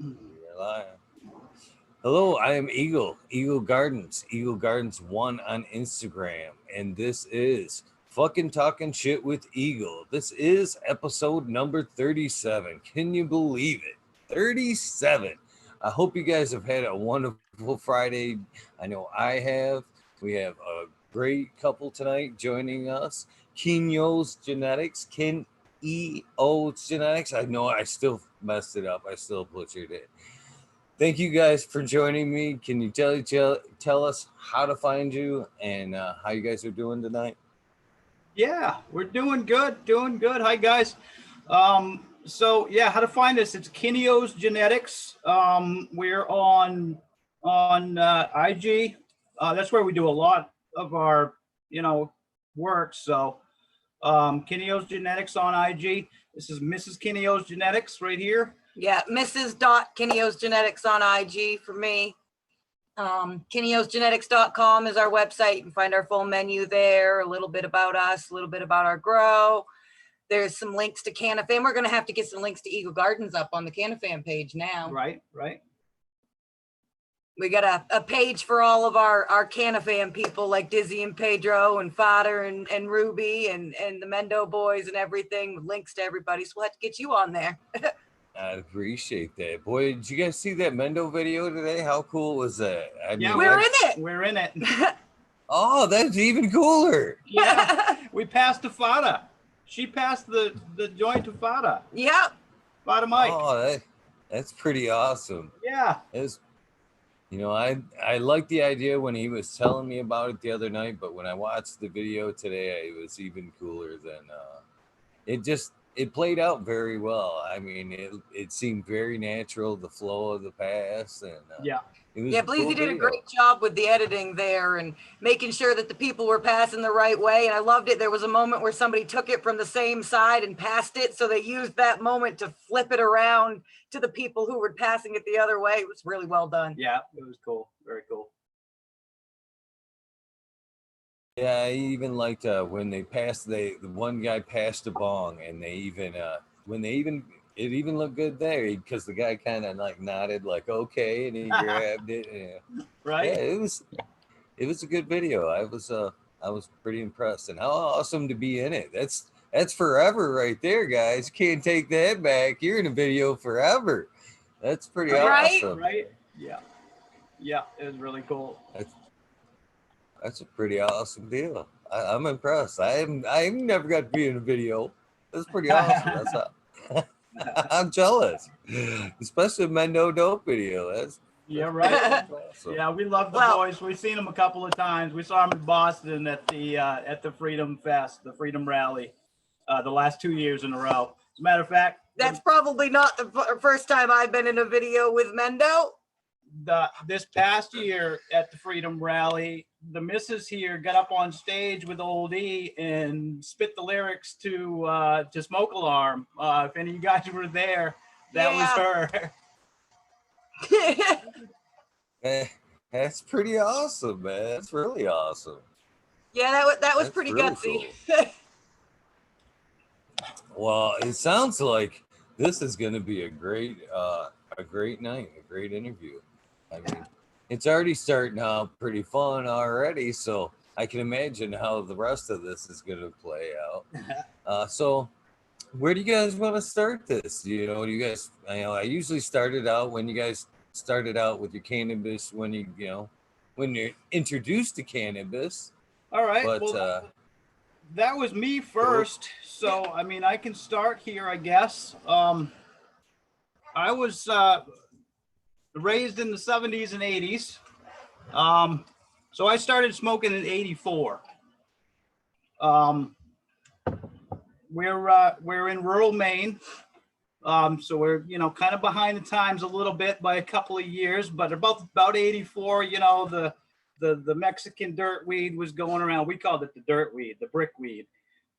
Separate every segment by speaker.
Speaker 1: You're lying. Hello, I am Eagle Gardens 1 on Instagram, and this is fucking talking shit with Eagle. This is episode number 37. Can you believe it? 37. I hope you guys have had a wonderful Friday. I know I have. We have a great couple tonight joining us. Kineos Genetics. Kineos Genetics. I know I still messed it up. I still butchered it. Thank you guys for joining me. Can you tell us how to find you and how you guys are doing tonight?
Speaker 2: Yeah, we're doing good. Hi, guys. So yeah, how to find us? It's Kineos Genetics. We're on IG. That's where we do a lot of our work. So Kineos Genetics on IG. This is Mrs. Kineos Genetics right here.
Speaker 3: Yeah, Mrs. Kineos Genetics on IG for me. Kineosgenetics.com is our website. You can find our full menu there, a little bit about us, a little bit about our grow. There's some links to Canafam. We're going to have to get some links to Eagle Gardens up on the Canafam page now.
Speaker 2: Right.
Speaker 3: We got a page for all of our Canafam people like Dizzy and Pedro and Fodder and Ruby and the Mendo boys and everything, with links to everybody. So we'll have to get you on there.
Speaker 1: I appreciate that. Boy, did you guys see that Mendo video today? How cool was that?
Speaker 3: Yeah, we're in it.
Speaker 1: Oh, that's even cooler.
Speaker 2: Yeah, we passed to Fada. She passed the joint to Fada.
Speaker 3: Yep.
Speaker 2: Fada Mike.
Speaker 1: Oh, that's pretty awesome.
Speaker 2: Yeah.
Speaker 1: I liked the idea when he was telling me about it the other night, but when I watched the video today, it was even cooler than it played out very well. I mean, it seemed very natural, the flow of the pass, and
Speaker 3: Bleezy did a great job with the editing there and making sure that the people were passing the right way. And I loved it. There was a moment where somebody took it from the same side and passed it, so they used that moment to flip it around to the people who were passing it the other way. It was really well done.
Speaker 2: Yeah, it was cool. Very cool.
Speaker 1: Yeah, I even liked when they passed. The one guy passed a bong, and it even looked good there because the guy kind of like nodded, like okay, and he grabbed it. And,
Speaker 2: right.
Speaker 1: Yeah, it was a good video. I was pretty impressed, and how awesome to be in it. That's forever right there, guys. Can't take that back. You're in a video forever. That's pretty awesome.
Speaker 2: Right. Yeah, it was really cool.
Speaker 1: That's a pretty awesome deal. I'm impressed. I never got to be in a video. That's pretty awesome. I'm jealous, especially my no dope video. That's
Speaker 2: right.
Speaker 1: Awesome.
Speaker 2: Yeah, we love the boys. We've seen them a couple of times. We saw them in Boston at the Freedom Fest, the Freedom Rally, the last 2 years in a row. As a matter of fact,
Speaker 3: that's probably not the first time I've been in a video with Mendo.
Speaker 2: This past year at the Freedom Rally, the missus here got up on stage with Old E and spit the lyrics to Smoke Alarm. If any of you guys were there, that was
Speaker 1: her. That's pretty awesome, man. That's really awesome.
Speaker 3: Yeah, that was pretty really gutsy.
Speaker 1: Cool. Well, it sounds like this is going to be a great night, a great interview. I mean, it's already starting out pretty fun already, so I can imagine how the rest of this is going to play out. So where do you guys want to start this? I usually started out when you guys started out with your cannabis, when you're introduced to cannabis.
Speaker 2: All right.
Speaker 1: But
Speaker 2: that was me first. So, I mean, I can start here, I guess. I was raised in the 70s and 80s. So I started smoking in 84. We're in rural Maine. So we're, kind of behind the times a little bit by a couple of years, but about 84, the Mexican dirt weed was going around. We called it the dirt weed, the brick weed.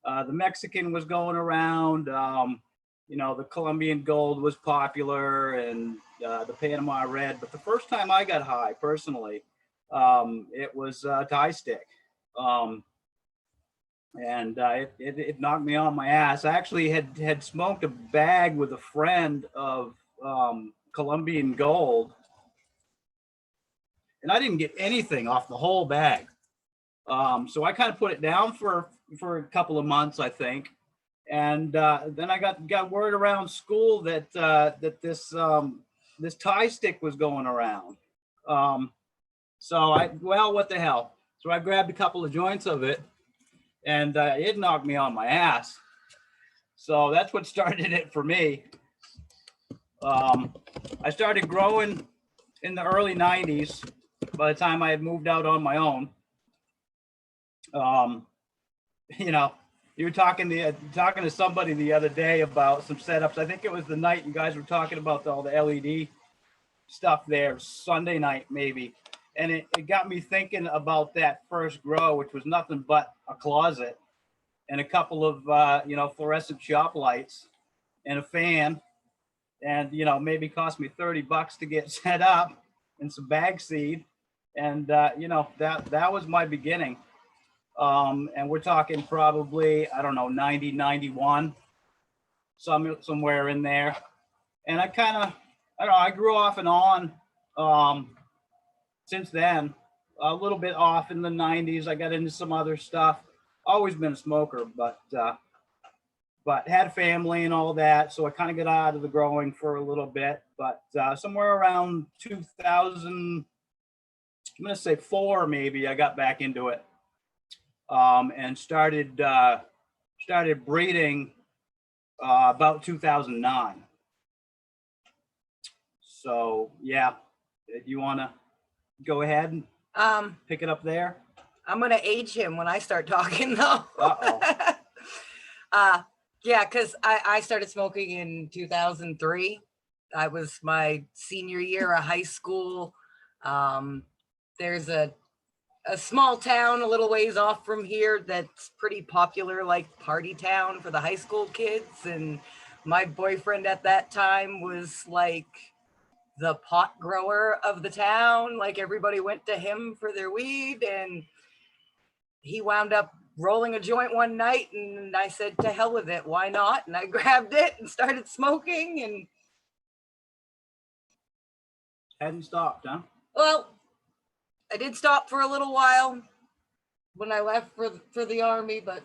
Speaker 2: The Mexican was going around. The Colombian gold was popular, and the Panama red. But the first time I got high personally, it was Thai stick. And it knocked me on my ass. I actually had smoked a bag with a friend of Colombian gold. And I didn't get anything off the whole bag. So I kind of put it down for a couple of months, I think. And then I got word around school that this Thai stick was going around. So what the hell? So I grabbed a couple of joints of it, and it knocked me on my ass. So that's what started it for me. I started growing in the early 90s. By the time I had moved out on my own, you were talking to somebody the other day about some setups. I think it was the night you guys were talking about all the LED stuff there, Sunday night maybe. And it got me thinking about that first grow, which was nothing but a closet and a couple of, fluorescent shop lights and a fan. And, maybe cost me $30 to get set up and some bag seed. And, that was my beginning. And we're talking probably, 90, 91, somewhere in there. And I grew off and on since then, a little bit off in the 90s. I got into some other stuff. Always been a smoker, but had a family and all that. So I kind of got out of the growing for a little bit, but somewhere around 2000, I'm going to say 4, maybe, I got back into it. And started breeding about 2009. So yeah, you want to go ahead and pick it up there?
Speaker 3: I'm gonna age him when I start talking though.
Speaker 2: Uh-oh.
Speaker 3: Yeah, because I started smoking in 2003. I was my senior year of high school. There's a small town a little ways off from here that's pretty popular, like party town for the high school kids. And my boyfriend at that time was like the pot grower of the town. Like everybody went to him for their weed, and he wound up rolling a joint one night, and I said, to hell with it, why not? And I grabbed it and started smoking, and
Speaker 2: hadn't stopped, huh?
Speaker 3: well, I did stop for a little while when I left for the army, but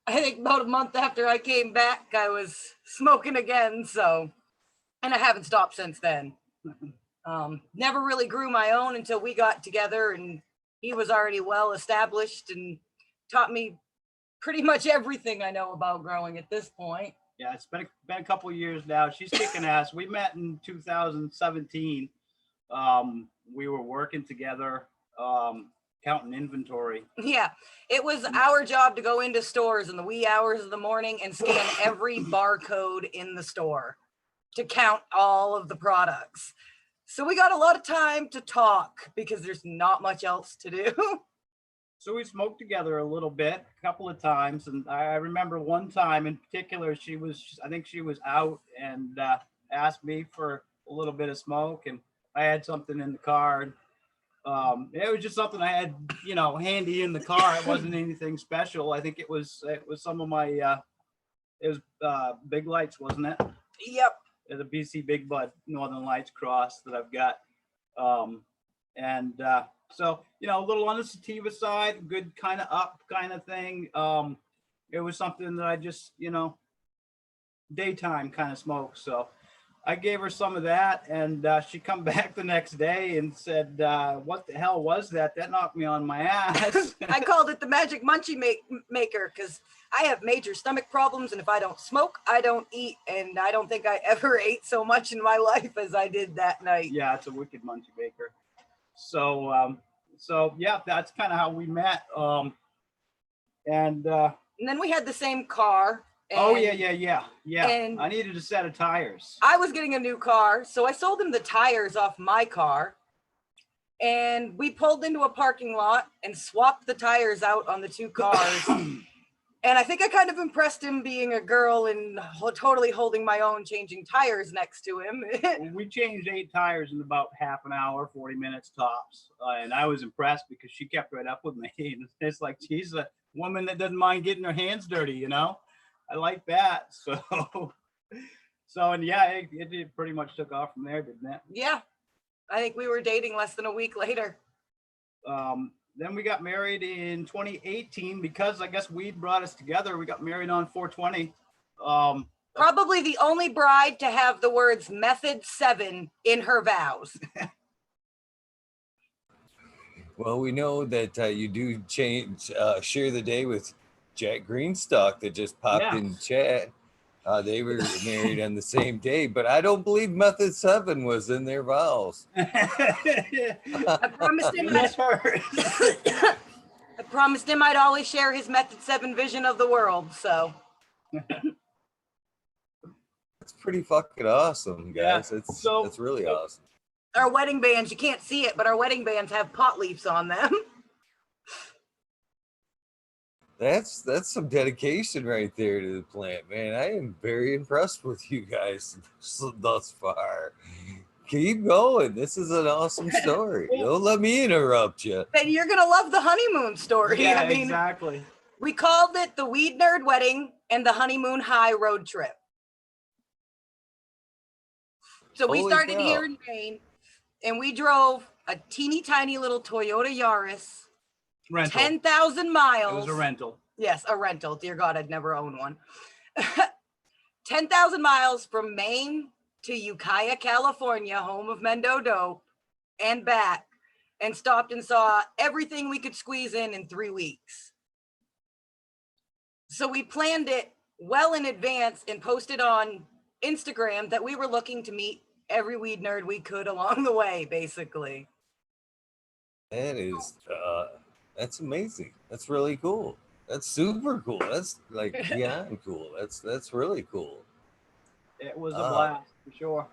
Speaker 3: I think about a month after I came back, I was smoking again. So, and I haven't stopped since then. Never really grew my own until we got together, and he was already well established and taught me pretty much everything I know about growing at this point.
Speaker 2: Yeah, it's been a couple of years now. She's kicking ass. We met in 2017. We were working together, counting inventory.
Speaker 3: Yeah, it was our job to go into stores in the wee hours of the morning and scan every barcode in the store to count all of the products. So we got a lot of time to talk because there's not much else to do.
Speaker 2: So we smoked together a little bit, a couple of times. And I remember one time in particular, I think she was out and asked me for a little bit of smoke, and I had something in the car. It was just something I had, handy in the car. It wasn't anything special. I think it was some of my, Big Lights, wasn't it?
Speaker 3: Yep.
Speaker 2: The BC Big Bud Northern Lights cross that I've got. So, a little on the sativa side, good kind of up kind of thing. It was something that I just, daytime kind of smoke. So I gave her some of that, and she come back the next day and said, what the hell was that? That knocked me on my ass.
Speaker 3: I called it the magic munchie maker because I have major stomach problems, and if I don't smoke, I don't eat. And I don't think I ever ate so much in my life as I did that night.
Speaker 2: Yeah, it's a wicked munchie maker. So yeah, that's kind of how we met. And
Speaker 3: then we had the same car.
Speaker 2: Oh yeah.
Speaker 3: And
Speaker 2: I needed a set of tires.
Speaker 3: I was getting a new car, so I sold him the tires off my car. And we pulled into a parking lot and swapped the tires out on the two cars. And I think I kind of impressed him being a girl and totally holding my own, changing tires next to him.
Speaker 2: We changed 8 tires in about half an hour, 40 minutes tops. And I was impressed because she kept right up with me. And it's like, she's a woman that doesn't mind getting her hands dirty, I like that. So, and yeah, it pretty much took off from there, didn't it?
Speaker 3: Yeah. I think we were dating less than a week later.
Speaker 2: Then we got married in 2018 because I guess weed brought us together. We got married on 420.
Speaker 3: Probably the only bride to have the words Method 7 in her vows.
Speaker 1: Well, we know that you do share the day with Jack Greenstock that just popped in chat. They were married on the same day, but I don't believe Method 7 was in their vows.
Speaker 3: I promised him I'd always share his Method 7 vision of the world, so.
Speaker 1: It's pretty fucking awesome, guys.
Speaker 2: Yeah.
Speaker 1: It's really awesome.
Speaker 3: Our wedding bands, you can't see it, but our wedding bands have pot leaves on them.
Speaker 1: That's some dedication right there to the plant, man. I am very impressed with you guys thus far. Keep going. This is an awesome story. Don't let me interrupt you.
Speaker 3: And you're gonna love the honeymoon story.
Speaker 2: Yeah,
Speaker 3: I mean,
Speaker 2: exactly.
Speaker 3: We called it the Weed Nerd Wedding and the Honeymoon High Road Trip. So we started here in Maine, and we drove a teeny tiny little Toyota Yaris.
Speaker 2: Rental.
Speaker 3: 10,000 miles.
Speaker 2: It was a rental.
Speaker 3: Yes, a rental. Dear God, I'd never owned one. 10,000 miles from Maine to Ukiah, California, home of Mendo Dope, and back, and stopped and saw everything we could squeeze in 3 weeks. So we planned it well in advance and posted on Instagram that we were looking to meet every weed nerd we could along the way, basically.
Speaker 1: That is, that's amazing. That's really cool. That's super cool. That's like beyond cool. That's really cool.
Speaker 2: It was a blast for sure.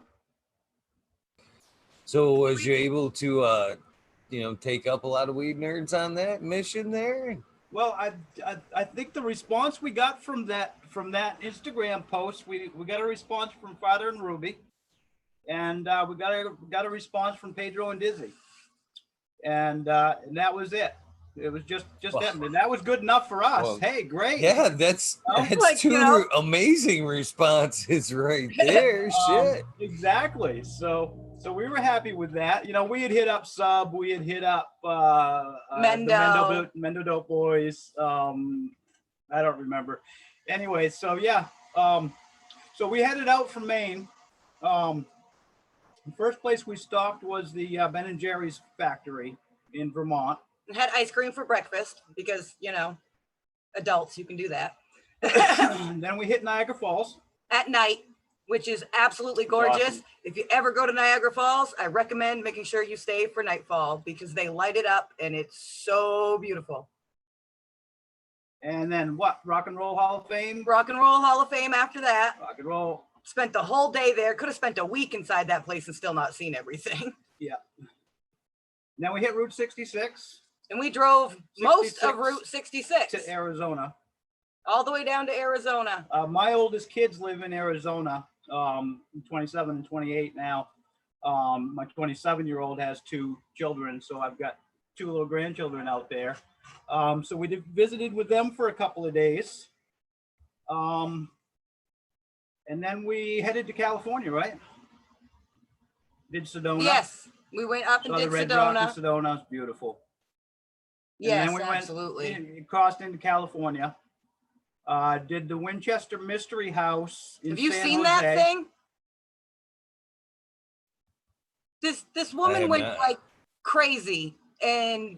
Speaker 1: So was you able to, take up a lot of weed nerds on that mission there?
Speaker 2: Well, I think the response we got from that Instagram post, we got a response from Father and Ruby, and we got a response from Pedro and Dizzy, and that was it. It was just that, and that was good enough for us. Well, hey, great.
Speaker 1: Yeah, that's like, two amazing responses right there. Shit.
Speaker 2: Exactly. So we were happy with that. We had hit up Sub, we had hit up Mendo Dope Boys. I don't remember. Anyway, so yeah. So we headed out from Maine. The first place we stopped was the Ben and Jerry's factory in Vermont.
Speaker 3: Had ice cream for breakfast because, adults, you can do that.
Speaker 2: Then we hit Niagara Falls.
Speaker 3: At night, which is absolutely gorgeous.
Speaker 2: Awesome.
Speaker 3: If you ever go to Niagara Falls, I recommend making sure you stay for nightfall because they light it up and it's so beautiful.
Speaker 2: And then what? Rock and Roll Hall of Fame?
Speaker 3: Rock and Roll Hall of Fame after that.
Speaker 2: Rock and Roll.
Speaker 3: Spent the whole day there. Could have spent a week inside that place and still not seen everything.
Speaker 2: Yeah. Then we hit Route 66.
Speaker 3: And we drove most of Route 66
Speaker 2: to Arizona.
Speaker 3: All the way down to Arizona.
Speaker 2: My oldest kids live in Arizona, 27 and 28 now. My 27-year-old has 2 children, so I've got 2 little grandchildren out there. So we visited with them for a couple of days. And then we headed to California, right? Did Sedona.
Speaker 3: Yes, we went up and did
Speaker 2: the Red
Speaker 3: Sedona.
Speaker 2: Rock in Sedona is beautiful.
Speaker 3: Yes,
Speaker 2: and then we
Speaker 3: absolutely.
Speaker 2: Crossed into California. Did the Winchester Mystery House in
Speaker 3: Have you
Speaker 2: San
Speaker 3: seen
Speaker 2: Jose.
Speaker 3: that thing? This woman went like crazy and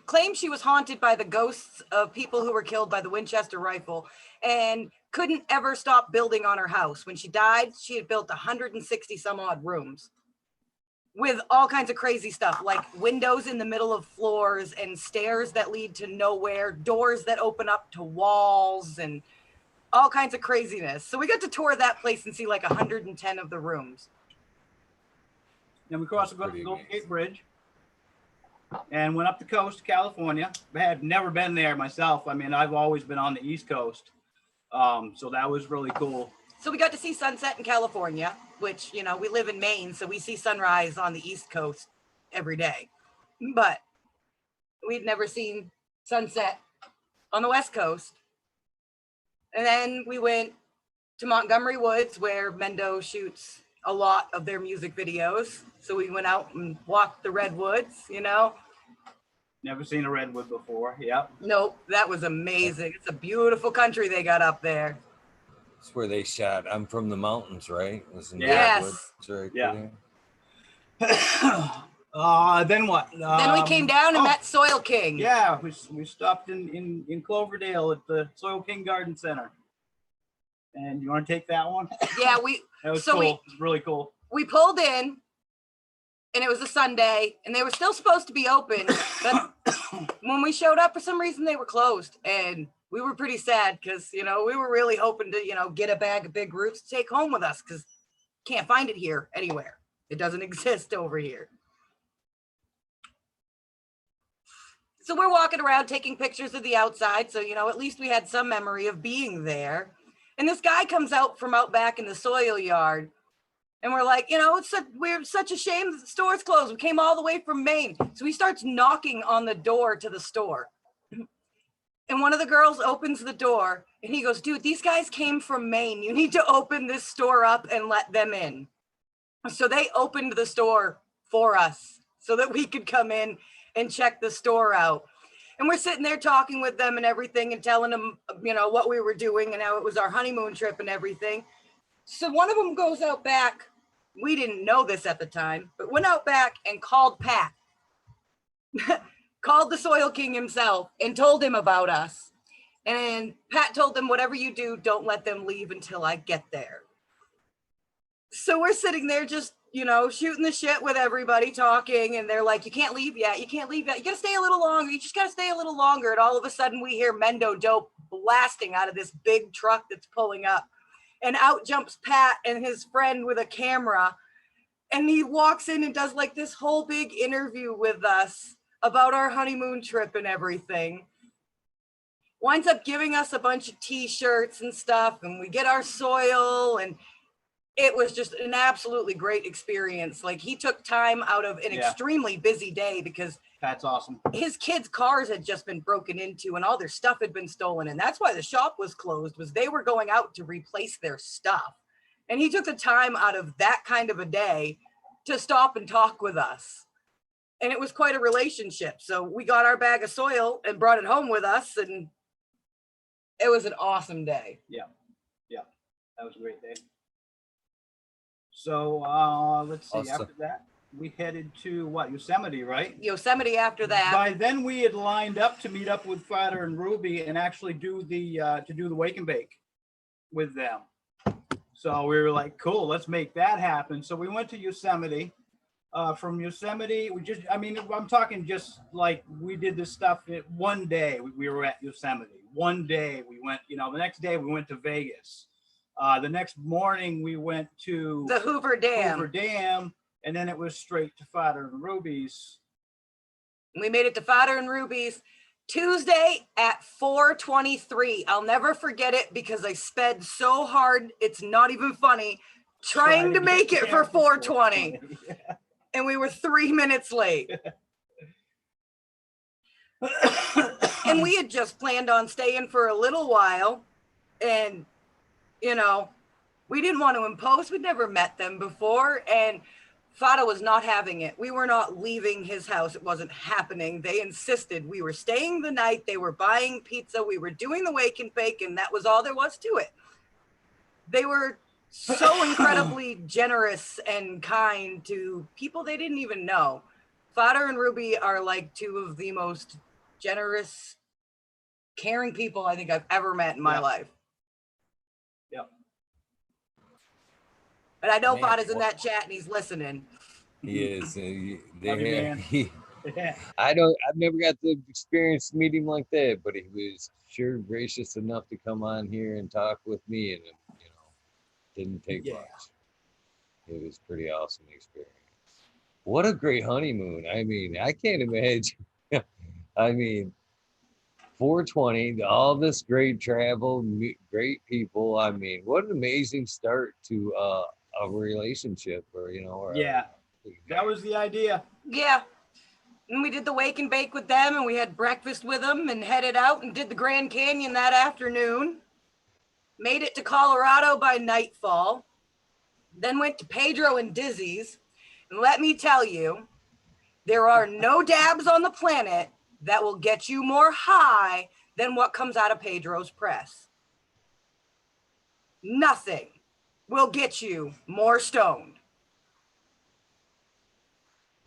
Speaker 3: claimed she was haunted by the ghosts of people who were killed by the Winchester rifle and couldn't ever stop building on her house. When she died, she had built 160 some odd rooms with all kinds of crazy stuff, like windows in the middle of floors and stairs that lead to nowhere, doors that open up to walls and all kinds of craziness. So we got to tour that place and see like 110 of the rooms.
Speaker 2: Then we crossed the Golden Gate Bridge and went up the coast to California. I had never been there myself. I mean, I've always been on the East Coast. So that was really cool.
Speaker 3: So we got to see sunset in California, which, we live in Maine, so we see sunrise on the East Coast every day. But we'd never seen sunset on the West Coast. And then we went to Montgomery Woods, where Mendo shoots a lot of their music videos. So we went out and walked the redwoods, you know.
Speaker 2: Never seen a redwood before. Yep.
Speaker 3: Nope, that was amazing. It's a beautiful country they got up there.
Speaker 1: That's where they shot I'm From the Mountains, right?
Speaker 3: Yes.
Speaker 1: Right
Speaker 2: Yeah.
Speaker 1: there.
Speaker 2: Then what?
Speaker 3: Then we came down and met Soil King.
Speaker 2: Yeah, we stopped in Cloverdale at the Soil King Garden Center. And you want to take that one?
Speaker 3: Yeah,
Speaker 2: that was cool. It was really cool.
Speaker 3: We pulled in, and it was a Sunday, and they were still supposed to be open, but when we showed up, for some reason they were closed, and we were pretty sad because, you know, we were really hoping to, you know, get a bag of big roots to take home with us because can't find it here anywhere. It doesn't exist over here. So we're walking around taking pictures of the outside, so, you know, at least we had some memory of being there. And this guy comes out from out back in the soil yard. And we're like, you know, we're such a shame that the store's closed. We came all the way from Maine. So he starts knocking on the door to the store. And one of the girls opens the door and he goes, dude, these guys came from Maine. You need to open this store up and let them in. So they opened the store for us so that we could come in and check the store out. And we're sitting there talking with them and everything and telling them, you know, what we were doing and how it was our honeymoon trip and everything. So one of them goes out back. We didn't know this at the time, but went out back and called Pat, called the Soil King himself and told him about us. And Pat told them, whatever you do, don't let them leave until I get there. So we're sitting there just, you know, shooting the shit with everybody, talking, and they're like, you can't leave yet. You can't leave yet. You gotta stay a little longer. You just gotta stay a little longer. And all of a sudden we hear Mendo Dope blasting out of this big truck that's pulling up. And out jumps Pat and his friend with a camera. And he walks in and does like this whole big interview with us about our honeymoon trip and everything. Winds up giving us a bunch of t-shirts and stuff. And we get our soil, and it was just an absolutely great experience. Like, he took time out of an extremely busy day because
Speaker 2: that's awesome.
Speaker 3: His kids' cars had just been broken into and all their stuff had been stolen. And that's why the shop was closed, was they were going out to replace their stuff. And he took the time out of that kind of a day to stop and talk with us. And it was quite a relationship. So we got our bag of soil and brought it home with us. And it was an awesome day.
Speaker 2: Yeah. Yeah. That was a great day. So let's see,
Speaker 1: Awesome.
Speaker 2: After that, we headed to what, Yosemite, right?
Speaker 3: Yosemite after that.
Speaker 2: By then we had lined up to meet up with Father and Ruby and actually do the wake and bake with them. So we were like, cool, let's make that happen. So we went to Yosemite. From Yosemite, I'm talking just like we did this stuff one day. We were at Yosemite. One day we went, the next day we went to Vegas. The next morning we went to
Speaker 3: the Hoover
Speaker 2: Dam, and then it was straight to Father and Ruby's.
Speaker 3: We made it to Father and Ruby's Tuesday at 4:23. I'll never forget it because I sped so hard, it's not even funny, trying to make it for 4:20.
Speaker 2: Yeah.
Speaker 3: And we were 3 minutes late. And we had just planned on staying for a little while. And, we didn't want to impose. We'd never met them before. And Fada was not having it. We were not leaving his house. It wasn't happening. They insisted we were staying the night. They were buying pizza. We were doing the wake and bake, and that was all there was to it. They were so incredibly generous and kind to people they didn't even know. Fada and Ruby are like two of the most generous, caring people I think I've ever met in my life.
Speaker 2: Yep.
Speaker 3: And I know Fada's in that chat and he's listening.
Speaker 1: He is.
Speaker 2: Yeah.
Speaker 1: I've never got to experience meet him like that, but he was sure gracious enough to come on here and talk with me, and didn't take much. It was pretty awesome experience. What a great honeymoon. I mean, I can't imagine. 420, all this great travel, great people. I mean, what an amazing start to a relationship,
Speaker 2: that was the idea.
Speaker 3: Yeah. And we did the wake and bake with them, and we had breakfast with them and headed out and did the Grand Canyon that afternoon. made it to Colorado by nightfall, then went to Pedro and Dizzy's. And let me tell you, there are no dabs on the planet that will get you more high than what comes out of Pedro's press. Nothing will get you more stoned.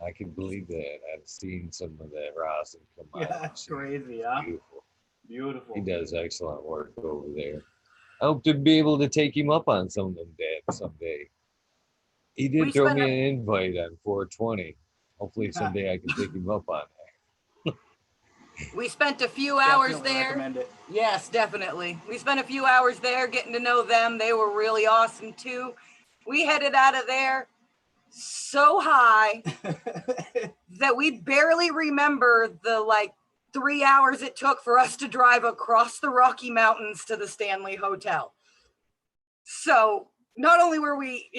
Speaker 1: I can believe that. I've seen some of that rosin come out.
Speaker 2: Yeah, that's crazy, huh?
Speaker 1: Beautiful.
Speaker 2: Beautiful.
Speaker 1: He does excellent work over there. I hope to be able to take him up on some of them dabs someday. He did throw me an invite on 420. Hopefully someday I can take him up on that.
Speaker 3: We spent a few hours
Speaker 2: Definitely
Speaker 3: there.
Speaker 2: recommend it.
Speaker 3: Yes, definitely. We spent a few hours there getting to know them. They were really awesome too. We headed out of there so high that we barely remember the 3 hours it took for us to drive across the Rocky Mountains to the Stanley Hotel. So not only were we,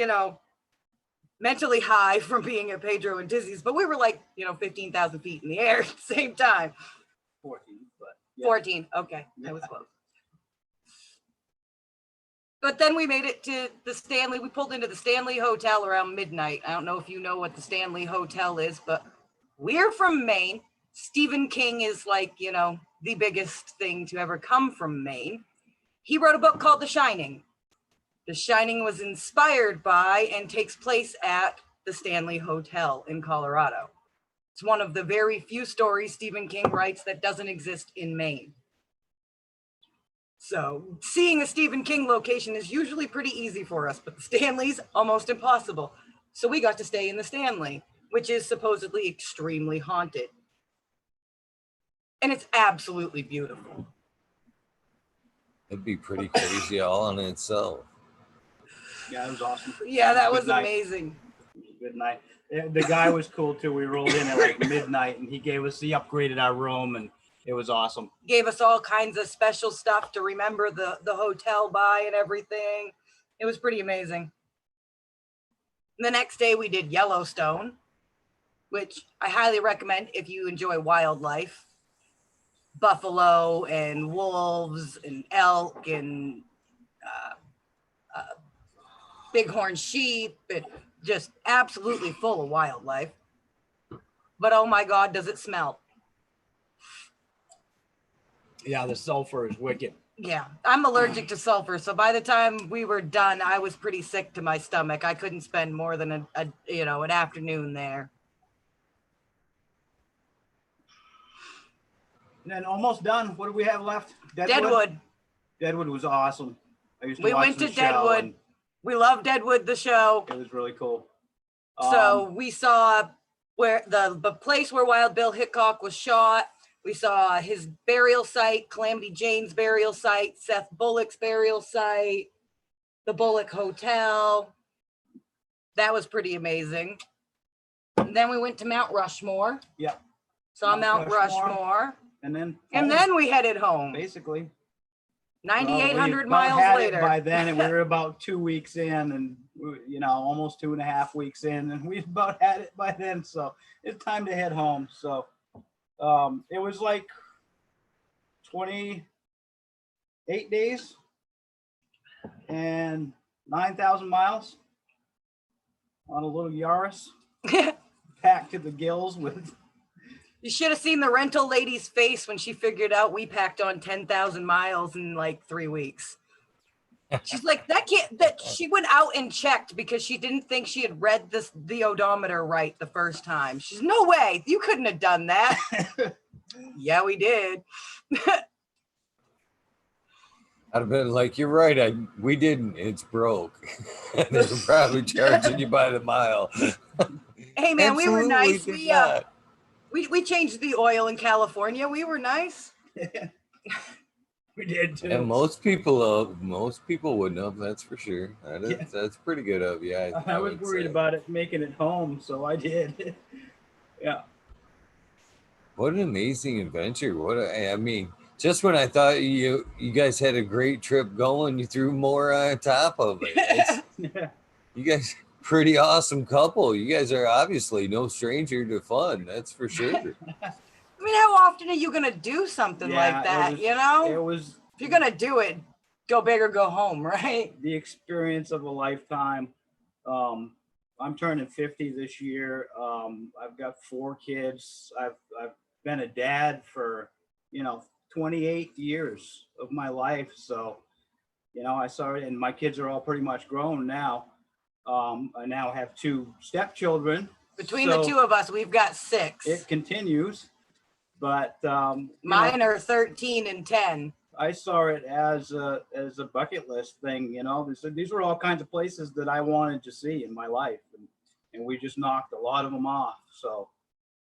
Speaker 3: mentally high from being at Pedro and Dizzy's, but we were 15,000 feet in the air at the same time.
Speaker 2: 14, but yeah.
Speaker 3: 14, okay, that was close. But then we made it to the Stanley. We pulled into the Stanley Hotel around midnight. I don't know if you know what the Stanley Hotel is, but we're from Maine. Stephen King is the biggest thing to ever come from Maine. He wrote a book called The Shining. The Shining was inspired by and takes place at the Stanley Hotel in Colorado. It's one of the very few stories Stephen King writes that doesn't exist in Maine. So seeing a Stephen King location is usually pretty easy for us, but the Stanley's almost impossible. So we got to stay in the Stanley, which is supposedly extremely haunted. And it's absolutely beautiful.
Speaker 1: It'd be pretty crazy all on itself.
Speaker 2: Yeah, it was awesome.
Speaker 3: Yeah, that was amazing.
Speaker 2: It was a good night. The guy was cool too. We rolled in at midnight and he upgraded our room and it was awesome.
Speaker 3: Gave us all kinds of special stuff to remember the hotel by and everything. It was pretty amazing. The next day we did Yellowstone, which I highly recommend if you enjoy wildlife. Buffalo and wolves and elk and bighorn sheep, and just absolutely full of wildlife. But oh my God, does it smell?
Speaker 2: Yeah, the sulfur is wicked.
Speaker 3: Yeah, I'm allergic to sulfur. So by the time we were done, I was pretty sick to my stomach. I couldn't spend more than an afternoon there.
Speaker 2: And then almost done. What do we have left?
Speaker 3: Deadwood.
Speaker 2: Deadwood was awesome. I used to
Speaker 3: We
Speaker 2: watch
Speaker 3: went
Speaker 2: the
Speaker 3: to
Speaker 2: show
Speaker 3: Deadwood. We love Deadwood, the show.
Speaker 2: It was really cool.
Speaker 3: So we saw where the place where Wild Bill Hickok was shot. We saw his burial site, Calamity Jane's burial site, Seth Bullock's burial site, the Bullock Hotel. That was pretty amazing. And then we went to Mount Rushmore.
Speaker 2: Yep.
Speaker 3: Saw Mount Rushmore.
Speaker 2: And
Speaker 3: then we headed home.
Speaker 2: Basically.
Speaker 3: 9,800
Speaker 2: Well,
Speaker 3: miles later.
Speaker 2: By then, and we were about 2 weeks in, and almost 2.5 weeks in, and we about had it by then. So it's time to head home. So it was 28 days and 9,000 miles on a little Yaris, packed to the gills with.
Speaker 3: You should have seen the rental lady's face when she figured out we packed on 10,000 miles in 3 weeks. She's like, she went out and checked because she didn't think she had read the odometer right the first time. She's, no way, you couldn't have done that. Yeah, we did.
Speaker 1: I'd have been like, you're right, we didn't, it's broke. And they're probably charging you by the mile.
Speaker 3: Hey man, we were nice.
Speaker 1: Not.
Speaker 3: We changed the oil in California. We were nice.
Speaker 2: We did too.
Speaker 1: And most people wouldn't have, that's for sure. That's pretty good of you.
Speaker 2: I was worried about it making it home, so I did. Yeah.
Speaker 1: What an amazing adventure. Just when I thought you guys had a great trip going, you threw more on top of it.
Speaker 2: Yeah.
Speaker 1: You guys, pretty awesome couple. You guys are obviously no stranger to fun. That's for sure.
Speaker 3: I mean, how often are you going to do something like that?
Speaker 2: It was,
Speaker 3: if you're going to do it, Go big or go home, right?
Speaker 2: The experience of a lifetime. I'm turning 50 this year. I've got 4 kids. I've been a dad for, 28 years of my life. So, I saw it, and my kids are all pretty much grown now. I now have 2 stepchildren.
Speaker 3: Between the 2 of us, we've got 6.
Speaker 2: It continues, but
Speaker 3: mine are 13 and 10.
Speaker 2: I saw it as a bucket list thing. These were all kinds of places that I wanted to see in my life, and we just knocked a lot of them off. So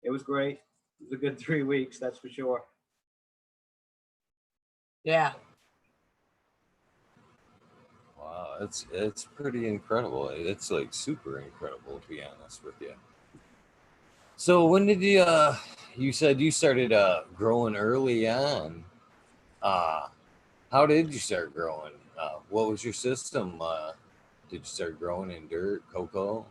Speaker 2: it was great. It was a good 3 weeks, that's for sure.
Speaker 3: Yeah.
Speaker 1: Wow, it's pretty incredible. It's like super incredible, to be honest with you. So when did you said you started growing early on? How did you start growing? What was your system? Did you start growing in dirt, cocoa?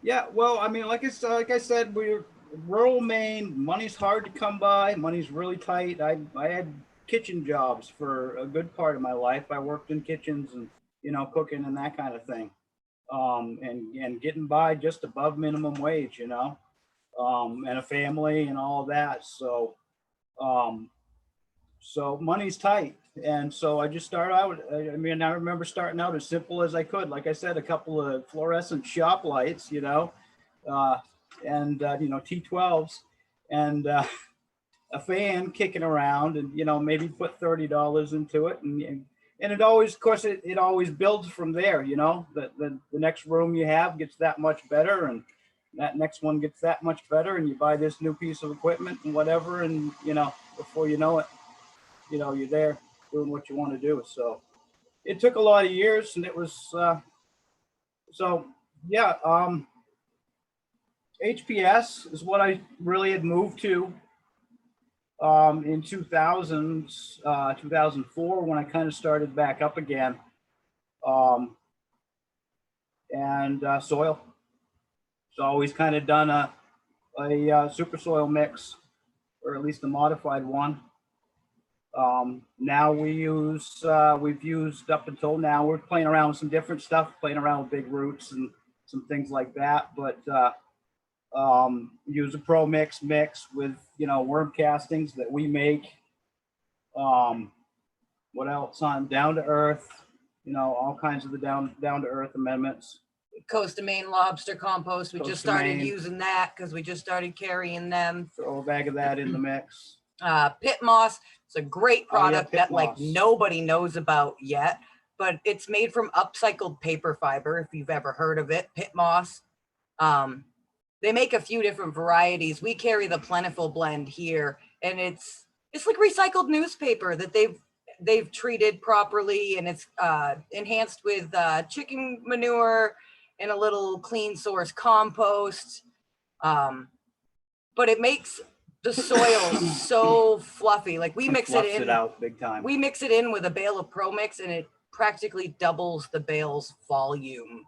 Speaker 2: Yeah, well, I mean, like I said, we're rural Maine. Money's hard to come by. Money's really tight. I had kitchen jobs for a good part of my life. I worked in kitchens and cooking and that kind of thing, and getting by just above minimum wage, and a family and all of that. So, so money's tight. And so I just started out, I remember starting out as simple as I could. Like I said, a couple of fluorescent shop lights, and T12s, and a fan kicking around, and, maybe put $30 into it. And it always, of course, it always builds from there, the next room you have gets that much better, and that next one gets that much better, and you buy this new piece of equipment and whatever, and, before you know it, you're there doing what you want to do. So it took a lot of years, and it was, HPS is what I really had moved to in 2004, when I kind of started back up again. And soil. So always kind of done a super soil mix, or at least a modified one. Now we've used up until now, we're playing around with some different stuff, playing around with big roots and some things like that, but use a pro mix with, worm castings that we make. What else on down to earth, all kinds of the down to earth amendments.
Speaker 3: Coast of Maine lobster compost. We just started using that because we just started carrying them.
Speaker 2: Throw a bag of that in the mix.
Speaker 3: Pit moss. It's a great product that like nobody knows about yet, but it's made from upcycled paper fiber. If you've ever heard of it, pit moss. They make a few different varieties. We carry the plentiful blend here, and it's like recycled newspaper that they've treated properly, and it's enhanced with chicken manure and a little clean source compost. But it makes the soil so fluffy. Like we mix it in,
Speaker 2: out big time.
Speaker 3: We mix it in with a bale of Pro Mix, and it practically doubles the bale's volume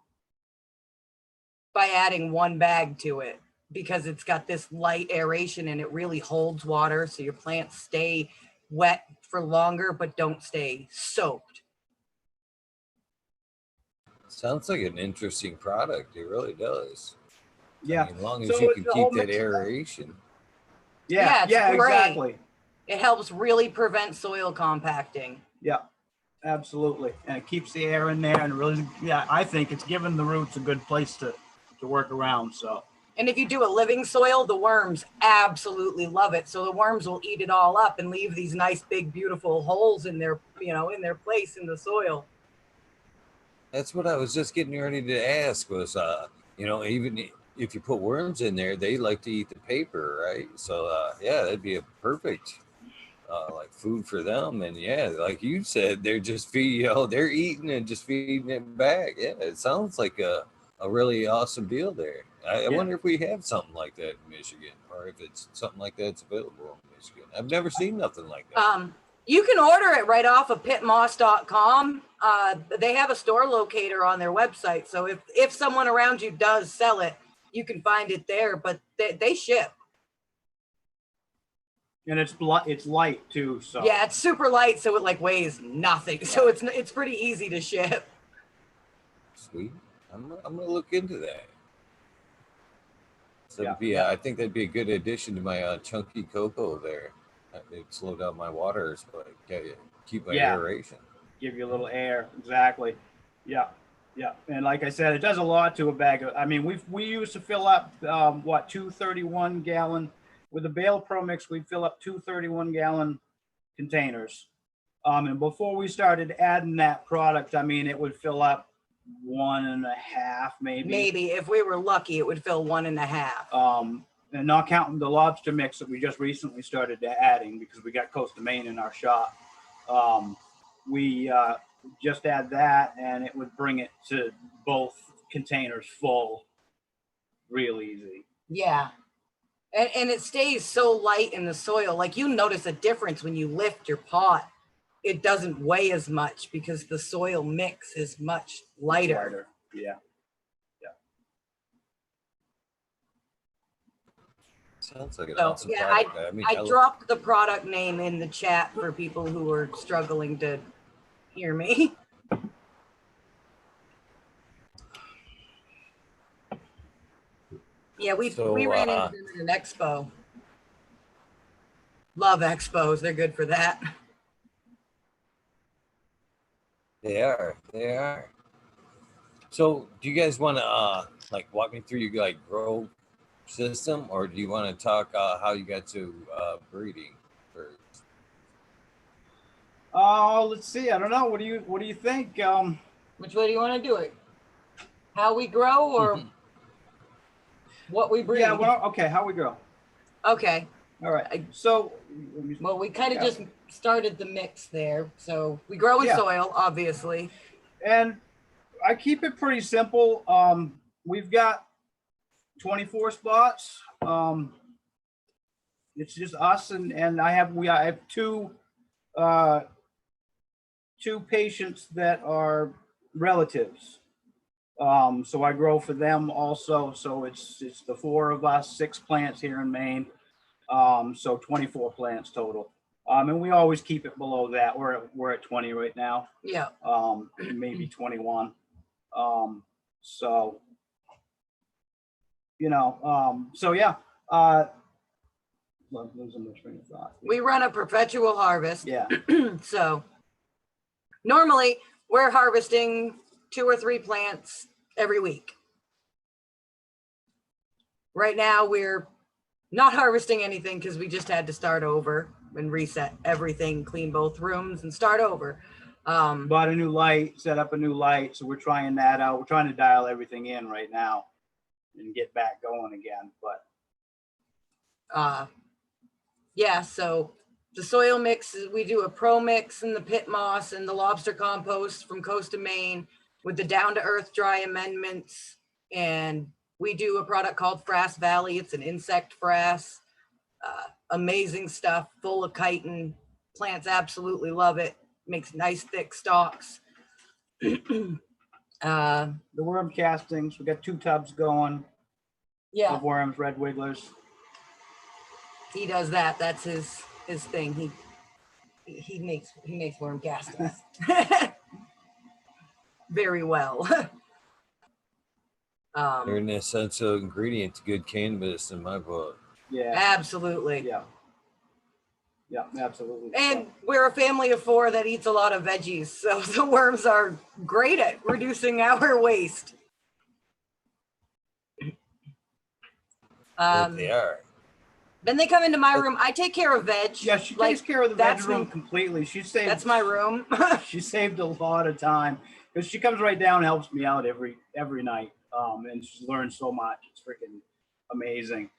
Speaker 3: by adding 1 bag to it, because it's got this light aeration and it really holds water, so your plants stay wet for longer but don't stay soaked.
Speaker 1: Sounds like an interesting product. It really does.
Speaker 2: Yeah.
Speaker 1: I mean, as long as you can keep that aeration.
Speaker 3: Yeah, it's great.
Speaker 2: Exactly.
Speaker 3: It helps really prevent soil compacting.
Speaker 2: Yeah, absolutely. And it keeps the air in there, and really, I think it's given the roots a good place to work around. So.
Speaker 3: And if you do a living soil, the worms absolutely love it. So the worms will eat it all up and leave these nice, big, beautiful holes in their, in their place in the soil.
Speaker 1: That's what I was just getting ready to ask was, even if you put worms in there, they like to eat the paper, right? So, that'd be a perfect, like food for them. And like you said, they're just they're eating and just feeding it back. Yeah, it sounds like a really awesome deal there. I wonder if we have something like that in Michigan, or if it's something like that's available in Michigan. I've never seen nothing like that.
Speaker 3: You can order it right off of pitmoss.com. They have a store locator on their website. So if someone around you does sell it, you can find it there, but they ship.
Speaker 2: And it's light too. So
Speaker 3: Yeah, it's super light, so it like weighs nothing. So it's pretty easy to ship.
Speaker 1: Sweet. I'm gonna look into that. So I think that'd be a good addition to my chunky cocoa there. It'd slow down my waters, but keep my aeration.
Speaker 2: Give you a little air. Exactly. Yeah. Yeah. And like I said, it does a lot to a bag of, I mean, we used to fill up, 231 gallon with the Bale Pro Mix. We'd fill up 231-gallon containers. And before we started adding that product, I mean, it would fill up 1.5, maybe.
Speaker 3: Maybe if we were lucky, it would fill 1.5.
Speaker 2: And not counting the lobster mix that we just recently started adding because we got Coast of Maine in our shop. We just add that and it would bring it to both containers full real easy.
Speaker 3: Yeah. And it stays so light in the soil. Like you notice a difference when you lift your pot. It doesn't weigh as much because the soil mix is much lighter.
Speaker 2: Yeah.
Speaker 1: Sounds like an awesome product.
Speaker 3: I dropped the product name in the chat for people who are struggling to hear me. Yeah, we ran into them at an expo. Love expos. They're good for that.
Speaker 1: They are. So do you guys want to like walk me through your like grow system, or do you want to talk how you got to breeding first?
Speaker 2: Let's see. I don't know. What do you think?
Speaker 3: Which way do you want to do it? How we grow or what we breed?
Speaker 2: Yeah, well, okay, how we grow.
Speaker 3: Okay.
Speaker 2: All right. So
Speaker 3: well, we kind of just started the mix there. So we grow in soil, obviously.
Speaker 2: And I keep it pretty simple. We've got 24 spots. It's just us and I have two patients that are relatives. So I grow for them also. So it's the 4 of us, 6 plants here in Maine. So 24 plants total. And we always keep it below that. We're at 20 right now.
Speaker 3: Yeah.
Speaker 2: Maybe 21. So, you know, so yeah. Losing my train of thought.
Speaker 3: We run a perpetual harvest.
Speaker 2: Yeah.
Speaker 3: So normally we're harvesting 2 or 3 plants every week. Right now we're not harvesting anything because we just had to start over and reset everything, clean both rooms and start over.
Speaker 2: Bought a new light, set up a new light. So we're trying that out. We're trying to dial everything in right now and get back going again. But
Speaker 3: yeah, so the soil mix, we do a pro mix and the pit moss and the lobster compost from Coast of Maine with the down to earth dry amendments. And we do a product called Frass Valley. It's an insect frass. Amazing stuff, full of chitin. Plants absolutely love it. Makes nice thick stalks.
Speaker 2: the worm castings, we got 2 tubs going.
Speaker 3: Yeah.
Speaker 2: Of worms, red wigglers.
Speaker 3: He does that. That's his thing. He makes worm castings. Very well.
Speaker 1: They're an essential ingredient to good cannabis in my book.
Speaker 2: Yeah.
Speaker 3: Absolutely.
Speaker 2: Yeah. Yeah, absolutely.
Speaker 3: And we're a family of 4 that eats a lot of veggies. So the worms are great at reducing our waste.
Speaker 1: They are.
Speaker 3: Then they come into my room. I take care of veg.
Speaker 2: Yeah, she takes care of the veg room completely.
Speaker 3: That's my room.
Speaker 2: She saved a lot of time because she comes right down and helps me out every night. And she's learned so much. It's freaking amazing.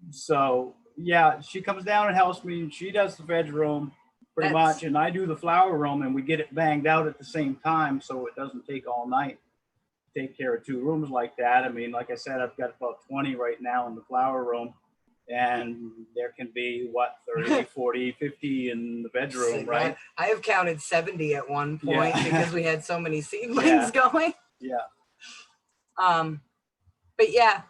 Speaker 2: So yeah, she comes down and helps me. She does the veg room pretty much, and I do the flower room, and we get it banged out at the same time, so it doesn't take all night to take care of 2 rooms like that. I mean, like I said, I've got about 20 right now in the flower room, and there can be 30, 40, 50 in the bedroom, right?
Speaker 3: I have counted 70 at one point because we had so many seedlings going.
Speaker 2: Yeah.
Speaker 3: But yeah.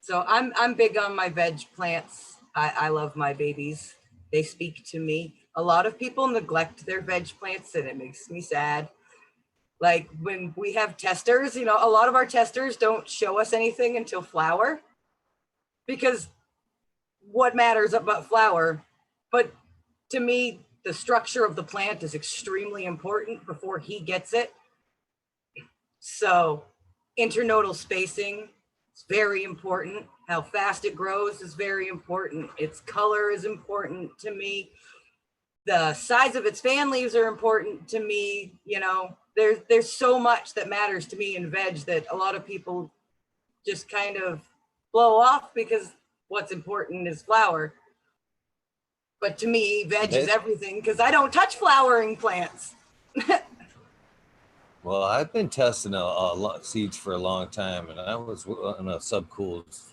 Speaker 3: So I'm big on my veg plants. I love my babies. They speak to me. A lot of people neglect their veg plants and it makes me sad. Like when we have testers, you know, a lot of our testers don't show us anything until flower, because what matters about flower? But to me, the structure of the plant is extremely important before he gets it. So internodal spacing is very important. How fast it grows is very important. Its color is important to me. The size of its fan leaves are important to me. You know, there's so much that matters to me in veg that a lot of people just kind of blow off because what's important is flower. But to me, veg is everything because I don't touch flowering plants.
Speaker 1: Well, I've been testing seeds for a long time, and I was one of Subcool's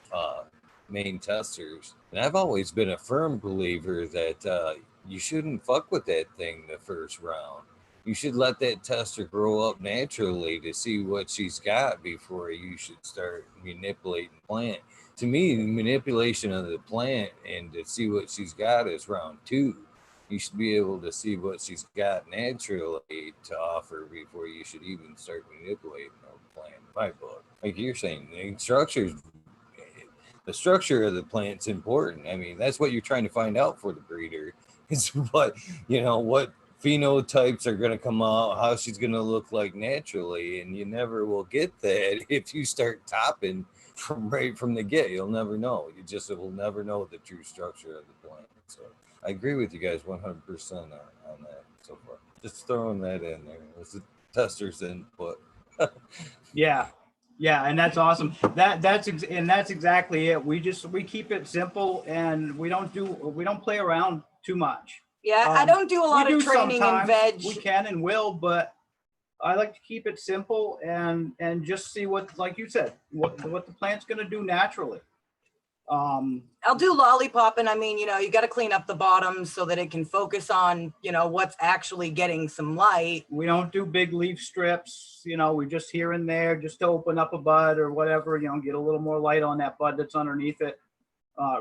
Speaker 1: main testers. And I've always been a firm believer that you shouldn't fuck with that thing the first round. You should let that tester grow up naturally to see what she's got before you should start manipulating the plant. To me, the manipulation of the plant and to see what she's got is round 2. You should be able to see what she's got naturally to offer before you should even start manipulating the plant. My book, like you're saying, the structure of the plant's important. I mean, that's what you're trying to find out for the breeder. Is what phenotypes are going to come out, how she's going to look like naturally, and you never will get that if you start topping right from the get. You'll never know. Will never know the true structure of the plant. So I agree with you guys 100% on that so far. Just throwing that in there. It's the tester's input.
Speaker 2: Yeah, and that's awesome. That's exactly it. We keep it simple, and we don't play around too much.
Speaker 3: Yeah, I don't do a lot of training in veg.
Speaker 2: We can and will, but I like to keep it simple and just see what, like you said, what the plant's going to do naturally.
Speaker 3: I'll do lollipop, and I mean, you know, you got to clean up the bottom so that it can focus on, you know, what's actually getting some light.
Speaker 2: We don't do big leaf strips, you know, we just here and there just to open up a bud or whatever, you know, get a little more light on that bud that's underneath it.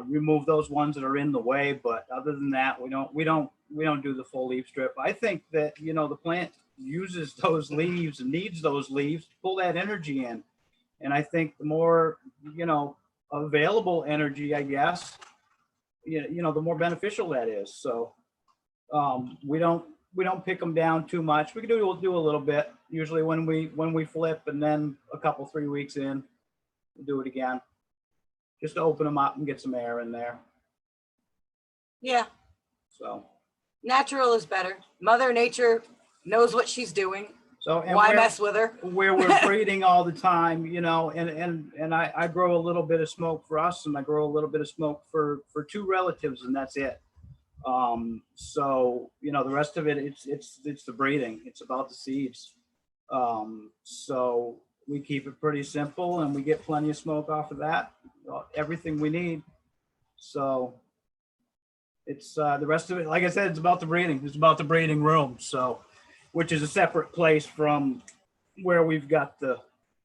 Speaker 2: Remove those ones that are in the way, but other than that, we don't do the full leaf strip. I think that, you know, the plant uses those leaves and needs those leaves to pull that energy in, and I think the more, you know, available energy, I guess, you know, the more beneficial that is. So we don't pick them down too much. We'll do a little bit usually when we flip, and then a couple 3 weeks in, we'll do it again just to open them up and get some air in there.
Speaker 3: Yeah.
Speaker 2: So
Speaker 3: natural is better. Mother Nature knows what she's doing.
Speaker 2: So
Speaker 3: why mess with her?
Speaker 2: Where we're breeding all the time, you know, and I grow a little bit of smoke for us, and I grow a little bit of smoke for 2 relatives, and that's it. So, you know, the rest of it, it's the breeding. It's about the seeds. So we keep it pretty simple, and we get plenty of smoke off of that, everything we need. So it's the rest of it, like I said, it's about the breeding. It's about the breeding room. So, which is a separate place from where we've got the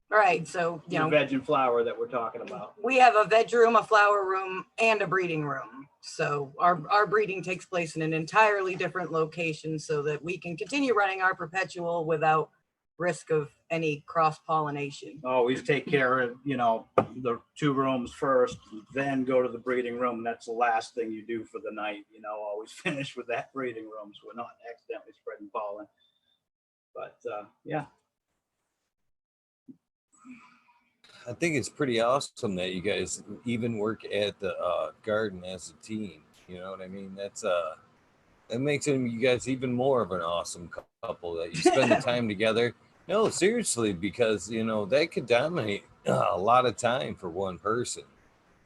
Speaker 3: right. So, you know,
Speaker 2: veg and flower that we're talking about.
Speaker 3: We have a veg room, a flower room, and a breeding room. So our breeding takes place in an entirely different location so that we can continue running our perpetual without risk of any cross-pollination.
Speaker 2: Always take care of, you know, the 2 rooms first, then go to the breeding room. That's the last thing you do for the night. You know, always finish with that breeding room so we're not accidentally spreading pollen. But yeah.
Speaker 1: I think it's pretty awesome that you guys even work at the garden as a team. You know what I mean? That's that makes you guys even more of an awesome couple, that you spend the time together. No, seriously, because, you know, that could dominate a lot of time for one person.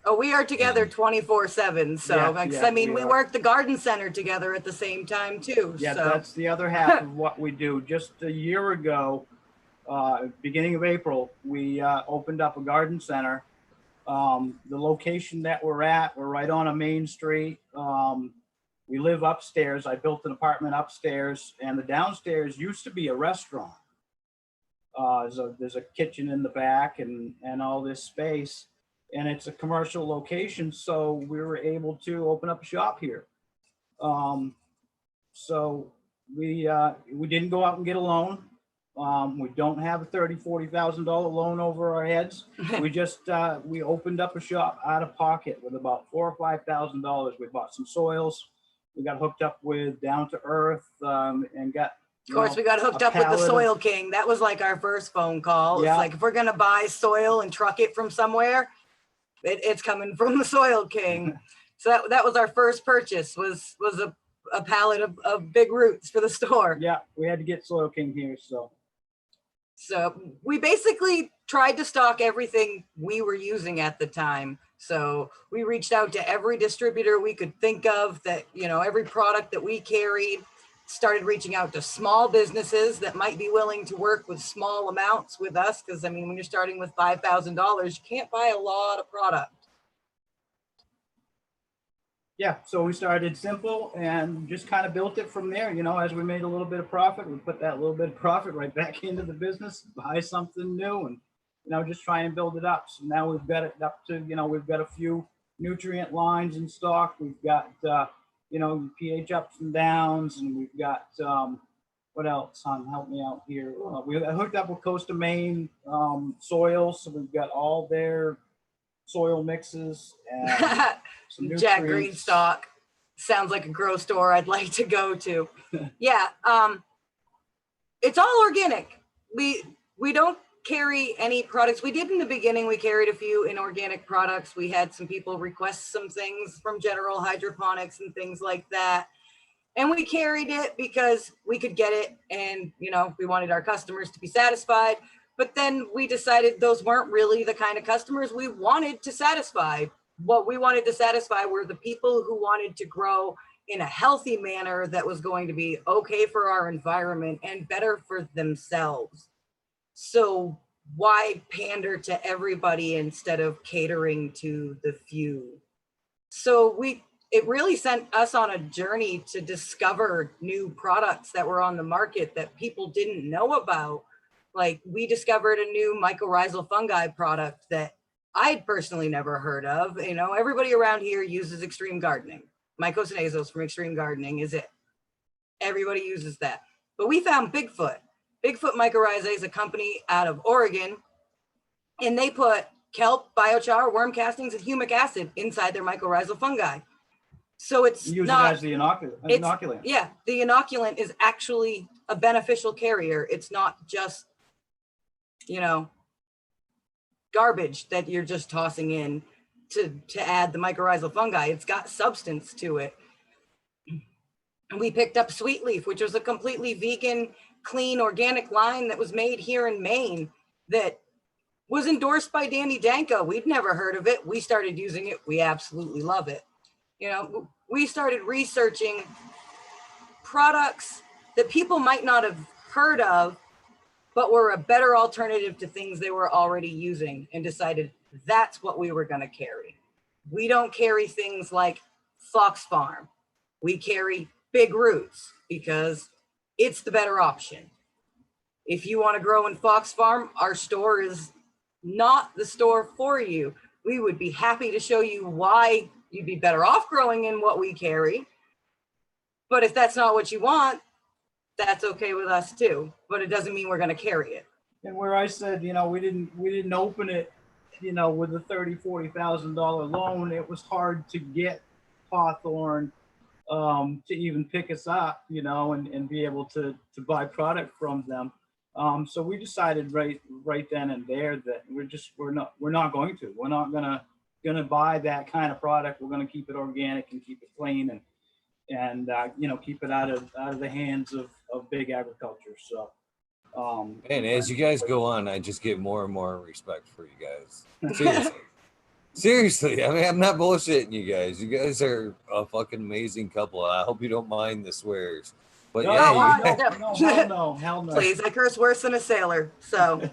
Speaker 3: Oh, we are together 24/7. So, I mean, we work the garden center together at the same time too.
Speaker 2: Yeah,
Speaker 3: so.
Speaker 2: That's the other half of what we do. Just a year ago, beginning of April, we opened up a garden center. The location that we're at, we're right on a main street. We live upstairs. I built an apartment upstairs, and the downstairs used to be a restaurant. There's a kitchen in the back and all this space. and it's a commercial location, so we were able to open up a shop here. So we didn't go out and get a loan. We don't have a $30,000-$40,000 loan over our heads. We just we opened up a shop out of pocket with about $4,000 or $5,000. We bought some soils. We got hooked up with Down to Earth, and got.
Speaker 3: Of course, we got hooked up with the Soil King. That was like our first phone call. Yeah. It's like, if we're gonna buy soil and truck it from somewhere, it's coming from the Soil King. So that was our first purchase. Was a pallet of big roots for the store.
Speaker 2: Yeah, we had to get Soil King here, so.
Speaker 3: So we basically tried to stock everything we were using at the time. So we reached out to every distributor we could think of that, you know, every product that we carried, started reaching out to small businesses that might be willing to work with small amounts with us. Because I mean, when you're starting with $5,000, you can't buy a lot of product.
Speaker 2: Yeah, so we started simple and just kind of built it from there. You know, as we made a little bit of profit, we put that little bit of profit right back into the business, buy something new, and, you know, just try and build it up. So now we've got it up to, you know, we've got a few nutrient lines in stock. We've got, you know, pH ups and downs, and we've got, what else, hon? Help me out here. We hooked up with Coast of Maine soil, so we've got all their soil mixes and some
Speaker 3: Jack Greenstock sounds like a grow store I'd like to go to. Yeah, it's all organic. We don't carry any products. We did in the beginning. We carried a few inorganic products. We had some people request some things from General Hydroponics and things like that, and we carried it because we could get it, and you know, we wanted our customers to be satisfied. But then we decided those weren't really the kind of customers we wanted to satisfy. What we wanted to satisfy were the people who wanted to grow in a healthy manner that was going to be okay for our environment and better for themselves. So why pander to everybody instead of catering to the few? So it really sent us on a journey to discover new products that were on the market that people didn't know about. Like, we discovered a new mycorrhizal fungi product that I'd personally never heard of. You know, everybody around here uses Extreme Gardening. Mycosinazos from Extreme Gardening is it. Everybody uses that. But we found Bigfoot. Bigfoot Mycorrhizae is a company out of Oregon, and they put kelp, biochar, worm castings, and humic acid inside their mycorrhizal fungi. So it's
Speaker 2: use it as the inoculant.
Speaker 3: Yeah, the inoculant is actually a beneficial carrier. It's not just, you know, garbage that you're just tossing in to add the mycorrhizal fungi. It's got substance to it. And we picked up Sweet Leaf, which was a completely vegan, clean, organic line that was made here in Maine that was endorsed by Danny Danko. We'd never heard of it. We started using it. We absolutely love it. You know, we started researching products that people might not have heard of, but were a better alternative to things they were already using, and decided that's what we were going to carry. We don't carry things like Fox Farm. We carry Big Roots because it's the better option. If you want to grow in Fox Farm, our store is not the store for you. We would be happy to show you why you'd be better off growing in what we carry. But if that's not what you want, that's okay with us too. But it doesn't mean we're going to carry it.
Speaker 2: And where I said, you know, we didn't open it, you know, with a $30,000-$40,000 loan. It was hard to get Hawthorne to even pick us up, you know, and be able to buy product from them. So we decided right then and there that we're not going to buy that kind of product. We're going to keep it organic and keep it clean and you know, keep it out of the hands of big agriculture. So
Speaker 1: and as you guys go on, I just get more and more respect for you guys. Seriously, I mean, I'm not bullshitting you guys. You guys are a fucking amazing couple. I hope you don't mind the swears. But
Speaker 2: hell no.
Speaker 3: Please, I curse worse than a sailor. So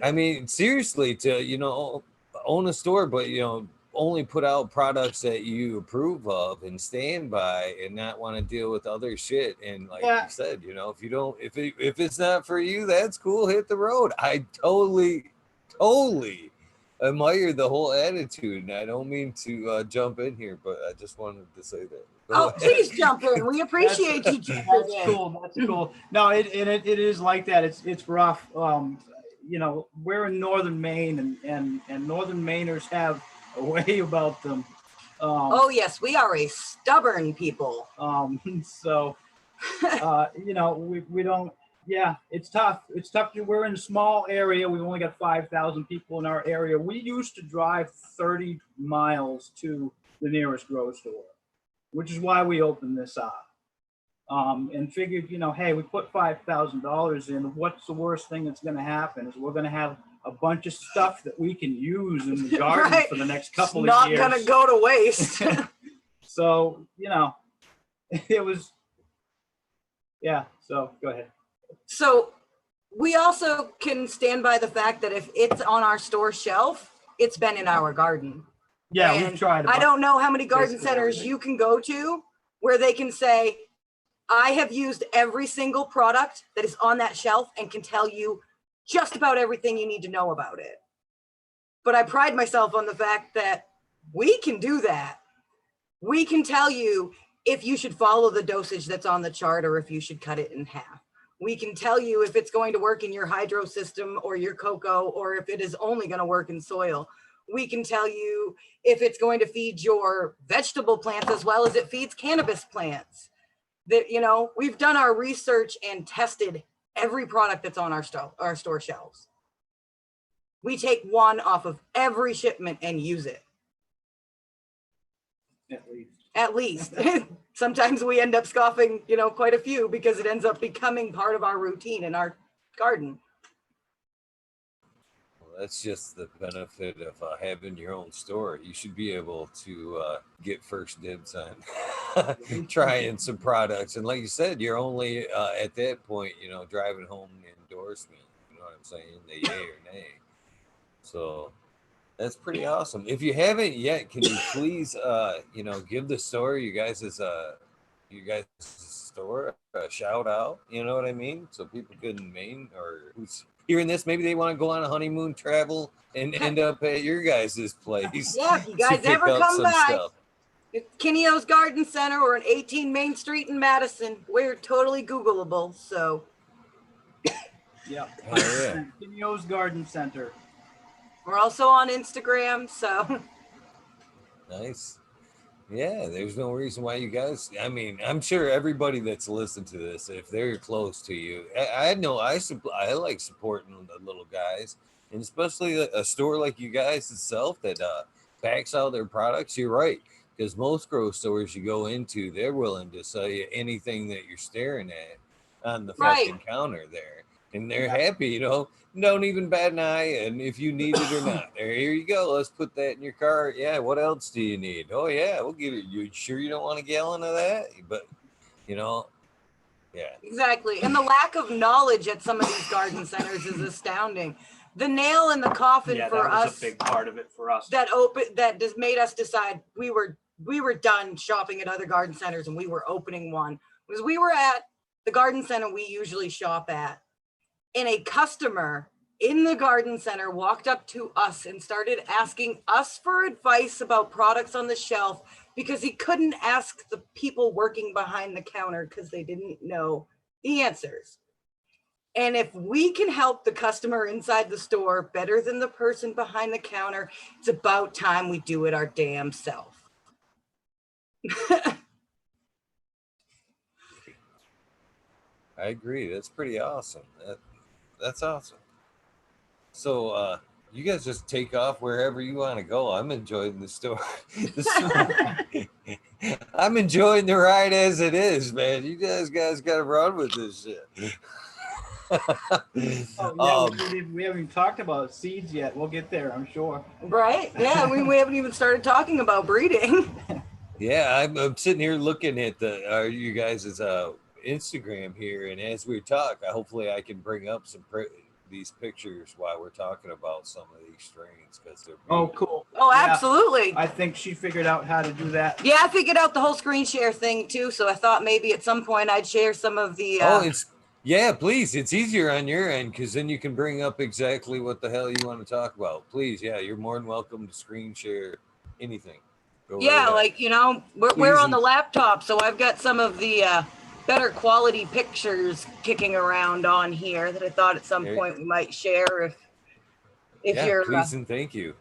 Speaker 1: I mean, seriously, to, you know, own a store, but, you know, only put out products that you approve of and stand by, and not want to deal with other shit. And like you said, you know, if it's not for you, that's cool. Hit the road. I totally admire the whole attitude, and I don't mean to jump in here, but I just wanted to say that.
Speaker 3: Oh, please jump in. We appreciate you jumping
Speaker 2: That's
Speaker 3: in.
Speaker 2: cool. That's cool. No, it is like that. It's rough. You know, we're in northern Maine, and northern Mainers have a way about them.
Speaker 3: Oh yes, we are a stubborn people.
Speaker 2: So you know, we don't. Yeah, it's tough. It's tough. We're in a small area. We've only got 5,000 people in our area. We used to drive 30 miles to the nearest grocery store, which is why we opened this up. And figured, you know, hey, we put $5,000 in. What's the worst thing that's going to happen is we're going to have a bunch of stuff that we can use in the garden
Speaker 3: Right.
Speaker 2: for the next couple
Speaker 3: It's
Speaker 2: of years.
Speaker 3: not going to go to waste.
Speaker 2: So, you know, it was, yeah. So go ahead.
Speaker 3: So we also can stand by the fact that if it's on our store shelf, it's been in our garden.
Speaker 2: Yeah,
Speaker 3: And
Speaker 2: we've tried.
Speaker 3: I don't know how many garden
Speaker 2: basically
Speaker 3: centers
Speaker 2: everything.
Speaker 3: you can go to where they can say, I have used every single product that is on that shelf and can tell you just about everything you need to know about it. But I pride myself on the fact that we can do that. We can tell you if you should follow the dosage that's on the chart or if you should cut it in half. We can tell you if it's going to work in your hydro system or your cocoa, or if it is only going to work in soil. We can tell you if it's going to feed your vegetable plants as well as it feeds cannabis plants. That, you know, we've done our research and tested every product that's on our store shelves. We take one off of every shipment and use it. At least. Sometimes we end up scoffing, you know, quite a few because it ends up becoming part of our routine in our garden.
Speaker 1: Well, that's just the benefit of having your own store. You should be able to get first dibs on trying some products. And like you said, you're only at that point, you know, driving home the endorsement. You know what I'm saying? The yay or nay. So that's pretty awesome. If you haven't yet, can you please, you know, give the store, you guys' store a shout out? You know what I mean? So people could in Maine or who's hearing this, maybe they want to go on a honeymoon travel and end up at your guys' place.
Speaker 3: Yeah, if you guys ever come by, it's Kineos Garden Center or an 18 Main Street in Madison. We're totally Googleable, so.
Speaker 2: Yeah.
Speaker 1: Yeah.
Speaker 2: Kineos Garden Center.
Speaker 3: We're also on Instagram, so.
Speaker 1: Nice. Yeah, there's no reason why you guys, I mean, I'm sure everybody that's listened to this, if they're close to you, I know I like supporting the little guys, and especially a store like you guys itself that backs out their products. You're right, because most grocery stores you go into, they're willing to sell you anything that you're staring at on the fucking counter there. And they're happy, you know, don't even bat an eye. And if you need it or not, there, here you go. Let's put that in your car. Yeah, what else do you need? Oh, yeah, we'll give it. You sure you don't want a gallon of that? But, you know, yeah.
Speaker 3: Exactly. And the lack of knowledge at some of these garden centers is astounding. The nail in the coffin for us.
Speaker 2: That was a big part of it for us.
Speaker 3: That just made us decide we were done shopping at other garden centers and we were opening one. Because we were at the garden center we usually shop at. And a customer in the garden center walked up to us and started asking us for advice about products on the shelf because he couldn't ask the people working behind the counter because they didn't know the answers. And if we can help the customer inside the store better than the person behind the counter, it's about time we do it our damn self.
Speaker 1: I agree. That's pretty awesome. That's awesome. So you guys just take off wherever you want to go. I'm enjoying the story. I'm enjoying the ride as it is, man. You guys got to run with this shit.
Speaker 2: We haven't even talked about seeds yet. We'll get there, I'm sure.
Speaker 3: Right? Yeah, we haven't even started talking about breeding.
Speaker 1: Yeah, I'm sitting here looking at you guys' Instagram here, and as we talk, hopefully I can bring up these pictures while we're talking about some of these strains because they're beautiful.
Speaker 2: Cool.
Speaker 3: Oh, absolutely.
Speaker 2: I think she figured out how to do that.
Speaker 3: Yeah, I figured out the whole screen share thing too, so I thought maybe at some point I'd share some of the
Speaker 1: Yeah, please. It's easier on your end because then you can bring up exactly what the hell you want to talk about. Please, yeah, you're more than welcome to screen share anything. Go right
Speaker 3: Yeah,
Speaker 1: ahead.
Speaker 3: like, you know, we're
Speaker 1: Please
Speaker 3: on the laptop, so I've got some of the better quality pictures kicking around on here that I thought at some point we might share if
Speaker 1: yeah,
Speaker 3: you're
Speaker 1: please and thank you.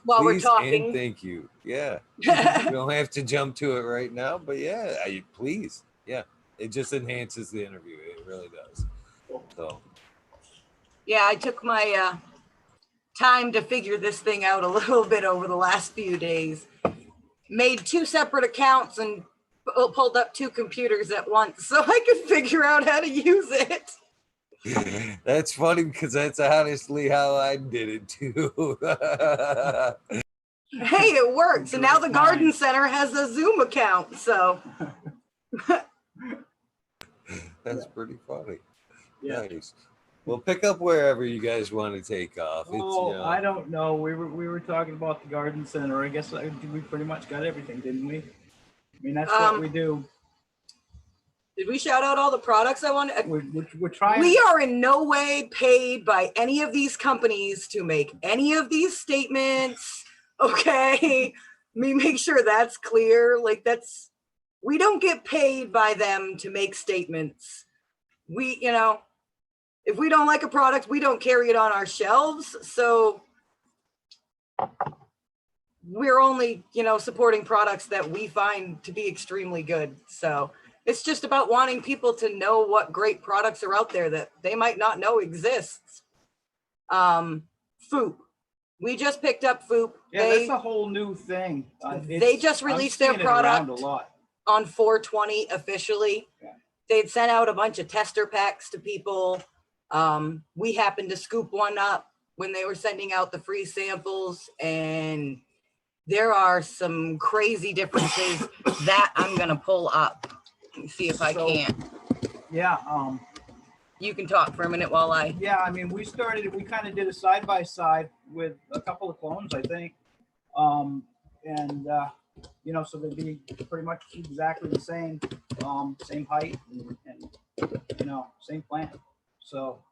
Speaker 3: while we're
Speaker 1: Please
Speaker 3: talking.
Speaker 1: and thank you. Yeah. You don't have to jump to it right now, but yeah, please. Yeah. It just enhances the interview. It really does. So
Speaker 3: Yeah, I took my time to figure this thing out a little bit over the last few days. Made 2 separate accounts and pulled up 2 computers at once so I could figure out how to use it.
Speaker 1: that's funny because that's honestly how I did it too.
Speaker 3: Hey, it works. And now the garden center has a Zoom account, so.
Speaker 1: That's pretty funny.
Speaker 2: Yeah.
Speaker 1: Nice. Well, pick up wherever you guys want to take off. It's,
Speaker 2: Oh, I don't know. We were talking about the garden center. I guess we pretty much got everything, didn't we? I mean, that's what we do.
Speaker 3: Did we shout out all the products I wanted?
Speaker 2: We're trying.
Speaker 3: We are in no way paid by any of these companies to make any of these statements. Okay. Me make sure that's clear. Like we don't get paid by them to make statements. We, you know, if we don't like a product, we don't carry it on our shelves. So we're only, you know, supporting products that we find to be extremely good. So it's just about wanting people to know what great products are out there that they might not know exists. Foop. We just picked up Foop.
Speaker 2: Yeah, that's a whole new thing.
Speaker 3: They just released their product on 420 officially. Yeah. They'd sent out a bunch of tester packs to people. We happened to scoop one up when they were sending out the free samples, and there are some crazy differences that I'm gonna pull up. Let me see if I can.
Speaker 2: Yeah.
Speaker 3: You can talk for a minute while I.
Speaker 2: Yeah, I mean, we kind of did a side by side with a couple of clones, I think, you know, so they'd be pretty much exactly the same, same height, and you know, same plant. So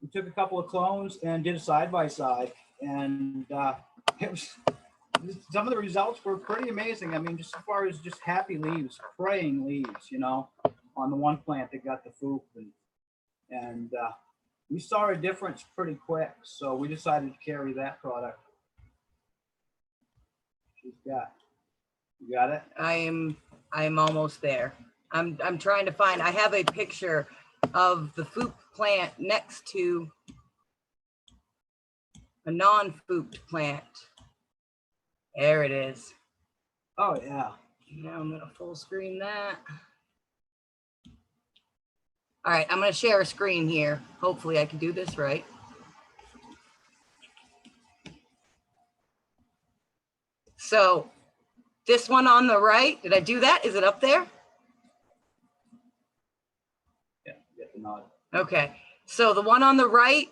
Speaker 2: we took a couple of clones and did a side by side, and it was. Some of the results were pretty amazing. I mean, just as far as just happy leaves, praying leaves, you know, on the one plant that got the Foop, and we saw a difference pretty quick. So we decided to carry that product. You got it?
Speaker 3: I'm almost there. I'm trying to find. I have a picture of the Foop plant next to a non-Fooped plant. There it is.
Speaker 2: Oh, yeah.
Speaker 3: Now I'm going to full screen that. All right, I'm going to share a screen here. Hopefully I can do this right. So this one on the right, did I do that? Is it up there?
Speaker 2: Yeah, get the nod.
Speaker 3: Okay, so the one on the right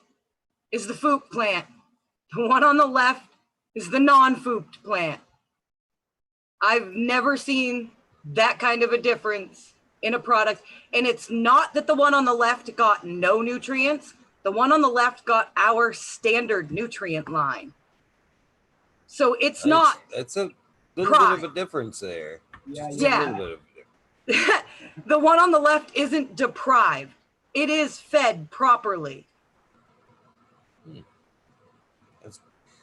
Speaker 3: is the Foop plant. The one on the left is the non-Fooped plant. I've never seen that kind of a difference in a product. And it's not that the one on the left got no nutrients. The one on the left got our standard nutrient line. So it's not.
Speaker 1: That's a little bit of a difference there.
Speaker 3: Yeah.
Speaker 1: A little bit of a difference.
Speaker 3: The one on the left isn't deprived. It is fed properly.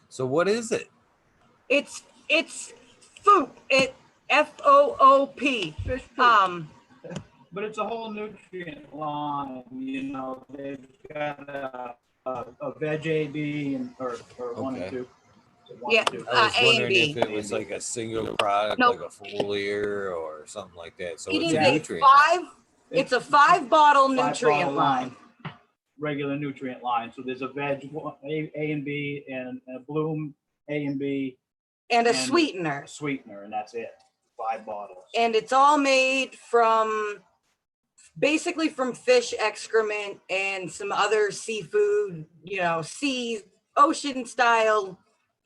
Speaker 1: So what is it?
Speaker 3: It's Foop. It FOOP.
Speaker 2: But it's a whole nutrient line. You know, they've got a veg A, B, or one and two. So one
Speaker 3: yeah,
Speaker 2: and two.
Speaker 1: I was
Speaker 3: A
Speaker 1: wondering
Speaker 3: and B.
Speaker 1: if it was like a single product,
Speaker 3: Nope.
Speaker 1: like a foliar or something like that. So
Speaker 3: It
Speaker 1: it's
Speaker 3: is
Speaker 1: a
Speaker 3: a
Speaker 1: nutrient.
Speaker 3: It's a 5-bottle
Speaker 2: Five
Speaker 3: nutrient
Speaker 2: bottle
Speaker 3: line.
Speaker 2: Regular nutrient line. So there's a veg A and B, and a bloom A and B,
Speaker 3: And a
Speaker 2: and
Speaker 3: sweetener.
Speaker 2: a sweetener, and that's it. 5 bottles.
Speaker 3: And it's all made from basically from fish excrement and some other seafood, you know, ocean style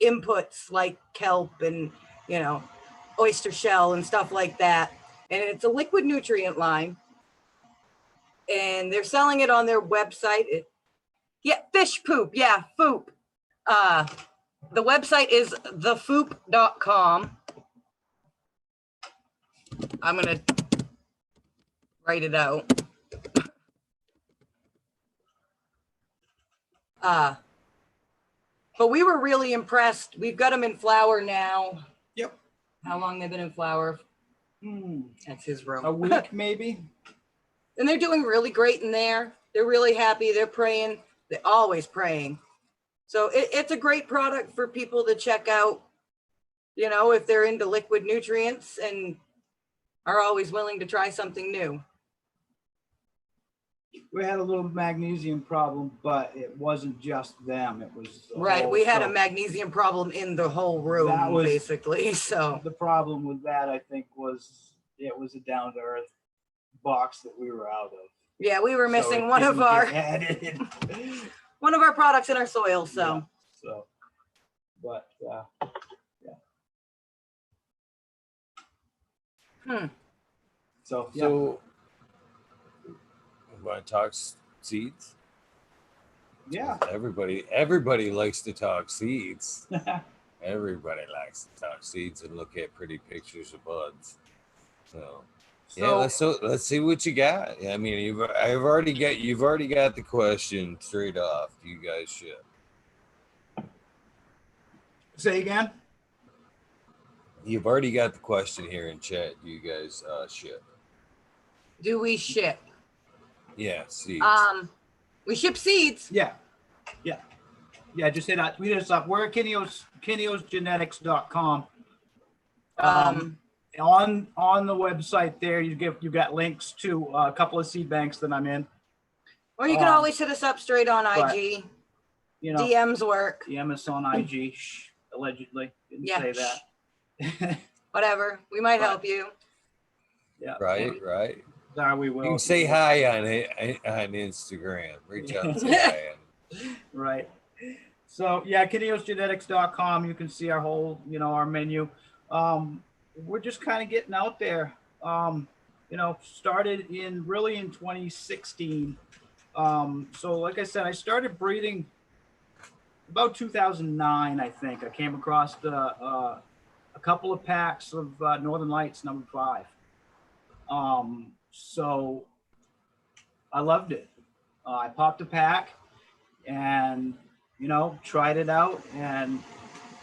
Speaker 3: inputs like kelp and, you know, oyster shell and stuff like that. And it's a liquid nutrient line. and they're selling it on their website. Yeah, fish poop. Yeah, foop. The website is thefoop.com. I'm gonna write it out. But we were really impressed. We've got them in flower now.
Speaker 2: Yep.
Speaker 3: How long they've been in flower? That's his room.
Speaker 2: A week maybe.
Speaker 3: And they're doing really great in there. They're really happy. They're praying. They're always praying. So it's a great product for people to check out, you know, if they're into liquid nutrients and are always willing to try something new.
Speaker 2: We had a little magnesium problem, but it wasn't just them. It was
Speaker 3: right. We had a magnesium problem in the whole room, that was basically. So
Speaker 2: the problem with that, I think, was it was a down to earth box that we were out of.
Speaker 3: Yeah, we were missing one of our one of our products in our soil. So,
Speaker 2: yeah, but yeah. So yeah.
Speaker 1: So, want to talk seeds?
Speaker 2: Yeah.
Speaker 1: Everybody likes to talk seeds. Everybody likes to talk seeds and look at pretty pictures of buds. So yeah, let's see what you got. I mean, you've already got the question straight off. Do you guys ship?
Speaker 2: Say again.
Speaker 1: You've already got the question here in chat. Do you guys ship?
Speaker 3: Do we ship?
Speaker 1: Yeah, seeds.
Speaker 3: We ship seeds.
Speaker 2: Yeah. Just hit that. We just up. We're at Kineosgenetics.com. On the website there, you got links to a couple of seed banks that I'm in.
Speaker 3: Or you can always hit us up straight on IG.
Speaker 2: You know,
Speaker 3: DMs work.
Speaker 2: DM us on IG. Allegedly, didn't say that.
Speaker 3: Whatever. We might help you.
Speaker 1: Yeah. Right.
Speaker 2: We will.
Speaker 1: You can say hi on Instagram. Reach out to Ryan.
Speaker 2: Right. So yeah, Kineosgenetics.com. You can see our whole, our menu. We're just kind of getting out there. Started in 2016. So like I said, I started breeding about 2009, I think. I came across a couple of packs of Northern Lights number 5. So I loved it. I popped a pack and, tried it out, and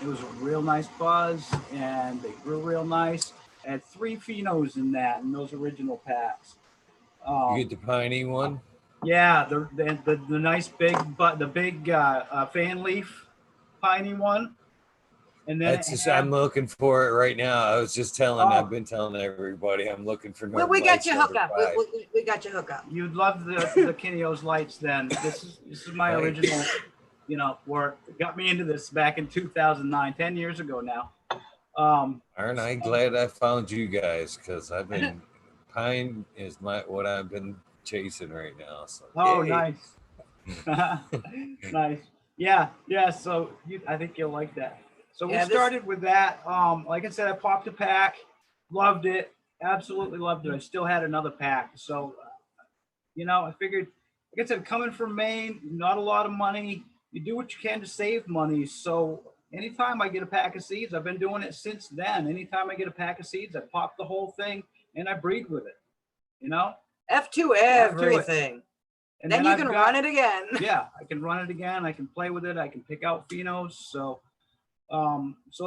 Speaker 2: it was a real nice buzz, and they grew real nice. I had 3 phenos in those original packs.
Speaker 1: You get the piney one?
Speaker 2: Yeah, the nice big, the big fan leaf piney one. And then
Speaker 1: I'm looking for it right now. I was just I've been telling everybody I'm looking for.
Speaker 3: We got your hookup. We got your hookup.
Speaker 2: You'd love the Kineos lights then. This is my original, work. It got me into this back in 2009, 10 years ago now.
Speaker 1: Aren't I glad I found you guys? Because I've been pine is what I've been chasing right now. So yay.
Speaker 2: Nice. Nice. Yeah. So I think you'll like that. So we started with that. Like I said, I popped a pack, loved it, absolutely loved it. I still had another pack. So, I figured, like I said, coming from Maine, not a lot of money. You do what you can to save money. So anytime I get a pack of seeds, I've been doing it since then. Anytime I get a pack of seeds, I pop the whole thing and I breed with it,
Speaker 3: F2 everything. And then you can run it again.
Speaker 2: Yeah, I can run it again. I can play with it. I can pick out phenos. So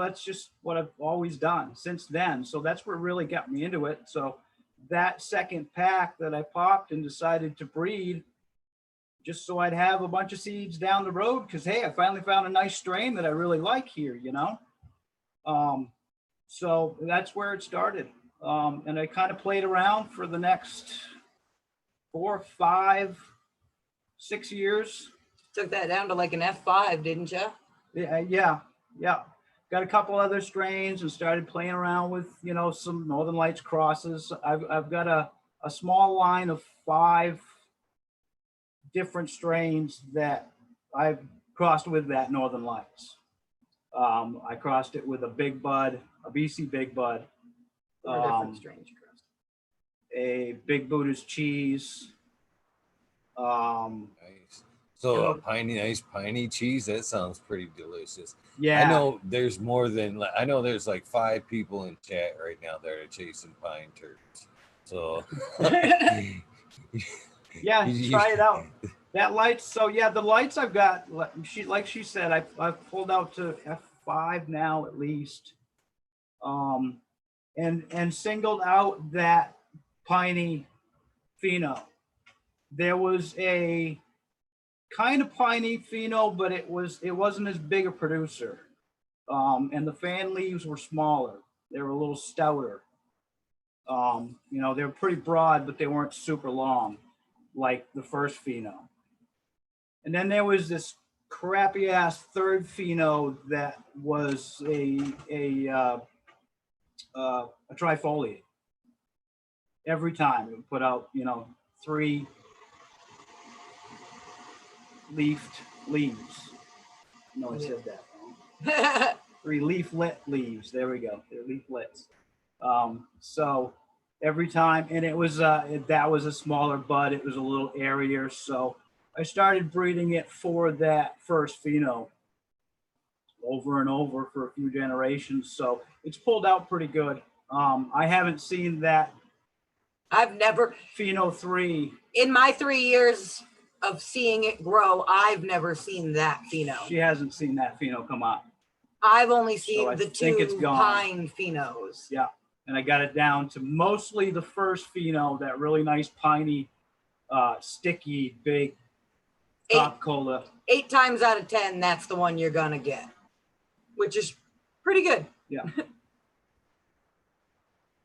Speaker 2: that's just what I've always done since then. So that's what really got me into it. So that second pack that I popped and decided to breed, just so I'd have a bunch of seeds down the road, because hey, I finally found a nice strain that I really like here, so that's where it started. And I kind of played around for the next 4, 5, 6 years.
Speaker 3: Took that down to like an F5, didn't you?
Speaker 2: Yeah. Got a couple other strains and started playing around with, some Northern Lights crosses. I've got a small line of 5 different strains that I've crossed with that Northern Lights. I crossed it with a big bud, a BC big bud.
Speaker 3: Different strains you crossed.
Speaker 2: A big Buddha's cheese,
Speaker 1: Nice. So
Speaker 2: Yeah.
Speaker 1: a nice piney cheese. That sounds pretty delicious.
Speaker 2: Yeah.
Speaker 1: I know there's more than I know. There's like 5 people in chat right now that are chasing pine turds. So
Speaker 2: Yeah, try it out. That lights. So yeah, the lights I've got. Like she said, I've pulled out to F5 now at least, and singled out that piney pheno. There was a kind of piney pheno, but it wasn't as big a producer, and the fan leaves were smaller. They were a little stouter. You know, they were pretty broad, but they weren't super long like the first pheno. And then there was this crappy ass third pheno that was a trifoliate. Every time it would put out, you know, 3 leafed leaves. No, I said that wrong. 3 leaflet leaves. There we go. They're leaflets. So every time, and it was that was a smaller bud. It was a little airier. So I started breeding it for that first pheno over and over for a few generations. So it's pulled out pretty good. I haven't seen that.
Speaker 3: I've never
Speaker 2: Pheno 3.
Speaker 3: In my 3 years of seeing it grow, I've never seen that pheno.
Speaker 2: She hasn't seen that pheno come up.
Speaker 3: I've only seen
Speaker 2: So I
Speaker 3: the
Speaker 2: think it's
Speaker 3: 2
Speaker 2: gone.
Speaker 3: pine phenos.
Speaker 2: Yeah. And I got it down to mostly the first pheno, that really nice piney, sticky, big top cola.
Speaker 3: 8 times out of 10, that's the one you're gonna get, which is pretty good.
Speaker 2: Yeah.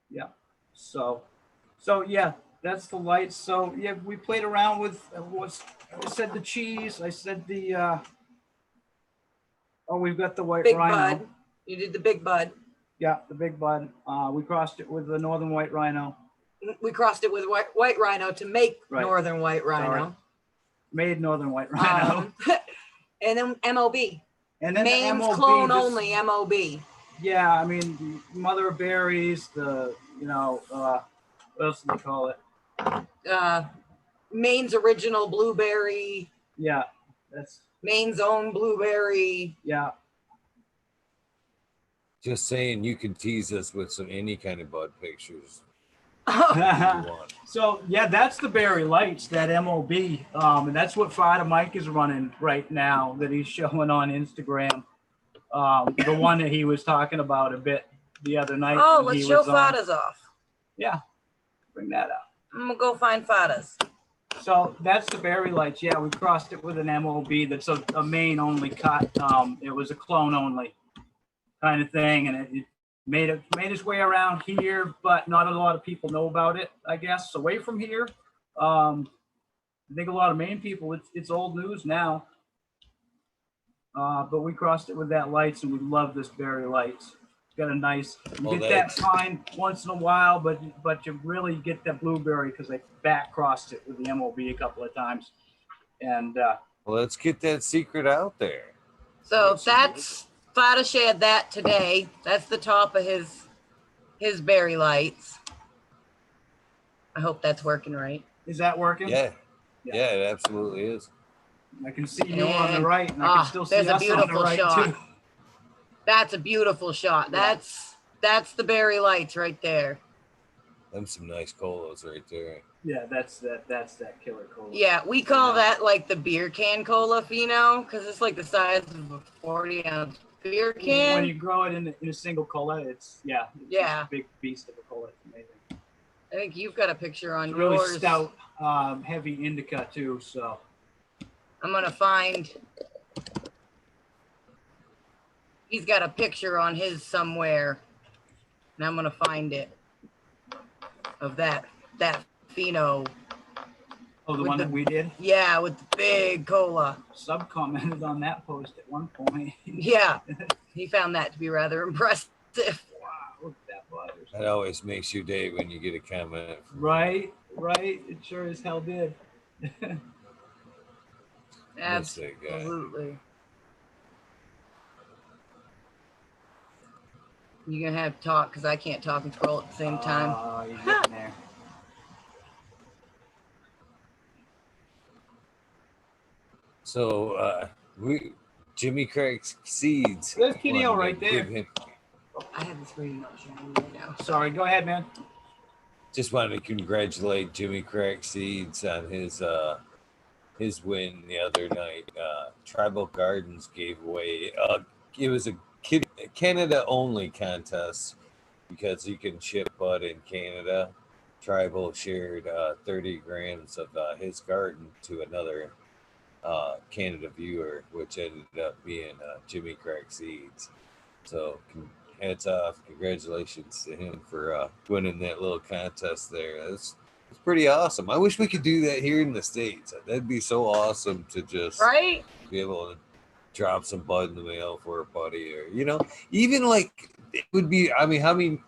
Speaker 2: Yeah. So yeah, that's the lights. So yeah, we played around with I said the cheese. I said the we've got the white
Speaker 3: Big
Speaker 2: rhino.
Speaker 3: bud. You did the big bud.
Speaker 2: Yeah, the big bud. We crossed it with the northern white rhino.
Speaker 3: We crossed it with white rhino to make
Speaker 2: Right.
Speaker 3: northern white rhino.
Speaker 2: Sorry. Made northern white rhino.
Speaker 3: And then MOB.
Speaker 2: And then
Speaker 3: Maine's
Speaker 2: the MOB,
Speaker 3: clone only MOB.
Speaker 2: Yeah, I mean, mother of berries, the, you know, what else do they call it?
Speaker 3: Maine's original blueberry.
Speaker 2: Yeah, that's.
Speaker 3: Maine's own blueberry.
Speaker 2: Yeah.
Speaker 1: Just saying, you could tease us with any kind of bud pictures.
Speaker 2: So yeah, that's the Berry Lights, that MOB, and that's what Fada Mike is running right now, that he's showing on Instagram. The one that he was talking about a bit the other night.
Speaker 3: Oh, let's show Fada's off.
Speaker 2: Yeah, bring that up.
Speaker 3: I'm gonna go find Fada's.
Speaker 2: So that's the Berry Lights. Yeah, we crossed it with an MOB that's a Maine only cut. It was a clone only kind of thing, and it made its way around here, but not a lot of people know about it, I guess. Away from here, I think a lot of Maine people, it's old news now. But we crossed it with that Lights, and we love this Berry Lights. It's got a nice, you get that pine once in a while, but you really get that blueberry because I back crossed it with the MOB a couple of times. And
Speaker 1: well, let's get that secret out there.
Speaker 3: So that's Fada shared that today. That's the top of his Berry Lights. I hope that's working right.
Speaker 2: Is that working?
Speaker 1: Yeah, it absolutely is.
Speaker 2: I can see you on the right, and I can still see us on the right
Speaker 3: shot.
Speaker 2: too.
Speaker 3: That's a beautiful shot.
Speaker 2: Yeah.
Speaker 3: That's the Berry Lights right there.
Speaker 1: Them some nice colas right there.
Speaker 2: Yeah, that's that killer cola.
Speaker 3: Yeah, we call that like the beer can cola pheno because it's like the size of a 40-ounce beer can.
Speaker 2: When you grow it in a single cola, it's a big beast of a cola. It's amazing.
Speaker 3: I think you've got a picture on
Speaker 2: it's really
Speaker 3: yours.
Speaker 2: Stout, heavy indica too. So
Speaker 3: I'm gonna find. He's got a picture on his somewhere, and I'm gonna find it of that pheno.
Speaker 2: Oh, the one that we did?
Speaker 3: Yeah, with the big cola.
Speaker 2: Sub commented on that post at one point.
Speaker 3: Yeah, he found that to be rather impressive.
Speaker 2: Wow, look at that butter.
Speaker 1: That always makes your day when you get a comment.
Speaker 2: Right. It sure as hell did.
Speaker 3: Absolutely. You're gonna have to talk because I can't talk and scroll at the same time.
Speaker 2: Oh, you're getting there.
Speaker 1: So Jimmy Craig's seeds.
Speaker 2: There's Kineos
Speaker 1: wanted to
Speaker 2: right there.
Speaker 1: give him-
Speaker 3: I have this reading right now.
Speaker 2: Sorry, go ahead, man.
Speaker 1: just wanted to congratulate Jimmy Craig Seeds on his win the other night. Tribal Gardens gave away. It was a Canada only contest because you can ship bud in Canada. Tribal shared 30 grams of his garden to another Canada viewer, which ended up being Jimmy Craig Seeds. So hats off, congratulations to him for winning that little contest there. It's pretty awesome. I wish we could do that here in the States. That'd be so awesome to just
Speaker 3: Right?
Speaker 1: be able to drop some bud in the mail for a buddy, or even like it would be. I mean,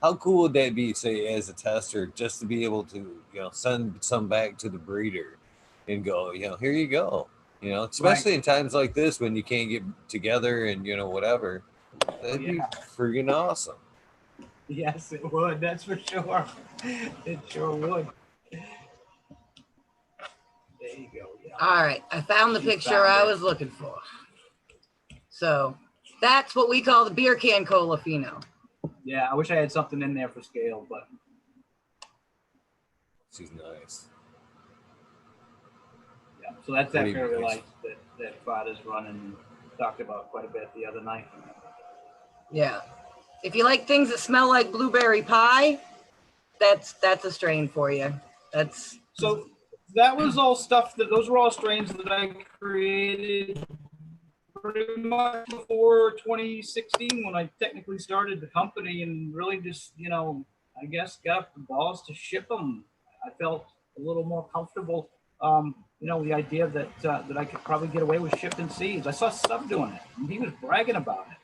Speaker 1: how cool would that be, say, as a tester, just to be able to send some back to the breeder and go, here you go. Especially in times like this when you can't get together and whatever. That'd be friggin' awesome.
Speaker 2: Yes, it would. That's for sure. It sure would. There you go. Yeah.
Speaker 3: All right, I found the picture I was looking for. So that's what we call the beer can cola pheno.
Speaker 2: Yeah, I wish I had something in there for scale, but
Speaker 1: She's nice.
Speaker 2: yeah. So that's that
Speaker 1: Pretty
Speaker 2: fairy
Speaker 1: nice.
Speaker 2: light that Father's running and talked about quite a bit the other night.
Speaker 3: Yeah. If you like things that smell like blueberry pie, that's a strain for you. That's
Speaker 2: So that was all stuff those were all strains that I created pretty much before 2016 when I technically started the company and really just, I guess got the balls to ship them. I felt a little more comfortable, the idea that I could probably get away with shipping seeds. I saw Sub doing it and he was bragging about it.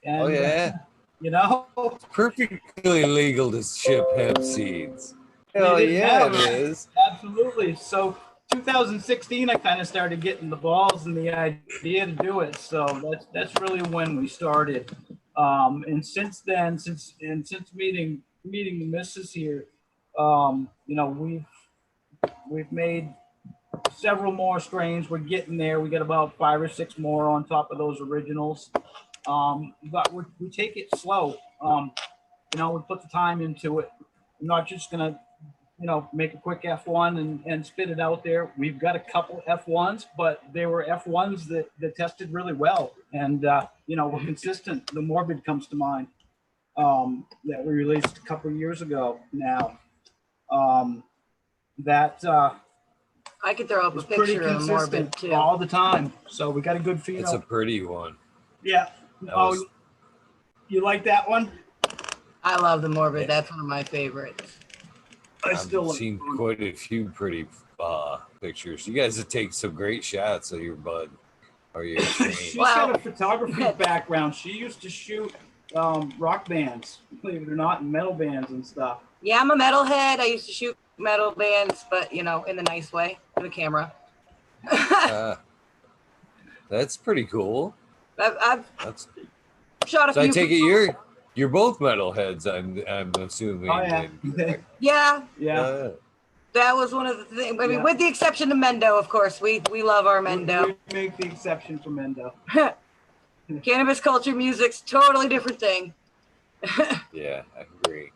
Speaker 2: And,
Speaker 1: Oh yeah,
Speaker 2: it's
Speaker 1: perfectly legal to ship hemp seeds.
Speaker 2: They
Speaker 1: Hell
Speaker 2: didn't
Speaker 1: yeah,
Speaker 2: have
Speaker 1: it
Speaker 2: it.
Speaker 1: is.
Speaker 2: Absolutely. So 2016, I kind of started getting the balls and the idea to do it. So that's really when we started. And since then, since meeting the missus here, we've made several more strains. We're getting there. We got about 5 or 6 more on top of those originals. But we take it slow. We put the time into it. I'm not just gonna make a quick F1 and spit it out there. We've got a couple F1s, but they were F1s that tested really well. And, we're consistent. The Morbid comes to mind that we released a couple of years ago now.
Speaker 3: I could throw up a
Speaker 2: was pretty
Speaker 3: picture of the Morbid
Speaker 2: consistent
Speaker 3: too.
Speaker 2: all the time. So we got a good
Speaker 1: It's a
Speaker 2: pheno.
Speaker 1: pretty one.
Speaker 2: Yeah.
Speaker 1: was-
Speaker 2: You like that one?
Speaker 3: I love the Morbid.
Speaker 1: Yeah.
Speaker 3: That's one of my favorites.
Speaker 2: I still
Speaker 1: I've
Speaker 2: like
Speaker 1: seen
Speaker 2: it.
Speaker 1: quite a few pretty pictures. You guys take some great shots of your bud or your
Speaker 2: She's
Speaker 1: strain.
Speaker 3: Well-
Speaker 2: got a photography background. She used to shoot rock bands, believe it or not, and metal bands and stuff.
Speaker 3: Yeah, I'm a metalhead. I used to shoot metal bands, but in the nice way with a camera.
Speaker 1: That's pretty cool.
Speaker 3: I've
Speaker 1: That's
Speaker 3: shot a
Speaker 1: so.
Speaker 3: few.
Speaker 1: I take it you're both metalheads. I'm assuming.
Speaker 2: Oh yeah,
Speaker 3: Yeah,
Speaker 2: yeah.
Speaker 3: that was one of the things. I mean,
Speaker 2: Yeah.
Speaker 3: with the exception of Mendo, of course. We love our Mendo.
Speaker 2: We make the exception for Mendo.
Speaker 3: Cannabis culture music's totally different thing.
Speaker 1: Yeah, I agree.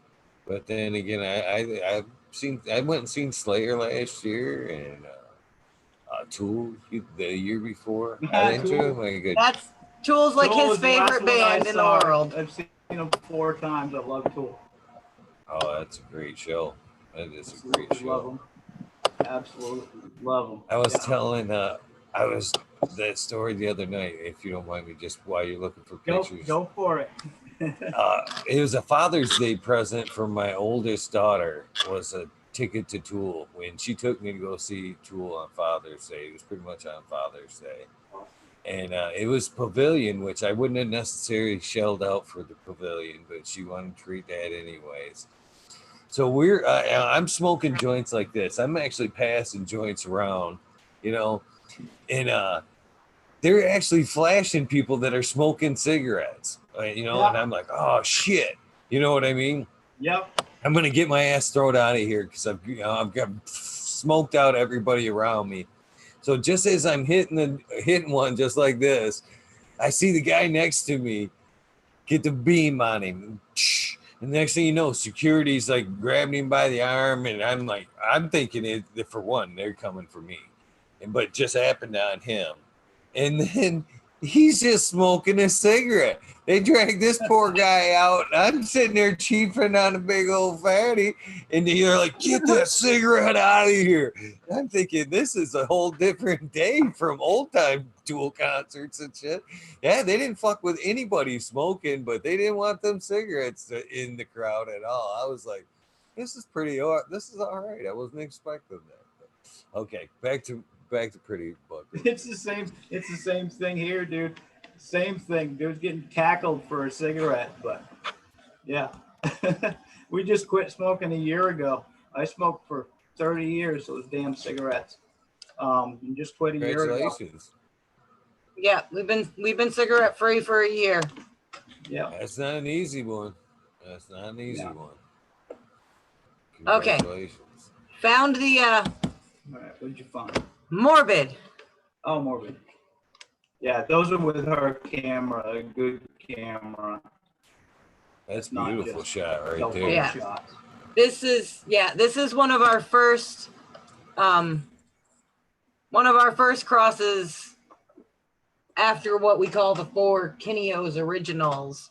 Speaker 1: But then again, I went and seen Slayer last year and Tool the year before. I enjoy my good.
Speaker 3: That's Tool's like
Speaker 2: Tool
Speaker 3: his
Speaker 2: was the last
Speaker 3: favorite
Speaker 2: one I
Speaker 3: band in the
Speaker 2: saw.
Speaker 3: world.
Speaker 2: I've seen them 4 times. I love Tool.
Speaker 1: Oh, that's a great show. That is a great
Speaker 2: Absolutely love
Speaker 1: show.
Speaker 2: them. Absolutely love them.
Speaker 1: I was telling that story the other night. If you don't mind me, just while you're looking for pictures.
Speaker 2: Go for it.
Speaker 1: It was a Father's Day present for my oldest daughter. Was a ticket to Tool when she took me to go see Tool on Father's Day. It was pretty much on Father's Day, and it was Pavilion, which I wouldn't have necessarily shelled out for the Pavilion, but she wanted to treat that anyways. So I'm smoking joints like this. I'm actually passing joints around, and they're actually flashing people that are smoking cigarettes, and I'm like, oh shit, you know what I mean?
Speaker 2: Yep.
Speaker 1: I'm gonna get my ass thrown out of here because I've got smoked out everybody around me. So just as I'm hitting one just like this, I see the guy next to me get the beam on him. And the next thing you know, security's like grabbing him by the arm, and I'm thinking for one, they're coming for me, but it just happened on him. And then he's just smoking a cigarette. They dragged this poor guy out. I'm sitting there chiefing on a big old fatty, and they're like, "Get that cigarette out of here!" And I'm thinking, this is a whole different day from old time Tool concerts and shit. Yeah, they didn't fuck with anybody smoking, but they didn't want them cigarettes in the crowd at all. I was like, this is all right. I wasn't expecting that. But, okay, back to Pretty Book.
Speaker 2: It's the same thing here, dude. Same thing. Dude's getting tackled for a cigarette, but yeah. We just quit smoking a year ago. I smoked for 30 years, those damn cigarettes. And just quit a year ago.
Speaker 1: Congratulations.
Speaker 3: Yeah, we've been cigarette free for a year.
Speaker 2: Yeah.
Speaker 1: That's not an easy one. One.
Speaker 3: Okay.
Speaker 1: Congratulations.
Speaker 3: Found the
Speaker 2: All right, what'd you find?
Speaker 3: Morbid.
Speaker 2: Oh, Morbid. Yeah, those are with her camera, a good camera.
Speaker 1: That's a beautiful shot right there.
Speaker 3: Yeah.
Speaker 2: Shots.
Speaker 3: This is one of our first crosses after what we call the 4 Kineos originals.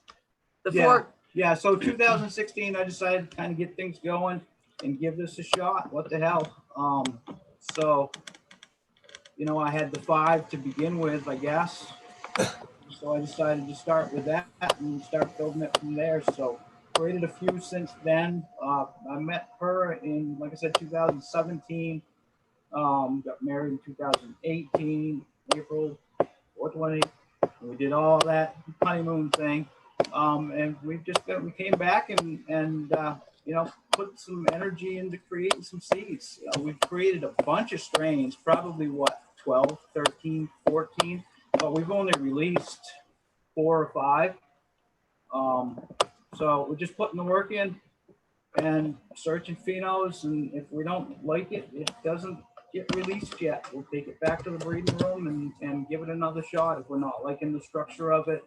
Speaker 2: Yeah, so 2016, I decided to kind of get things going and give this a shot. What the hell? So, I had the 5 to begin with, I guess. So I decided to start with that and start building it from there. So created a few since then. I met her in, like I said, 2017. Got married in 2018, April 4/20. We did all that honeymoon thing. And we came back and put some energy into creating some seeds. We've created a bunch of strains, probably 12, 13, 14, but we've only released 4 or 5. So we're just putting the work in and searching phenos, and if we don't like it, it doesn't get released yet. We'll take it back to the breeding room and give it another shot if we're not liking the structure of it,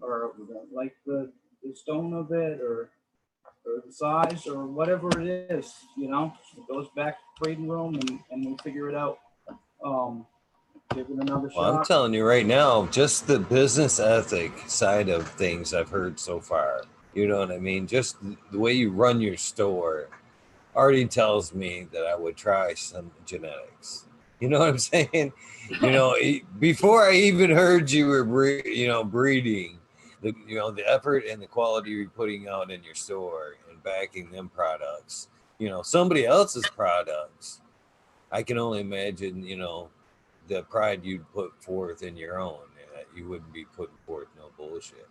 Speaker 2: or we don't like the stone of it, or the size, or whatever it is, it goes back to the breeding room and we'll figure it out. Give it another shot.
Speaker 1: Well, I'm telling you right now, just the business ethic side of things I've heard so far, you know what I mean? Just the way you run your store already tells me that I would try some genetics. You know what I'm saying? Before I even heard you were breeding, the effort and the quality you're putting out in your store and backing them products, somebody else's products, I can only imagine, the pride you'd put forth in your own, and that you wouldn't be putting forth no bullshit.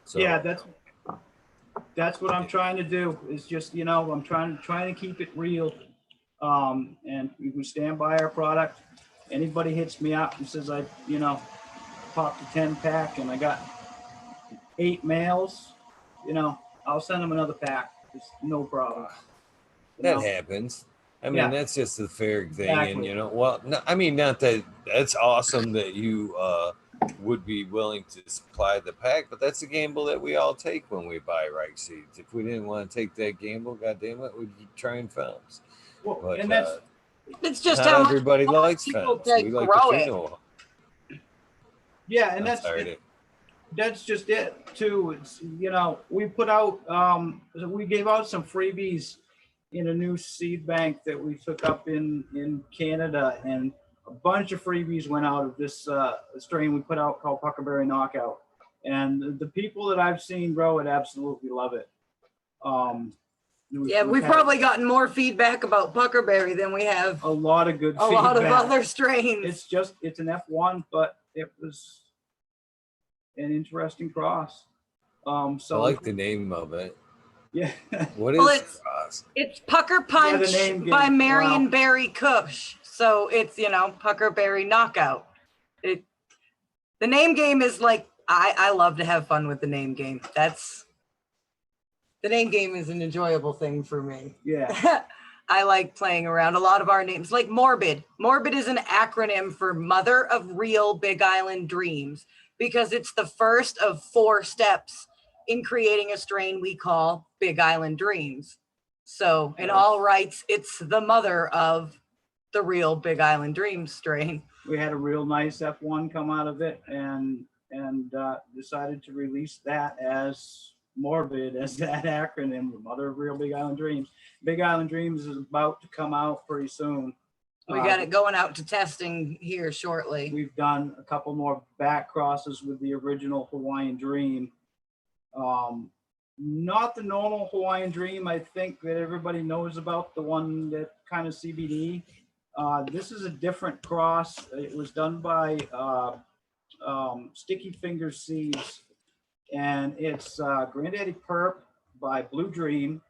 Speaker 1: So
Speaker 2: yeah, that's what I'm trying to do, is just, I'm trying to keep it real. And we stand by our product. Anybody hits me up and says I popped a 10-pack and I got 8 males, I'll send them another pack. It's no problem.
Speaker 1: That happens. I mean, that's just the fair thing.
Speaker 2: Exactly.
Speaker 1: And, not that that's awesome that you would be willing to supply the pack, but that's a gamble that we all take when we buy right seeds. If we didn't want to take that gamble, goddamn it, we'd be trying films.
Speaker 2: Well,
Speaker 1: But,
Speaker 2: and
Speaker 3: it's just
Speaker 1: not
Speaker 3: how
Speaker 1: everybody likes
Speaker 3: people
Speaker 1: films. We like
Speaker 3: grow
Speaker 1: the
Speaker 3: it.
Speaker 1: pheno.
Speaker 2: yeah, and that's just it too. It's, we put out, we gave out some freebies in a new seed bank that we took up in Canada, and a bunch of freebies went out of this strain we put out called Puckerberry Knockout. And the people that I've seen grow it absolutely love it.
Speaker 3: We've probably gotten more feedback about Puckerberry than we have
Speaker 2: a lot of good feedback.
Speaker 3: lot of other strains.
Speaker 2: It's an F1, but it was an interesting cross. So
Speaker 1: I like the name of it.
Speaker 2: Yeah.
Speaker 1: What is
Speaker 3: it's Pucker Punch by Marion Barry Cush. So it's, Puckerberry Knockout. The name game is like, I love to have fun with the name game. The name game is an enjoyable thing for me.
Speaker 2: Yeah.
Speaker 3: I like playing around. A lot of our names, like Morbid. Morbid is an acronym for Mother of Real Big Island Dreams, because it's the first of 4 steps in creating a strain we call Big Island Dreams. So in all rights, it's the mother of the real Big Island Dreams strain.
Speaker 2: We had a real nice F1 come out of it, and decided to release that as Morbid, as that acronym, the mother of real Big Island Dreams. Big Island Dreams is about to come out pretty soon.
Speaker 3: We got it going out to testing here shortly.
Speaker 2: We've done a couple more back crosses with the original Hawaiian Dream. Not the normal Hawaiian Dream, I think, that everybody knows about, the one that kind of CBD. This is a different cross. It was done by Sticky Finger Seeds, and it's Granddaddy Perp by Blue Dream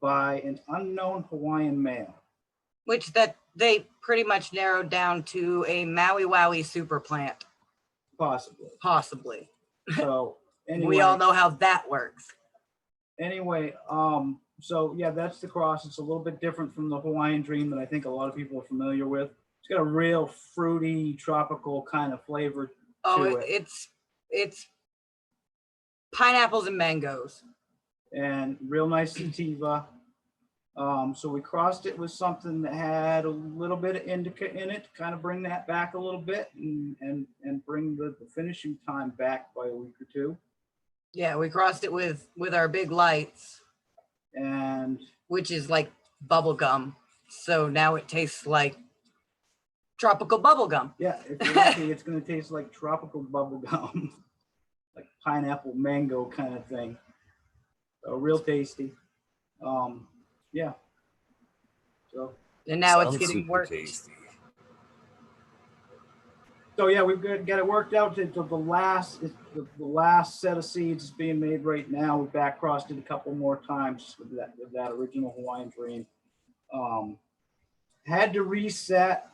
Speaker 2: by an unknown Hawaiian male.
Speaker 3: Which that they pretty much narrowed down to a Maui Wowie super plant.
Speaker 2: Possibly. So anyway,
Speaker 3: we all know how that works.
Speaker 2: Anyway, so yeah, that's the cross. It's a little bit different from the Hawaiian Dream that I think a lot of people are familiar with. It's got a real fruity, tropical kind of flavor to it.
Speaker 3: It's pineapples and mangoes.
Speaker 2: And real nice sativa. So we crossed it with something that had a little bit of indica in it to kind of bring that back a little bit and bring the finishing time back by a week or 2.
Speaker 3: Yeah, we crossed it with our big lights,
Speaker 2: and
Speaker 3: which is like bubble gum. So now it tastes like tropical bubble gum.
Speaker 2: Yeah, if you're lucky, it's going to taste like tropical bubble gum, like pineapple mango kind of thing. So real tasty. Yeah. So.
Speaker 3: And now it's getting worked.
Speaker 1: Tasty.
Speaker 2: So yeah, we've got it worked out to the last set of seeds is being made right now. We back crossed it a couple more times with that original Hawaiian Dream. Had to reset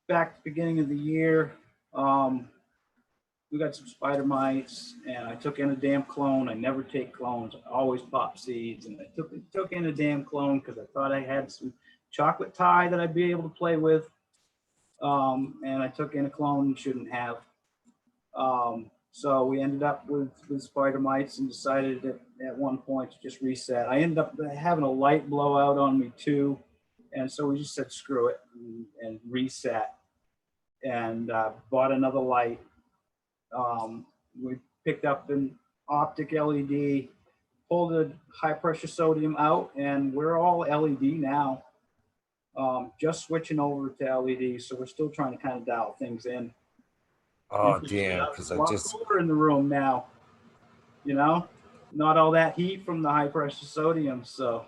Speaker 2: back at the beginning of the year. We got some spider mites, and I took in a damn clone. I never take clones. I always pop seeds, and I took in a damn clone because I thought I had some chocolate Thai that I'd be able to play with. And I took in a clone you shouldn't have. So we ended up with spider mites and decided at one point to just reset. I ended up having a light blowout on me too. And so we just said, screw it, and reset, and bought another light. We picked up an optic LED, pulled the high pressure sodium out, and we're all LED now. Just switching over to LED, so we're still trying to kind of dial things in.
Speaker 1: Oh damn! Because I just
Speaker 2: cooler in the room now. You know, not all that heat from the high pressure sodium, so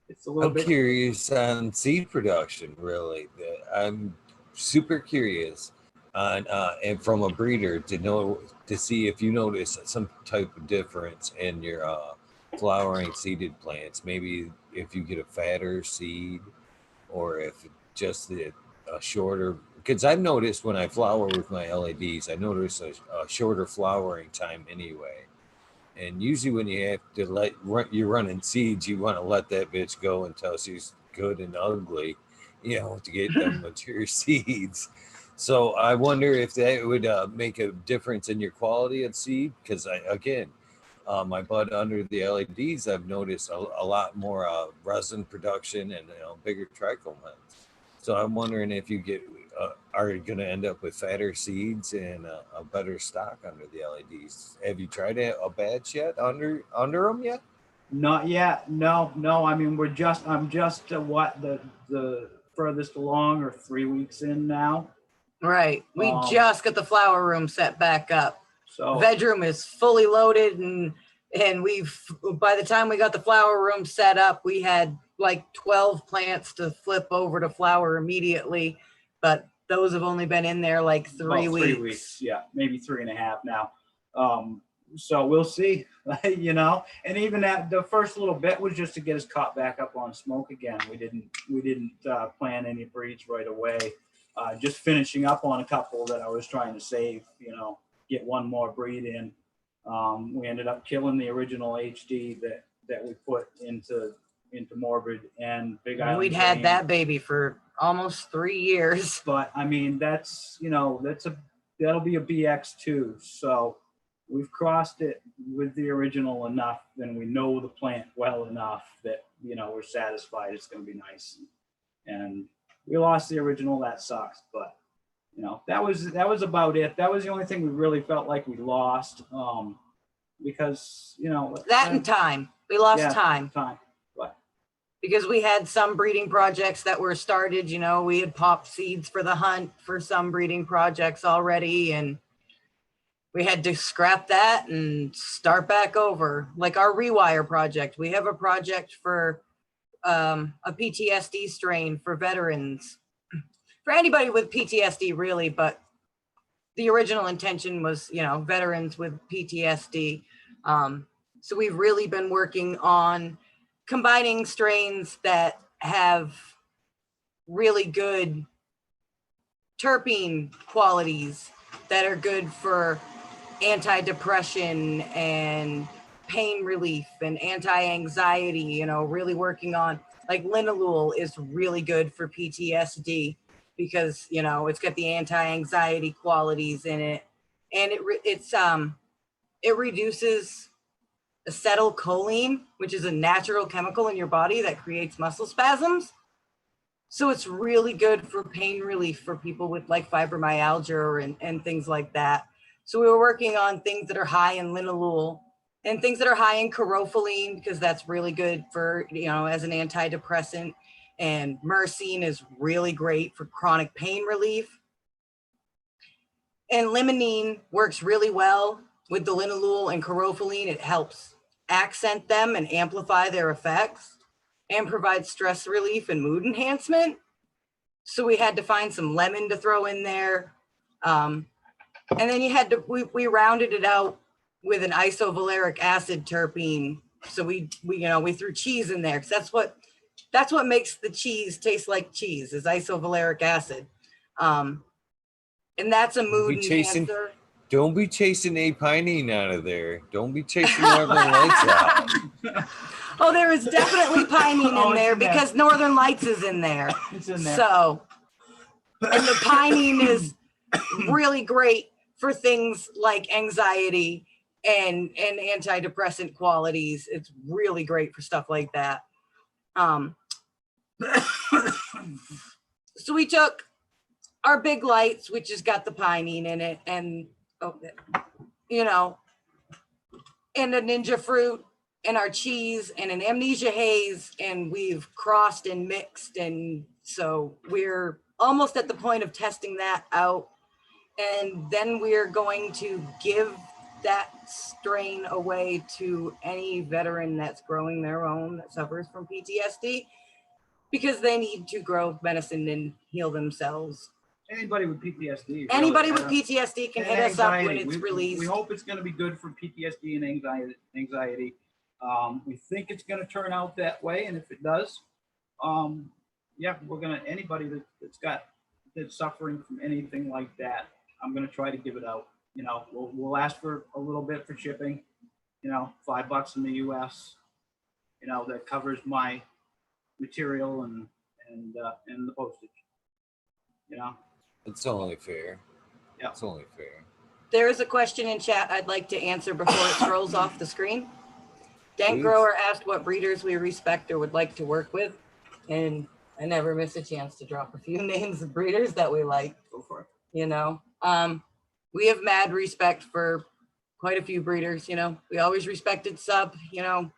Speaker 2: it's a little bit.
Speaker 1: I'm curious on seed production. Really, I'm super curious on and from a breeder to see if you notice some type of difference in your flowering seeded plants. Maybe if you get a fatter seed, or if just a shorter, because I've noticed when I flower with my LEDs, I notice a shorter flowering time anyway. And usually when you have to you're running seeds, you want to let that bitch go until she's good and ugly, to get them mature seeds. So I wonder if that would make a difference in your quality of seed, because my bud under the LEDs, I've noticed a lot more resin production and bigger trichomes. So I'm wondering if you are going to end up with fatter seeds and a better stock under the LEDs. Have you tried a batch yet under them yet?
Speaker 2: Not yet. No. I mean, I'm just the furthest along, or 3 weeks in now.
Speaker 3: Right. We just got the flower room set back up.
Speaker 2: So
Speaker 3: bedroom is fully loaded, and by the time we got the flower room set up, we had like 12 plants to flip over to flower immediately, but those have only been in there like 3 weeks.
Speaker 2: 3 weeks, yeah, maybe 3.5 now. So we'll see, and even the first little bit was just to get us caught back up on smoke again. We didn't plan any breeds right away. Just finishing up on a couple that I was trying to save, get one more breed in. We ended up killing the original HD that we put into into morbid and Big
Speaker 3: And
Speaker 2: Island.
Speaker 3: we'd had
Speaker 2: Drain.
Speaker 3: that baby for almost 3 years.
Speaker 2: But I mean, that's, you know, that'll be a BX2. So we've crossed it with the original enough, and we know the plant well enough that, you know, we're satisfied it's going to be nice. And we lost the original. That sucks. But, you know, that was about it. That was the only thing we really felt like we lost, because, you know,
Speaker 3: That and time. We lost time.
Speaker 2: But
Speaker 3: Because we had some breeding projects that were started, you know, we had popped seeds for the hunt for some breeding projects already, and we had to scrap that and start back over. Like our Rewire project, we have a project for a PTSD strain for veterans, for anybody with PTSD really, but the original intention was, you know, veterans with PTSD. So we've really been working on combining strains that have really good terpene qualities that are good for anti-depression and pain relief and anti-anxiety, you know, really working on, like linalool is really good for PTSD because, you know, it's got the anti-anxiety qualities in it, and it reduces acetylcholine, which is a natural chemical in your body that creates muscle spasms. So it's really good for pain relief for people with like fibromyalgia and things like that. So we were working on things that are high in linalool and things that are high in carophylline, because that's really good for, you know, as an antidepressant. And myrcene is really great for chronic pain relief. And limonene works really well with the linalool and carophylline. It helps accent them and amplify their effects and provide stress relief and mood enhancement. So we had to find some lemon to throw in there. And then you had to, we rounded it out with an isovaleric acid terpene. So we threw cheese in there, because that's what makes the cheese taste like cheese, is isovaleric acid. And that's a mood enhancer.
Speaker 1: Don't be chasing apinine out of there. Don't be chasing Northern Lights out.
Speaker 3: Oh, there is definitely pinene in there because Northern Lights is in there.
Speaker 2: it's in there.
Speaker 3: So, and the pinene is really great for things like anxiety and antidepressant qualities. It's really great for stuff like that. So we took our Big Lights, which has got the pinene in it, and you know, and a ninja fruit, and our cheese, and an amnesia haze, and we've crossed and mixed, and so we're almost at the point of testing that out, and then we're going to give that strain away to any veteran that's growing their own that suffers from PTSD, because they need to grow medicine and heal themselves.
Speaker 2: Anybody with PTSD.
Speaker 3: Anybody with PTSD can hit us up when it's released.
Speaker 2: We hope it's going to be good for PTSD and anxiety. We think it's going to turn out that way, and if it does, yeah, we're going to, anybody that's suffering from anything like that, I'm going to try to give it out. You know, we'll ask for a little bit for shipping, you know, $5 in the US, you know, that covers my material and the postage, you know.
Speaker 1: It's only fair.
Speaker 2: Yeah.
Speaker 1: It's only fair.
Speaker 3: There is a question in chat I'd like to answer before it scrolls off the screen. Dank
Speaker 1: Please.
Speaker 3: Grower asked what breeders we respect or would like to work with, and I never miss a chance to drop a few names of breeders that we like.
Speaker 2: Go for it.
Speaker 3: You know, we have mad respect for quite a few breeders. You know, we always respected Sub. You know,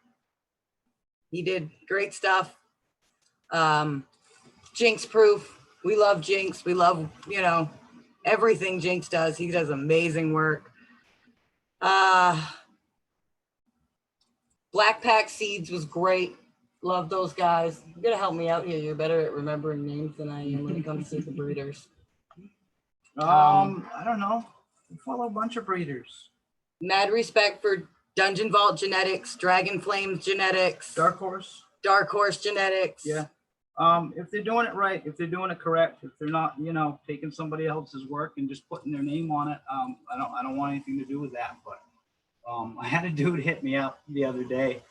Speaker 3: he did great stuff. Jinx Proof. We love Jinx. We love, you know, everything Jinx does. He does amazing work. Black Pack Seeds was great. Love those guys. You're gonna help me out here. You're better at remembering names than I am when it comes to the breeders.
Speaker 2: I don't know. We follow a bunch of breeders.
Speaker 3: Mad respect for Dungeon Vault Genetics, Dragon Flames Genetics,
Speaker 2: Dark Horse
Speaker 3: Genetics.
Speaker 2: Yeah. If they're doing it right, if they're doing it correct, if they're not, you know, taking somebody else's work and just putting their name on it, I don't want anything to do with that. But I had a dude hit me up the other day.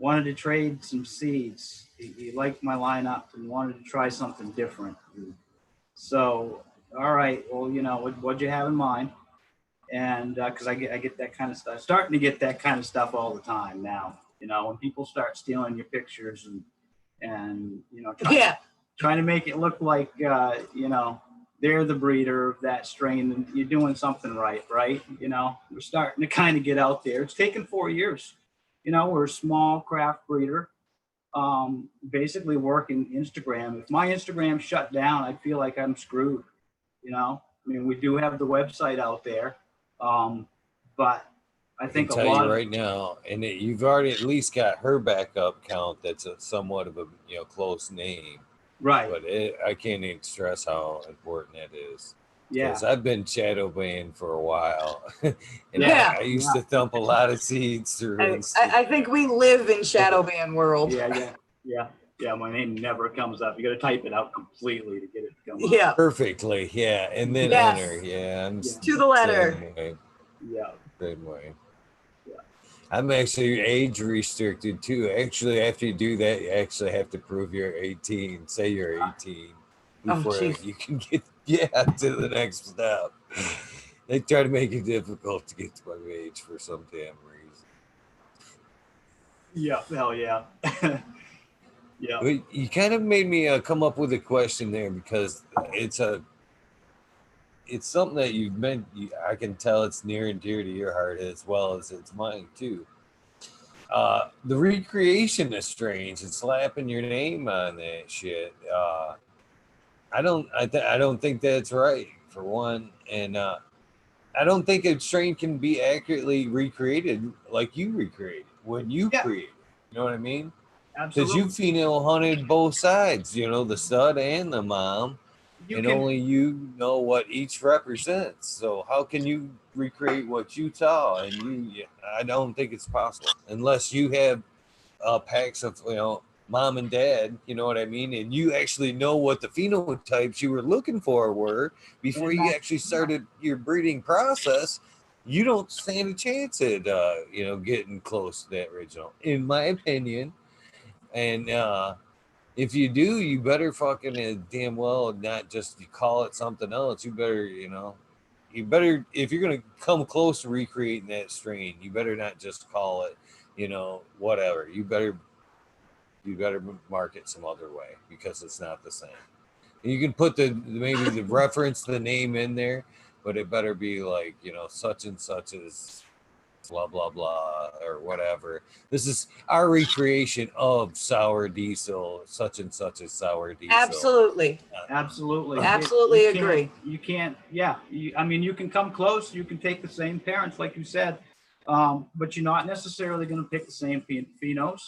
Speaker 2: wanted to trade some seeds. He liked my lineup and wanted to try something different. So, all right, well, you know, what'd you have in mind? And because I get that kind of stuff, starting to get that kind of stuff all the time now. You know, when people start stealing your pictures and you know, trying to make it look like you know, they're the breeder of that strain, and you're doing something right? You know, we're starting to kind of get out there. It's taken 4 years. You know, we're a small craft breeder, basically working Instagram. If my Instagram shut down, I feel like I'm screwed. You know, I mean, we do have the website out there. But I think
Speaker 1: I can tell you right now, and you've already at least got her backup count. That's somewhat of a close name,
Speaker 2: right?
Speaker 1: But I can't even stress how important that is.
Speaker 2: Yeah,
Speaker 1: because I've been shadow banned for a while, and I used to thump a lot of seeds through.
Speaker 3: I think we live in shadow ban world.
Speaker 2: Yeah. My name never comes up. You got to type it out completely to get it to come up.
Speaker 3: Yeah,
Speaker 1: perfectly. Yeah, and then enter. Yeah, I'm
Speaker 3: to the letter.
Speaker 2: Same way.
Speaker 1: Yeah. I'm actually age restricted too. Actually, after you do that, you actually have to prove you're 18. Say you're 18 before you can get to the next step. They try to make it difficult to get to my age for some damn reason.
Speaker 2: Yeah, hell yeah. Yeah.
Speaker 1: But you kind of made me come up with a question there, because it's something that you've meant. I can tell it's near and dear to your heart as well as it's mine too. The recreation of strains and slapping your name on that shit. I don't think that's right, for one, and I don't think a strain can be accurately recreated like you recreated when you created. You know what I mean?
Speaker 2: Absolutely.
Speaker 1: Because you female hunted both sides, the stud and the mom, only you know what each represents. So how can you recreate what you saw? And I don't think it's possible unless you have packs of mom and dad. You know what I mean? And you actually know what the phenotypes you were looking for were before you actually started your breeding process. You don't stand a chance at getting close to that original, in my opinion. And if you do, you better fucking damn well not just call it something else. You better, if you're gonna come close to recreating that strain, you better not just call it, whatever. You better mark it some other way, because it's not the same. And you can put maybe the reference, the name in there, but it better be like, such and such is blah blah blah or whatever. This is our recreation of sour diesel, such and such as sour diesel.
Speaker 3: Absolutely agree.
Speaker 2: You can't. I mean, you can come close, you can take the same parents like you said, but you're not necessarily going to pick the same phenos.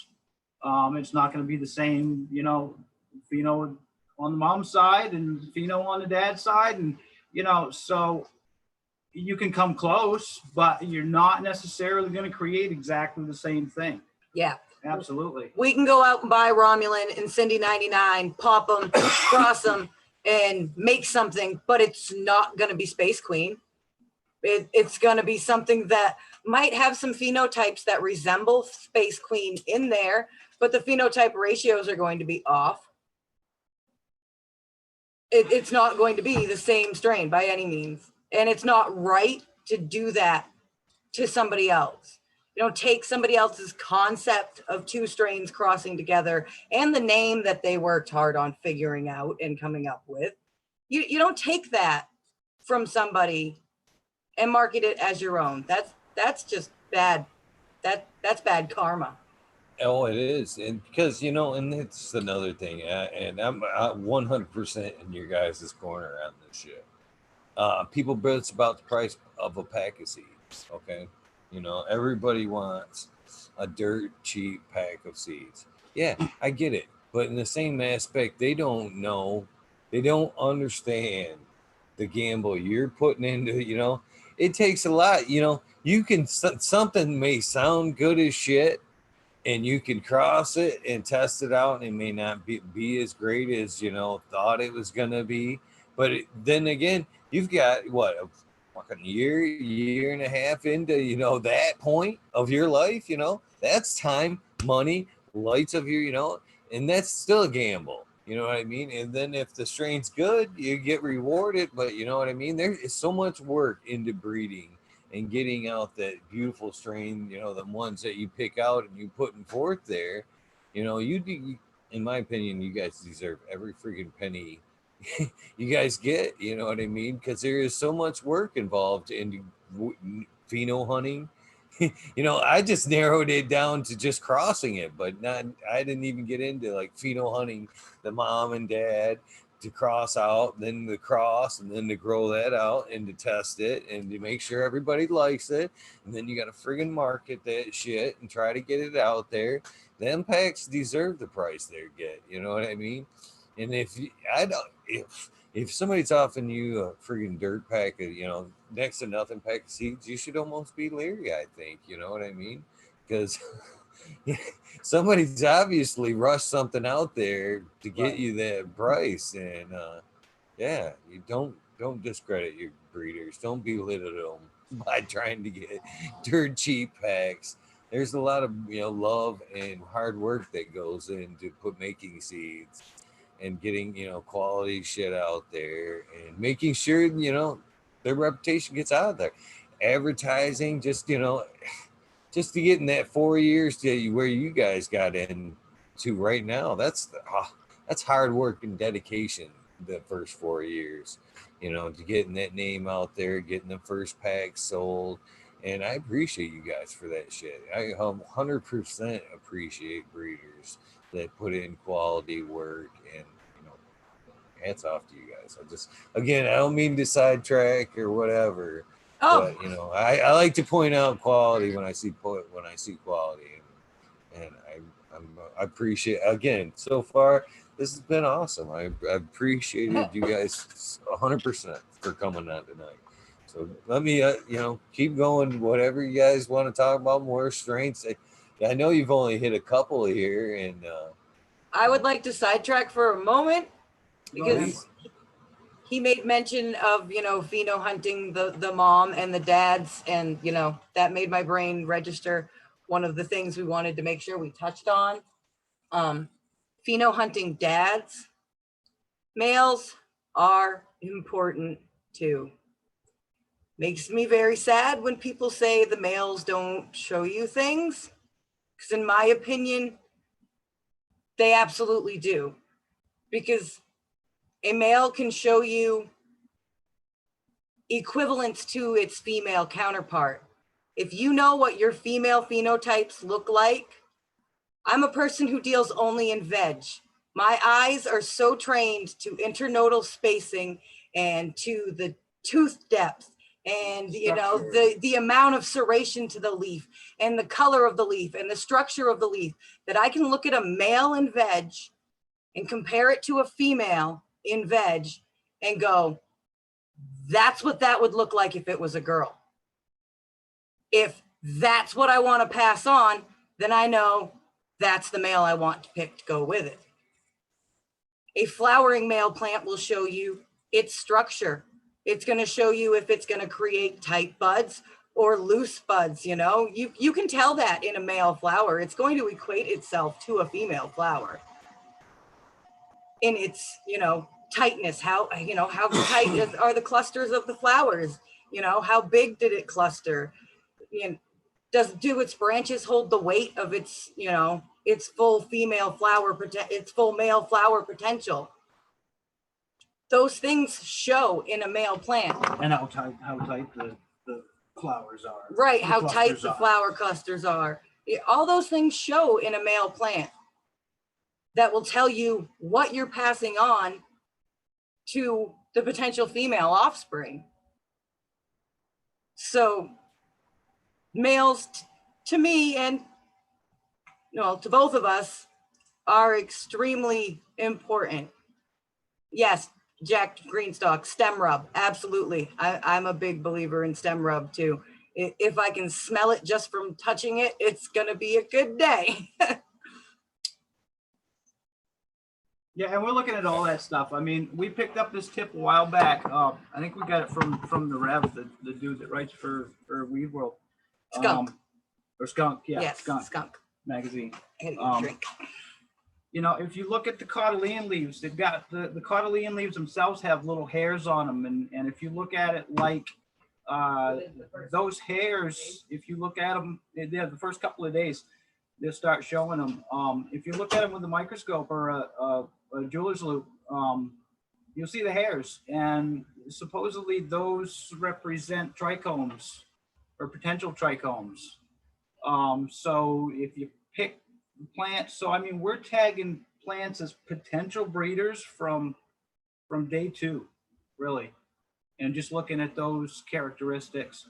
Speaker 2: It's not going to be the same pheno on the mom's side and pheno on the dad's side, and so you can come close, but you're not necessarily going to create exactly the same thing.
Speaker 3: Yeah,
Speaker 2: absolutely.
Speaker 3: We can go out and buy Romulan and Cindy 99, pop them, cross them, and make something, but it's not going to be Space Queen. It's going to be something that might have some phenotypes that resemble Space Queen in there, but the phenotype ratios are going to be off. It's not going to be the same strain by any means. And it's not right to do that to somebody else. Take somebody else's concept of two strains crossing together and the name that they worked hard on figuring out and coming up with. You don't take that from somebody and market it as your own. That's just bad. That's bad karma.
Speaker 1: Oh, it is. And because, and it's another thing. And I'm 100% in your guys' corner on this shit. People bitch about the price of a pack of seeds. Okay. Everybody wants a dirt cheap pack of seeds. Yeah, I get it. But in the same aspect, they don't understand the gamble you're putting into, it takes a lot, you can, something may sound good as shit, and you can cross it and test it out, and it may not be as great as, thought it was going to be. But then again, you've got what, a fucking year and a half into, that point of your life, that's time money, lights of your, and that's still a gamble. You know what I mean? And then if the strain's good, you get rewarded. But you know what I mean? There is so much work into breeding and getting out that beautiful strain, the ones that you pick out and you putting forth there. In my opinion, you guys deserve every freaking penny you guys get. You know what I mean? Because there is so much work involved in pheno hunting. I just narrowed it down to just crossing it, but I didn't even get into like pheno hunting the mom and dad to cross out, then the cross, and then to grow that out and to test it and to make sure everybody likes it. And then you got to friggin' market that shit and try to get it out there. Them packs deserve the price they get. You know what I mean? And if somebody's offering you a friggin' dirt pack of, next to nothing pack of seeds, you should almost be leery, I think. You know what I mean? Because somebody's obviously rushed something out there to get you that price. And yeah, you don't discredit your breeders. Don't belittle them by trying to get dirt cheap packs. There's a lot of love and hard work that goes into making seeds and getting quality shit out there and making sure their reputation gets out there. Advertising, just just to get in that 4 years to where you guys got into right now. That's hard work and dedication. The first 4 years, to getting that name out there, getting the first pack sold. And I appreciate you guys for that shit. I 100% appreciate breeders that put in quality work, and hats off to you guys. I don't mean to sidetrack or whatever, but I like to point out quality when I see quality, and I appreciate, again, so far this has been awesome. I appreciated you guys 100% for coming on tonight. So let me keep going. Whatever you guys want to talk about, more strengths. I know you've only hit a couple here, and
Speaker 3: I would like to sidetrack for a moment because he made mention of pheno hunting the mom and the dads, and that made my brain register one of the things we wanted to make sure we touched on. Pheno hunting dads, males are important too. Makes me very sad when people say the males don't show you things, because in my opinion, they absolutely do. Because a male can show you equivalence to its female counterpart. If you know what your female phenotypes look like, I'm a person who deals only in veg. My eyes are so trained to internodal spacing and to the tooth depth and the amount of serration to the leaf and the color of the leaf and the structure of the leaf, that I can look at a male in veg and compare it to a female in veg and go, that's what that would look like if it was a girl. If that's what I want to pass on, then I know that's the male I want to pick to go with it. A flowering male plant will show you its structure. It's going to show you if it's going to create tight buds or loose buds. You can tell that in a male flower. It's going to equate itself to a female flower in its tightness. How tight are the clusters of the flowers? How big did it cluster? Do its branches hold the weight of its its full female flower, its full male flower potential? Those things show in a male plant.
Speaker 2: And how tight the flowers are.
Speaker 3: Right, how tight the flower clusters are. All those things show in a male plant that will tell you what you're passing on to the potential female offspring. So males, to me, and to both of us, are extremely important. Yes, Jack Greenstock, stem rub, absolutely. I'm a big believer in stem rub too. If I can smell it just from touching it, it's gonna be a good day.
Speaker 2: Yeah, and we're looking at all that stuff. I mean, we picked up this tip a while back. I think we got it from the Rev, the dude that writes for Weed World.
Speaker 3: Skunk.
Speaker 2: Or Skunk, yeah.
Speaker 3: Yes,
Speaker 2: Skunk.
Speaker 3: Skunk.
Speaker 2: magazine.
Speaker 3: I gotta get a drink.
Speaker 2: You know, if you look at the cotyledon leaves, they've got the cotyledon leaves themselves have little hairs on them. And if you look at it like those hairs, if you look at them, the first couple of days, they'll start showing them. If you look at them with a microscope or a jeweler's loupe, you'll see the hairs. And supposedly those represent trichomes or potential trichomes. So if you pick plants, so I mean, we're tagging plants as potential breeders from day 2, really, and just looking at those characteristics.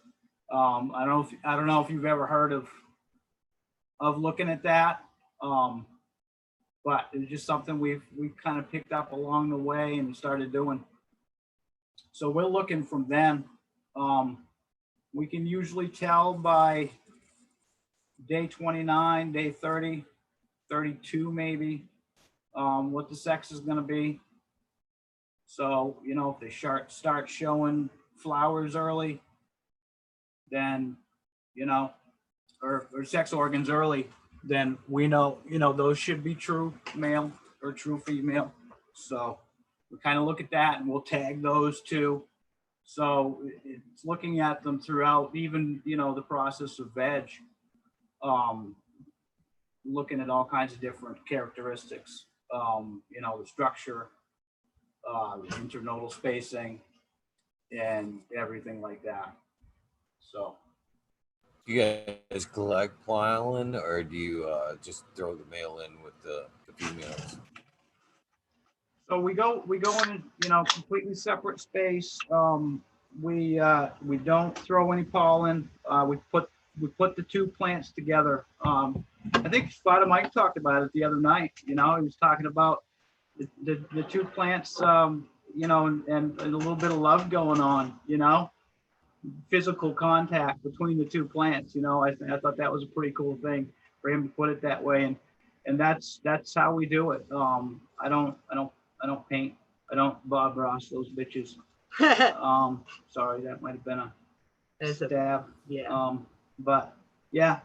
Speaker 2: I don't know if you've ever heard of looking at that, but it's just something we've kind of picked up along the way and started doing. So we're looking from them. We can usually tell by day 29, day 30, 32 maybe, what the sex is going to be. So, you know, if they start showing flowers early, then, you know, or sex organs early, then we know, you know, those should be true male or true female. So we kind of look at that and we'll tag those too. So it's looking at them throughout, even, you know, the process of veg, looking at all kinds of different characteristics, you know, the structure, the internodal spacing, and everything like that. So,
Speaker 1: Do you guys collect pollen, or do you just throw the male in with the females?
Speaker 2: so we go in, you know, completely separate space. We don't throw any pollen. We put the 2 plants together. I think Spider Mike talked about it the other night. You know, he was talking about the 2 plants, you know, and a little bit of love going on, you know, physical contact between the 2 plants. You know, I thought that was a pretty cool thing for him to put it that way, and that's how we do it. I don't paint. I don't Bob Ross those bitches. Sorry, that might have been a stab.
Speaker 3: Yeah.
Speaker 2: But yeah,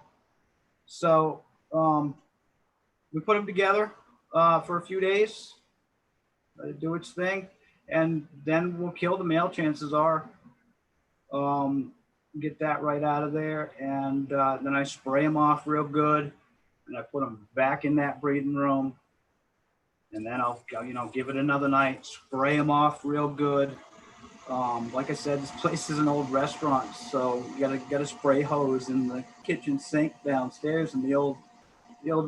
Speaker 2: so we put them together for a few days, let it do its thing, and then we'll kill the male. Chances are, get that right out of there, and then I spray them off real good, and I put them back in that breeding room, and then I'll, you know, give it another night, spray them off real good. Like I said, this place is an old restaurant, so you gotta spray hose in the kitchen sink downstairs and the old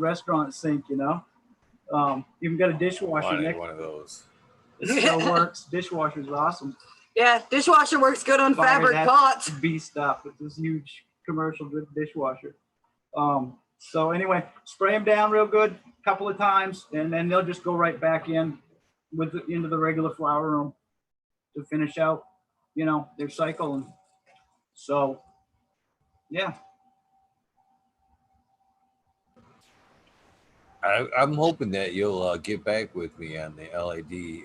Speaker 2: restaurant sink, you know. Even got a dishwasher next.
Speaker 1: One of those.
Speaker 2: It still works. Dishwasher is awesome.
Speaker 3: Yeah, dishwasher works good on fabric pots.
Speaker 2: B stuff with this huge commercial dishwasher. So anyway, spray them down real good a couple of times, and then they'll just go right back in into the regular flower room to finish out, you know, their cycle. And so, yeah.
Speaker 1: I'm hoping that you'll get back with me on the LID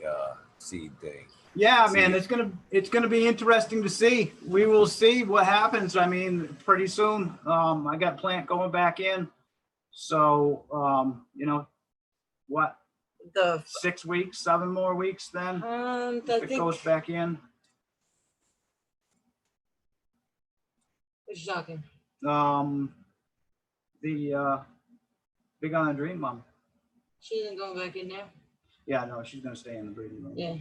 Speaker 1: seed thing.
Speaker 2: Yeah, man, it's gonna be interesting to see. We will see what happens. I mean, pretty soon. I got plant going back in, so you know, what? 6 weeks, 7 more weeks then. If it goes back in.
Speaker 3: What's shocking?
Speaker 2: The Big Island Dream Mom.
Speaker 3: She isn't going back in there.
Speaker 2: Yeah, no, she's gonna stay in the breeding room.
Speaker 3: Yeah.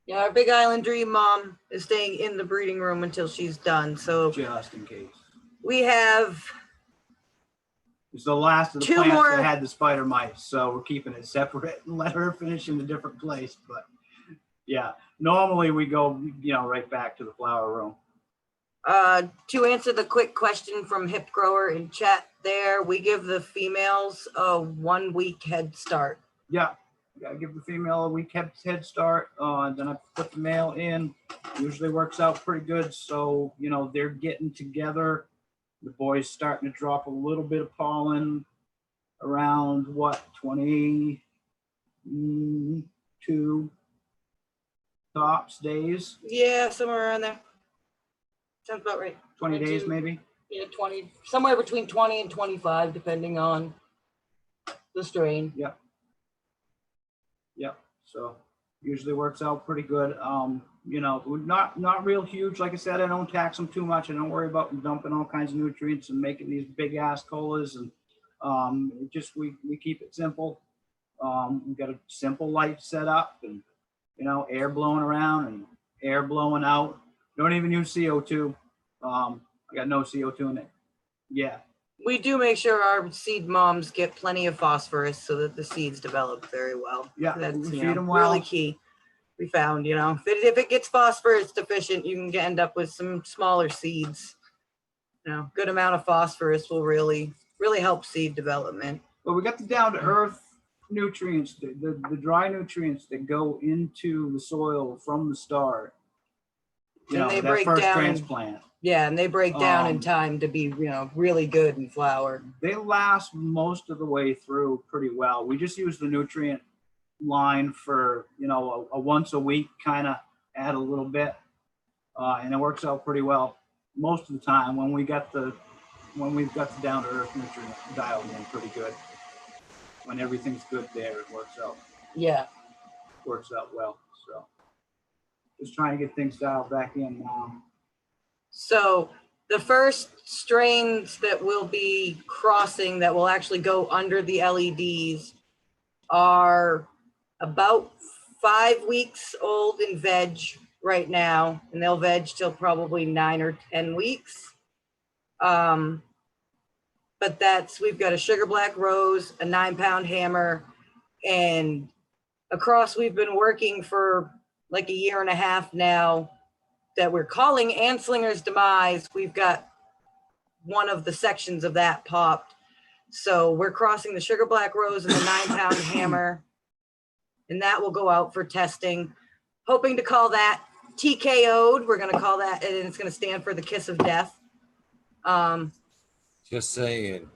Speaker 3: Yeah, our Big Island Dream Mom is staying in the breeding room until she's done. So
Speaker 2: just in case.
Speaker 3: We have.
Speaker 2: It's the last of the
Speaker 3: 2
Speaker 2: plants
Speaker 3: more
Speaker 2: that had the spider mites, so we're keeping it separate and let her finish in a different place. But yeah, normally we go, you know, right back to the flower room.
Speaker 3: To answer the quick question from Hip Grower in chat there, we give the females a 1 week head start.
Speaker 2: Yeah, gotta give the female a week head start. Then I put the male in. Usually works out pretty good. So, you know, they're getting together. The boy's starting to drop a little bit of pollen around what, 22 tops days?
Speaker 3: Yeah, somewhere around there. Sounds about right.
Speaker 2: 20 days maybe.
Speaker 3: Yeah, 20, somewhere between 20 and 25, depending on the strain.
Speaker 2: Yep. So usually works out pretty good. You know, not real huge. Like I said, I don't tax them too much. I don't worry about dumping all kinds of nutrients and making these big ass colas. And just we keep it simple. We've got a simple light set up, and you know, air blowing around and air blowing out. Don't even use CO2. I got no CO2 in it. Yeah.
Speaker 3: We do make sure our seed moms get plenty of phosphorus so that the seeds develop very well.
Speaker 2: Yeah,
Speaker 3: That's
Speaker 2: we
Speaker 3: you
Speaker 2: feed
Speaker 3: know,
Speaker 2: them well.
Speaker 3: really key. We found, you know, if it gets phosphorus deficient, you can end up with some smaller seeds. You know, good amount of phosphorus will really help seed development.
Speaker 2: But we got the down to earth nutrients, the dry nutrients that go into the soil from the start. You
Speaker 3: And
Speaker 2: know,
Speaker 3: they
Speaker 2: that
Speaker 3: break
Speaker 2: first
Speaker 3: down-
Speaker 2: transplant.
Speaker 3: Yeah, and they break down in time to be, you know, really good in flower.
Speaker 2: They last most of the way through pretty well. We just use the nutrient line for, you know, a once a week kind of add a little bit, and it works out pretty well most of the time when we've got the down to earth nutrient dialed in pretty good. When everything's good there, it works out.
Speaker 3: Yeah.
Speaker 2: Works out well. So just trying to get things dialed back in now.
Speaker 3: So the first strains that will be crossing that will actually go under the LEDs are about 5 weeks old in veg right now, and they'll veg till probably 9 or 10 weeks. But we've got a sugar black rose, a 9-pound hammer, and across we've been working for like a year and a half now that we're calling Anslinger's Demise. We've got one of the sections of that popped. So we're crossing the sugar black rose and the 9-pound hammer, and that will go out for testing. Hoping to call that TKO'd. We're going to call that, and it's going to stand for the kiss of death.
Speaker 1: Just saying.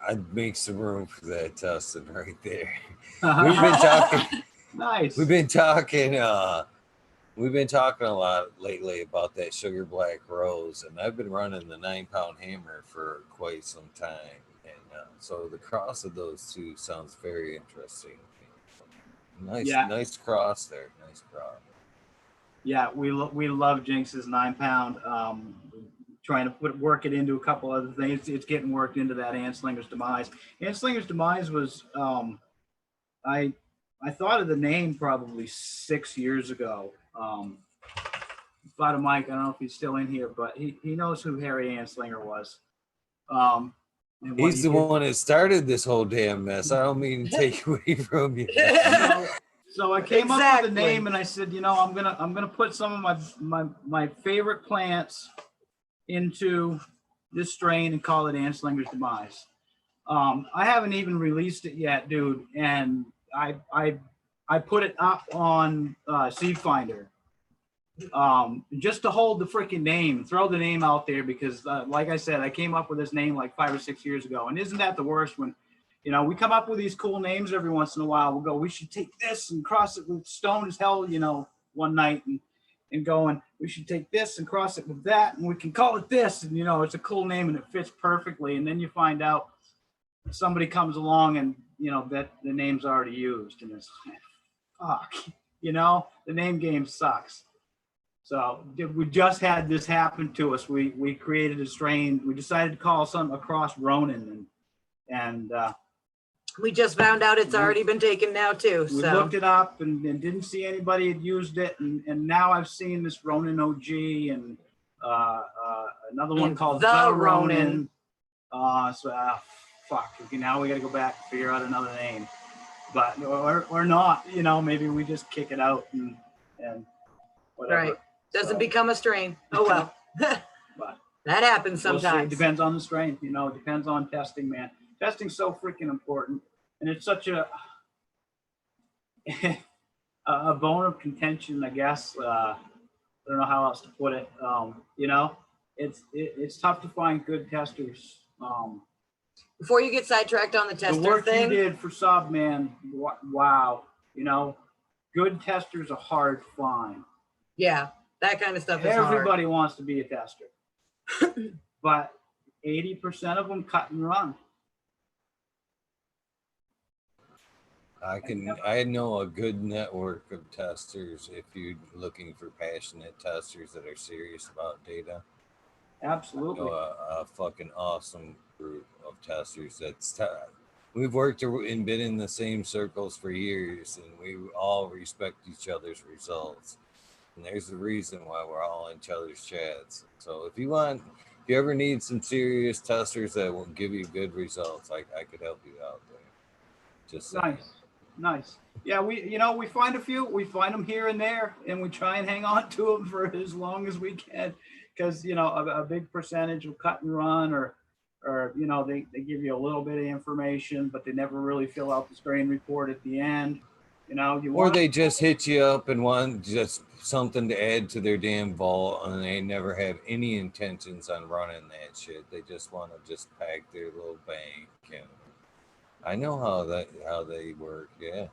Speaker 1: I'd make some room for that Tussin right there. We've been talking.
Speaker 2: Nice.
Speaker 1: We've been talking a lot lately about that sugar black rose, and I've been running the 9-pound hammer for quite some time, and so the cross of those two sounds very interesting. Nice cross there. Nice cross.
Speaker 2: Yeah, we love Jinx's 9-pound. Trying to work it into a couple other things. It's getting worked into that Anslinger's Demise. Anslinger's Demise was I thought of the name probably 6 years ago. Thought of Mike. I don't know if he's still in here, but he knows who Harry Anslinger was.
Speaker 1: He's the one that started this whole damn mess. I don't mean to take away from you.
Speaker 2: So I came up with a name, and I said, you know, I'm gonna put some of my favorite plants into this strain and call it Anslinger's Demise. I haven't even released it yet, dude, and I put it up on Seed Finder just to hold the freaking name, throw the name out there, because like I said, I came up with this name like 5 or 6 years ago. And isn't that the worst when, you know, we come up with these cool names every once in a while. We'll go, we should take this and cross it with Stone as Hell, you know, one night, and going, we should take this and cross it with that, and we can call it this. And, you know, it's a cool name and it fits perfectly. And then you find out somebody comes along and, you know, that the name's already used, and it's fuck, you know, the name game sucks. So we just had this happen to us. We created a strain. We decided to call something across Ronin, and
Speaker 3: we just found out it's already been taken now too.
Speaker 2: We looked it up and didn't see anybody had used it, and now I've seen this Ronin OG and another one called the Ronin. Fuck. Okay, now we got to go back and figure out another name, but or not. You know, maybe we just kick it out and whatever.
Speaker 3: Right. Doesn't become a strain. Oh well.
Speaker 2: But
Speaker 3: that happens sometimes.
Speaker 2: We'll see. It depends on the strain. You know, it depends on testing, man. Testing's so freaking important, and it's such a bone of contention, I guess. I don't know how else to put it. You know, it's tough to find good testers.
Speaker 3: Before you get sidetracked on the tester
Speaker 2: the work
Speaker 3: thing,
Speaker 2: you did for Sub, man, wow. You know, good testers are hard to find.
Speaker 3: Yeah. That kind of stuff is hard.
Speaker 2: Everybody wants to be a tester, but 80% of them cut and run.
Speaker 1: I know a good network of testers if you're looking for passionate testers that are serious about data.
Speaker 2: Absolutely.
Speaker 1: You know, a fucking awesome group of testers we've worked and been in the same circles for years, and we all respect each other's results. And there's the reason why we're all in each other's chats. So if you ever need some serious testers that will give you good results, I could help you out there. Just
Speaker 2: Nice. Yeah, we find a few, we find them here and there, and we try and hang on to them for as long as we can, because a big percentage will cut and run, or they give you a little bit of information, but they never really fill out the strain report at the end. Or
Speaker 1: they just hit you up and want just something to add to their damn vault, and they never have any intentions on running that shit. They just want to just pack their little bank. And I know how they work. Yeah,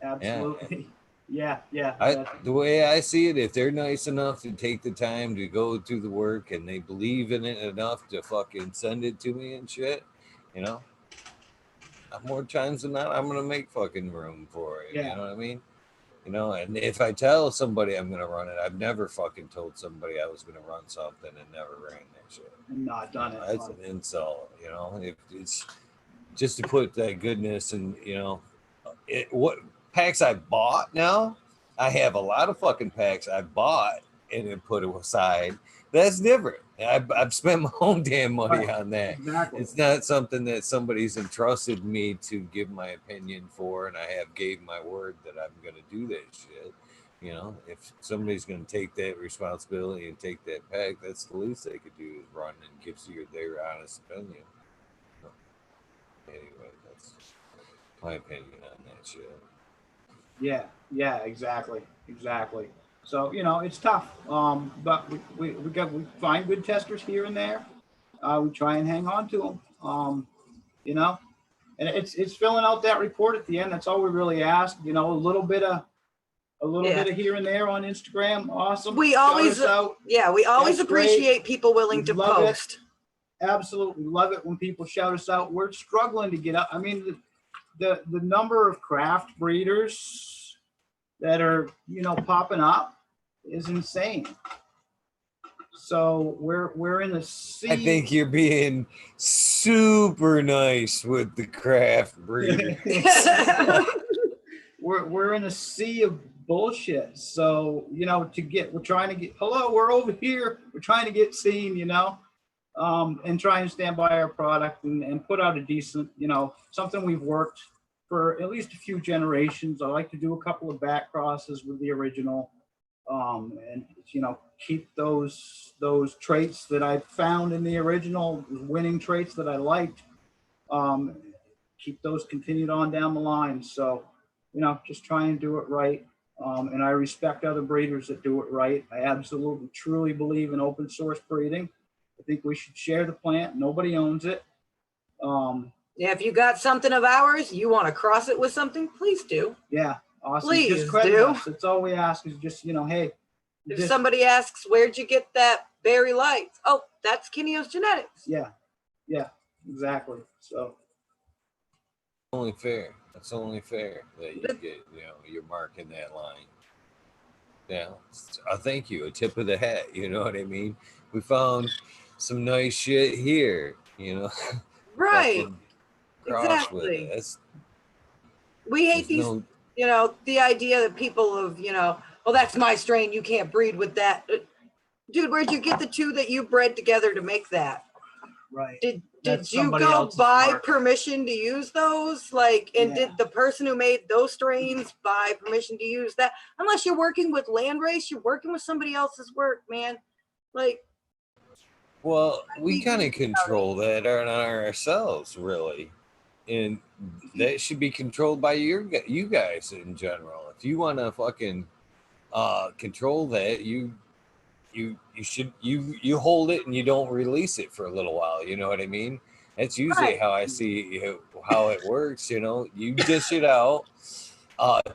Speaker 2: absolutely. Yeah.
Speaker 1: The way I see it, if they're nice enough to take the time to go do the work and they believe in it enough to fucking send it to me and shit, more times than not, I'm gonna make fucking room for it.
Speaker 2: Yeah.
Speaker 1: You know what I mean? And if I tell somebody I'm gonna run it, I've never fucking told somebody I was gonna run something and never ran that shit.
Speaker 2: Not done it.
Speaker 1: That's an insult. If it's just to put that goodness and what packs I bought now. I have a lot of fucking packs I bought and then put aside. That's different. I've spent my own damn money on that.
Speaker 2: Exactly.
Speaker 1: It's not something that somebody's entrusted me to give my opinion for, and I have gave my word that I'm going to do that shit. If somebody's going to take that responsibility and take that pack, that's the least they could do is run and give you their honest opinion. Anyway, that's my opinion on that shit.
Speaker 2: Yeah, exactly. So it's tough, but we find good testers here and there. We try and hang on to them, and it's filling out that report at the end. That's all we really ask. A little bit of here and there on Instagram. Awesome.
Speaker 3: We always appreciate people willing to post.
Speaker 2: Absolutely love it when people shout us out. We're struggling to get up. I mean, the number of craft breeders that are popping up is insane. So we're in a sea.
Speaker 1: I think you're being super nice with the craft breeders.
Speaker 2: we're in a sea of bullshit. So we're trying to get we're over here. We're trying to get seen, and try and stand by our product and put out a decent, something we've worked for at least a few generations. I like to do a couple of back crosses with the original, and keep those traits that I found in the original, winning traits that I liked, keep those continued on down the line. So, just try and do it right. And I respect other breeders that do it right. I absolutely, truly believe in open source breeding. I think we should share the plant. Nobody owns it.
Speaker 3: If you got something of ours, you want to cross it with something, please do.
Speaker 2: Yeah, awesome.
Speaker 3: Please
Speaker 2: just credit
Speaker 3: do.
Speaker 2: us. That's all we ask is just, hey.
Speaker 3: If somebody asks, where'd you get that berry lights? Oh, that's Kineos genetics.
Speaker 2: Yeah, exactly. So.
Speaker 1: Only fair. That's only fair that you get, you're marking that line. Yeah, a thank you, a tip of the hat. You know what I mean? We found some nice shit here,
Speaker 3: Right. Exactly. We hate these, the idea that people of, well, that's my strain. You can't breed with that. Dude, where'd you get the two that you bred together to make that?
Speaker 2: Right.
Speaker 3: Did you go buy permission to use those? Did the person who made those strains buy permission to use that? Unless you're working with landrace, you're working with somebody else's work, man.
Speaker 1: Well, we kind of control that on ourselves, really. And that should be controlled by you guys in general. If you want to fucking control that, you should hold it and you don't release it for a little while. You know what I mean? That's usually how I see how it works. You dish it out.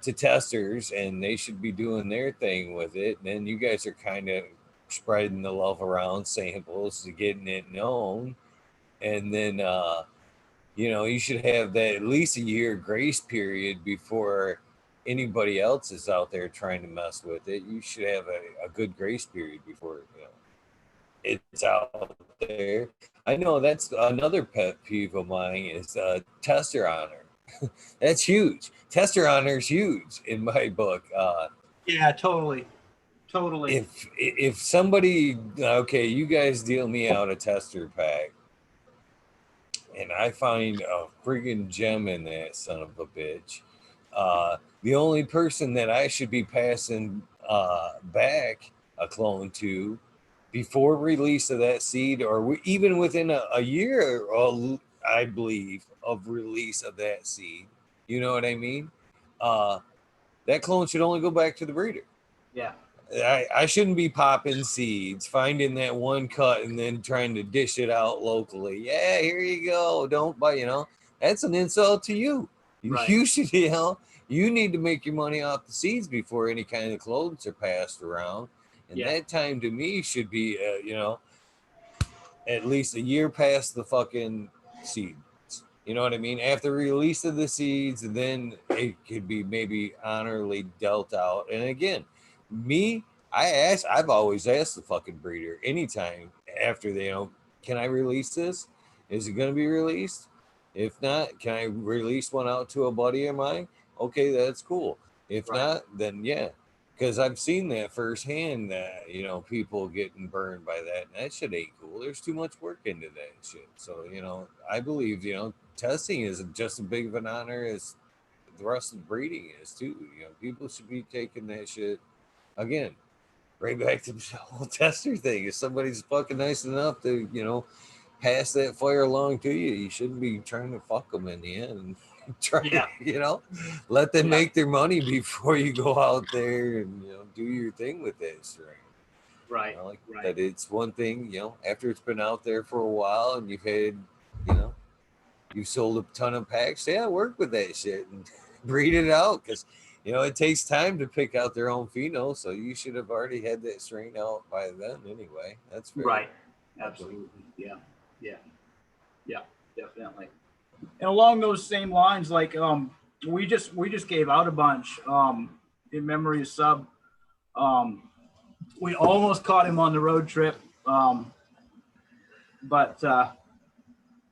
Speaker 1: to testers, and they should be doing their thing with it. And then you guys are kind of spreading the love around samples to getting it known. And then, you know, you should have that at least a year grace period before anybody else is out there trying to mess with it. You should have a good grace period before, you know, it's out there. I know that's another pet peeve of mine is tester honor. That's huge. Tester honor is huge in my book.
Speaker 2: Yeah, totally.
Speaker 1: If somebody, okay, you guys deal me out a tester pack, and I find a friggin' gem in that son of a bitch. The only person that I should be passing back a clone to before release of that seed, or even within a year, I believe, of release of that seed. You know what I mean? That clone should only go back to the breeder.
Speaker 2: Yeah.
Speaker 1: I shouldn't be popping seeds, finding that one cut, and then trying to dish it out locally. Yeah, here you go. Don't buy, you know, that's an insult to you.
Speaker 2: Right.
Speaker 1: You should, you know, you need to make your money off the seeds before any kind of clones are passed around. And that time to me should be, you know, at least a year past the fucking seeds. You know what I mean? After release of the seeds, then it could be maybe honorably dealt out. And again, I've always asked the fucking breeder anytime after they, you know, can I release this? Is it going to be released? If not, can I release one out to a buddy of mine? Okay, that's cool. If not, then yeah, because I've seen that firsthand. That, you know, people getting burned by that, and that shit ain't cool. There's too much work into that shit. So, you know, I believe, you know, testing is just as big of an honor as the rest of breeding is too. You know, people should be taking that shit. Again, right back to the whole tester thing. If somebody's fucking nice enough to, you know, pass that fire along to you, you shouldn't be trying to fuck them in the end. Try to, you know, let them make their money before you go out there and, you know, do your thing with that strain.
Speaker 2: Right.
Speaker 1: You know, that it's one thing, you know, after it's been out there for a while and you've had, you know, you sold a ton of packs. Yeah, work with that shit and breed it out, because, you know, it takes time to pick out their own pheno. So you should have already had that strain out by then anyway. That's fair.
Speaker 2: Right. Absolutely. Yeah. Definitely. And along those same lines, like we just gave out a bunch in memory of Sub. We almost caught him on the road trip, but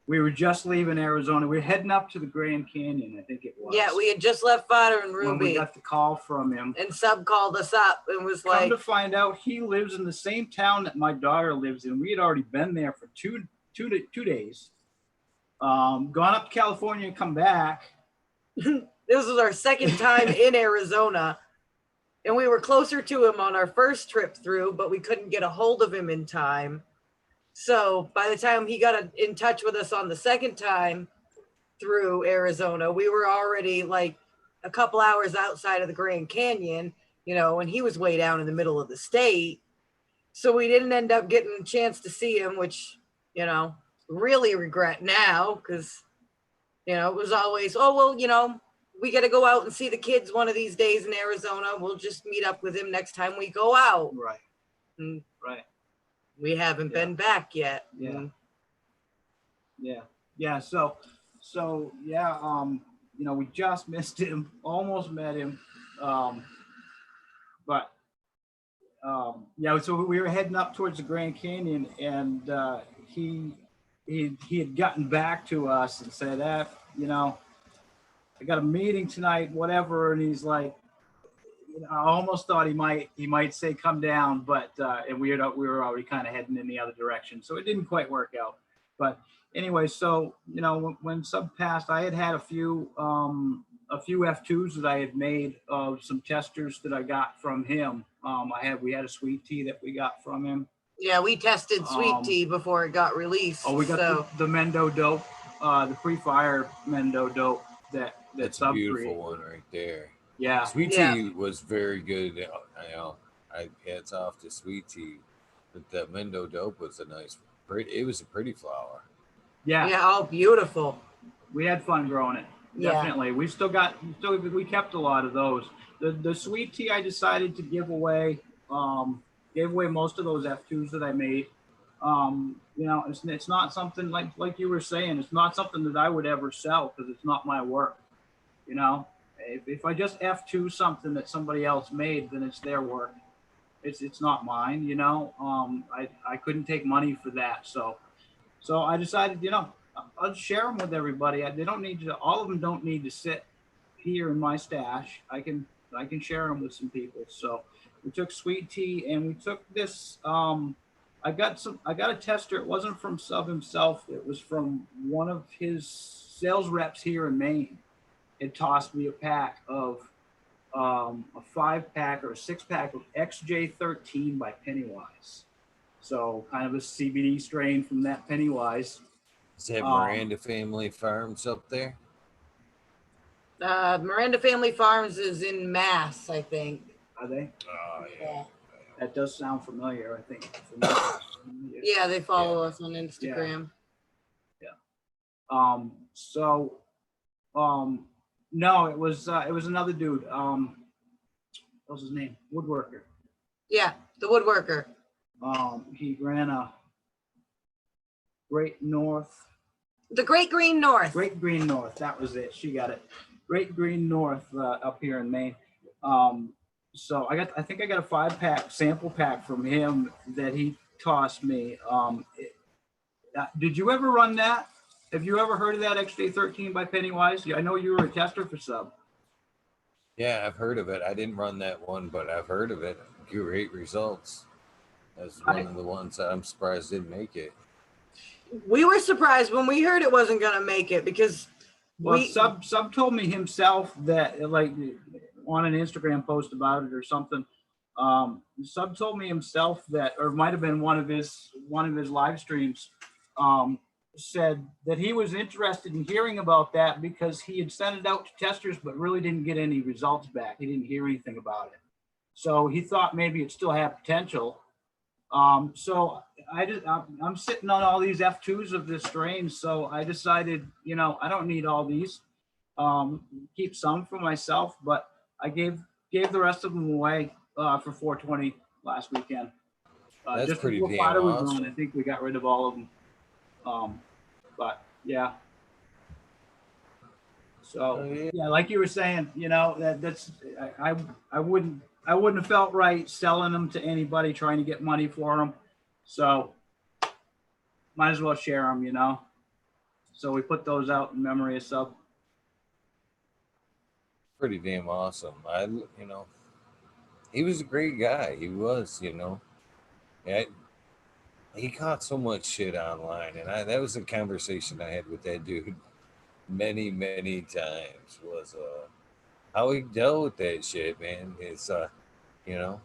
Speaker 2: we were just leaving Arizona. We were heading up to the Grand Canyon, I think it was.
Speaker 3: Yeah, we had just left Fodder and Ruby.
Speaker 2: When we got the call from him.
Speaker 3: And Sub called us up and was like...
Speaker 2: Come to find out, he lives in the same town that my daughter lives in. We had already been there for two days. Gone up to California and come back.
Speaker 3: This was our second time in Arizona. And we were closer to him on our first trip through, but we couldn't get a hold of him in time. So by the time he got in touch with us on the second time through Arizona, we were already like a couple hours outside of the Grand Canyon, you know, and he was way down in the middle of the state. So we didn't end up getting a chance to see him, which, you know, really regret now, because, you know, it was always, oh, well, you know, we got to go out and see the kids one of these days in Arizona. We'll just meet up with him next time we go out.
Speaker 2: Right.
Speaker 3: And
Speaker 2: right.
Speaker 3: We haven't been back yet.
Speaker 2: Yeah. Yeah. So yeah, you know, we just missed him, almost met him. But yeah, so we were heading up towards the Grand Canyon, and he had gotten back to us and said, you know, I got a meeting tonight, whatever. And he's like, you know, I almost thought he might say come down, but and we were already kind of heading in the other direction, so it didn't quite work out. But anyway, so, you know, when Sub passed, I had a few F2s that I had made of some testers that I got from him. We had a sweet tea that we got from him.
Speaker 3: Yeah, we tested sweet tea before it got released.
Speaker 2: Oh, we got the Mendo dope, the pre-fire Mendo dope that's
Speaker 1: a beautiful one right there.
Speaker 2: Yeah,
Speaker 1: sweet tea was very good. You know, hats off to sweet tea, but that Mendo dope was it was a pretty flower.
Speaker 2: Yeah.
Speaker 3: Yeah, all beautiful.
Speaker 2: We had fun growing it. definitely. We kept a lot of those. The sweet tea I decided to give away. Gave away most of those F2s that I made. You know, it's not something like you were saying. It's not something that I would ever sell because it's not my work. You know, if I just F2 something that somebody else made, then it's their work. It's not mine. You know, I couldn't take money for that. So I decided, you know, I'll share them with everybody. They don't need to. All of them don't need to sit here in my stash. I can share them with some people. So we took sweet tea and we took this. I got a tester. It wasn't from Sub himself. It was from one of his sales reps here in Maine. It tossed me a pack of a 5-pack or a 6-pack of XJ13 by Pennywise. So kind of a CBD strain from that Pennywise.
Speaker 1: Is that Miranda Family Farms up there?
Speaker 3: Miranda Family Farms is in Mass, I think.
Speaker 2: Are they?
Speaker 1: Oh yeah.
Speaker 2: That does sound familiar, I think.
Speaker 3: Yeah, they follow us on Instagram.
Speaker 2: Yeah. No, it was another dude. What was his name? Woodworker.
Speaker 3: Yeah, the woodworker.
Speaker 2: He ran a Great North.
Speaker 3: The Great Green North.
Speaker 2: Great Green North. That was it. She got it. Great Green North up here in Maine. So I think I got a 5-pack sample pack from him that he tossed me. Did you ever run that? Have you ever heard of that XJ13 by Pennywise? I know you were a tester for Sub.
Speaker 1: Yeah, I've heard of it. I didn't run that one, but I've heard of it. Great results. That's one of the ones that I'm surprised didn't make it.
Speaker 3: We were surprised when we heard it wasn't going to make it because
Speaker 2: Sub told me himself that, like, on an Instagram post about it or something. Sub told me himself that, or it might have been one of his live streams, said that he was interested in hearing about that because he had sent it out to testers but really didn't get any results back. He didn't hear anything about it. So he thought maybe it still had potential. So I'm sitting on all these F2s of this strain. So I decided, you know, I don't need all these. Keep some for myself, but I gave the rest of them away for 420 last weekend.
Speaker 1: That's
Speaker 2: just
Speaker 1: pretty
Speaker 2: before
Speaker 1: damn
Speaker 2: Friday was
Speaker 1: awesome.
Speaker 2: gone, I think we got rid of all of them. But yeah. So yeah, like you were saying, you know, that's I wouldn't have felt right selling them to anybody trying to get money for them. So might as well share them, you know. So we put those out in memory of Sub.
Speaker 1: Pretty damn awesome. You know, he was a great guy. He was, you know. Yeah, he caught so much shit online, and that was a conversation I had with that dude many times. Was how he dealt with that shit, man. It's you know,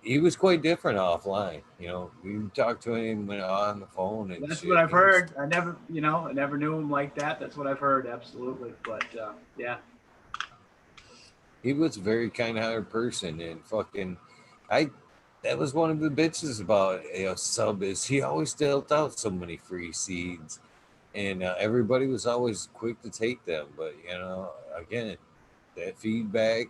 Speaker 1: he was quite different offline. You know, we talked to him on the phone, and
Speaker 2: that's
Speaker 1: shit.
Speaker 2: what I've heard. I never knew him like that. That's what I've heard, absolutely. But yeah.
Speaker 1: He was a very kind-hearted person, and fucking, that was one of the bitches about Sub is he always dealt out so many free seeds, and everybody was always quick to take them. But you know, again, that feedback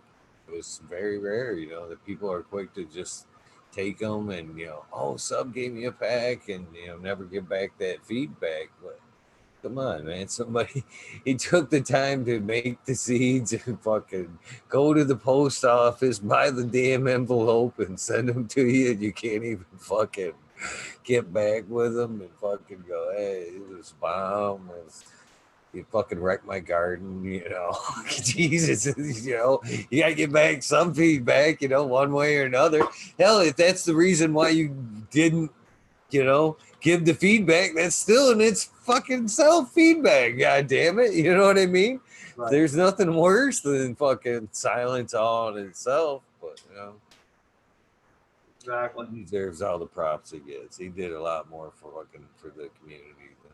Speaker 1: was very rare. You know, that people are quick to just take them, and you know, oh, Sub gave me a pack, and you know, never give back that feedback. But come on, man. Somebody, he took the time to make the seeds and fucking go to the post office, buy the damn envelope and send them to you. And you can't even fucking get back with them and fucking go, hey, it was bomb. You fucking wrecked my garden, you know. Jesus, you know, you gotta get back some feedback, you know, one way or another. Hell, if that's the reason why you didn't, you know, give the feedback, that's still in its fucking self feedback. God damn it. You know what I mean? Right. There's nothing worse than fucking silence all in itself, but you know.
Speaker 2: Exactly.
Speaker 1: He deserves all the props he gets. He did a lot more for the community than,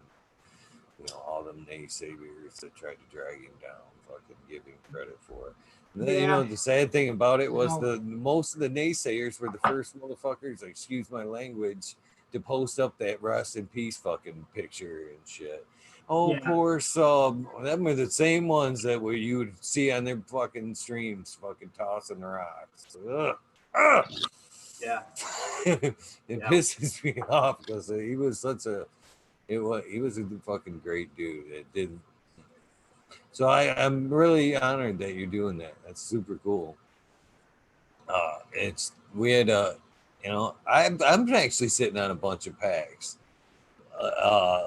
Speaker 1: you know, all them naysayers that tried to drag him down, fucking give him credit for it. And then, you know, the sad thing about it was most of the naysayers were the first motherfuckers, excuse my language, to post up that rest in peace fucking picture and shit. Oh,
Speaker 2: Yeah.
Speaker 1: poor sub. Them are the same ones that where you would see on their fucking streams, fucking tossing rocks. Ugh. Ugh.
Speaker 2: Yeah.
Speaker 1: It
Speaker 2: Yeah.
Speaker 1: pisses me off because he was such a, he was a fucking great dude. It did. So I'm really honored that you're doing that. That's super cool. It's we had I'm actually sitting on a bunch of packs.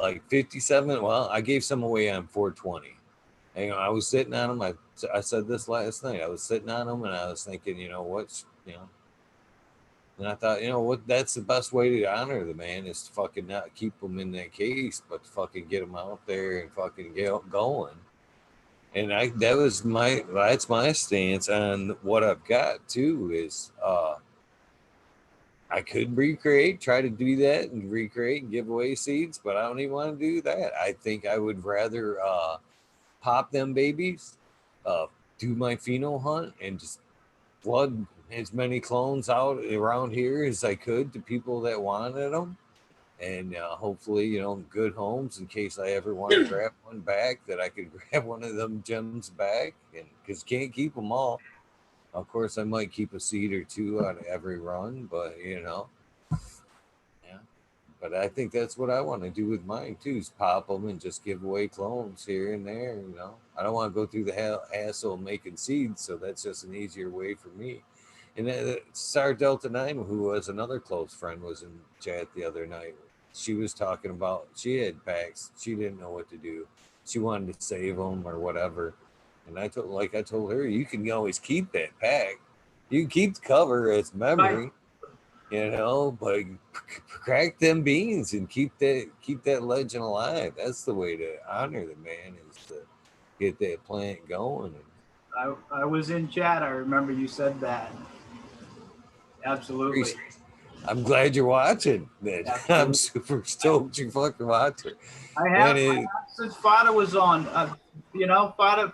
Speaker 1: Like 57. Well, I gave some away on 420. And I was sitting on them. I said this last night. I was sitting on them, and I was thinking, and I thought, what? That's the best way to honor the man is to fucking not keep them in that case, but to fucking get them out there and fucking get going. And that's my stance on what I've got too. Is I could try to do that and recreate and give away seeds, but I don't even want to do that. I think I would rather pop them babies, do my pheno hunt, and just flood as many clones out around here as I could to people that wanted them. And hopefully, good homes in case I ever want to grab one back, that I could grab one of them gems back, and because can't keep them all. Of course, I might keep a seed or two on every run, but yeah. But I think that's what I want to do with mine too: is pop them and just give away clones here and there. I don't want to go through the hassle of making seeds, so that's just an easier way for me. And Star Delta 9, who was another close friend, was in chat the other night. She was talking about she had packs. She didn't know what to do. She wanted to save them or whatever. And I told her, you can always keep that pack. You can keep the cover as memory, but crack them beans and keep that legend alive. That's the way to honor the man, is to get that plant going.
Speaker 2: I was in chat. I remember you said that. Absolutely.
Speaker 1: I'm glad you're watching, man. I'm super stoked you fucking watching.
Speaker 2: I have since Fada was on. Fada's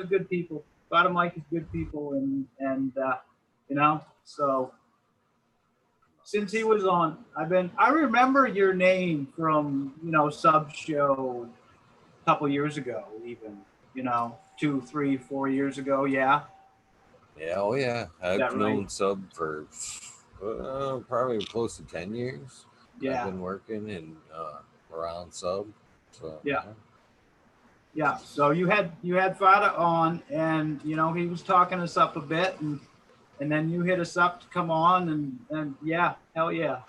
Speaker 2: good people. Fada Mike is good people, and so since he was on, I remember your name from sub show a couple years ago, even 2, 3, 4 years ago. Yeah.
Speaker 1: Yeah. Oh yeah. I've known Sub for probably close to 10 years.
Speaker 2: Yeah.
Speaker 1: I've been working and around Sub. So
Speaker 2: yeah. So you had Fada on, and he was talking us up a bit, and then you hit us up to come on, and yeah, hell yeah.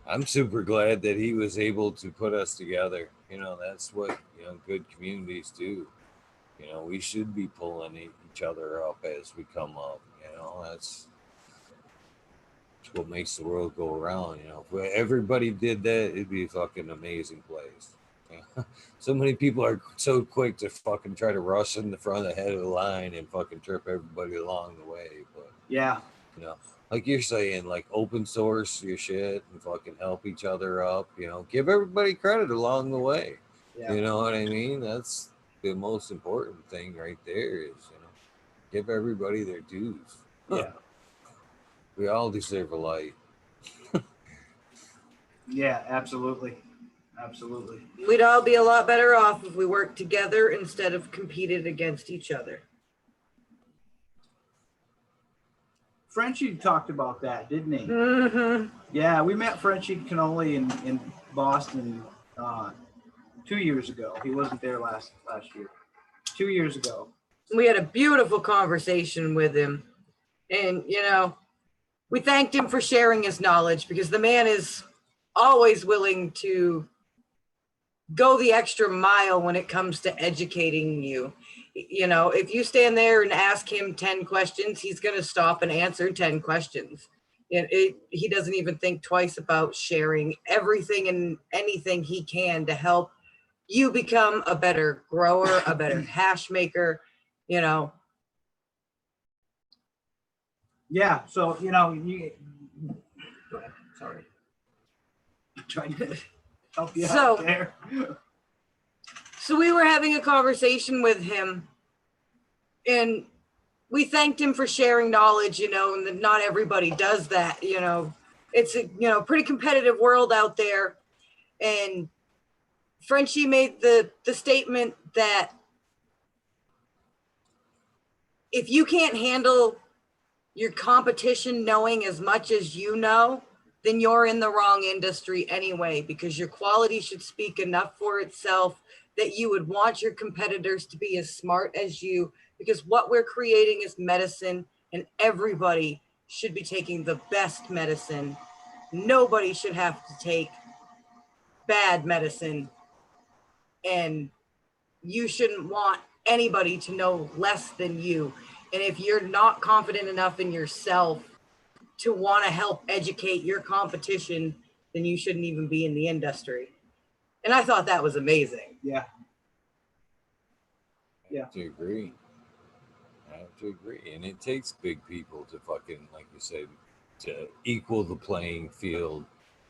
Speaker 1: I'm super glad that he was able to put us together. That's what good communities do. We should be pulling each other up as we come up. That's what makes the world go around. If everybody did that, it'd be a fucking amazing place. So many people are so quick to fucking try to rush in the front of the head of the line and fucking trip everybody along the way. But
Speaker 2: yeah,
Speaker 1: like you're saying, like open source your shit and fucking help each other up. Give everybody credit along the way.
Speaker 2: Yeah.
Speaker 1: You know what I mean? That's the most important thing right there. Is give everybody their dues.
Speaker 2: Yeah.
Speaker 1: We all deserve a light.
Speaker 2: Yeah, absolutely. Absolutely.
Speaker 3: We'd all be a lot better off if we worked together instead of competed against each other.
Speaker 2: Frenchie talked about that, didn't he?
Speaker 3: Mm-hmm.
Speaker 2: Yeah, we met Frenchie Cannoli in Boston 2 years ago. He wasn't there last year. 2 years ago.
Speaker 3: We had a beautiful conversation with him. And, we thanked him for sharing his knowledge, because the man is always willing to go the extra mile when it comes to educating you. If you stand there and ask him 10 questions, he's going to stop and answer 10 questions. He doesn't even think twice about sharing everything and anything he can to help you become a better grower, a better hash maker,
Speaker 2: Yeah. So, go ahead. Sorry. I'm trying to help you out there.
Speaker 3: So we were having a conversation with him, and we thanked him for sharing knowledge, and that not everybody does that. It's a pretty competitive world out there, and Frenchie made the statement that if you can't handle your competition knowing as much as you know, then you're in the wrong industry anyway, because your quality should speak enough for itself that you would want your competitors to be as smart as you, because what we're creating is medicine, and everybody should be taking the best medicine. Nobody should have to take bad medicine, and you shouldn't want anybody to know less than you. And if you're not confident enough in yourself to want to help educate your competition, then you shouldn't even be in the industry. And I thought that was amazing.
Speaker 2: Yeah.
Speaker 1: I have to agree. I have to agree. And it takes big people to fucking, like you said, to equal the playing field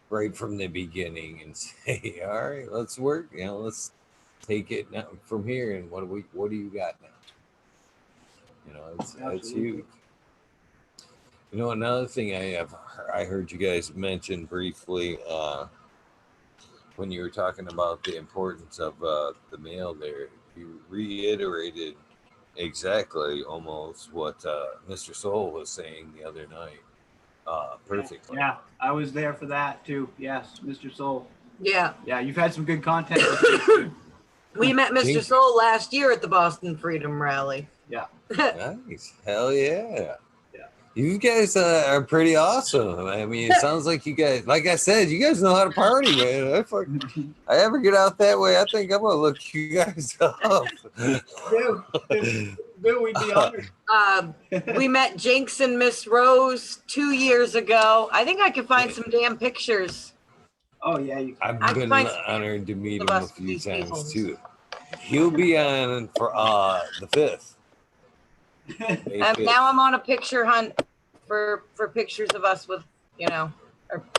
Speaker 1: right from the beginning and say, all right, let's work. You know, let's take it now from here. And what do you got now? You know, it's huge. You know, another thing I heard you guys mention briefly when you were talking about the importance of the mail there, you reiterated exactly almost what Mr. Soul was saying the other night. Perfectly.
Speaker 2: Yeah, I was there for that too. Yes, Mr. Soul.
Speaker 3: Yeah.
Speaker 2: Yeah, you've had some good content.
Speaker 3: We met Mr. Soul last year at the Boston Freedom Rally.
Speaker 2: Yeah.
Speaker 1: Nice. Hell yeah.
Speaker 2: Yeah.
Speaker 1: You guys are pretty awesome. I mean, it sounds like you guys, like I said, you guys know how to party, man. I ever get out that way, I think I'm gonna look you guys up.
Speaker 2: Bill, we'd be honored.
Speaker 3: We met Jinx and Miss Rose 2 years ago. I think I could find some damn pictures.
Speaker 2: Oh yeah,
Speaker 1: I've been honored to meet him a few times too. He'll be on for the 5th.
Speaker 3: Now I'm on a picture hunt for pictures of us with, you know,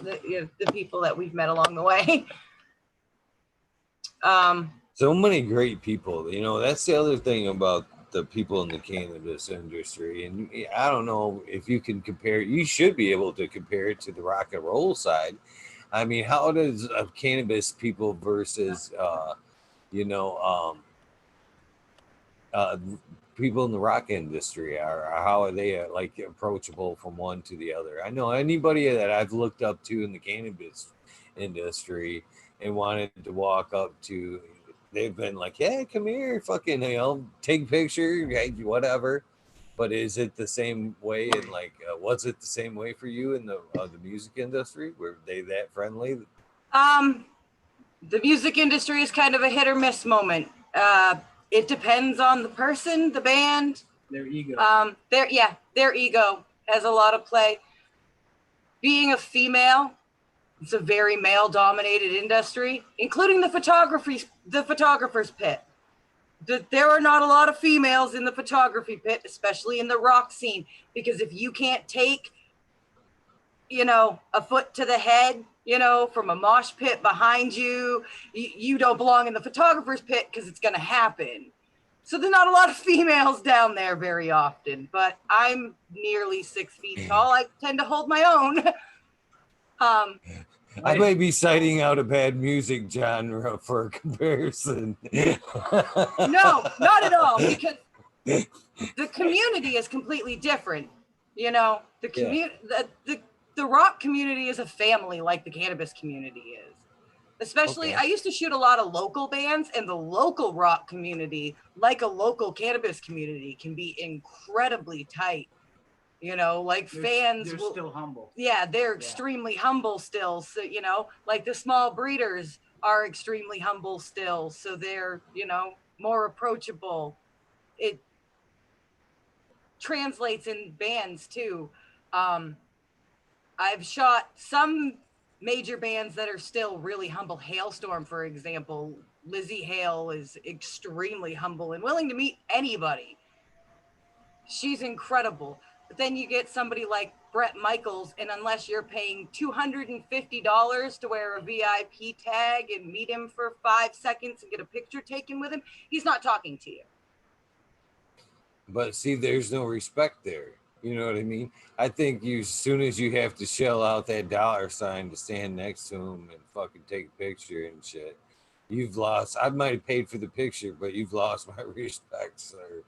Speaker 3: the people that we've met along the way.
Speaker 1: So many great people. You know, that's the other thing about the people in the cannabis industry. And I don't know if you can compare, you should be able to compare it to the rock and roll side. I mean, how does cannabis people versus, people in the rock industry how are they like approachable from one to the other? I know anybody that I've looked up to in the cannabis industry and wanted to walk up to, they've been like, yeah, come here, fucking, you know, take a picture, whatever. But is it the same way? And like, was it the same way for you in the music industry? Were they that friendly?
Speaker 3: The music industry is kind of a hit or miss moment. It depends on the person, the band,
Speaker 2: their ego.
Speaker 3: Their ego has a lot of play. Being a female, it's a very male-dominated industry, including the photographer's pit. There are not a lot of females in the photography pit, especially in the rock scene, because if you can't take, you know, a foot to the head, you know, from a mosh pit behind you, you don't belong in the photographer's pit because it's going to happen. So there's not a lot of females down there very often, but I'm nearly 6 feet tall. I tend to hold my own.
Speaker 1: I may be citing out a bad music genre for a comparison.
Speaker 3: No, not at all, because the community is completely different. You know, the rock community is a family like the cannabis community is. Especially, I used to shoot a lot of local bands, and the local rock community, like a local cannabis community, can be incredibly tight. You know, like fans
Speaker 2: they're still humble.
Speaker 3: Yeah, they're extremely humble still. So, you know, like the small breeders are extremely humble still. So they're, you know, more approachable. It translates in bands too. I've shot some major bands that are still really humble. Hailstorm, for example. Lizzie Hale is extremely humble and willing to meet anybody. She's incredible. But then you get somebody like Brett Michaels, and unless you're paying $250 to wear a VIP tag and meet him for 5 seconds and get a picture taken with him, he's not talking to you.
Speaker 1: But see, there's no respect there. You know what I mean? I think as soon as you have to shell out that $sign to stand next to him and fucking take a picture and shit, you've lost. I might have paid for the picture, but you've lost my respect, sir.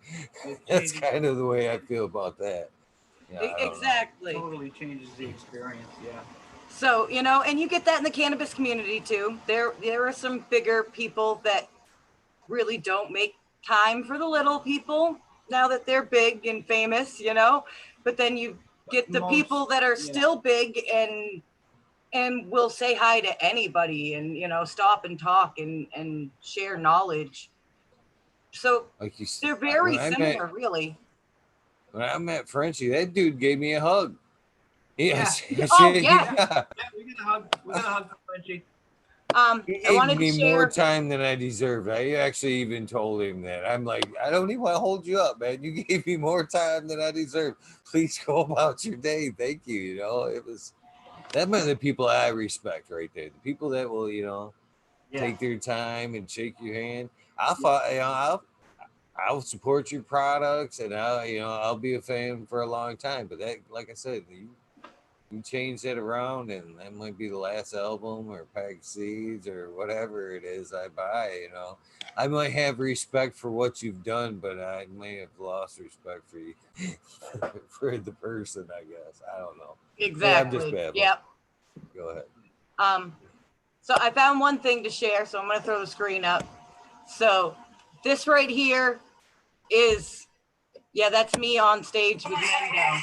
Speaker 1: That's kind of the way I feel about that. Yeah,
Speaker 3: Exactly.
Speaker 2: Totally changes the experience. Yeah.
Speaker 3: So, you know, and you get that in the cannabis community too. There are some bigger people that really don't make time for the little people now that they're big and famous, you know. But then you get the people that are still big and will say hi to anybody and, you know, stop and talk and share knowledge. So
Speaker 1: like you,
Speaker 3: they're very similar, really.
Speaker 1: When I met Frenchie, that dude gave me a hug. Yes.
Speaker 3: Oh, yeah.
Speaker 2: Yeah, we got a hug. We got a hug from Frenchie.
Speaker 1: He gave me more time than I deserved. I actually even told him that. I'm like, I don't even want to hold you up, man. You gave me more time than I deserved. Please go about your day. Thank you. You know, it was that meant the people I respect right there. The people that will, you know, take their time and shake your hand. I'll support your products and I'll be a fan for a long time. But that, like I said, you change that around and that might be the last album or pack seeds or whatever it is I buy, you know. I might have respect for what you've done, but I may have lost respect for you for the person, I guess. I don't know.
Speaker 3: Exactly.
Speaker 1: I'm just bad.
Speaker 3: Yep.
Speaker 1: Go ahead.
Speaker 3: So I found one thing to share, so I'm going to throw the screen up. So this right here is, yeah, that's me on stage with Mendo.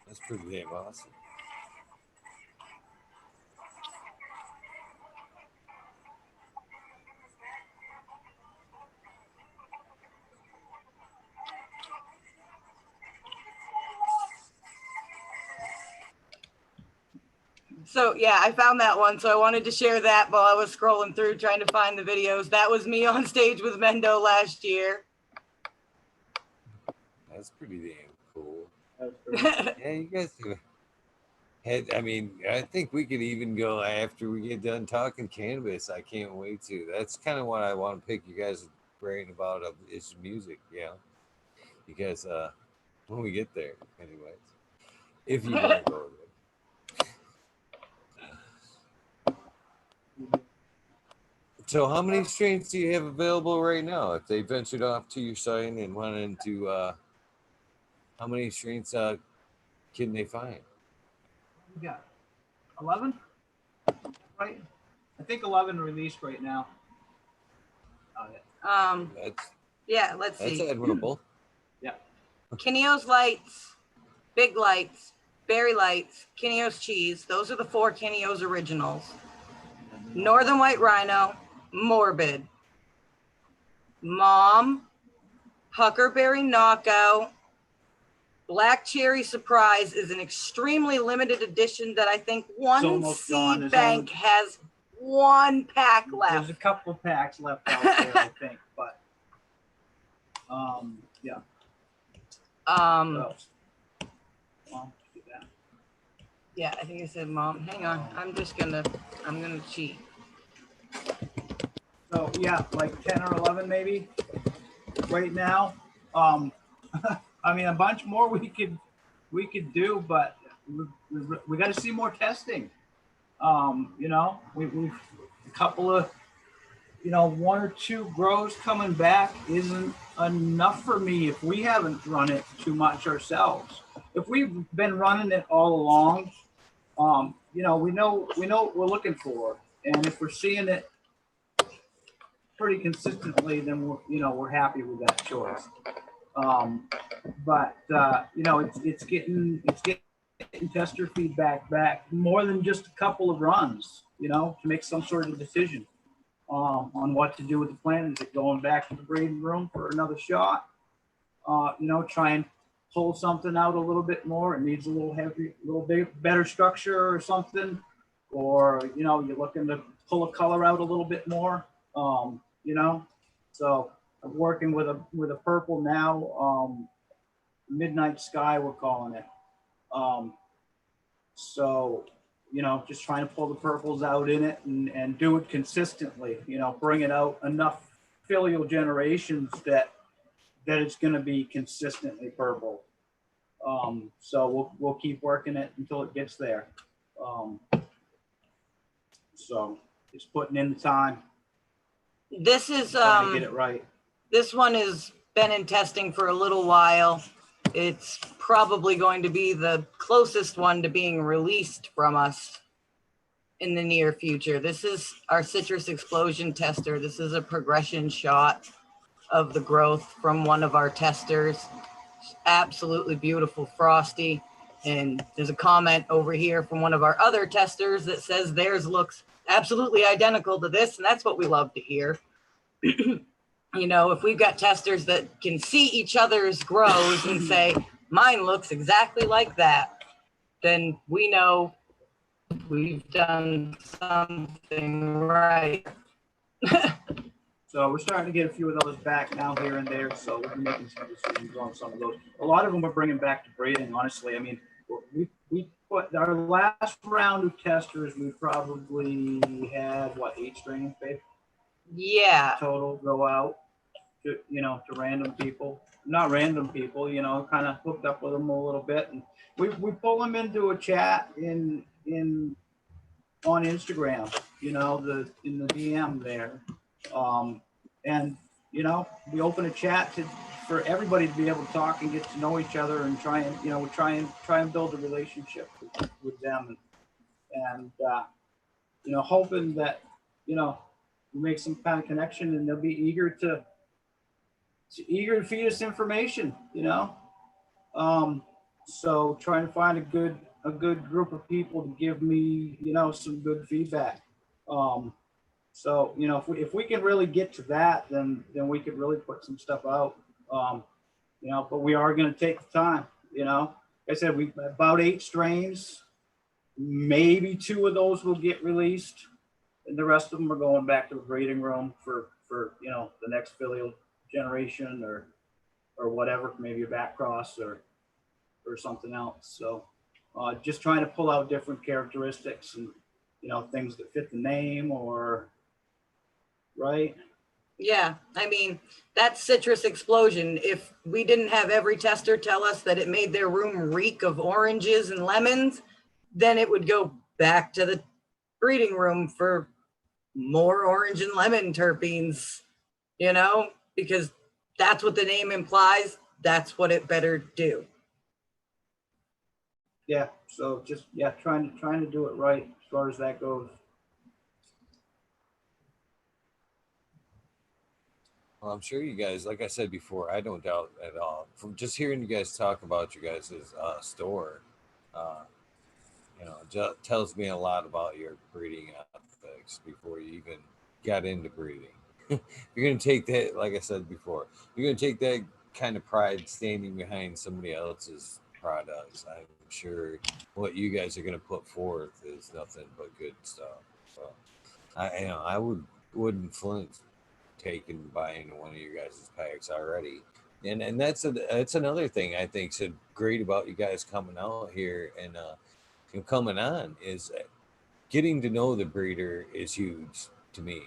Speaker 1: That's pretty damn awesome.
Speaker 3: So yeah, I found that one. So I wanted to share that while I was scrolling through trying to find the videos. That was me on stage with Mendo last year.
Speaker 1: That's pretty damn cool. Yeah, you guys had, I mean, I think we could even go after we get done talking cannabis. I can't wait to. That's kind of what I want to pick you guys' brain about is music, yeah. Because when we get there, anyways, if you want to go there. So how many strains do you have available right now? If they ventured off to your site and wanted to, how many strains can they find?
Speaker 2: We got 11, right? I think 11 released right now.
Speaker 3: Yeah, let's see.
Speaker 1: That's admirable.
Speaker 2: Yeah.
Speaker 3: Kineos lights, big lights, berry lights, Kineos cheese. Those are the 4 Kineos originals. Northern White Rhino, Morbid, Mom, Huckleberry Knockout, Black Cherry Surprise is an extremely limited edition that I think one seed bank has 1 pack left.
Speaker 2: There's a couple of packs left out there, I think, but yeah.
Speaker 3: Yeah, I think I said Mom. Hang on, I'm gonna cheat.
Speaker 2: So yeah, like 10 or 11 maybe right now. I mean, a bunch more we could do, but we got to see more testing. You know, we've a couple of, you know, 1 or 2 grows coming back isn't enough for me if we haven't run it too much ourselves. If we've been running it all along, you know, we know what we're looking for, and if we're seeing it pretty consistently, then we're happy with that choice. But you know, it's getting tester feedback back more than just a couple of runs, you know, to make some sort of decision on what to do with the plant. Is it going back to the breeding room for another shot? You know, try and pull something out a little bit more. It needs a little heavy, a little bit better structure or something. or, you know, you're looking to pull a color out a little bit more, you know. So I'm working with a purple now, Midnight Sky, we're calling it. So, you know, just trying to pull the purples out in it and do it consistently, you know, bring it out enough filial generations that it's going to be consistently purple. So we'll keep working it until it gets there. So just putting in the time.
Speaker 3: This is
Speaker 2: trying to get it right.
Speaker 3: This one has been in testing for a little while. It's probably going to be the closest one to being released from us in the near future. This is our citrus explosion tester. This is a progression shot of the growth from one of our testers. Absolutely beautiful frosty. And there's a comment over here from one of our other testers that says theirs looks absolutely identical to this, and that's what we love to hear. You know, if we've got testers that can see each other's grows and say, mine looks exactly like that, then we know we've done something right.
Speaker 2: So we're starting to get a few of those back now here and there. So we're making some decisions on some of those. A lot of them are bringing back to breeding, honestly. I mean, we put our last round of testers, we probably had, what, 8 strains, babe?
Speaker 3: Yeah.
Speaker 2: Total go out to, you know, to random people. Not random people, you know, kind of hooked up with them a little bit. And we pull them into a chat on Instagram, you know, in the DM there. And, you know, we open a chat for everybody to be able to talk and get to know each other and try and, you know, we try and build a relationship with them. And you know, hoping that, you know, we make some kind of connection and they'll be eager to feed us information, you know. So trying to find a good group of people to give me, you know, some good feedback. So, you know, if we can really get to that, then we could really put some stuff out. You know, but we are going to take the time, you know. Like I said, we about 8 strains, maybe 2 of those will get released, and the rest of them are going back to the breeding room for you know, the next filial generation or whatever, maybe a back cross or something else. So just trying to pull out different characteristics and, you know, things that fit the name or right.
Speaker 3: Yeah, I mean, that's citrus explosion. If we didn't have every tester tell us that it made their room reek of oranges and lemons, then it would go back to the breeding room for more orange and lemon terpenes, you know, because that's what the name implies. That's what it better do.
Speaker 2: Yeah, so just, yeah, trying to do it right as far as that goes.
Speaker 1: Well, I'm sure you guys, like I said before, I don't doubt at all. From just hearing you guys talk about your guys' store, you know, just tells me a lot about your breeding ethics before you even got into breeding. You're going to take that, like I said before, you're going to take that kind of pride standing behind somebody else's products. I'm sure what you guys are going to put forth is nothing but good stuff. So I wouldn't flinch taking buying one of your guys' packs already. And that's another thing I think so great about you guys coming out here and coming on is getting to know the breeder is huge to me.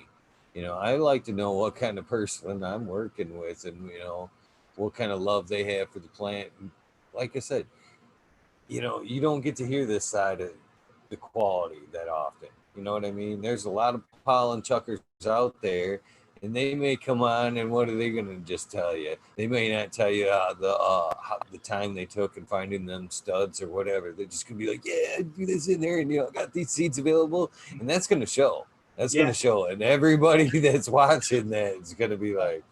Speaker 1: You know, I like to know what kind of person I'm working with and, you know, what kind of love they have for the plant. And like I said, you know, you don't get to hear this side of the quality that often. You know what I mean? There's a lot of pollen chuckers out there, and they may come on, and what are they going to just tell you? They may not tell you the time they took in finding them studs or whatever. They're just going to be like, yeah, do this in there, and, you know, got these seeds available, and that's going to show. That's going to show, and everybody that's watching that is going to be like.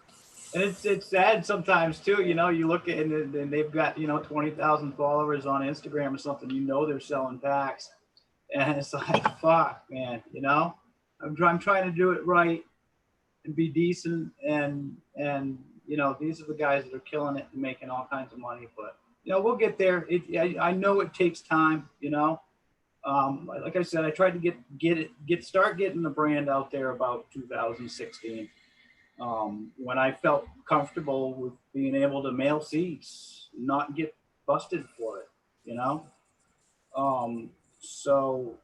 Speaker 2: And it's sad sometimes too, you know, you look at it and they've got, you know, 20,000 followers on Instagram or something, you know, they're selling packs, and it's like, fuck, man, you know, I'm trying to do it right and be decent, and you know, these are the guys that are killing it and making all kinds of money, but, you know, we'll get there. I know it takes time, you know, Like I said, I tried to start getting the brand out there about 2016. When I felt comfortable with being able to mail seeds, not get busted for it, you know. So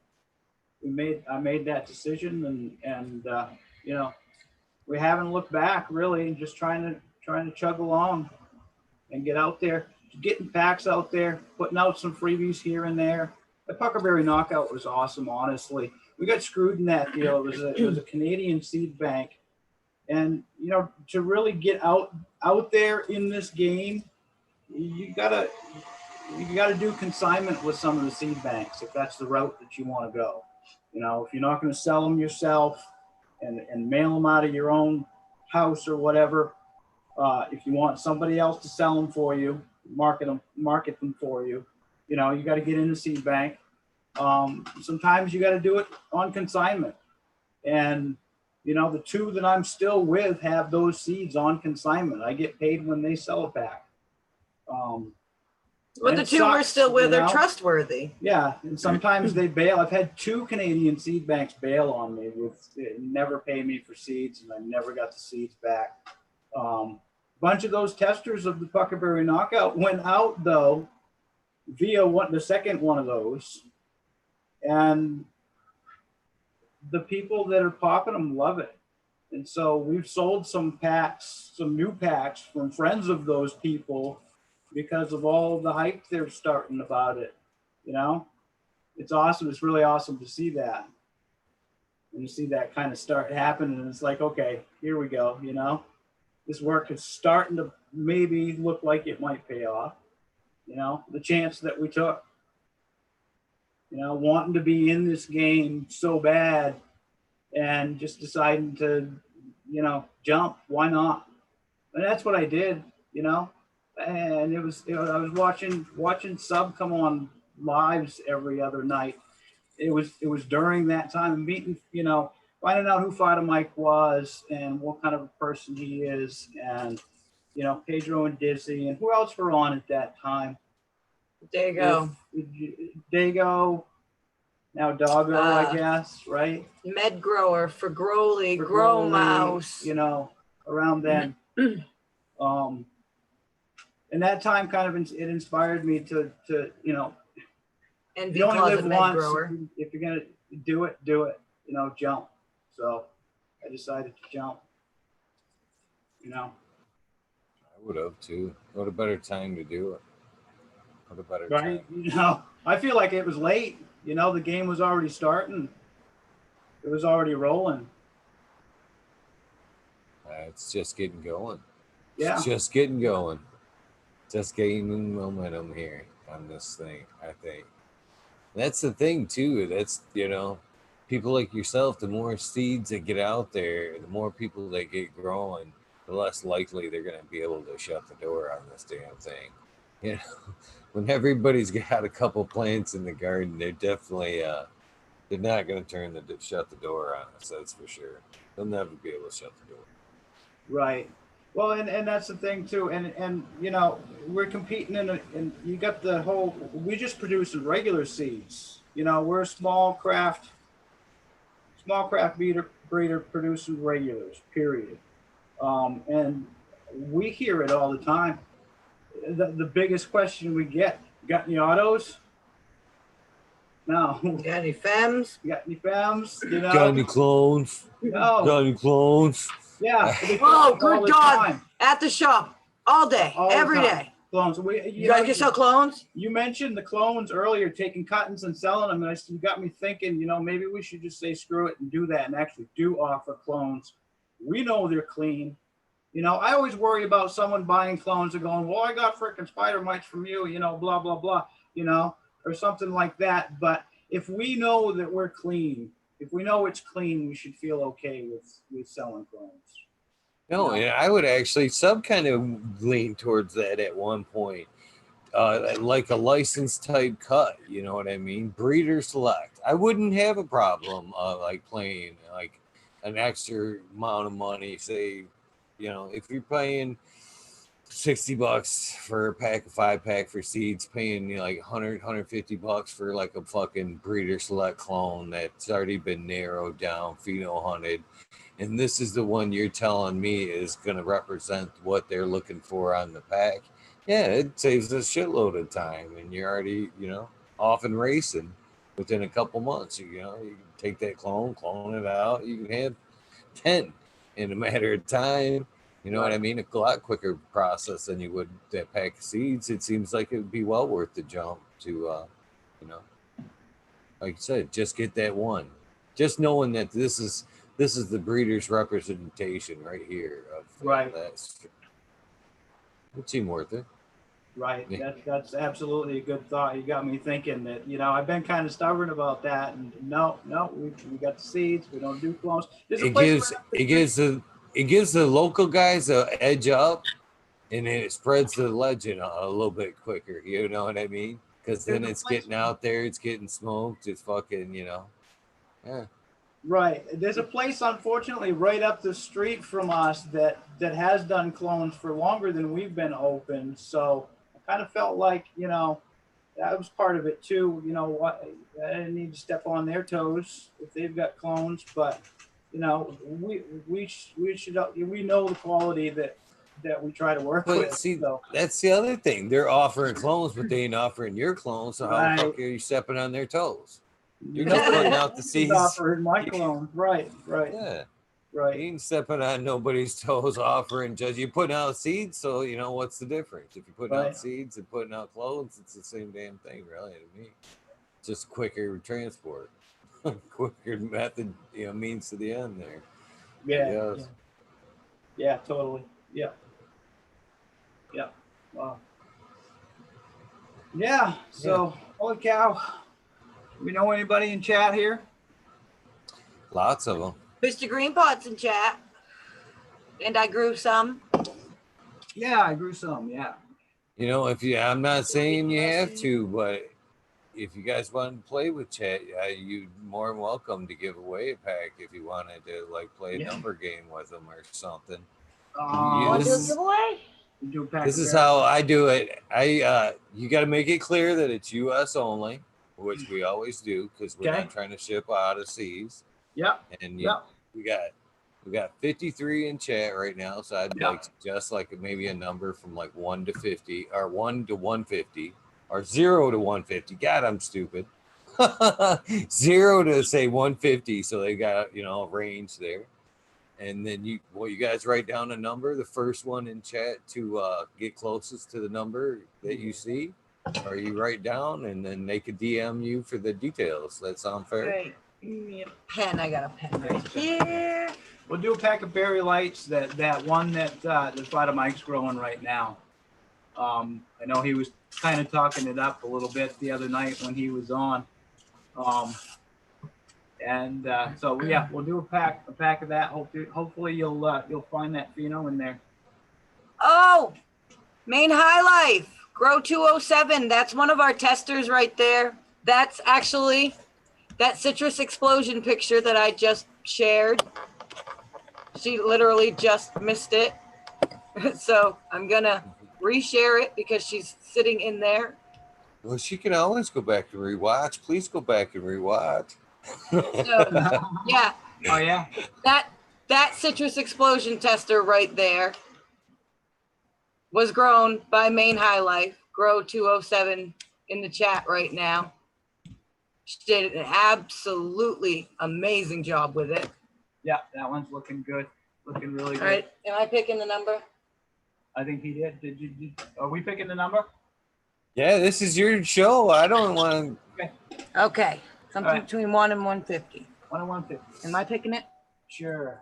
Speaker 2: I made that decision, and you know, we haven't looked back really, just trying to chug along and get out there, getting packs out there, putting out some freebies here and there. The Puckerberry Knockout was awesome, honestly. We got screwed in that deal. It was a Canadian seed bank. And you know, to really get out there in this game, you gotta do consignment with some of the seed banks if that's the route that you want to go. You know, if you're not going to sell them yourself and mail them out of your own house or whatever, if you want somebody else to sell them for you, market them for you, you know, you got to get in the seed bank. Sometimes you got to do it on consignment, and you know, the two that I'm still with have those seeds on consignment. I get paid when they sell a pack.
Speaker 3: But the two we're still with are trustworthy.
Speaker 2: Yeah, and sometimes they bail. I've had 2 Canadian seed banks bail on me with never pay me for seeds, and I never got the seeds back. Bunch of those testers of the Puckerberry Knockout went out though via the second one of those, and the people that are popping them love it. And so we've sold some packs, some new packs from friends of those people because of all the hype they're starting about it. You know, it's awesome. It's really awesome to see that. And you see that kind of start happening, and it's like, okay, here we go. You know, this work is starting to maybe look like it might pay off. You know, the chance that we took, you know, wanting to be in this game so bad and just deciding to, you know, jump. Why not? And that's what I did, you know. And it was, you know, I was watching Sub come on lives every other night. It was during that time, meeting, you know, finding out who Fighter Mike was and what kind of a person he is, and you know, Pedro and Dizzy, and who else were on at that time?
Speaker 3: Dago.
Speaker 2: Dago, now Doggo, I guess, right?
Speaker 3: Med Grower, for Growly, Grow Mouse.
Speaker 2: You know, around then. And that time kind of it inspired me to you know,
Speaker 3: And
Speaker 2: you only live once.
Speaker 3: Grower.
Speaker 2: If you're gonna do it, you know, jump. So I decided to jump. You know.
Speaker 1: I would have too. What a better time to do it. What a better
Speaker 2: time.
Speaker 1: Right.
Speaker 2: You know, I feel like it was late. You know, the game was already starting. It was already rolling.
Speaker 1: It's just getting going.
Speaker 2: Yeah.
Speaker 1: It's just getting going. Just gaining momentum here on this thing, I think. And that's the thing too. That's, you know, people like yourself, the more seeds that get out there, the more people that get growing, the less likely they're going to be able to shut the door on this damn thing. You know, when everybody's got a couple plants in the garden, they're definitely they're not going to shut the door on us. That's for sure. They'll never be able to shut the door.
Speaker 2: Right. Well, and that's the thing too. And you know, we're competing and you got the whole. We just produce regular seeds. You know, we're a small craft breeder producing regulars. Period. And we hear it all the time. The biggest question we get: got any autos? No.
Speaker 3: Got any femmes?
Speaker 2: You got any femmes? You know?
Speaker 1: Got any clones?
Speaker 2: No.
Speaker 1: Got any clones?
Speaker 2: Yeah.
Speaker 3: Oh, good God. Time. At the shop. All day. Every day.
Speaker 2: Clones.
Speaker 3: You guys can sell clones?
Speaker 2: You mentioned the clones earlier, taking cuttings and selling them. And you got me thinking, you know, maybe we should just say screw it and do that and actually do offer clones. We know they're clean. You know, I always worry about someone buying clones and going, well, I got freaking spider mites from you, you know, blah, blah, blah, you know, or something like that. But if we know that we're clean, if we know it's clean, we should feel okay with selling clones.
Speaker 1: No, and I would actually Sub kind of lean towards that at one point, like a licensed type cut. You know what I mean? Breeder select. I wouldn't have a problem like playing like an extra amount of money. Say, you know, if you're paying $60 for a pack, a 5-pack for seeds, paying you know, like 150 bucks for like a fucking breeder select clone that's already been narrowed down, pheno hunted. And this is the one you're telling me is going to represent what they're looking for on the pack. Yeah, it saves a shitload of time, and you're already, you know, off and racing within a couple months. You know, you can take that clone it out. You can have 10 in a matter of time. You know what I mean? A lot quicker process than you would that pack of seeds. It seems like it would be well worth the jump to, you know, like you said, just get that one. Just knowing that this is the breeder's representation right here of that. It seemed worth it.
Speaker 2: Right. That's absolutely a good thought. You got me thinking that, you know, I've been kind of stubborn about that. And no, we got the seeds. We don't do clones.
Speaker 1: It gives the local guys an edge up, and then it spreads the legend a little bit quicker. You know what I mean? Because then it's getting out there, it's getting smoked, it's fucking, you know, yeah.
Speaker 2: Right. There's a place, unfortunately, right up the street from us that has done clones for longer than we've been open. So I kind of felt like, you know, that was part of it too. You know what? I didn't need to step on their toes if they've got clones, but you know, we should know the quality that we try to work with.
Speaker 1: See,
Speaker 2: so.
Speaker 1: That's the other thing. They're offering clones, but they ain't offering your clones. So how the fuck are you stepping on their toes? You're just putting out the seeds.
Speaker 2: Offering my clones, right.
Speaker 1: Yeah.
Speaker 2: Right.
Speaker 1: You ain't stepping on nobody's toes offering just you're putting out seeds, so you know what's the difference. If you're putting out seeds and putting out clones, it's the same damn thing, really, to me. Just quicker transport. Quicker method, you know, means to the end there.
Speaker 2: Yeah, totally. Yeah. Wow. Yeah. So holy cow. We know anybody in chat here?
Speaker 1: Lots of them.
Speaker 3: Mr. Greenpot's in chat. And I grew some.
Speaker 2: Yeah, I grew some, yeah.
Speaker 1: You know, I'm not saying you have to, but if you guys want to play with chat, you're more than welcome to give away a pack if you wanted to like play a number game with them or something. This is how I do it. You got to make it clear that it's U.S. only, which we always do because we're not trying to ship out of seas. And we got 53 in chat right now, so I'd like to just like maybe a number from like 1 to 50 or 1 to 150 or 0 to 150. God, I'm stupid. 0 to say 150, so they got, you know, a range there. And then you guys write down a number, the first one in chat to get closest to the number that you see, or you write down, and then they could DM you for the details. That sound fair?
Speaker 3: Right. Give me a pen. I got a pen right here.
Speaker 2: We'll do a pack of berry lights. That one that Father Mike's growing right now. I know he was kind of talking it up a little bit the other night when he was on. So yeah, we'll do a pack of that. Hopefully you'll find that pheno in there.
Speaker 3: Oh, Maine High Life Grow 207. That's one of our testers right there. That's actually that citrus explosion picture that I just shared. She literally just missed it. So I'm gonna reshare it because she's sitting in there.
Speaker 1: Well, she can always go back and rewatch. Please go back and rewatch.
Speaker 3: So, yeah.
Speaker 2: Oh yeah.
Speaker 3: That citrus explosion tester right there was grown by Maine High Life, Grow 207 in the chat right now. She did an absolutely amazing job with it.
Speaker 2: Yeah, that one's looking good. Looking really good.
Speaker 3: All right, am I picking the number?
Speaker 2: I think he did. Did you? Are we picking the number?
Speaker 1: Yeah, this is your show. I don't want
Speaker 2: to.
Speaker 3: Okay. Something between 1 and 150.
Speaker 2: 1 and 150.
Speaker 3: Am I picking it?
Speaker 2: Sure.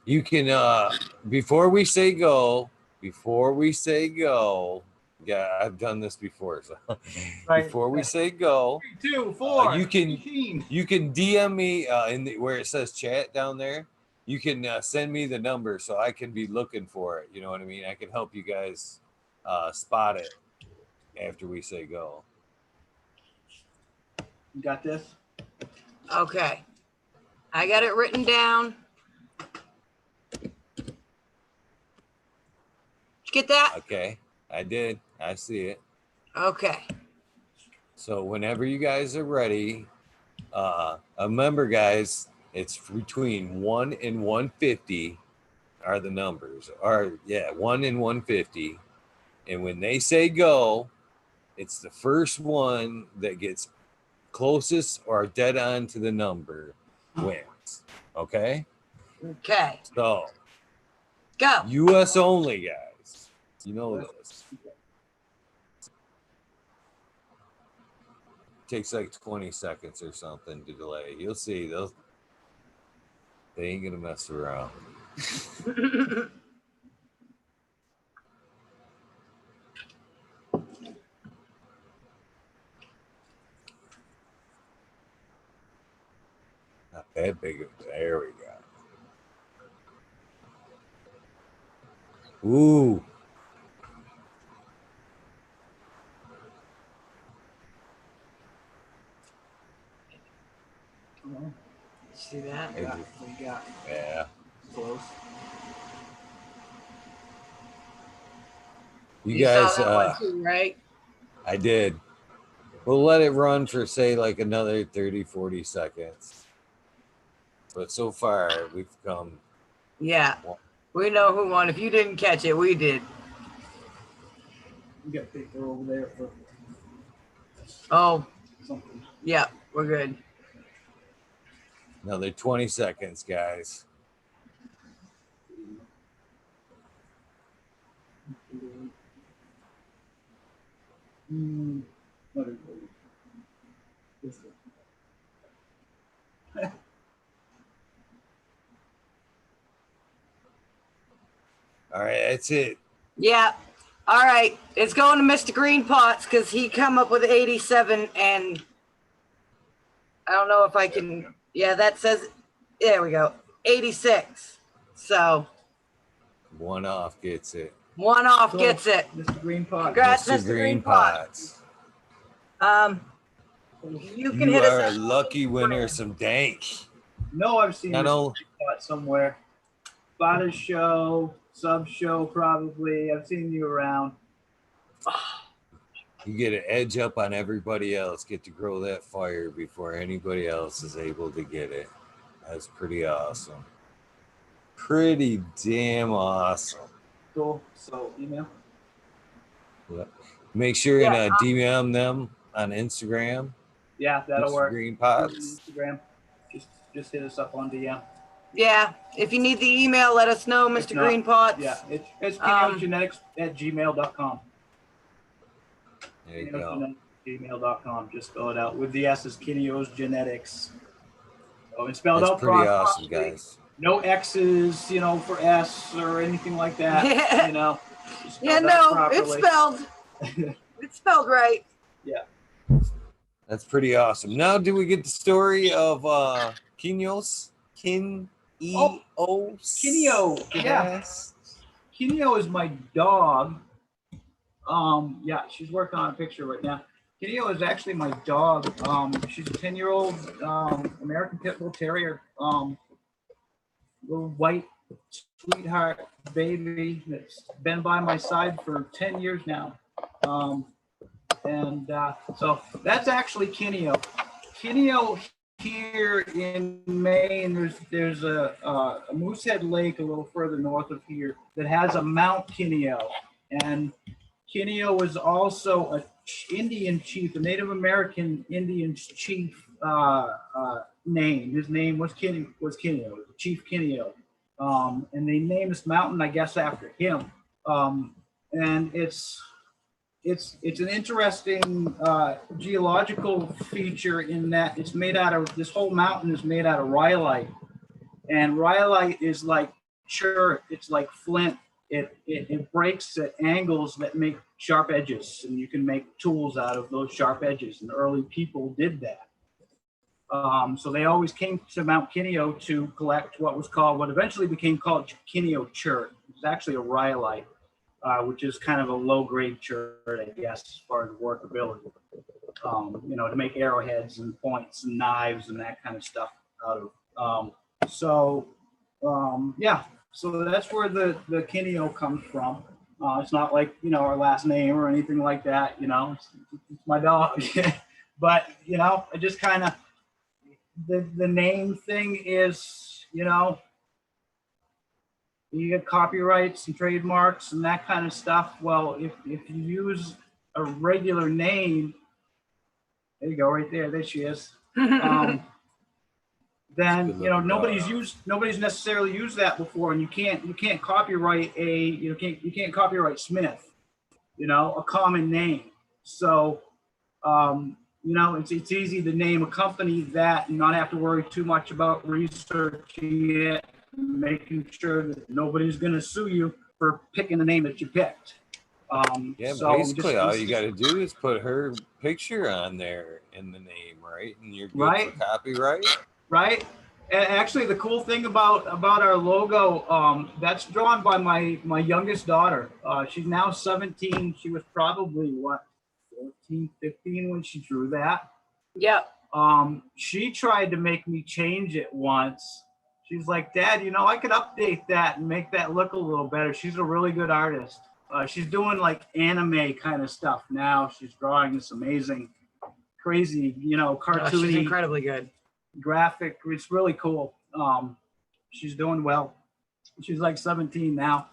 Speaker 1: You can before we say go, yeah, I've done this before. So before we say go,
Speaker 2: 3, 2, 4.
Speaker 1: You can DM me where it says chat down there. You can send me the number so I can be looking for it. You know what I mean? I can help you guys spot it after we say go.
Speaker 2: You got this?
Speaker 3: Okay. I got it written down. Did you get that?
Speaker 1: Okay, I did. I see it.
Speaker 3: Okay.
Speaker 1: So whenever you guys are ready, remember, guys, it's between 1 and 150 are the numbers. Or yeah, 1 and 150. And when they say go, it's the first one that gets closest or dead on to the number wins. Okay?
Speaker 3: Okay.
Speaker 1: So,
Speaker 3: Go.
Speaker 1: US only, guys. You know this. Takes like 20 seconds or something to delay. You'll see. They ain't going to mess around. Not that big of there we go. Ooh.
Speaker 3: See that?
Speaker 2: We got
Speaker 1: Yeah.
Speaker 2: close.
Speaker 1: You
Speaker 3: saw
Speaker 1: guys,
Speaker 3: that one too, right?
Speaker 1: I did. We'll let it run for, say, like another 30, 40 seconds. But so far, we've come.
Speaker 3: Yeah. We know who won. If you didn't catch it, we did.
Speaker 2: We got paper over there for
Speaker 3: Oh,
Speaker 2: something.
Speaker 3: yeah, we're good.
Speaker 1: Another 20 seconds, guys. All right, that's it.
Speaker 3: Yeah. All right. It's going to Mr. Green Pots because he come up with 87 and I don't know if I can. Yeah, that says, there we go. 86. So
Speaker 1: One off gets it.
Speaker 3: one off gets it.
Speaker 2: Mr. Green Pot.
Speaker 3: Congrats,
Speaker 1: Mr.
Speaker 3: Mr.
Speaker 1: Green
Speaker 3: Pots. You can hit
Speaker 1: are a
Speaker 3: us up.
Speaker 1: lucky winner, some dank.
Speaker 2: No, I've seen
Speaker 1: Not
Speaker 2: Mr.
Speaker 1: only
Speaker 2: Green Pot somewhere. Spotted show, sub show probably. I've seen you around.
Speaker 1: you get an edge up on everybody else, get to grow that fire before anybody else is able to get it. That's pretty awesome. Pretty damn awesome.
Speaker 2: Cool. So email.
Speaker 1: Yep. Make sure and DM them on Instagram.
Speaker 2: Yeah, that'll
Speaker 1: Mr.
Speaker 2: work.
Speaker 1: Green Pots.
Speaker 2: Instagram. Just hit us up on DM.
Speaker 3: Yeah. If you need the email, let us know, Mr. Green Pots.
Speaker 2: Yeah, it's kineosgenetics@gmail.com.
Speaker 1: There you go.
Speaker 2: Gmail.com. Just spell it out with the S's. Kineos Genetics. So it's spelled
Speaker 1: That's
Speaker 2: out
Speaker 1: pretty
Speaker 2: properly.
Speaker 1: awesome, guys.
Speaker 2: No X's, for S or anything like that. Just
Speaker 3: Yeah,
Speaker 2: spelled out
Speaker 3: no,
Speaker 2: properly.
Speaker 3: it's spelled. It's spelled right.
Speaker 2: Yeah.
Speaker 1: That's pretty awesome. Now, do we get the story of Kineos? Kineos?
Speaker 2: Kineo. Yeah. Kineo is my dog. Yeah, she's working on a picture right now. Kineo is actually my dog. She's a 10-year-old American Pit Bull Terrier. Little white sweetheart baby that's been by my side for 10 years now. So that's actually Kineo. Kineo here in Maine, there's a Moosehead Lake a little further north of here that has a Mount Kineo. And Kineo was also a Indian chief, a Native American Indian chief name. His name was Kineo, Chief Kineo. And they named this mountain, I guess, after him. And it's an interesting geological feature in that it's made out of, this whole mountain is made out of rhyolite. And rhyolite is like, it's like flint. It breaks at angles that make sharp edges, and you can make tools out of those sharp edges. And early people did that. So they always came to Mount Kineo to collect what eventually became called Kineo chert. It's actually a rhyolite, which is kind of a low-grade chert, I guess, as far as workability. To make arrowheads and points and knives and that kind of stuff out of So yeah, so that's where the Kineo comes from. It's not like, you know, our last name or anything like that, you know, it's my dog. But, you know, I just kind of, the name thing is, you know, you get copyrights and trademarks and that kind of stuff. Well, if you use a regular name, there you go, right there. There she is. Then, you know, nobody's necessarily used that before, and you can't copyright you can't copyright Smith, you know, a common name. So you know, it's easy to name a company that and not have to worry too much about researching it, making sure that nobody's going to sue you for picking the name that you picked.
Speaker 1: Yeah,
Speaker 2: so
Speaker 1: basically all you got to do is put her picture on there in the name, right? And you're good for copyright.
Speaker 2: Right. And actually, the cool thing about our logo, that's drawn by my youngest daughter. She's now 17. She was probably what, 14, 15 when she drew that.
Speaker 3: Yep.
Speaker 2: She tried to make me change it once. She's like, Dad, you know, I could update that and make that look a little better. She's a really good artist. She's doing like anime kind of stuff now. She's drawing this amazing, crazy, you know, cartoony.
Speaker 3: She's incredibly good.
Speaker 2: Graphic. It's really cool. She's doing well. She's like 17 now.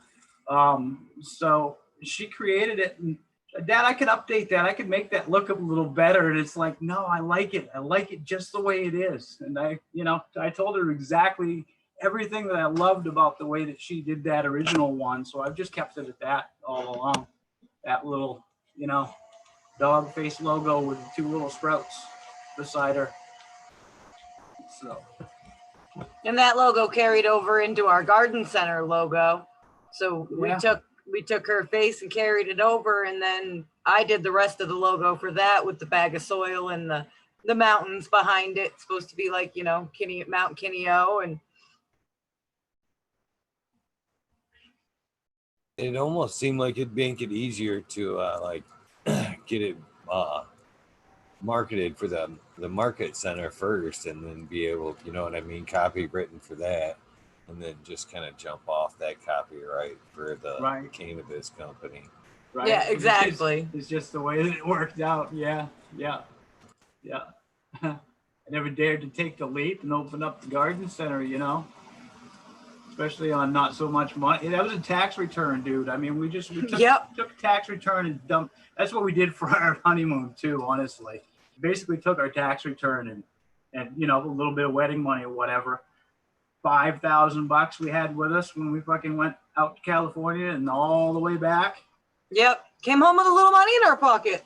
Speaker 2: So she created it, and Dad, I could update that. I could make that look a little better. And it's like, no, I like it. I like it just the way it is. And I told her exactly everything that I loved about the way that she did that original one. So I've just kept it at that all along. That little, you know, dog face logo with the two little sprouts beside her. So.
Speaker 3: And that logo carried over into our garden center logo. So we took her face and carried it over, and then I did the rest of the logo for that with the bag of soil and the mountains behind it. It's supposed to be like, you know, Mount Kineo, and
Speaker 1: it almost seemed like it'd make it easier to like get it marketed for the market center first, and then be able, you know what I mean, copywritten for that, and then just kind of jump off that copyright for the cannabis company.
Speaker 2: Right.
Speaker 3: Yeah, exactly.
Speaker 2: It's just the way that it worked out. Yeah. I never dared to take the leap and open up the garden center, you know, especially on not so much money. That was a tax return, dude. I mean, we took a tax return and dumped. That's what we did for our honeymoon too, honestly. Basically took our tax return and you know, a little bit of wedding money or whatever. $5,000 we had with us when we fucking went out to California and all the way back.
Speaker 3: Yep. Came home with a little money in our pocket.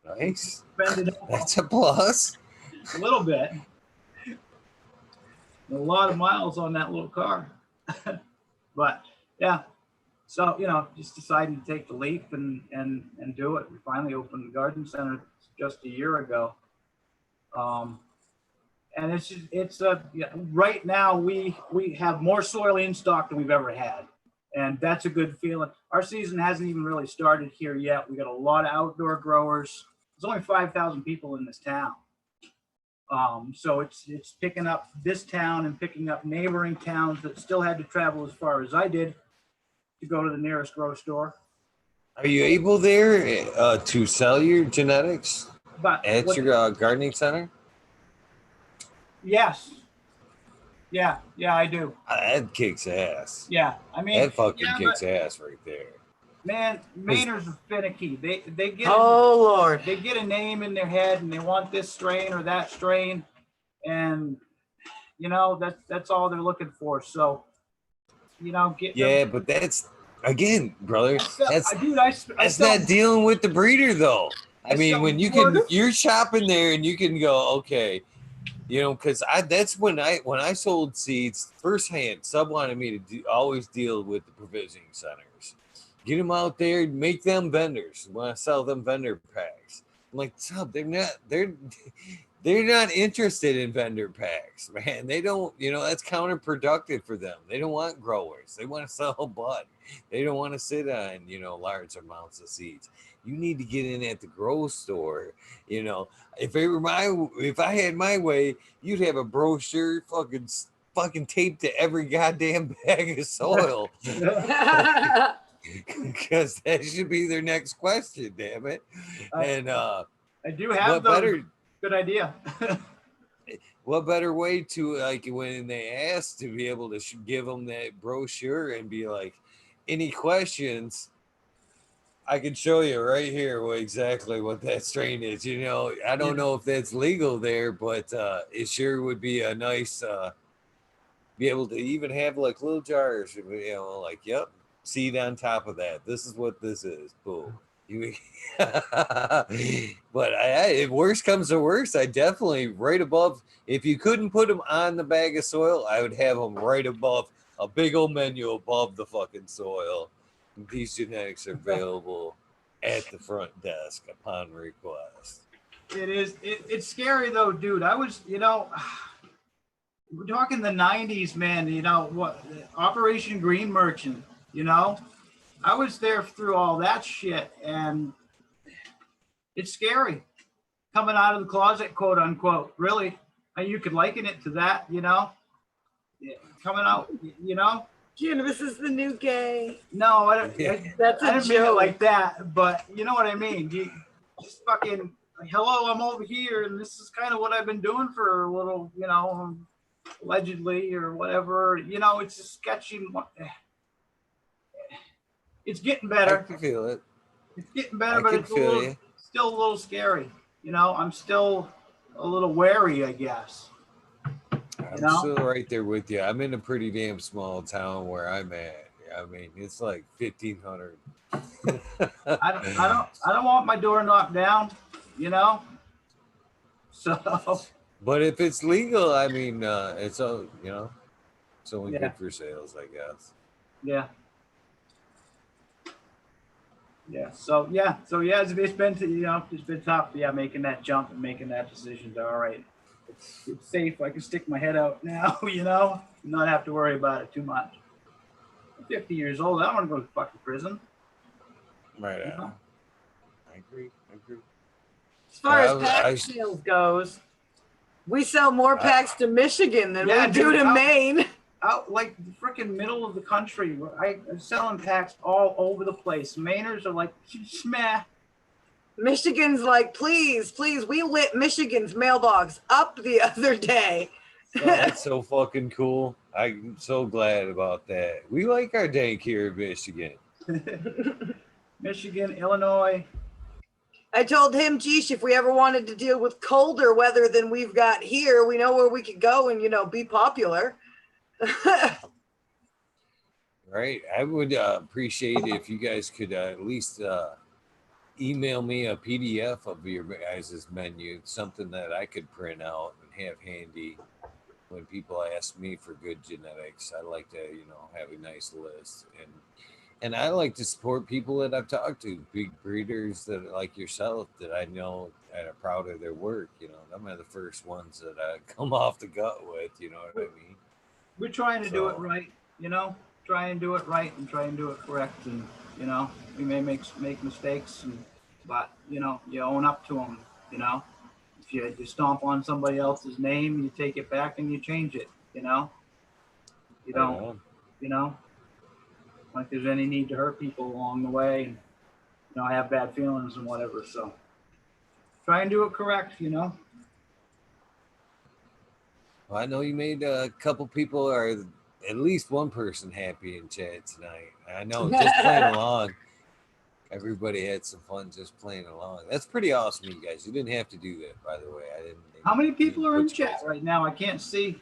Speaker 1: Nice. That's a plus.
Speaker 2: A little bit. A lot of miles on that little car. But yeah. So, you know, just decided to take the leap and do it. We finally opened the garden center just a year ago. And it's right now we have more soil in stock than we've ever had. And that's a good feeling. Our season hasn't even really started here yet. We got a lot of outdoor growers. There's only 5,000 people in this town. So it's picking up this town and picking up neighboring towns that still had to travel as far as I did to go to the nearest grow store.
Speaker 1: Are you able there to sell your genetics at your gardening center?
Speaker 2: Yes. Yeah, I do.
Speaker 1: That kicks ass.
Speaker 2: Yeah, I mean,
Speaker 1: that fucking kicks ass right there.
Speaker 2: Man, Mainers are finicky. They get
Speaker 3: Lord.
Speaker 2: They get a name in their head and they want this strain or that strain, and you know that's all they're looking for. So, you know,
Speaker 1: but that's again, brother. That's
Speaker 2: not
Speaker 1: dealing with the breeder though. I mean, when you're shopping there and you can go, okay. You know, because that's when I sold seeds firsthand. Sub wanted me to always deal with the provisioning centers, get them out there, make them vendors. When I sell them vendor packs, I'm like, Sub, they're they're not interested in vendor packs, man. They don't, that's counterproductive for them. They don't want growers. They want to sell bud. They don't want to sit on, large amounts of seeds. You need to get in at the grow store. If I had my way, you'd have a brochure fucking taped to every goddamn bag of soil. Because that should be their next question, damn it. And
Speaker 2: I do have those. Good idea.
Speaker 1: What better way to, like, when they ask, to be able to give them that brochure and be like, any questions? I can show you right here exactly what that strain is. I don't know if that's legal there, but it sure would be a nice, be able to even have like little jars, like, yep, seed on top of that. This is what this is. Boom. But if worst comes to worst, I definitely right above. If you couldn't put them on the bag of soil, I would have them right above, a big old menu above the fucking soil. These genetics are available at the front desk upon request.
Speaker 2: It's scary though, dude. I was, we're talking the 90s, man. What, Operation Green Merchant, I was there through all that shit, and it's scary coming out of the closet, quote unquote. Really, and you could liken it to that, coming out,
Speaker 3: Cannabis is the new gay.
Speaker 2: No, I don't.
Speaker 1: Yeah.
Speaker 3: That's
Speaker 2: I
Speaker 3: a
Speaker 2: didn't mean it
Speaker 3: joke.
Speaker 2: like that, but you know what I mean. You just fucking, hello, I'm over here, and this is kind of what I've been doing for a little, allegedly or whatever. It's a sketchy. It's getting better.
Speaker 1: I can feel it.
Speaker 2: It's getting better, but it's still a little scary. I'm still a little wary, I guess.
Speaker 1: I'm still right there with you. I'm in a pretty damn small town where I'm at. I mean, it's like 1,500.
Speaker 2: I don't want my door knocked down, So.
Speaker 1: But if it's legal, I mean, it's all, it's only good for sales, I guess.
Speaker 2: Yeah. Yeah. So it's been tough. Yeah, making that jump and making that decision. All right, it's safe. I can stick my head out now. Not have to worry about it too much. I'm 50 years old. I don't want to go to fucking prison.
Speaker 1: Right. I agree.
Speaker 3: As far as pack sales goes, we sell more packs to Michigan than we do to Maine.
Speaker 2: Out like the freaking middle of the country. I'm selling packs all over the place. Mainers are like, smeh.
Speaker 3: Michigan's like, please, we lit Michigan's mailbox up the other day.
Speaker 1: That's so fucking cool. I'm so glad about that. We like our dank here in Michigan.
Speaker 2: Michigan, Illinois.
Speaker 3: I told him, geesh, if we ever wanted to deal with colder weather than we've got here, we know where we could go and, be popular.
Speaker 1: Right. I would appreciate it if you guys could at least email me a PDF of your guys' menu, something that I could print out and have handy when people ask me for good genetics. I like to, have a nice list. And I like to support people that I've talked to, big breeders that like yourself that I know and are proud of their work. Them are the first ones that I come off the gut with, you know what I mean?
Speaker 2: We're trying to do it right, try and do it right and try and do it correct. And, we may make mistakes, but, you own up to them, If you stomp on somebody else's name, you take it back and you change it, You don't, like there's any need to hurt people along the way. And, I have bad feelings and whatever. So try and do it correct,
Speaker 1: Well, I know you made a couple people, or at least one person, happy in chat tonight. I know, just playing along. Everybody had some fun just playing along. That's pretty awesome, you guys. You didn't have to do that, by the way. I didn't.
Speaker 2: How many people are in chat right now? I can't see.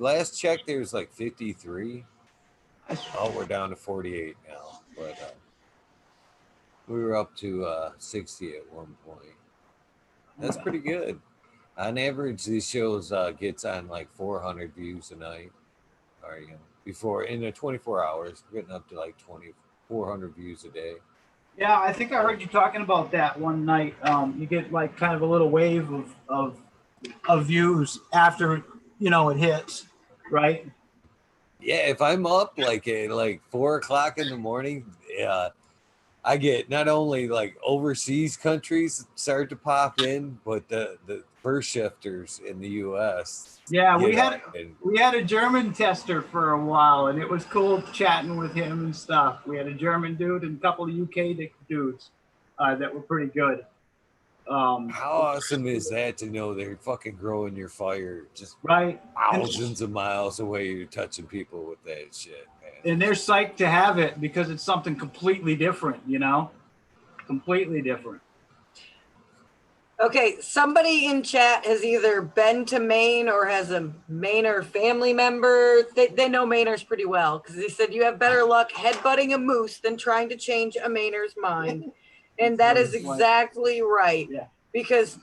Speaker 1: Last check, there's like 53. Oh, we're down to 48 now, but we were up to 60 at one point. That's pretty good. On average, these shows gets on like 400 views a night, or before in the 24 hours, we're getting up to like 400 views a day.
Speaker 2: Yeah, I think I heard you talking about that one night. You get like kind of a little wave of views after it hits, right?
Speaker 1: Yeah, if I'm up like at like 4 o'clock in the morning, I get not only like overseas countries start to pop in, but the first shifters in the U.S.
Speaker 2: Yeah,
Speaker 1: get up and
Speaker 2: we had a German tester for a while, and it was cool chatting with him and stuff. We had a German dude and a couple of UK dudes that were pretty good.
Speaker 1: how awesome is that to know they're fucking growing your fire just
Speaker 2: Right,
Speaker 1: thousands of miles away? You're touching people with that shit, man.
Speaker 2: and they're psyched to have it because it's something completely different, completely different.
Speaker 3: Okay, somebody in chat has either been to Maine or has a Mainer family member. They know Mainers pretty well because they said you have better luck headbutting a moose than trying to change a Mainer's mind. And that is exactly right.
Speaker 2: Yeah.
Speaker 3: Because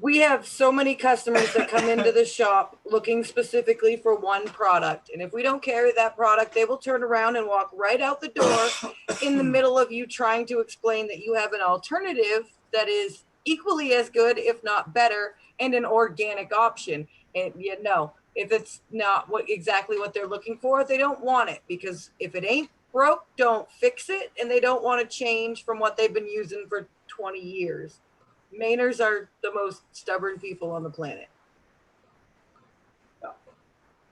Speaker 3: we have so many customers that come into the shop looking specifically for one product. And if we don't carry that product, they will turn around and walk right out the door in the middle of you trying to explain that you have an alternative that is equally as good, if not better, and an organic option. And if it's not exactly what they're looking for, they don't want it, because if it ain't broke, don't fix it. And they don't want to change from what they've been using for 20 years. Mainers are the most stubborn people on the planet.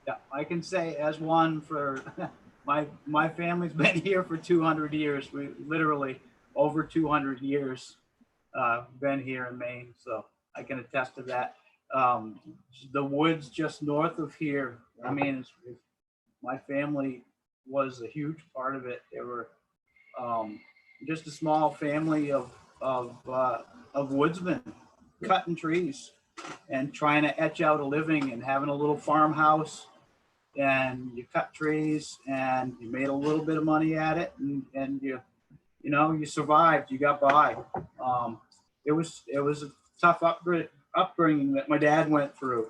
Speaker 2: Yeah, I can say as one for my family's been here for 200 years. We literally over 200 years been here in Maine, so I can attest to that. The woods just north of here, I mean, my family was a huge part of it. They were just a small family of woodsmen cutting trees and trying to etch out a living and having a little farmhouse, and you cut trees and you made a little bit of money at it, and you survived, you got by. It was a tough upbringing that my dad went through.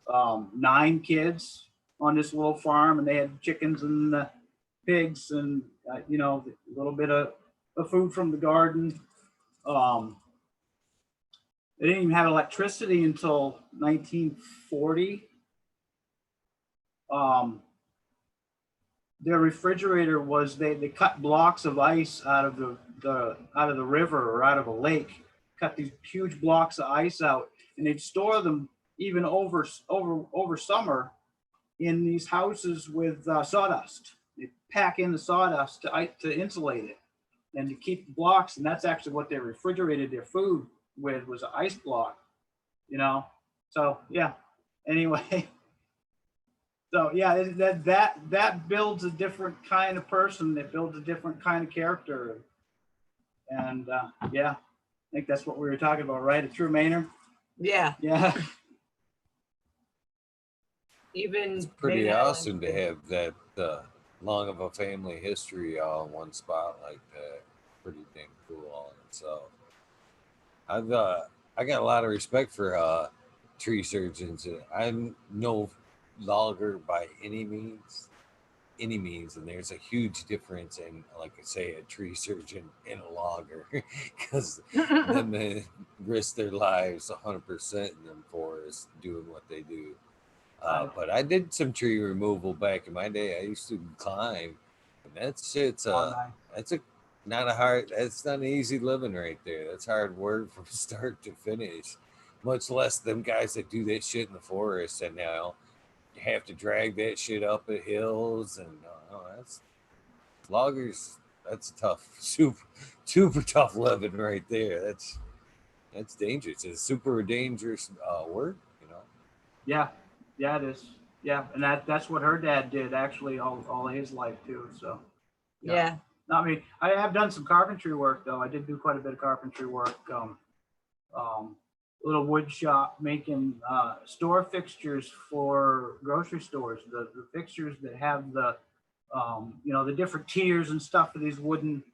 Speaker 2: 9 kids on this little farm, and they had chickens and pigs and a little bit of food from the garden. They didn't even have electricity until 1940. Their refrigerator was they cut blocks of ice out of the river or out of a lake, cut these huge blocks of ice out, and they'd store them even over summer in these houses with sawdust. They pack in the sawdust to insulate it and to keep the blocks, and that's actually what they refrigerated their food with, was an ice block. So yeah. Anyway. So yeah, that builds a different kind of person. It builds a different kind of character, and yeah, I think that's what we were talking about, right? A true Mainer.
Speaker 3: Yeah.
Speaker 2: Yeah.
Speaker 3: Even
Speaker 1: it's pretty awesome to have that long of a family history all in one spot like that. Pretty dang cool all in itself. I got a lot of respect for tree surgeons. I'm no logger by any means, and there's a huge difference in, like I say, a tree surgeon and a logger, because them risk their lives 100% in them forests doing what they do. But I did some tree removal back in my day. I used to climb, and that shit's that's not an easy living right there. That's hard work from start to finish, much less them guys that do that shit in the forest and now have to drag that shit up at hills. And that's loggers. That's tough, super tough living right there. That's dangerous. It's super dangerous work,
Speaker 2: Yeah, it is. Yeah, and that's what her dad did actually all his life too. So
Speaker 3: yeah.
Speaker 2: I mean, I have done some carpentry work though. I did do quite a bit of carpentry work. Little wood shop making store fixtures for grocery stores. The fixtures that have the the different tiers and stuff for these wooden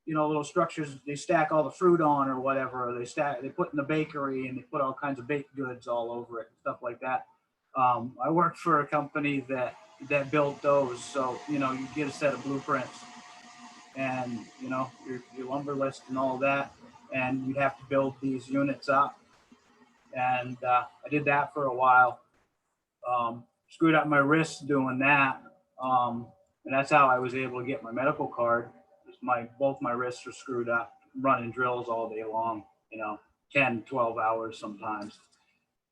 Speaker 2: little structures they stack all the fruit on or whatever. Or they put in the bakery, and they put all kinds of baked goods all over it and stuff like that. I worked for a company that built those, so you get a set of blueprints. and your lumber list and all that, and you have to build these units up. And I did that for a while. Screwed up my wrist doing that, and that's how I was able to get my medical card. Both my wrists are screwed up, running drills all day long. 10, 12 hours sometimes.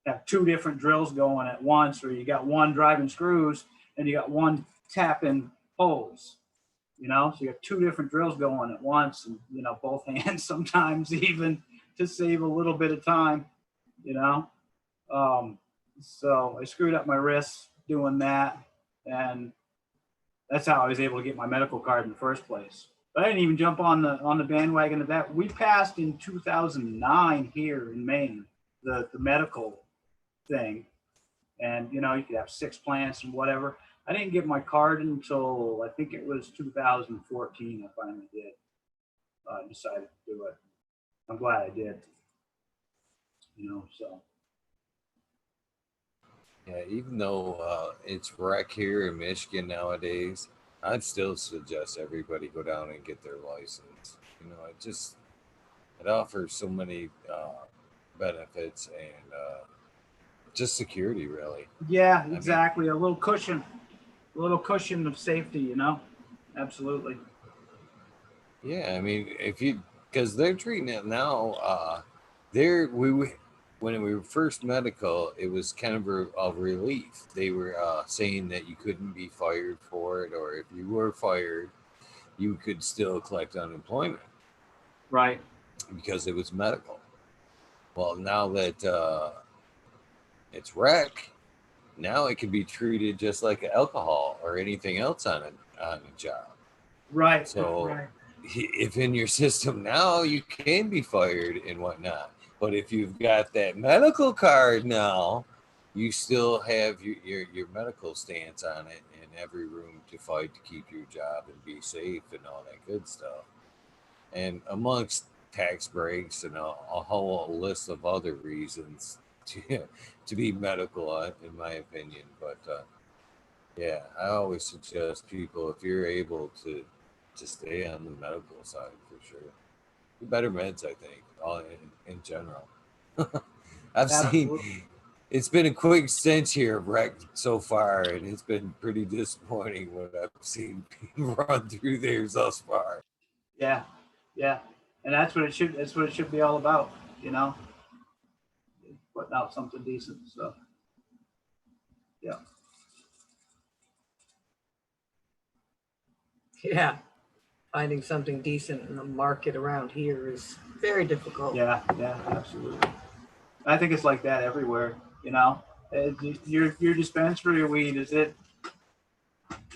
Speaker 2: Have two different drills going at once, or you got one driving screws and you got one tapping holes. So you got two different drills going at once, and both hands sometimes, even to save a little bit of time. So I screwed up my wrists doing that, and that's how I was able to get my medical card in the first place. But I didn't even jump on the bandwagon of that. We passed in 2009 here in Maine the medical thing, and you could have 6 plants and whatever. I didn't get my card until I think it was 2014. I finally did. Decided to do it. I'm glad I did. So.
Speaker 1: Yeah, even though it's rec here in Michigan nowadays, I'd still suggest everybody go down and get their license. It offers so many benefits and just security, really.
Speaker 2: Yeah, exactly. A little cushion of safety, Absolutely.
Speaker 1: Yeah, because they're treating it now. When we were first medical, it was kind of a relief. They were saying that you couldn't be fired for it, or if you were fired, you could still collect unemployment.
Speaker 2: Right.
Speaker 1: Because it was medical. Well, now that it's rec, now it can be treated just like alcohol or anything else on a job.
Speaker 2: Right.
Speaker 1: So
Speaker 2: right.
Speaker 1: If in your system now, you can be fired and whatnot. But if you've got that medical card now, you still have your medical stance on it, and every room to fight to keep your job and be safe and all that good stuff. And amongst tax breaks and a whole list of other reasons to be medical, in my opinion. But yeah, I always suggest people, if you're able to stay on the medical side for sure. Better meds, I think, all in general. I've seen it's been a quick stint here of rec so far, and it's been pretty disappointing what I've seen people run through there thus far.
Speaker 2: Yeah, and that's what it should be all about, putting out something decent. So, yeah.
Speaker 3: Yeah. Finding something decent in the market around here is very difficult.
Speaker 2: Yeah, absolutely. I think it's like that everywhere, Your dispensary weed, is it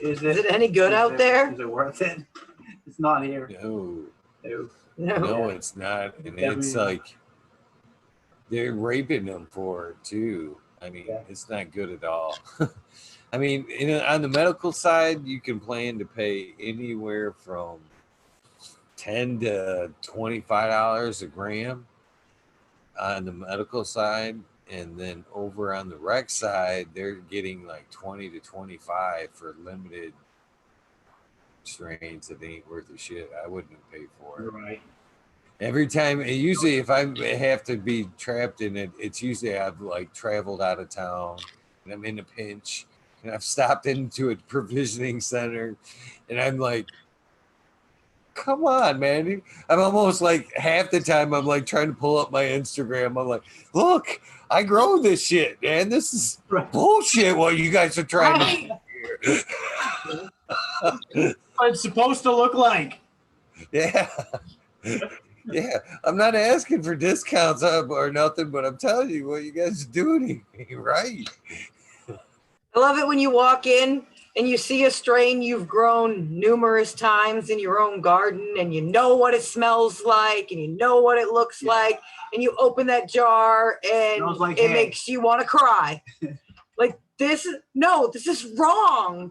Speaker 3: any good out there?
Speaker 2: Is it worth it? It's not here.
Speaker 1: No, it's not. And it's like they're raping them for it too. It's not good at all. on the medical side, you can plan to pay anywhere from $10 to $25 a gram on the medical side, and then over on the rec side, they're getting like 20 to 25 for limited strains that ain't worth a shit. I wouldn't pay for it.
Speaker 2: Right.
Speaker 1: Every time, usually if I have to be trapped in it, it's usually I've like traveled out of town and I'm in a pinch and I've stopped into a provisioning center and I'm like, come on, man. I'm almost like half the time I'm like trying to pull up my Instagram. I'm like, look, I grow this shit, man. This is bullshit what you guys are trying to do here.
Speaker 2: What it's supposed to look like.
Speaker 1: Yeah. Yeah, I'm not asking for discounts or nothing, but I'm telling you what you guys are doing ain't right.
Speaker 3: I love it when you walk in and you see a strain you've grown numerous times in your own garden, and you know what it smells like, and you know what it looks like, and you open that jar and
Speaker 2: like
Speaker 3: it makes you want to cry. Like this is wrong.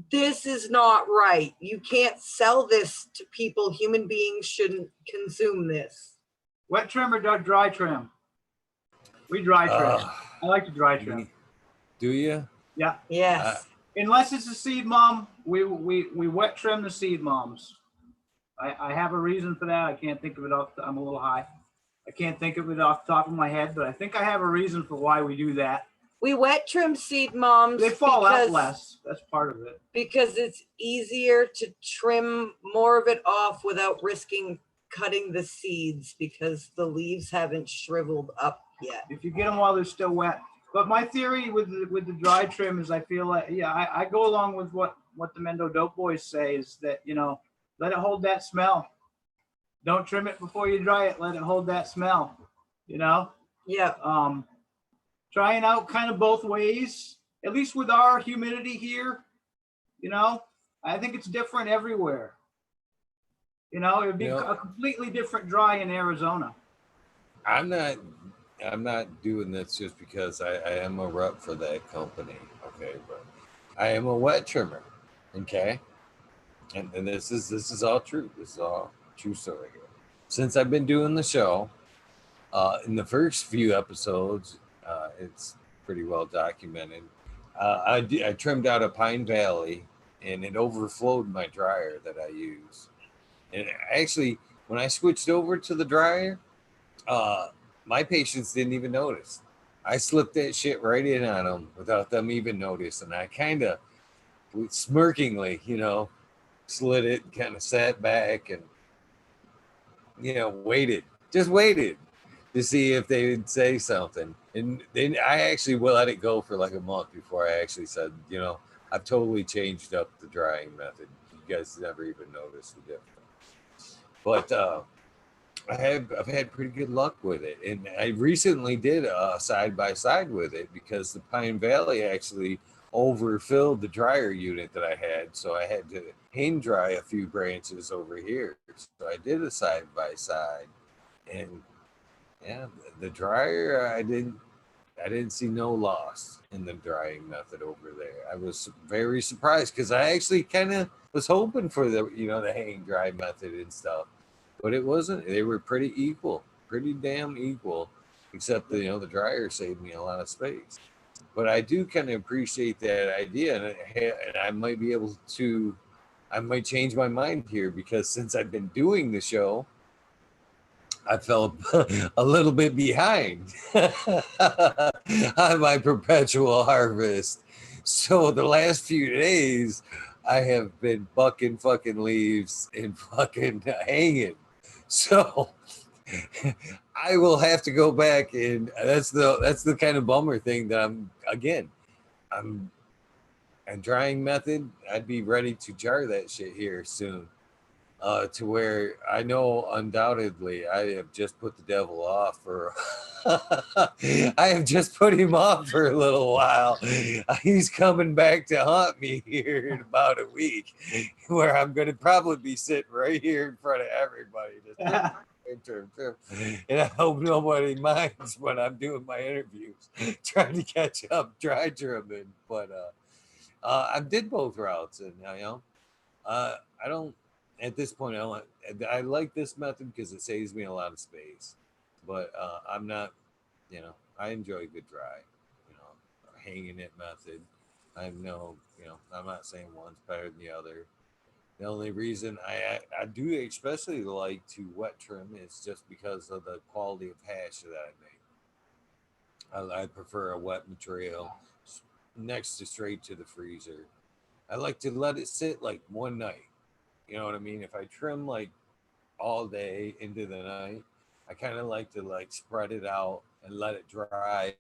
Speaker 3: This is not right. You can't sell this to people. Human beings shouldn't consume this.
Speaker 2: Wet trim or dry trim? We dry trim. I like to dry trim.
Speaker 1: Do you?
Speaker 2: Yeah.
Speaker 3: Yes.
Speaker 2: Unless it's a seed mom, we wet trim the seed moms. I have a reason for that. I can't think of it I'm a little high. I can't think of it off the top of my head, but I think I have a reason for why we do that.
Speaker 3: We wet trim seed moms.
Speaker 2: They fall out less. That's part of it.
Speaker 3: Because it's easier to trim more of it off without risking cutting the seeds because the leaves haven't shriveled up yet.
Speaker 2: If you get them while they're still wet. But my theory with the dry trim is I feel like, yeah, I go along with what the Mendo Dope Boys say is that, you know, let it hold that smell. Don't trim it before you dry it. Let it hold that smell, you know?
Speaker 3: Yeah.
Speaker 2: Trying out kind of both ways, at least with our humidity here, you know, I think it's different everywhere. You know, it would be a completely different dry in Arizona.
Speaker 1: I'm not doing this just because I am a rep for that company, okay? But I am a wet trimmer, okay? And this is all true. This is all true story here. Since I've been doing the show, in the first few episodes, it's pretty well documented. I trimmed out a Pine Valley, and it overflowed my dryer that I use. And actually, when I switched over to the dryer, my patients didn't even notice. I slipped that shit right in on them without them even noticing. I kind of smirkingly, you know, slid it, kind of sat back and, you know, waited to see if they would say something. And then I actually let it go for like a month before I actually said, you know, I've totally changed up the drying method. You guys never even noticed the difference. But I've had pretty good luck with it. And I recently did a side by side with it because the Pine Valley actually overfilled the dryer unit that I had. So I had to hand dry a few branches over here. So I did a side by side. And yeah, the dryer, I didn't see no loss in the drying method over there. I was very surprised because I actually kind of was hoping for the, you know, the hang dry method and stuff, but it wasn't. They were pretty equal, pretty damn equal, except the, you know, the dryer saved me a lot of space. But I do kind of appreciate that idea, and I might be able to, I might change my mind here because since I've been doing the show, I fell a little bit behind on my perpetual harvest. So the last few days, I have been bucking fucking leaves and fucking hanging. So I will have to go back, and that's the kind of bummer thing that I'm a drying method. I'd be ready to jar that shit here soon. To where I know undoubtedly I have just put the devil off for I have just put him off for a little while. He's coming back to haunt me here in about a week, where I'm going to probably be sitting right here in front of everybody. And I hope nobody minds when I'm doing my interviews, trying to catch up dry trimming. But I did both routes, and you know, I don't. At this point, I like this method because it saves me a lot of space, but I'm not, you know, I enjoy good dry, you know, hanging it method. I'm not saying one's better than the other. The only reason I do especially like to wet trim is just because of the quality of hash that I make. I prefer a wet material next to straight to the freezer. I like to let it sit like one night. You know what I mean? If I trim like all day into the night, I kind of like to like spread it out and let it dry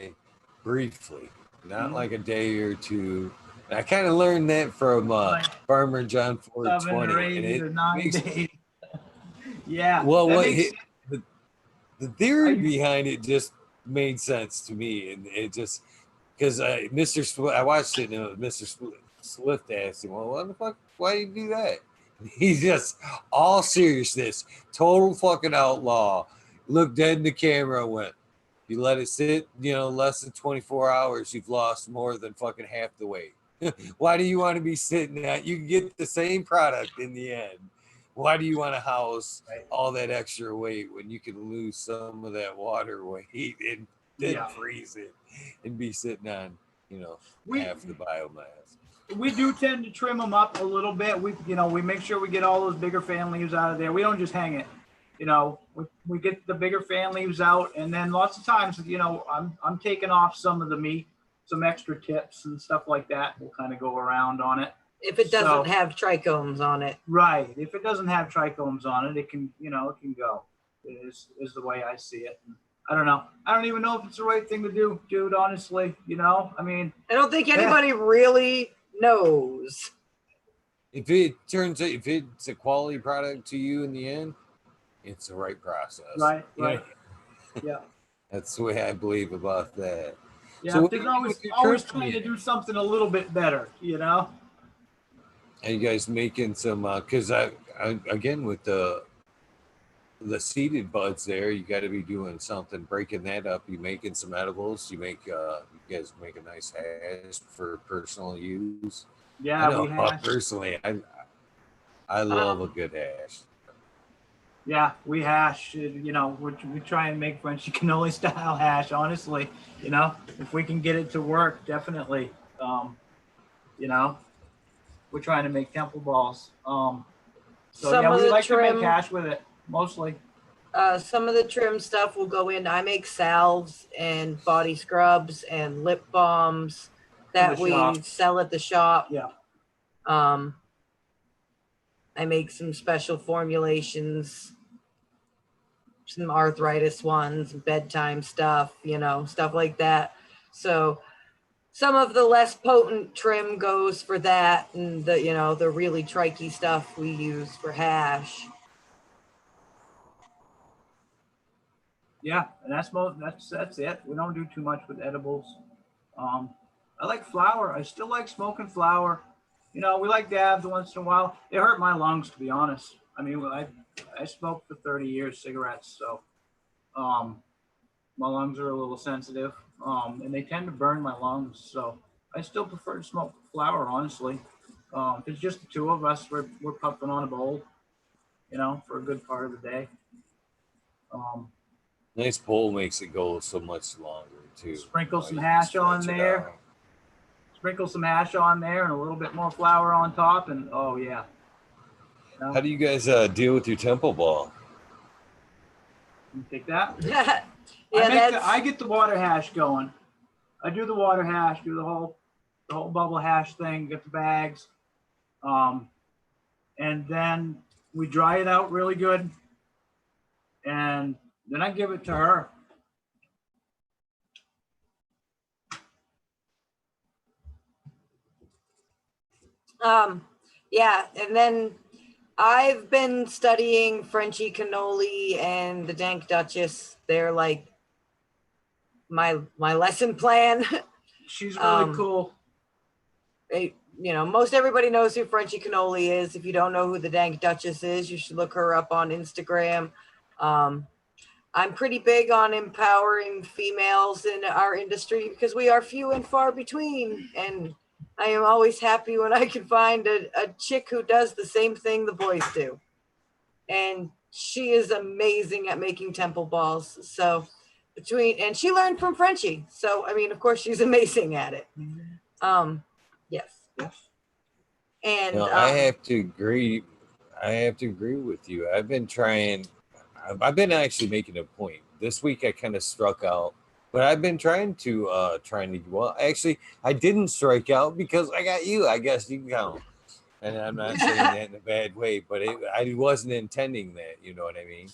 Speaker 1: briefly, not like a day or two. And I kind of learned that from Farmer John 420. And it makes,
Speaker 2: days. Yeah.
Speaker 1: Well, the theory behind it just made sense to me, and it just because Mr. Swift, I watched it and Mr. Swift asked him, "Well, what the fuck? Why do you do that?" He's just all seriousness, total fucking outlaw. Looked dead in the camera and went, "You let it sit, you know, less than 24 hours, you've lost more than fucking half the weight. Why do you want to be sitting at? You can get the same product in the end. Why do you want to house all that extra weight when you can lose some of that water weight and then freeze it and be sitting on, you know, half the biomass?"
Speaker 2: we do tend to trim them up a little bit. We make sure we get all those bigger fan leaves out of there. We don't just hang it. We get the bigger fan leaves out, and then lots of times, I'm taking off some of the meat, some extra tips and stuff like that. We'll kind of go around on it.
Speaker 3: If it doesn't have trichomes on it.
Speaker 2: Right. If it doesn't have trichomes on it, it can go. Is the way I see it. I don't know. I don't even know if it's the right thing to do, dude, honestly. I
Speaker 3: don't think anybody really knows.
Speaker 1: If it's a quality product to you in the end, it's the right process.
Speaker 2: Right. Yeah.
Speaker 1: That's the way I believe about that.
Speaker 2: Yeah,
Speaker 1: so
Speaker 2: there's always trying to do something a little bit better, Are
Speaker 1: you guys making some, because I again, with the seeded buds there, you got to be doing something, breaking that up. You making some edibles. You guys make a nice hash for personal use.
Speaker 2: Yeah,
Speaker 1: I know, personally, I love a good hash.
Speaker 2: Yeah, we hash. We try and make Frenchy cannoli style hash. Honestly, if we can get it to work, definitely. We're trying to make temple balls. We like to make hash with it mostly.
Speaker 3: Some of the trim stuff will go in. I make salves and body scrubs and lip balms that we sell at the shop.
Speaker 2: Yeah.
Speaker 3: I make some special formulations, some arthritis ones, bedtime stuff, stuff like that. So some of the less potent trim goes for that, and the really tricky stuff we use for hash.
Speaker 2: Yeah, and that's it. We don't do too much with edibles. I like flower. I still like smoking flower. We like dabs once in a while. They hurt my lungs, to be honest. I smoked for 30 years cigarettes, so my lungs are a little sensitive, and they tend to burn my lungs. So I still prefer to smoke flower, honestly. If it's just the two of us, we're puffing on a bowl, for a good part of the day.
Speaker 1: Nice bowl makes it go so much longer too.
Speaker 2: Sprinkle some hash on there. Sprinkle some hash on there and a little bit more flour on top, and oh yeah.
Speaker 1: How do you guys deal with your temple ball?
Speaker 2: You take that?
Speaker 3: Yeah,
Speaker 2: I get the water hash going. I do the water hash, do the whole bubble hash thing, get the bags, and then we dry it out really good, and then I give it to her.
Speaker 3: Yeah, and then I've been studying Frenchy cannoli and the Dank Duchess. They're like my lesson plan.
Speaker 2: She's really cool.
Speaker 3: Most everybody knows who Frenchy cannoli is. If you don't know who the Dank Duchess is, you should look her up on Instagram. I'm pretty big on empowering females in our industry because we are few and far between, and I am always happy when I can find a chick who does the same thing the boys do. And she is amazing at making temple balls. So and she learned from Frenchy. So, of course she's amazing at it. Yes. And
Speaker 1: I have to agree. With you. I've been actually making a point. This week I kind of struck out. But I've been trying to well, actually, I didn't strike out because I got you. I guess you can count. And I'm not saying that in a bad way, but I wasn't intending that. You know what I mean?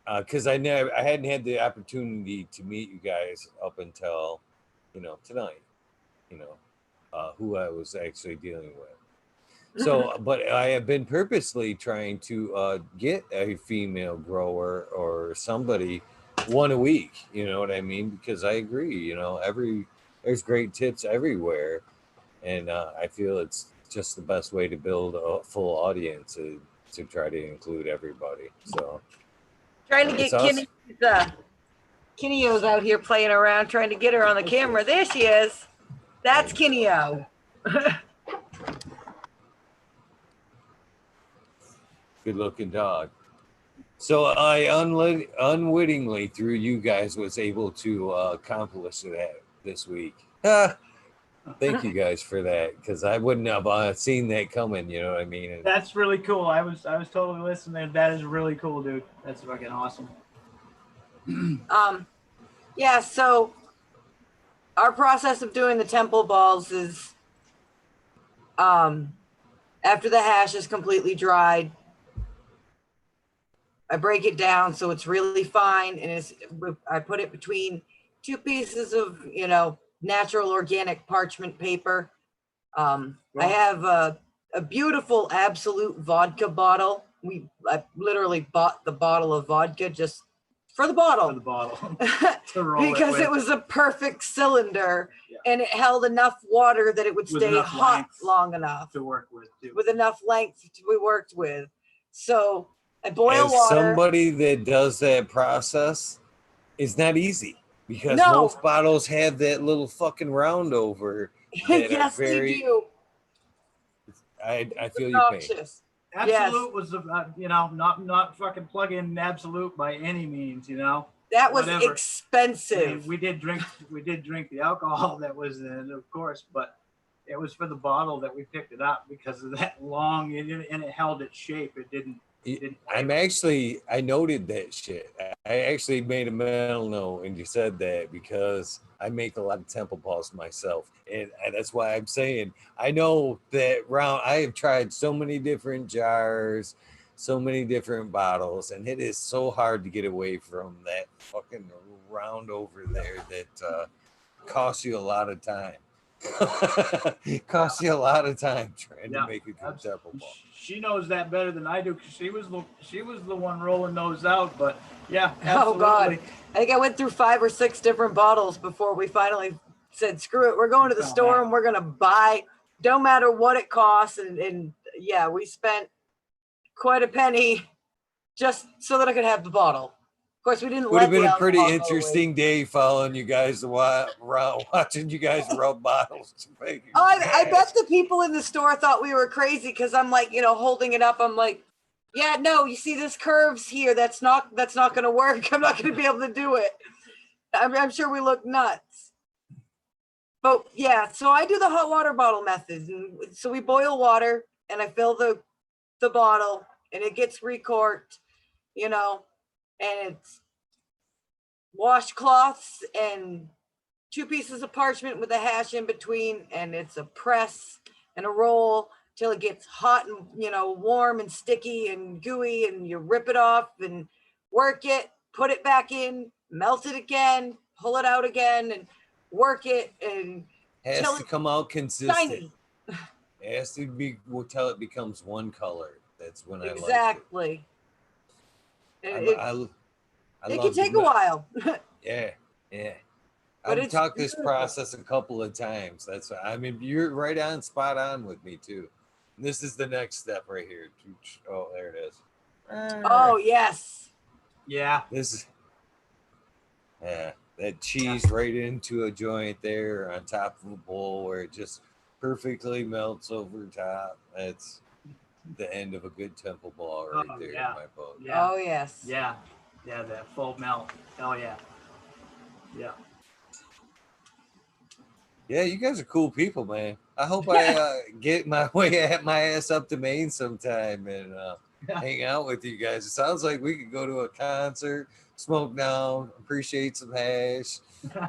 Speaker 1: Because I hadn't had the opportunity to meet you guys up until, tonight. Who I was actually dealing with. So, but I have been purposely trying to get a female grower or somebody one a week, you know what I mean? Because I agree, there's great tips everywhere, and I feel it's just the best way to build a full audience to try to include everybody. So
Speaker 3: trying to get Kineos out here playing around, trying to get her on the camera. There she is. That's Kineo.
Speaker 1: Good looking dog. So I unwittingly, through you guys, was able to accomplish that this week. Thank you guys for that, because I wouldn't have seen that coming. You know what I mean? And
Speaker 2: That's really cool. I was totally listening. That is really cool, dude. That's fucking awesome.
Speaker 3: Yeah, so our process of doing the temple balls is after the hash is completely dried, I break it down so it's really fine, and I put it between two pieces of, you know, natural organic parchment paper. I have a beautiful Absolute vodka bottle. I literally bought the bottle of vodka just for the bottle.
Speaker 2: For the bottle.
Speaker 3: Because it was a perfect cylinder, and it held enough water that it would stay hot long enough
Speaker 2: to work with, too.
Speaker 3: With enough length to be worked with. So I boil
Speaker 1: as
Speaker 3: water.
Speaker 1: somebody that does that process, it's not easy, because most bottles have that little fucking round over.
Speaker 3: Yes, they do.
Speaker 1: I feel your pain.
Speaker 2: Absolute was, you know, not fucking plug in Absolute by any means, you know.
Speaker 3: That was expensive.
Speaker 2: I mean, we did drink the alcohol that was in it, of course, but it was for the bottle that we picked it up because of that long, and it held its shape. It didn't.
Speaker 1: I noted that shit. I actually made a mental note when you said that, because I make a lot of temple balls myself. And that's why I'm saying, I know that I have tried so many different jars, so many different bottles, and it is so hard to get away from that fucking round over there that costs you a lot of time. It costs you a lot of time trying to make a good temple ball.
Speaker 2: She knows that better than I do, because she was the one rolling those out. But yeah, absolutely.
Speaker 3: Oh God, I think I went through 5 or 6 different bottles before we finally said, "Screw it, we're going to the store and we're gonna buy, don't matter what it costs." And yeah, we spent quite a penny just so that I could have the bottle. Of course, we didn't.
Speaker 1: Would have been a pretty interesting day following you guys around, watching you guys rub bottles.
Speaker 3: I bet the people in the store thought we were crazy, because I'm like, you know, holding it up. I'm like, yeah, no, you see this curves here. That's not going to work. I'm not going to be able to do it. I'm sure we look nuts. But yeah, so I do the hot water bottle method. And so we boil water, and I fill the bottle, and it gets recorked, you know. And it's washcloths and 2 pieces of parchment with a hash in between, and it's a press and a roll till it gets hot and, you know, warm and sticky and gooey, and you rip it off and work it, put it back in, melt it again, pull it out again, and work it, and
Speaker 1: has to come out consistent. It has to be till it becomes one color. That's when I like it.
Speaker 3: Exactly.
Speaker 1: It
Speaker 3: can take a while.
Speaker 1: Yeah. I've talked this process a couple of times. That's why, I mean, you're right on, spot on with me too. And this is the next step right here. Oh, there it is.
Speaker 3: Oh yes.
Speaker 2: Yeah.
Speaker 1: That cheese right into a joint there on top of a bowl where it just perfectly melts over top. That's the end of a good temple ball right there in my boat.
Speaker 2: Yeah.
Speaker 3: Oh yes.
Speaker 2: Yeah, that full melt. Oh yeah. Yeah.
Speaker 1: Yeah, you guys are cool people, man. I hope I get my ass up to Maine sometime and hang out with you guys. It sounds like we could go to a concert, smoke down, appreciate some hash.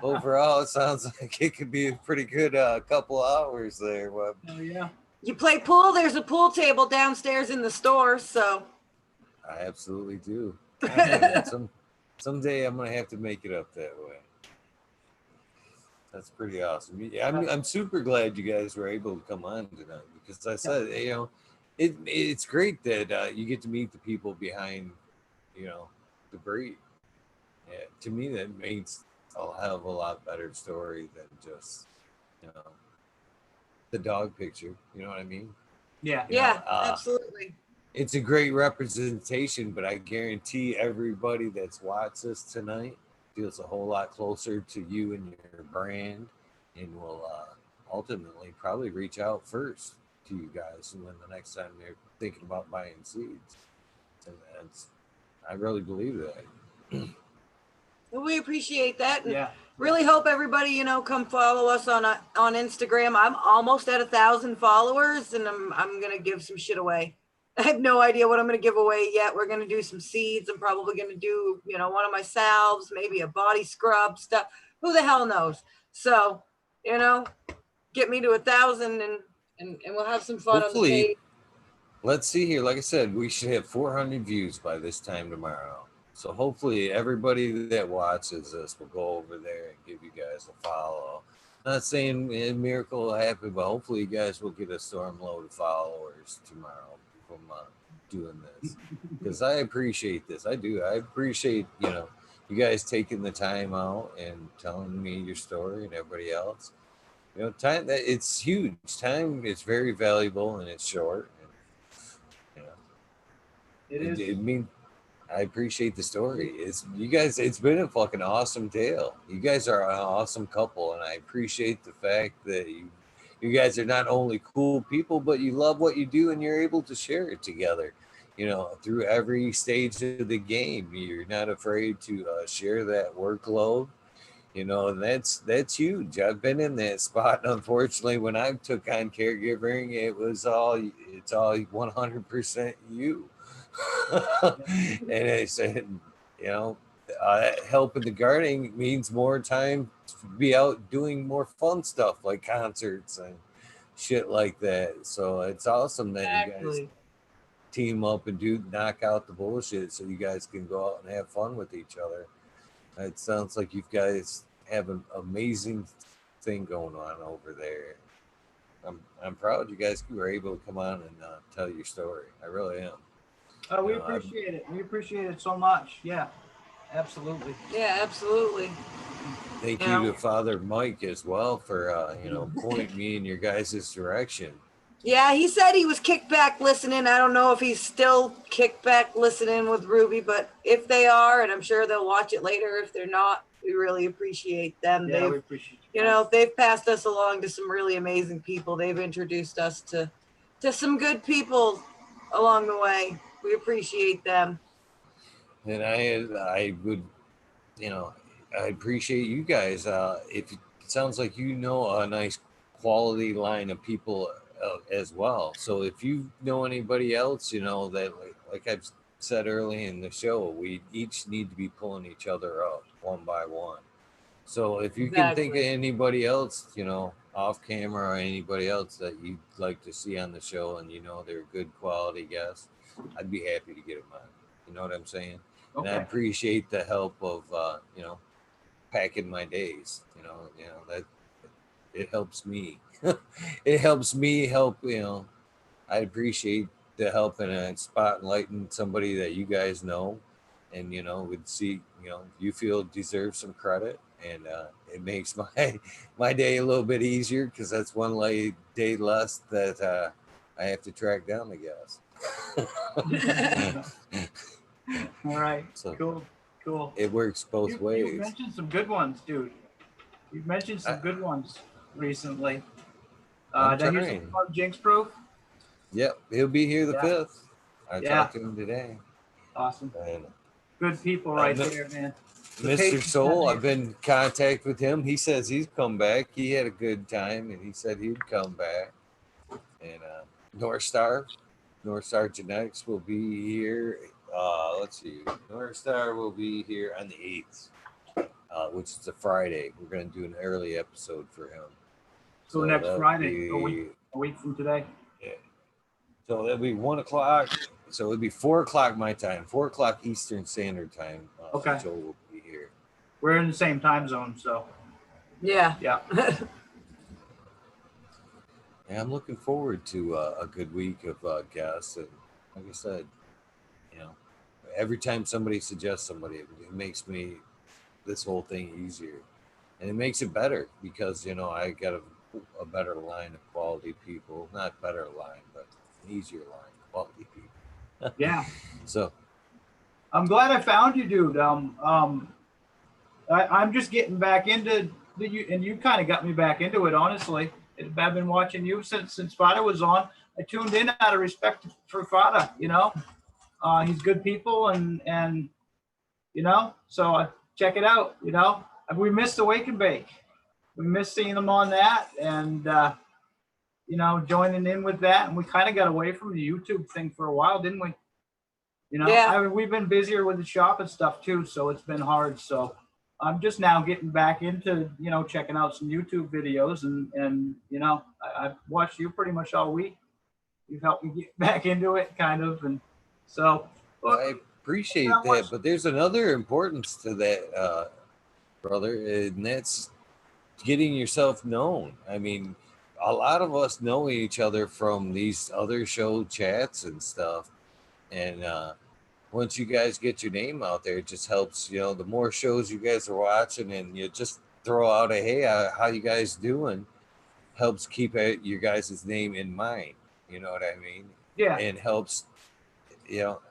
Speaker 1: Overall, it sounds like it could be a pretty good couple hours there.
Speaker 2: Oh yeah.
Speaker 3: You play pool? There's a pool table downstairs in the store, so.
Speaker 1: I absolutely do. Someday I'm gonna have to make it up that way. That's pretty awesome. Yeah, I'm super glad you guys were able to come on tonight, because I said, you know, it's great that you get to meet the people behind, you know, the breed. Yeah, to me that makes a hell of a lot better story than just, you know, the dog picture. You know what I mean?
Speaker 2: Yeah.
Speaker 3: Absolutely.
Speaker 1: It's a great representation, but I guarantee everybody that's watched this tonight feels a whole lot closer to you and your brand, and will ultimately probably reach out first to you guys when the next time they're thinking about buying seeds. And I really believe that.
Speaker 3: Well, we appreciate that. And
Speaker 2: yeah.
Speaker 3: really hope everybody, you know, come follow us on Instagram. I'm almost at 1,000 followers, and I'm gonna give some shit away. I have no idea what I'm gonna give away yet. We're gonna do some seeds. I'm probably gonna do, you know, one of my salves, maybe a body scrub stuff. Who the hell knows? So, you know, get me to 1,000 and we'll have some fun on the
Speaker 1: Hopefully,
Speaker 3: page.
Speaker 1: let's see here. Like I said, we should have 400 views by this time tomorrow. So hopefully everybody that watches this will go over there and give you guys a follow. Not saying a miracle will happen, but hopefully you guys will get a storm load of followers tomorrow from doing this. Because I appreciate this. I do. I appreciate, you know, you guys taking the time out and telling me your story and everybody else. You know, time, that it's huge. Time is very valuable and it's short. And, you know,
Speaker 2: It is.
Speaker 1: I mean, I appreciate the story. It's you guys. It's been a fucking awesome tale. You guys are an awesome couple, and I appreciate the fact that you guys are not only cool people, but you love what you do, and you're able to share it together. You know, through every stage of the game, you're not afraid to share that workload. You know, and that's huge. I've been in that spot. Unfortunately, when I took on caregiving, it's all 100% you. And I said, you know, help in the gardening means more time to be out doing more fun stuff like concerts and shit like that. So it's awesome that you guys
Speaker 3: Exactly.
Speaker 1: team up and knock out the bullshit so you guys can go out and have fun with each other. It sounds like you guys have an amazing thing going on over there. I'm proud you guys were able to come on and tell your story. I really am.
Speaker 2: We
Speaker 1: You know,
Speaker 2: appreciate it. We appreciate it so much. Yeah, absolutely.
Speaker 3: Yeah, absolutely.
Speaker 1: thank
Speaker 3: You
Speaker 1: you
Speaker 3: know?
Speaker 1: to Father Mike as well for you know, pointing me in your guys' direction.
Speaker 3: Yeah, he said he was kickback listening. I don't know if he's still kickback listening with Ruby, but if they are, and I'm sure they'll watch it later if they're not, we really appreciate them.
Speaker 2: Yeah, we
Speaker 3: They've,
Speaker 2: appreciate
Speaker 3: you know, they've passed us along to some really amazing people. They've introduced us to some good people along the way. We appreciate them.
Speaker 1: And I would, you know, I appreciate you guys. If it sounds like you know a nice quality line of people as well. So if you know anybody else, you know, that like I've said early in the show, we each need to be pulling each other up one by one. So if you can think of
Speaker 3: Exactly.
Speaker 1: anybody else, you know, off camera or anybody else that you'd like to see on the show and you know they're a good quality guest, I'd be happy to get them on. You know what I'm saying? And I
Speaker 2: Okay.
Speaker 1: appreciate the help of you know, packing my days. You know that it helps me. It helps me help. You know, I appreciate the help in a spotlighting somebody that you guys know, and you know would see. You know, you feel deserves some credit, and it makes my my day a little bit easier because that's one day less that I have to track down, I guess.
Speaker 2: All right.
Speaker 1: So
Speaker 2: Cool. Cool.
Speaker 1: it works both
Speaker 2: You
Speaker 1: ways.
Speaker 2: mentioned some good ones, dude. You've mentioned some
Speaker 1: I,
Speaker 2: good ones recently.
Speaker 1: I'm
Speaker 2: Did I hear something
Speaker 1: trying.
Speaker 2: about Jinx Proof?
Speaker 1: Yep, he'll be here the
Speaker 2: Yeah.
Speaker 1: 5th. I
Speaker 2: Yeah.
Speaker 1: talked to him today.
Speaker 2: Awesome.
Speaker 1: And
Speaker 2: Good people right there, man. The
Speaker 1: Mr.
Speaker 2: patience
Speaker 1: Soul,
Speaker 2: that
Speaker 1: I've been in contact with him. He says he's come back. He had a good time and he said he'd come back. And North Star Genetics will be here. Let's see. North Star will be here on the 8th, which is a Friday. We're going to do an early episode for him.
Speaker 2: So next
Speaker 1: that'll
Speaker 2: Friday,
Speaker 1: be-
Speaker 2: a week from today.
Speaker 1: Yeah. So that'll be 1 o'clock. So it'll be 4 o'clock my time, 4 o'clock Eastern Standard Time.
Speaker 2: Okay.
Speaker 1: Joel will be here.
Speaker 2: We're in the same time zone, so
Speaker 3: Yeah.
Speaker 2: yeah.
Speaker 1: And I'm looking forward to a good week of guests. And like I said, you know, every time somebody suggests somebody, it makes me this whole thing easier. And it makes it better because, you know, I got a better line of quality people. Not better line, but an easier line of quality people.
Speaker 2: Yeah.
Speaker 1: So
Speaker 2: I'm glad I found you, dude. I'm just getting back into and you kind of got me back into it, honestly. I've been watching you since Fada was on. I tuned in out of respect for Fada, you know. He's good people and you know, so check it out, you know. we missed the Wake and Bake. We missed seeing them on that, and you know, joining in with that. And we kind of got away from the YouTube thing for a while, didn't we? You know,
Speaker 3: Yeah.
Speaker 2: I mean, we've been busier with the shop and stuff too, so it's been hard. So I'm just now getting back into, you know, checking out some YouTube videos, and you know, I've watched you pretty much all week. You've helped me get back into it, kind of, and so.
Speaker 1: I appreciate that, but there's another importance to that, brother, and that's getting yourself known. I mean, a lot of us know each other from these other show chats and stuff, and once you guys get your name out there, it just helps. You know, the more shows you guys are watching, and you just throw out a hey, how you guys doing, helps keep your guys' name in mind. You know what I mean?
Speaker 2: Yeah.
Speaker 1: And helps, you know,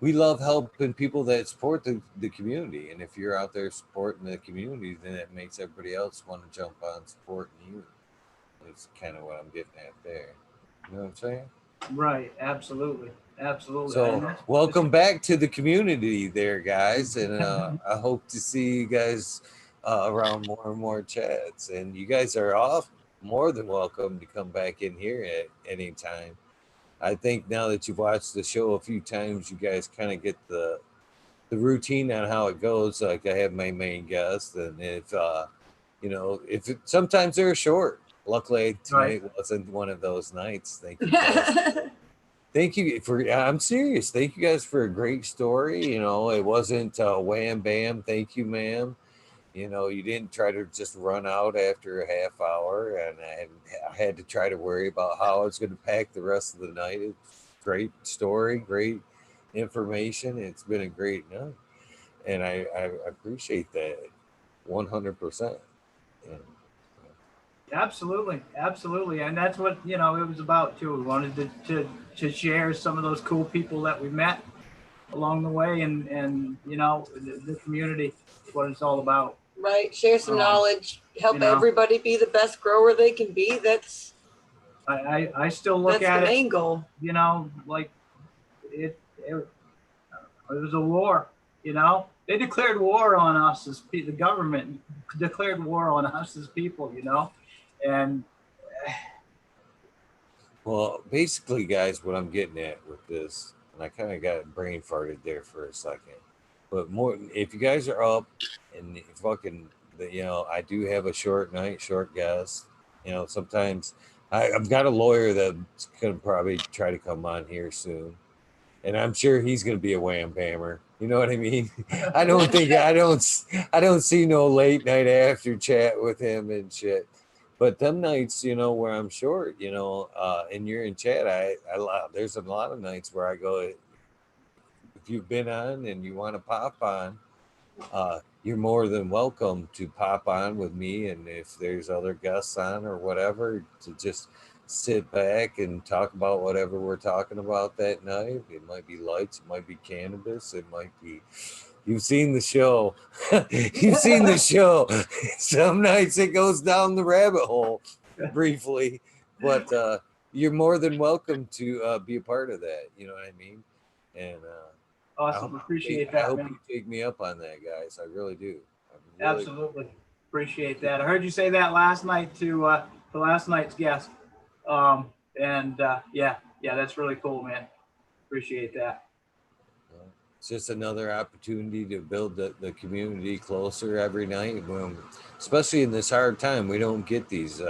Speaker 1: we love helping people that support the community. And if you're out there supporting the community, then it makes everybody else want to jump on supporting you. That's kind of what I'm getting at there. You know what I'm saying?
Speaker 2: Right. Absolutely. Absolutely.
Speaker 1: So welcome back to the community there, guys. And I hope to see you guys around more and more chats. And you guys are more than welcome to come back in here at any time. I think now that you've watched the show a few times, you guys kind of get the routine on how it goes. Like I have my main guest, and if you know, sometimes they're short. Luckily tonight wasn't one of those nights. Thank you guys. Thank you for. I'm serious. Thank you guys for a great story. You know, it wasn't wham bam. Thank you, ma'am. You know, you didn't try to just run out after a half hour, and I had to try to worry about how I was going to pack the rest of the night. It's great story, great information. It's been a great night, and I appreciate that 100%.
Speaker 2: Absolutely, absolutely, and that's what, you know, it was about too. We wanted to share some of those cool people that we met along the way, and you know, the community is what it's all about.
Speaker 3: Right. Share some knowledge. Help
Speaker 2: you know,
Speaker 3: everybody be the best grower they can be. That's
Speaker 2: I still look
Speaker 3: that's
Speaker 2: at
Speaker 3: the
Speaker 2: it,
Speaker 3: main goal.
Speaker 2: you know, like it was a war. You know, they declared war on us as the government declared war on us as people. You know, and
Speaker 1: well, basically, guys, what I'm getting at with this, and I kind of got brain farted there for a second, but more, if you guys are up and fucking, you know, I do have a short night, short guest. You know, sometimes I've got a lawyer that's gonna probably try to come on here soon, and I'm sure he's gonna be a wham bammer. You know what I mean? I don't see no late night after chat with him and shit. But them nights, you know, where I'm short, you know, and you're in chat, there's a lot of nights where I go, if you've been on and you want to pop on, you're more than welcome to pop on with me. And if there's other guests on or whatever, to just sit back and talk about whatever we're talking about that night. It might be lights, it might be cannabis, it might be, you've seen the show. You've seen the show. Some nights it goes down the rabbit hole briefly, but you're more than welcome to be a part of that. You know what I mean? And
Speaker 2: awesome, appreciate that.
Speaker 1: I hope
Speaker 2: man.
Speaker 1: you take me up on that, guys. I really do.
Speaker 2: Absolutely appreciate that. I heard you say that last night to last night's guest, yeah, that's really cool, man. Appreciate that.
Speaker 1: It's just another opportunity to build the community closer every night. Especially in this hard time, we don't get these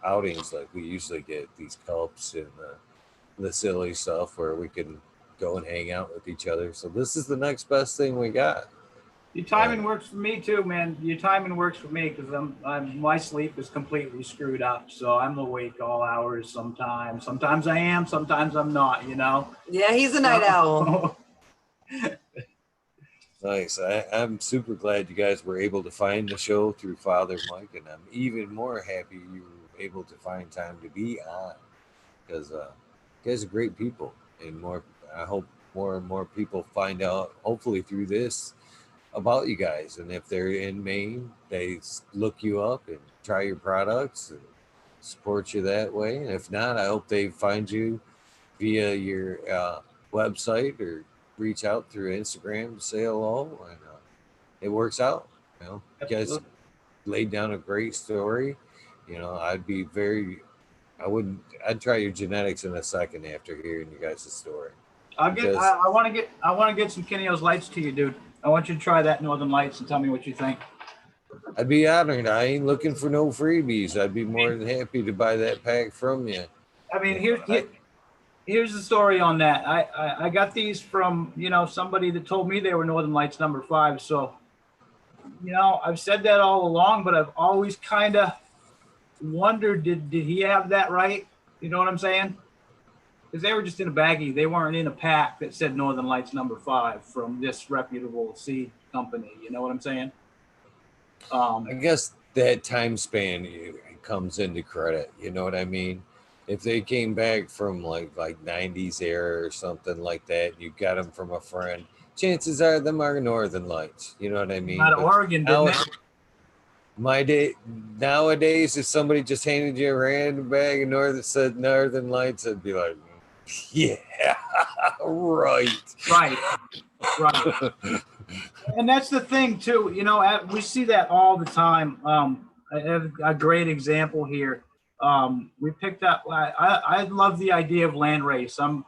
Speaker 1: outings like we usually get, these cups and the silly stuff where we can go and hang out with each other. So this is the next best thing we got.
Speaker 2: Your timing works for me too, man. Your timing works for me because my sleep is completely screwed up. So I'm awake all hours sometimes. Sometimes I am, sometimes I'm not, you know?
Speaker 3: Yeah, he's a night owl.
Speaker 1: Nice. I'm super glad you guys were able to find the show through Father Mike, and I'm even more happy you were able to find time to be on, because you guys are great people, and I hope more and more people find out, hopefully through this, about you guys. And if they're in Maine, they look you up and try your products and support you that way. And if not, I hope they find you via your website or reach out through Instagram to say hello, and it works out. You know, you guys laid down a great story, you know, I'd try your genetics in a second after hearing you guys' story. Because
Speaker 2: I want to get some Kineos lights to you, dude. I want you to try that Northern Lights and tell me what you think.
Speaker 1: I'd be honored. I ain't looking for no freebies. I'd be more than happy to buy that pack from you.
Speaker 2: I mean, here's the story on that. I got these from, you know, somebody that told me they were Northern Lights number 5. So, you know, I've said that all along, but I've always kind of wondered, did he have that right? You know what I'm saying? Because they were just in a baggie. They weren't in a pack that said Northern Lights number 5 from this reputable seed company. You know what I'm saying?
Speaker 1: I guess that time span comes into credit. You know what I mean? If they came back from like 90s era or something like that, you got them from a friend, chances are them are Northern Lights. You know what I mean?
Speaker 2: Out of Oregon, didn't it?
Speaker 1: Nowadays, if somebody just handed you a random bag of that said Northern Lights, I'd be like, yeah, right.
Speaker 2: And that's the thing too, you know, we see that all the time. I have a great example here. We picked up, I love the idea of land race. I'm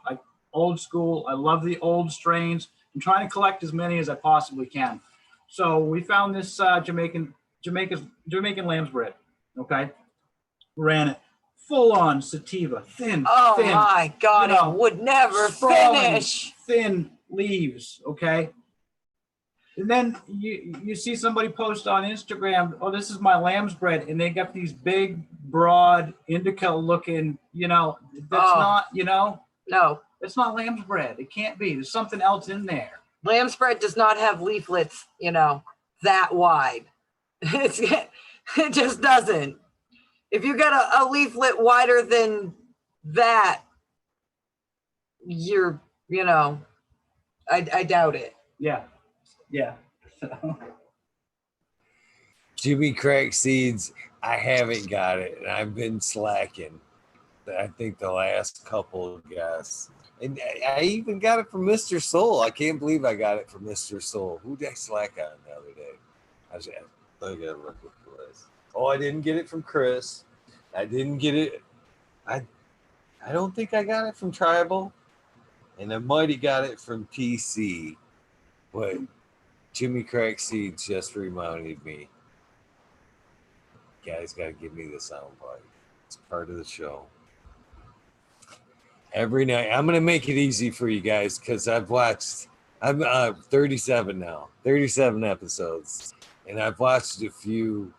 Speaker 2: old school. I love the old strains. I'm trying to collect as many as I possibly can. So we found this Jamaican lamb's bread. Okay. Ran it full on sativa, thin.
Speaker 3: Oh my God,
Speaker 2: you know,
Speaker 3: it would never finish.
Speaker 2: Thin leaves. Okay. And then you see somebody post on Instagram, oh, this is my lamb's bread. And they got these big, broad, indica looking, you know, that's not, you know.
Speaker 3: No.
Speaker 2: It's not lamb's bread. It can't be. There's something else in there.
Speaker 3: Lamb's bread does not have leaflets, you know, that wide. It just doesn't. If you got a leaflet wider than that, you know, I doubt it.
Speaker 2: Yeah.
Speaker 1: Jimmy Crack Seeds, I haven't got it, and I've been slacking. I think the last couple of guests. And I even got it from Mr. Soul. I can't believe I got it from Mr. Soul. Who did I slack on the other day? I gotta look at the list. Oh, I didn't get it from Chris. I didn't get it. I don't think I got it from Tribal. And I might have got it from PC. But Jimmy Crack Seeds just reminded me. You guys got to give me the soundbite. It's part of the show. Every night, I'm going to make it easy for you guys because I'm 37 now, 37 episodes. And I've watched a few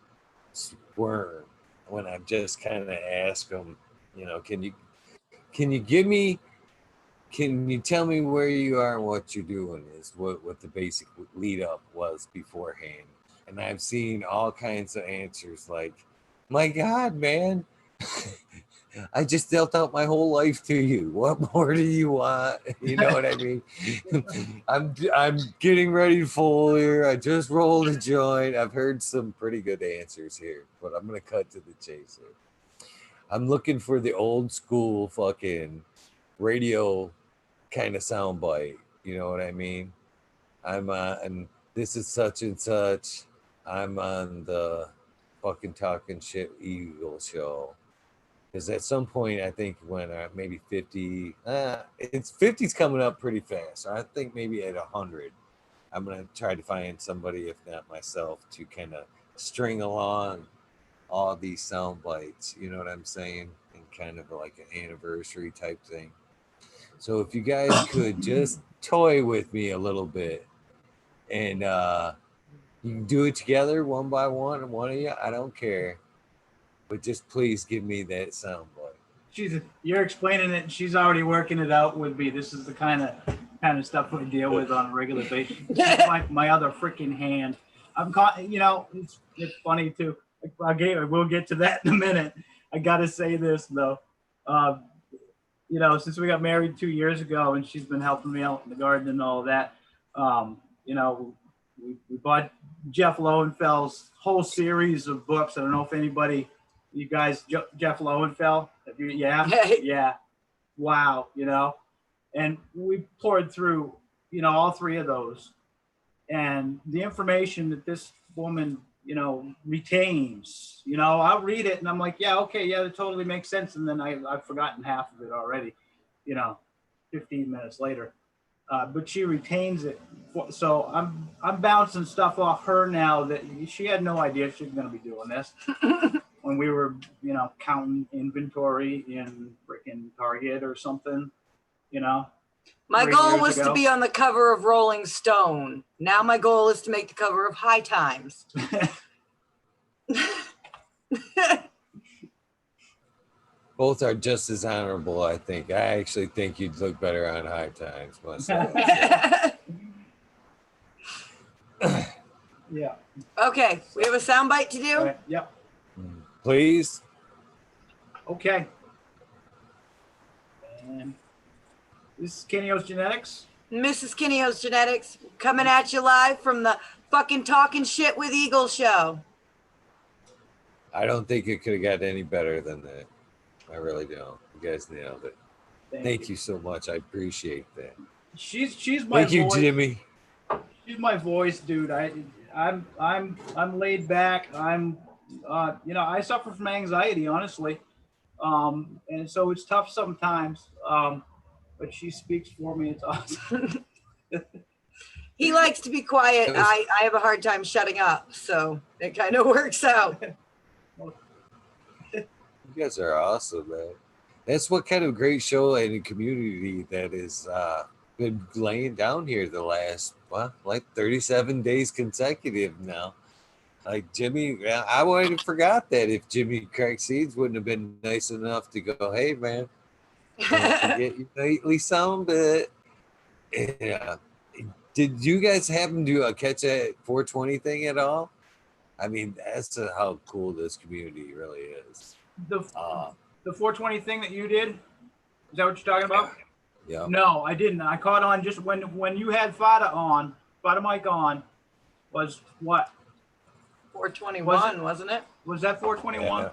Speaker 1: squirm when I've just kind of asked them, you know, can you tell me where you are and what you're doing is what the basic lead up was beforehand. And I've seen all kinds of answers like, my God, man, I just dealt out my whole life to you. What more do you want? You know what I mean? I'm getting ready to fool here. I just rolled a joint. I've heard some pretty good answers here, but I'm going to cut to the chase here. I'm looking for the old school fucking radio kind of soundbite. You know what I mean? I'm and this is such and such. I'm on the fucking Talking Shit Eagle show. Because at some point, I think when maybe 50, it's 50's coming up pretty fast. So I think maybe at 100, I'm going to try to find somebody, if not myself, to kind of string along all these sound bites. You know what I'm saying? And kind of like an anniversary type thing. So if you guys could just toy with me a little bit and you can do it together one by one of you, I don't care. But just please give me that sound bite.
Speaker 2: You're explaining it, and she's already working it out with me. This is the kind of stuff we deal with on a regular basis. my other freaking hand. I'm caught. You know, it's funny too. We'll get to that in a minute. I gotta say this though. You know, since we got married 2 years ago, and she's been helping me out in the garden and all of that. You know, we bought Jeff Lowenfeld's whole series of books. I don't know if anybody. You guys, Jeff Lowenfeld, yeah, wow, you know, and we poured through, you know, all three of those, and the information that this woman retains. I'll read it and I'm like, yeah, okay, yeah, that totally makes sense. And then I've forgotten half of it already, 15 minutes later. But she retains it. So I'm bouncing stuff off her now that she had no idea she was going to be doing this. When we were, counting inventory in freaking Target or something,
Speaker 3: My
Speaker 2: 3
Speaker 3: goal
Speaker 2: years
Speaker 3: was
Speaker 2: ago.
Speaker 3: to be on the cover of Rolling Stone. Now my goal is to make the cover of High Times.
Speaker 1: Both are just as honorable, I think. I actually think you'd look better on High Times myself.
Speaker 2: Yeah.
Speaker 3: Okay, we have a soundbite to do.
Speaker 2: All right. Yep.
Speaker 1: Please.
Speaker 2: Okay. And this is Kineos Genetics.
Speaker 3: Mrs. Kineos Genetics coming at you live from the fucking Talking Shit with Eagle show.
Speaker 1: I don't think it could have got any better than that. I really don't. You guys nailed it. Thank you so much. I appreciate that.
Speaker 2: She's my
Speaker 1: Thank you,
Speaker 2: voice.
Speaker 1: Jimmy.
Speaker 2: She's my voice, dude. I'm laid back. I'm I suffer from anxiety, honestly. And so it's tough sometimes. But she speaks for me. It's awesome.
Speaker 3: He likes to be quiet. I have a hard time shutting up, so it kind of works out.
Speaker 1: You guys are awesome, man. That's what kind of great show and community that is been laying down here the last, 37 days consecutive now. Like Jimmy, I would have forgot that if Jimmy Crack Seeds wouldn't have been nice enough to go, hey, man, don't forget your nightly sound bit. Yeah. Did you guys happen to catch that 420 thing at all? I mean, that's how cool this community really is.
Speaker 2: The 420 thing that you did, is that what you're talking about?
Speaker 1: Yeah.
Speaker 2: No, I didn't. I caught on just when you had Fada mic on, was what?
Speaker 3: 421, wasn't it?
Speaker 2: Was that 421?
Speaker 1: Yeah.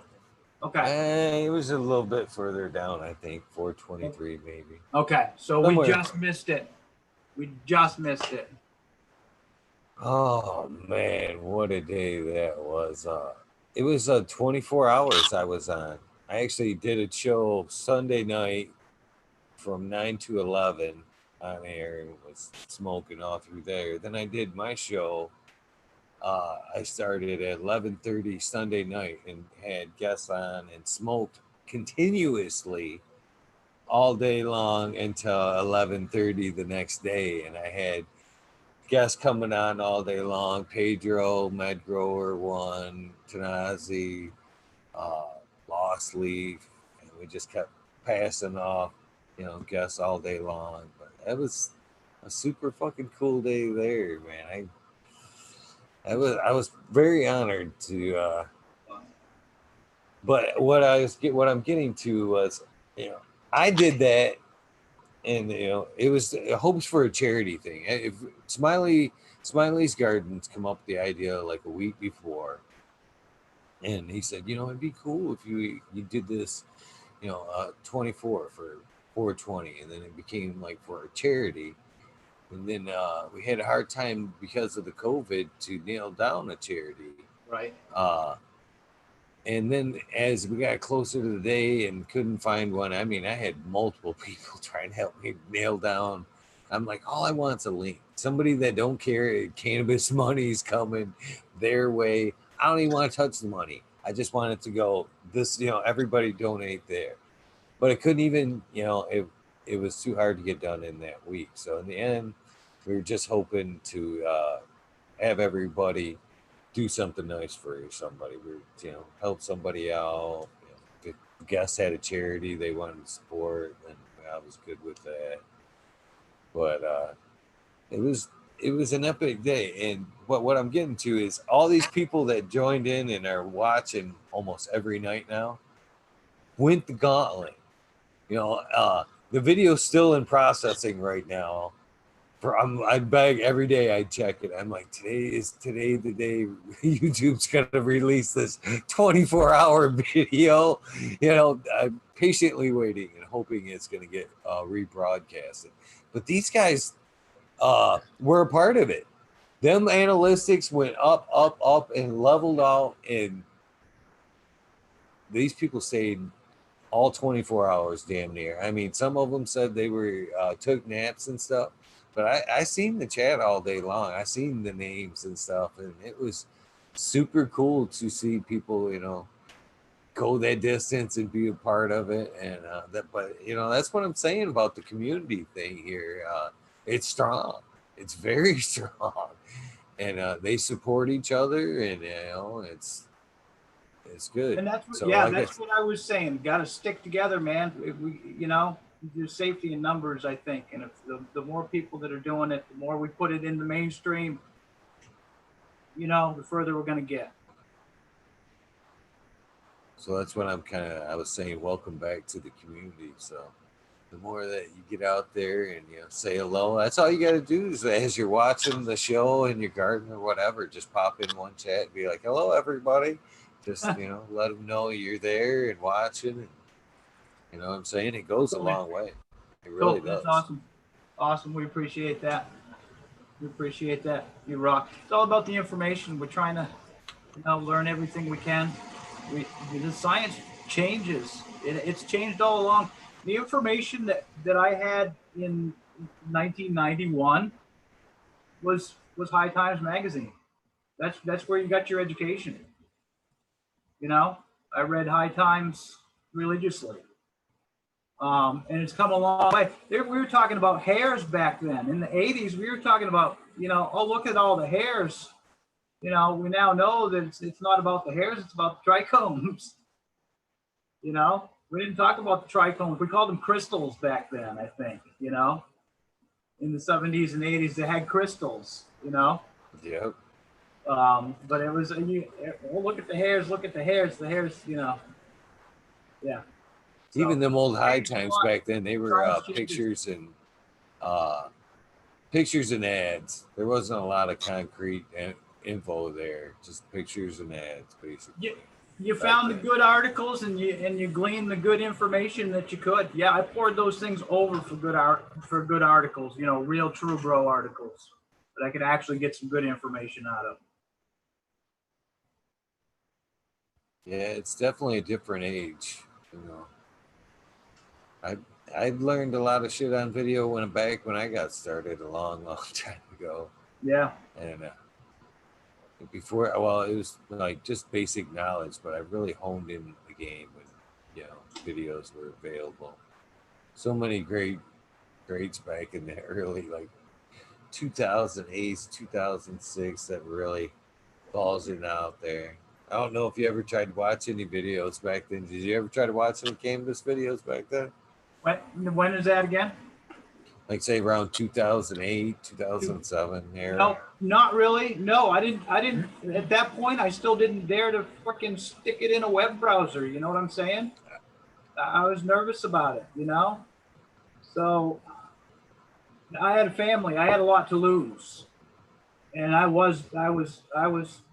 Speaker 2: Okay.
Speaker 1: It was a little bit further down, I think, 423 maybe.
Speaker 2: Okay, so
Speaker 1: Somewhere.
Speaker 2: we just missed it.
Speaker 1: Oh man, what a day that was. It was 24 hours I was on. I actually did a show Sunday night from 9 to 11 on air and was smoking all through there. Then I did my show. I started at 11:30 Sunday night and had guests on and smoked continuously all day long until 11:30 the next day. And I had guests coming on all day long. Pedro, Med Grower one, Tanazi, Lost Leaf, and we just kept passing off, guests all day long. But that was a super fucking cool day there, man. I was very honored to. But what I'm getting to was, I did that. And it was hopes for a charity thing. If Smiley's Gardens come up with the idea like a week before, and he said, it'd be cool if you did this, 24 for 420, and then it became like for a charity, and then we had a hard time because of the COVID to nail down a charity,
Speaker 2: Right.
Speaker 1: And then as we got closer to the day and couldn't find one, I mean, I had multiple people trying to help me nail down. I'm like, all I want is a link. Somebody that don't care, cannabis money's coming their way. I don't even want to touch the money. I just want it to go this, everybody donate there. But it couldn't even, it was too hard to get done in that week. So in the end, we were just hoping to have everybody do something nice for somebody. We help somebody out. If the guests had a charity they wanted to support, and I was good with that. But it was an epic day. And what I'm getting to is all these people that joined in and are watching almost every night now went the gauntlet. The video's still in processing right now. I beg every day I check it. I'm like, today the day YouTube's gonna release this 24-hour video. I'm patiently waiting and hoping it's gonna get rebroadcasted. But these guys were a part of it. them analytics went up, up, up, and leveled out, and these people stayed all 24 hours damn near. I mean, some of them said they were took naps and stuff, but I seen the chat all day long. I seen the names and stuff, and it was super cool to see people, you know, go that distance and be a part of it. And but you know, that's what I'm saying about the community thing here. It's strong. It's very strong, and they support each other, and you know, it's good.
Speaker 2: And that's what,
Speaker 1: So,
Speaker 2: yeah,
Speaker 1: like
Speaker 2: that's what I was saying. Got to stick together, man. We, you know, there's safety in numbers, I think. And if the more people that are doing it, the more we put it in the mainstream, you know, the further we're going to get.
Speaker 1: So that's what I was saying, welcome back to the community. So the more that you get out there and, you know, say hello, that's all you got to do is as you're watching the show in your garden or whatever, just pop in one chat and be like, hello, everybody. Just, you know, let them know you're there and watching. And, you know what I'm saying? It goes a long way. It really does.
Speaker 2: That's awesome. Awesome. We appreciate that. We appreciate that. You rock. It's all about the information. We're trying to, you know, learn everything we can. The science changes. It's changed all along. The information that I had in 1991 was High Times magazine. That's where you got your education. You know, I read High Times religiously. And it's come a long way. We were talking about hairs back then. In the 80s, we were talking about, you know, oh, look at all the hairs. You know, we now know that it's not about the hairs, it's about the trichomes. You know, we didn't talk about the trichomes. We called them crystals back then, I think, you know. In the 70s and 80s, they had crystals, you know.
Speaker 1: Yep.
Speaker 2: But it was, look at the hairs, the hairs, you know. Yeah.
Speaker 1: So, even them old High Times back then, they were pictures and ads. There wasn't a lot of concrete info there, just pictures and ads, basically.
Speaker 2: You found the good articles and you gleaned the good information that you could. Yeah, I poured those things over for good articles, you know, real true bro articles that I could actually get some good information out of.
Speaker 1: Yeah, it's definitely a different age, you know. I learned a lot of shit on video when I got started a long time ago.
Speaker 2: Yeah.
Speaker 1: And before, well, it was like just basic knowledge, but I really honed in the game when, you know, videos were available. So many greats back in the early, like 2008, 2006, that really balls it out there. I don't know if you ever tried to watch any videos back then. Did you ever try to watch any cannabis videos back then?
Speaker 2: When is that again?
Speaker 1: Like say around 2008, 2007 era?
Speaker 2: No, not really. No, I didn't at that point. I still didn't dare to freaking stick it in a web browser. You know what I'm saying? I was nervous about it, you know? So I had a family. I had a lot to lose. And I was,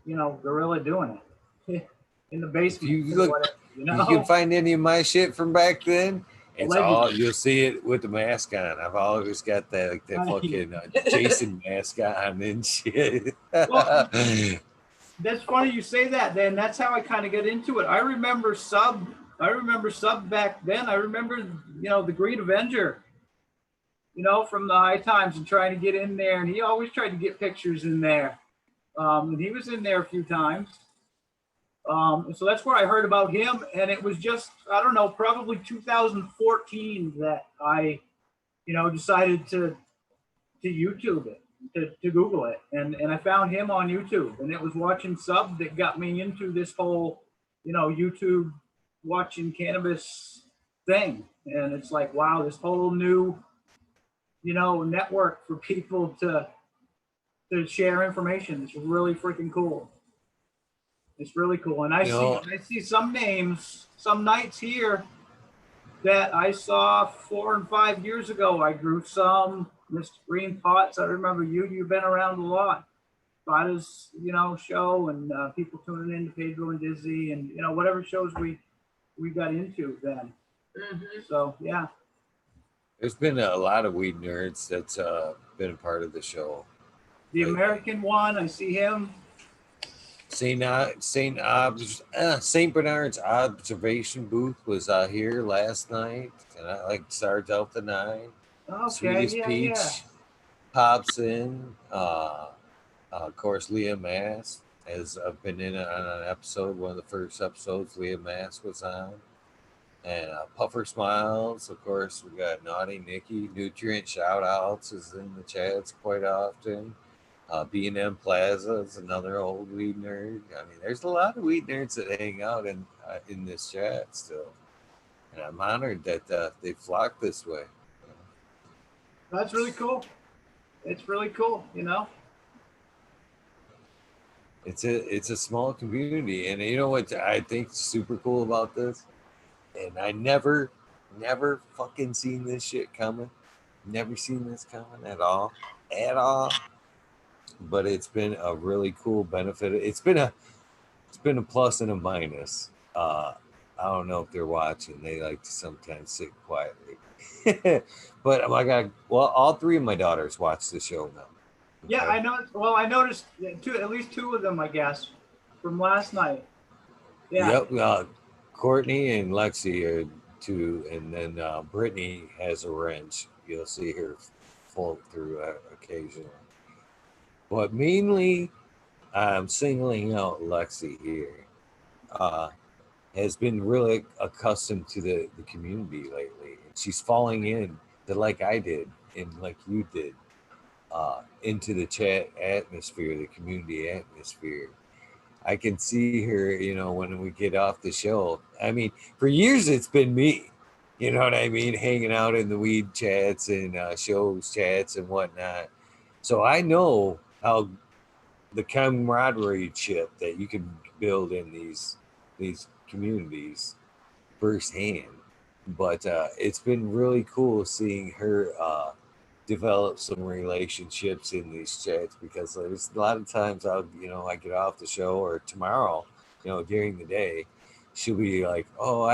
Speaker 2: you know, guerrilla doing it in the basement.
Speaker 1: You can find any of my shit from back then. It's all, you'll see it with the mask on. I've always got that, like that fucking Jason mask on and shit.
Speaker 2: Well, that's funny you say that. Then that's how I kind of get into it. I remember sub back then. I remember, you know, the Green Avenger, you know, from the High Times, and trying to get in there. And he always tried to get pictures in there. And he was in there a few times. So that's where I heard about him. And it was just, I don't know, probably 2014 that I, you know, decided to YouTube it, to Google it. And I found him on YouTube. And it was watching Sub that got me into this whole, you know, YouTube watching cannabis thing. And it's like, wow, this whole new, you know, network for people to share information. It's really freaking cool. It's really cool. And I see some names, some nights here that I saw 4 and 5 years ago. I grew some, Mr. Green Pots. I remember you've been around a lot. Potta's, you know, show, and people tuning in to Pedro and Dizzy, and, you know, whatever shows we got into then. Mm-hmm. So, yeah.
Speaker 1: There's been a lot of weed nerds that's been a part of the show.
Speaker 2: The
Speaker 1: lately.
Speaker 2: American one, I see him.
Speaker 1: Saint Bernard's observation booth was here last night, and I like starts out the nine.
Speaker 2: Okay,
Speaker 1: Sweetest
Speaker 2: yeah, yeah.
Speaker 1: Peach pops in. Of course, Leah Mass has been in on an episode, one of the first episodes Leah Mass was on. And Puffer Smiles, of course, we got Naughty Nikki. Nutrient shout outs is in the chats quite often. B&M Plaza is another old weed nerd. I mean, there's a lot of weed nerds that hang out in this chat still. And I'm honored that they flock this way.
Speaker 2: That's really cool. It's really cool, you know?
Speaker 1: It's a small community. And you know what I think super cool about this? And I never fucking seen this shit coming. Never seen this coming at all. At all. But it's been a really cool benefit. It's been a plus and a minus. I don't know if they're watching. They like to sometimes sit quietly. But my God, well, all three of my daughters watch the show now. Okay?
Speaker 2: Yeah, I know. Well, I noticed at least two of them, I guess, from last night. Yeah.
Speaker 1: Yep. Courtney and Lexi are two, and then Brittany has a wrench. You'll see her float through occasionally. But mainly, I'm singling out Lexi here. Has been really accustomed to the community lately. She's falling in to like I did and like you did into the chat atmosphere, the community atmosphere. I can see her, when we get off the show. I mean, for years it's been me, you know what I mean, hanging out in the weed chats and shows chats and whatnot. So I know how the camaraderie ship that you can build in these communities firsthand. But it's been really cool seeing her develop some relationships in these chats, because there's a lot of times I get off the show, or tomorrow, during the day, she'll be like, oh,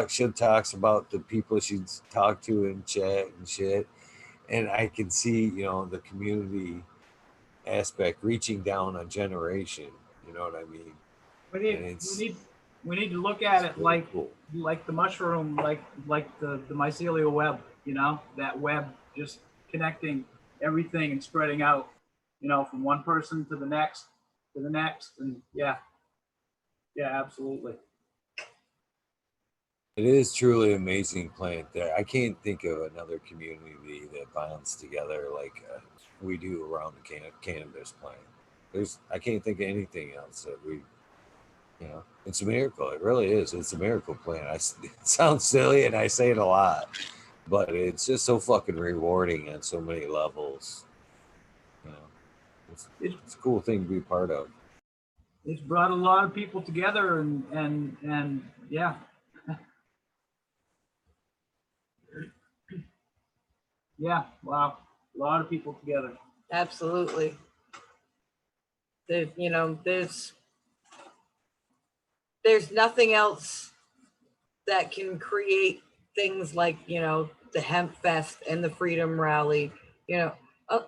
Speaker 1: she talks about the people she's talked to in chat and shit. And I can see, the community aspect reaching down a generation, you know what I mean?
Speaker 2: We need to look at it
Speaker 1: really cool.
Speaker 2: like the mushroom, like the mycelial web, that web just connecting everything and spreading out, from one person to the next, and yeah, absolutely.
Speaker 1: It is truly amazing plant there. I can't think of another community that bonds together like we do around the cannabis plant. I can't think of anything else that it's a miracle. It really is. It's a miracle plant. It sounds silly, and I say it a lot, but it's just so fucking rewarding on so many levels. It's a cool thing to be part of.
Speaker 2: It's brought a lot of people together, and yeah. Yeah, wow, a lot of people together.
Speaker 3: Absolutely. There's nothing else that can create things like, the Hemp Fest and the Freedom Rally,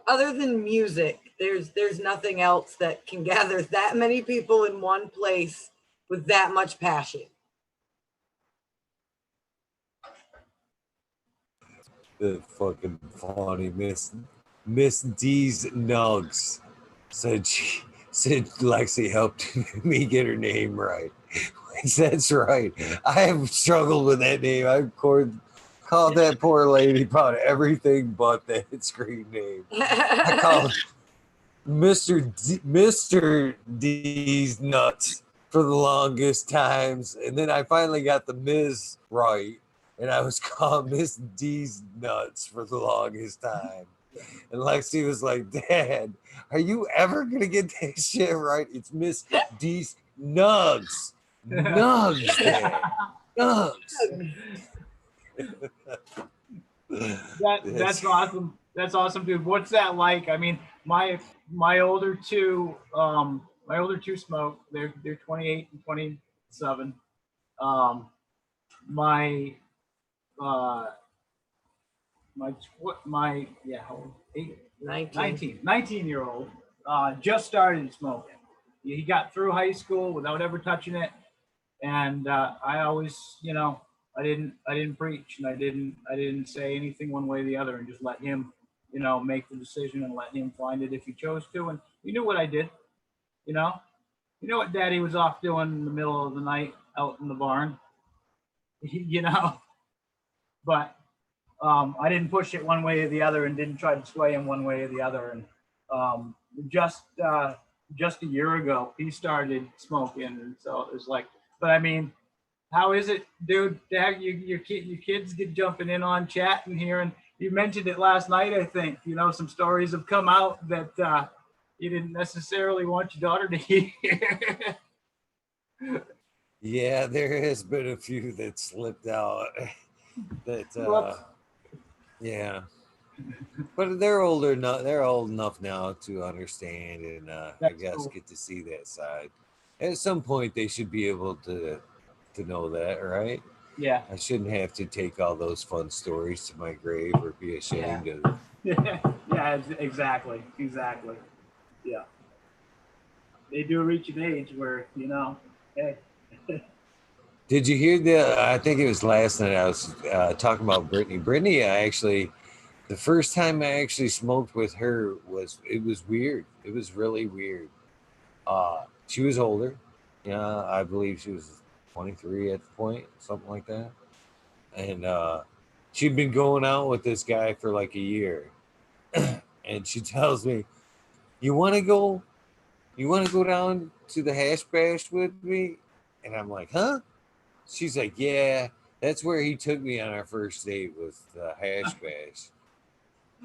Speaker 3: other than music. There's nothing else that can gather that many people in one place with that much passion.
Speaker 1: The fucking funny Miss D's Nugs said Lexi helped me get her name right. That's right. I have struggled with that name. I've called that poor lady about everything but that screen name. I called Mr. D's Nuts for the longest times, and then I finally got the Ms. right, and I was called Miss D's Nuts for the longest time. And Lexi was like, Dad, are you ever going to get that shit right? It's Miss D's Nugs. Nugs, Dad. Nugs.
Speaker 2: That's awesome. That's awesome, dude. What's that like? I mean, my older two smoke. They're 28 and 27. My 19-year-old, just started smoking. He got through high school without ever touching it. And I always, I didn't preach, and I didn't say anything one way or the other, and just let him, make the decision and let him find it if he chose to. And he knew what I did, you know what Daddy was off doing in the middle of the night out in the barn, but I didn't push it one way or the other, and didn't try to sway him one way or the other. And just a year ago, he started smoking, and so it was like, but I mean, how is it, dude, to have your kids get jumping in on chatting here? And you mentioned it last night, I think, some stories have come out that you didn't necessarily want your daughter to hear.
Speaker 1: Yeah, there has been a few that slipped out that yeah, but they're older enough, they're old enough now to understand, and I guess cool. Get to see that side. At some point they should be able to know that, right?
Speaker 2: Yeah.
Speaker 1: I shouldn't have to take all those fun stories to my grave or be ashamed of it.
Speaker 2: Yeah, exactly. Yeah. They do reach an age where, hey.
Speaker 1: Did you hear I think it was last night I was talking about Brittany. Brittany, the first time I actually smoked with her it was weird. It was really weird. She was older. Yeah, I believe she was 23 at the point, something like that. And she'd been going out with this guy for like a year. And she tells me, you want to go down to the hash bash with me? And I'm like, huh? She's like, yeah, that's where he took me on our first date, with the hash bash.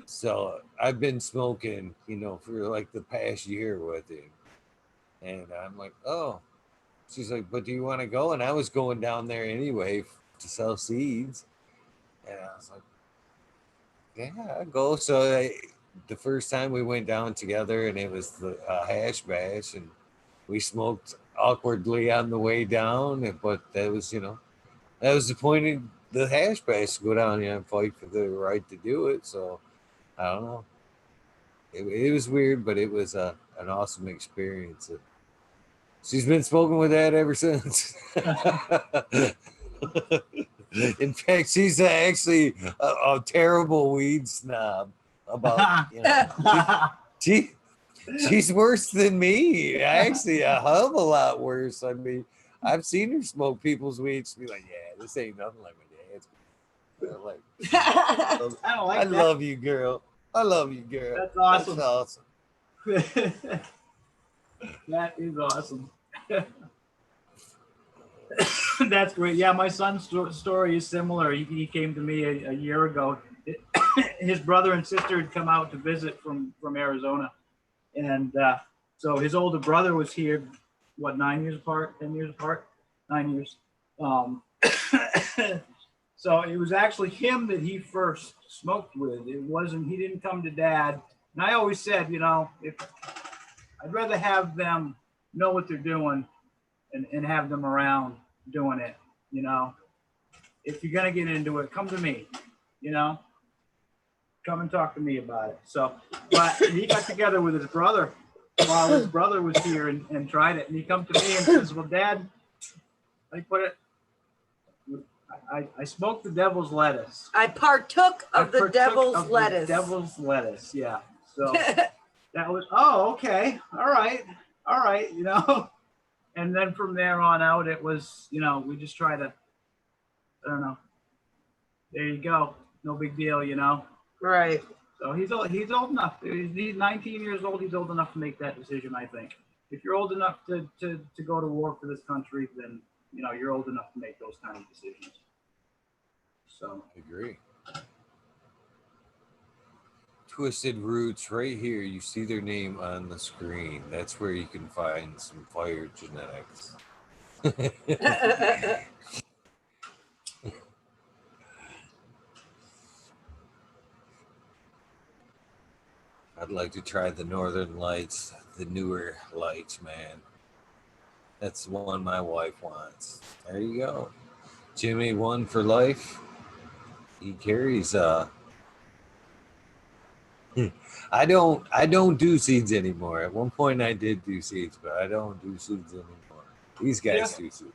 Speaker 1: So I've been smoking, for like the past year with him. And I'm like, oh. She's like, but do you want to go? And I was going down there anyway to sell seeds. And I was like, yeah, I'll go. So the first time we went down together, and it was the hash bash, and we smoked awkwardly on the way down. But that was, that was the point of the hash bash, to go down and fight for the right to do it. So I don't know. It was weird, but it was an awesome experience. She's been smoking with that ever since. In fact, she's actually a terrible weed snob. She's worse than me. Actually, a hell of a lot worse. I mean, I've seen her smoke people's weed. She'd be like, "Yeah, this ain't nothing like my dad's." I love you, girl. I love you, girl.
Speaker 2: That's awesome.
Speaker 1: That's awesome.
Speaker 2: That is awesome. That's great. Yeah, my son's story is similar. He came to me a year ago. His brother and sister had come out to visit from Arizona. And so his older brother was here, 9 years apart, 10 years apart? 9 years. So it was actually him that he first smoked with. He didn't come to Dad. And I always said, if I'd rather have them know what they're doing and have them around doing it, If you're going to get into it, come to me, Come and talk to me about it. So, but he got together with his brother while his brother was here and tried it. And he come to me and says, well, Dad, I put it, I smoked the devil's lettuce.
Speaker 3: I partook of the devil's lettuce.
Speaker 2: Devil's lettuce, yeah. So that was, oh, okay, all right, And then from there on out, it was, we just try to, I don't know. There you go, no big deal,
Speaker 3: Right.
Speaker 2: So he's old enough. He's 19 years old. He's old enough to make that decision, I think. If you're old enough to go to war for this country, then you're old enough to make those kind of decisions. So
Speaker 1: I agree. Twisted Roots, right here. You see their name on the screen. That's where you can find some fire genetics. I'd like to try the Northern Lights, the newer lights, man. That's the one my wife wants. There you go. Jimmy, one for life. He carries I don't do seeds anymore. At one point I did do seeds, but I don't do seeds anymore. These guys do seeds.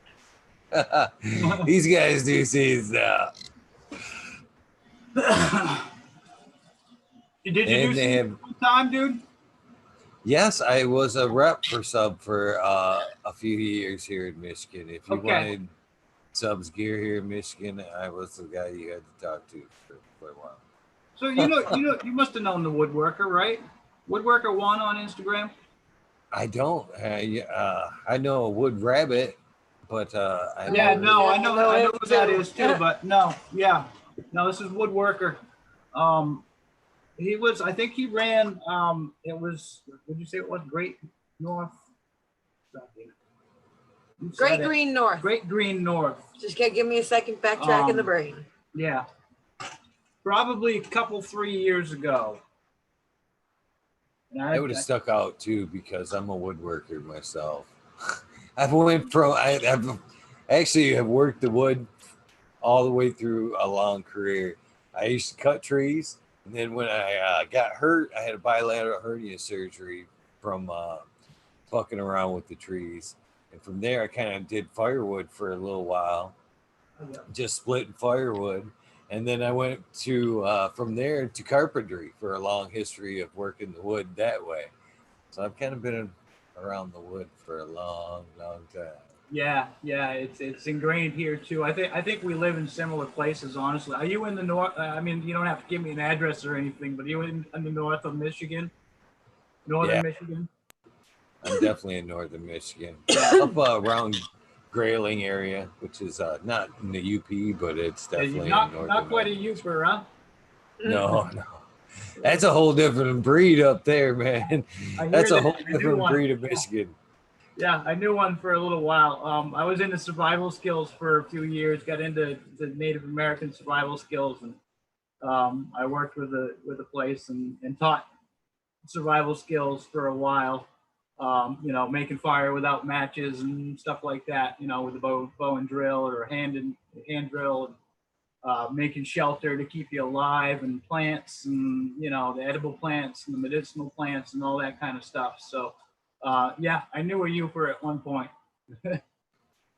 Speaker 1: These guys do seeds now.
Speaker 2: Did you do seeds full time, dude?
Speaker 1: Yes, I was a rep for sub for a few years here in Michigan. If you wanted subs gear here in Michigan, I was the guy you had to talk to for a while.
Speaker 2: So you you must have known the Woodworker, right? Woodworker1 on Instagram.
Speaker 1: I don't. I know a wood rabbit, but
Speaker 2: I know who that is too. But no, this is Woodworker. He was. I think he ran. It was. Would you say it was Great North?
Speaker 3: Great Green North.
Speaker 2: Great Green North.
Speaker 3: Just can't give me a second backtrack in the brain.
Speaker 2: Yeah. Probably a couple, 3 years ago.
Speaker 1: I would have stuck out too because I'm a woodworker myself. I've worked the wood all the way through a long career. I used to cut trees, and then when I got hurt, I had a bilateral hernia surgery from fucking around with the trees. And from there, I kind of did firewood for a little while, just splitting firewood. And then I went to from there to carpentry for a long history of working the wood that way. So I've kind of been around the wood for a long, long time.
Speaker 2: Yeah, it's ingrained here too. I think we live in similar places. Honestly, are you in the north? I mean, you don't have to give me an address or anything, but are you in the north of Michigan? Northern Michigan.
Speaker 1: I'm definitely in northern Michigan, up around Grayling area, which is not in the UP, but it's definitely
Speaker 2: not quite a Uper, huh?
Speaker 1: No. That's a whole different breed up there, man. That's a whole different breed of Michigan.
Speaker 2: Yeah, I knew one for a little while. I was into survival skills for a few years, got into the Native American survival skills, and I worked with a place and taught survival skills for a while. Making fire without matches and stuff like that, with a bow and drill or hand drill, and making shelter to keep you alive, and plants, and the edible plants and the medicinal plants and all that kind of stuff. So I knew a Uper at one point.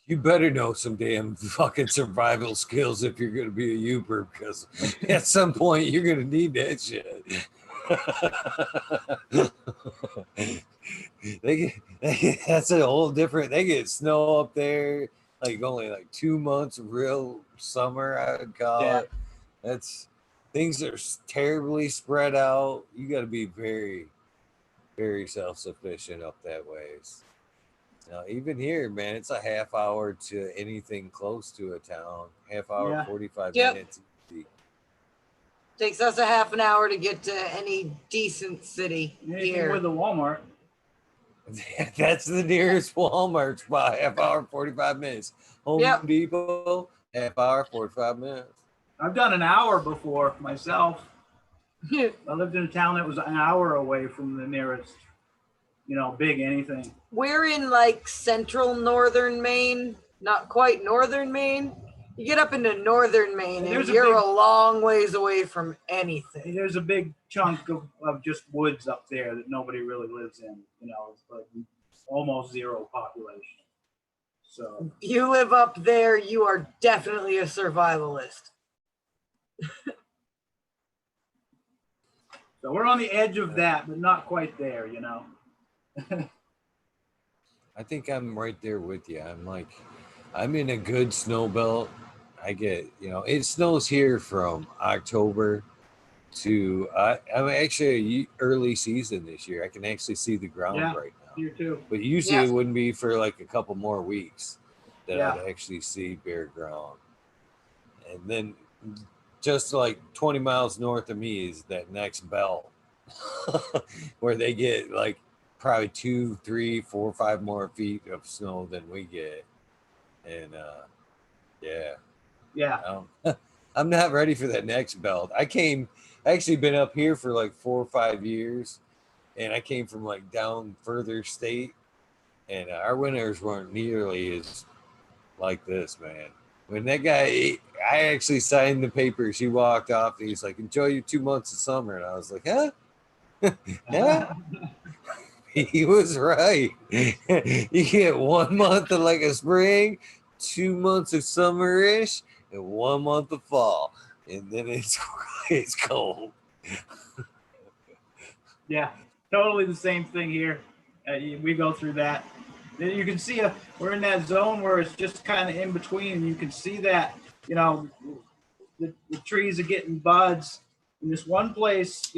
Speaker 1: You better know some damn fucking survival skills if you're going to be a Uper, because at some point you're going to need that shit. That's a whole different. They get snow up there, like only like 2 months of real summer, I would call it. That's things are terribly spread out. You got to be very, very self-sufficient up that ways. Now, even here, man, it's a half hour to anything close to a town. Half hour, 45 minutes.
Speaker 3: Takes us a half an hour to get to any decent city here.
Speaker 2: With the Walmart.
Speaker 1: That's the nearest Walmart spot. Half hour, 45 minutes. Home Depot, half hour, 45 minutes.
Speaker 2: I've done an hour before myself. I lived in a town that was an hour away from the nearest, big anything.
Speaker 3: We're in like central northern Maine, not quite northern Maine. You get up into northern Maine and you're a long ways away from anything.
Speaker 2: There's a big chunk of just woods up there that nobody really lives in. It's like almost zero population. So
Speaker 3: if you live up there, you are definitely a survivalist.
Speaker 2: So we're on the edge of that, but not quite there,
Speaker 1: I think I'm right there with you. I'm in a good snow belt. I get, it snows here from October to, I'm actually early season this year. I can actually see the ground right now.
Speaker 2: Here too.
Speaker 1: But usually it wouldn't be for like a couple more weeks that I'd actually see bare ground. And then just like 20 miles north of me is that next belt where they get like probably 2, 3, 4, 5 more feet of snow than we get. And I'm not ready for that next belt. I actually been up here for like 4 or 5 years, and I came from like down further state, and our winters weren't nearly as like this, man. When that guy, I actually signed the papers. He walked off and he's like, enjoy your 2 months of summer. And I was like, huh? Yeah, he was right. You get 1 month of like a spring, 2 months of summerish, and 1 month of fall, and then it's it's cold.
Speaker 2: Yeah, totally the same thing here. We go through that. Then you can see we're in that zone where it's just kind of in between, and you can see that the trees are getting buds. In this one place,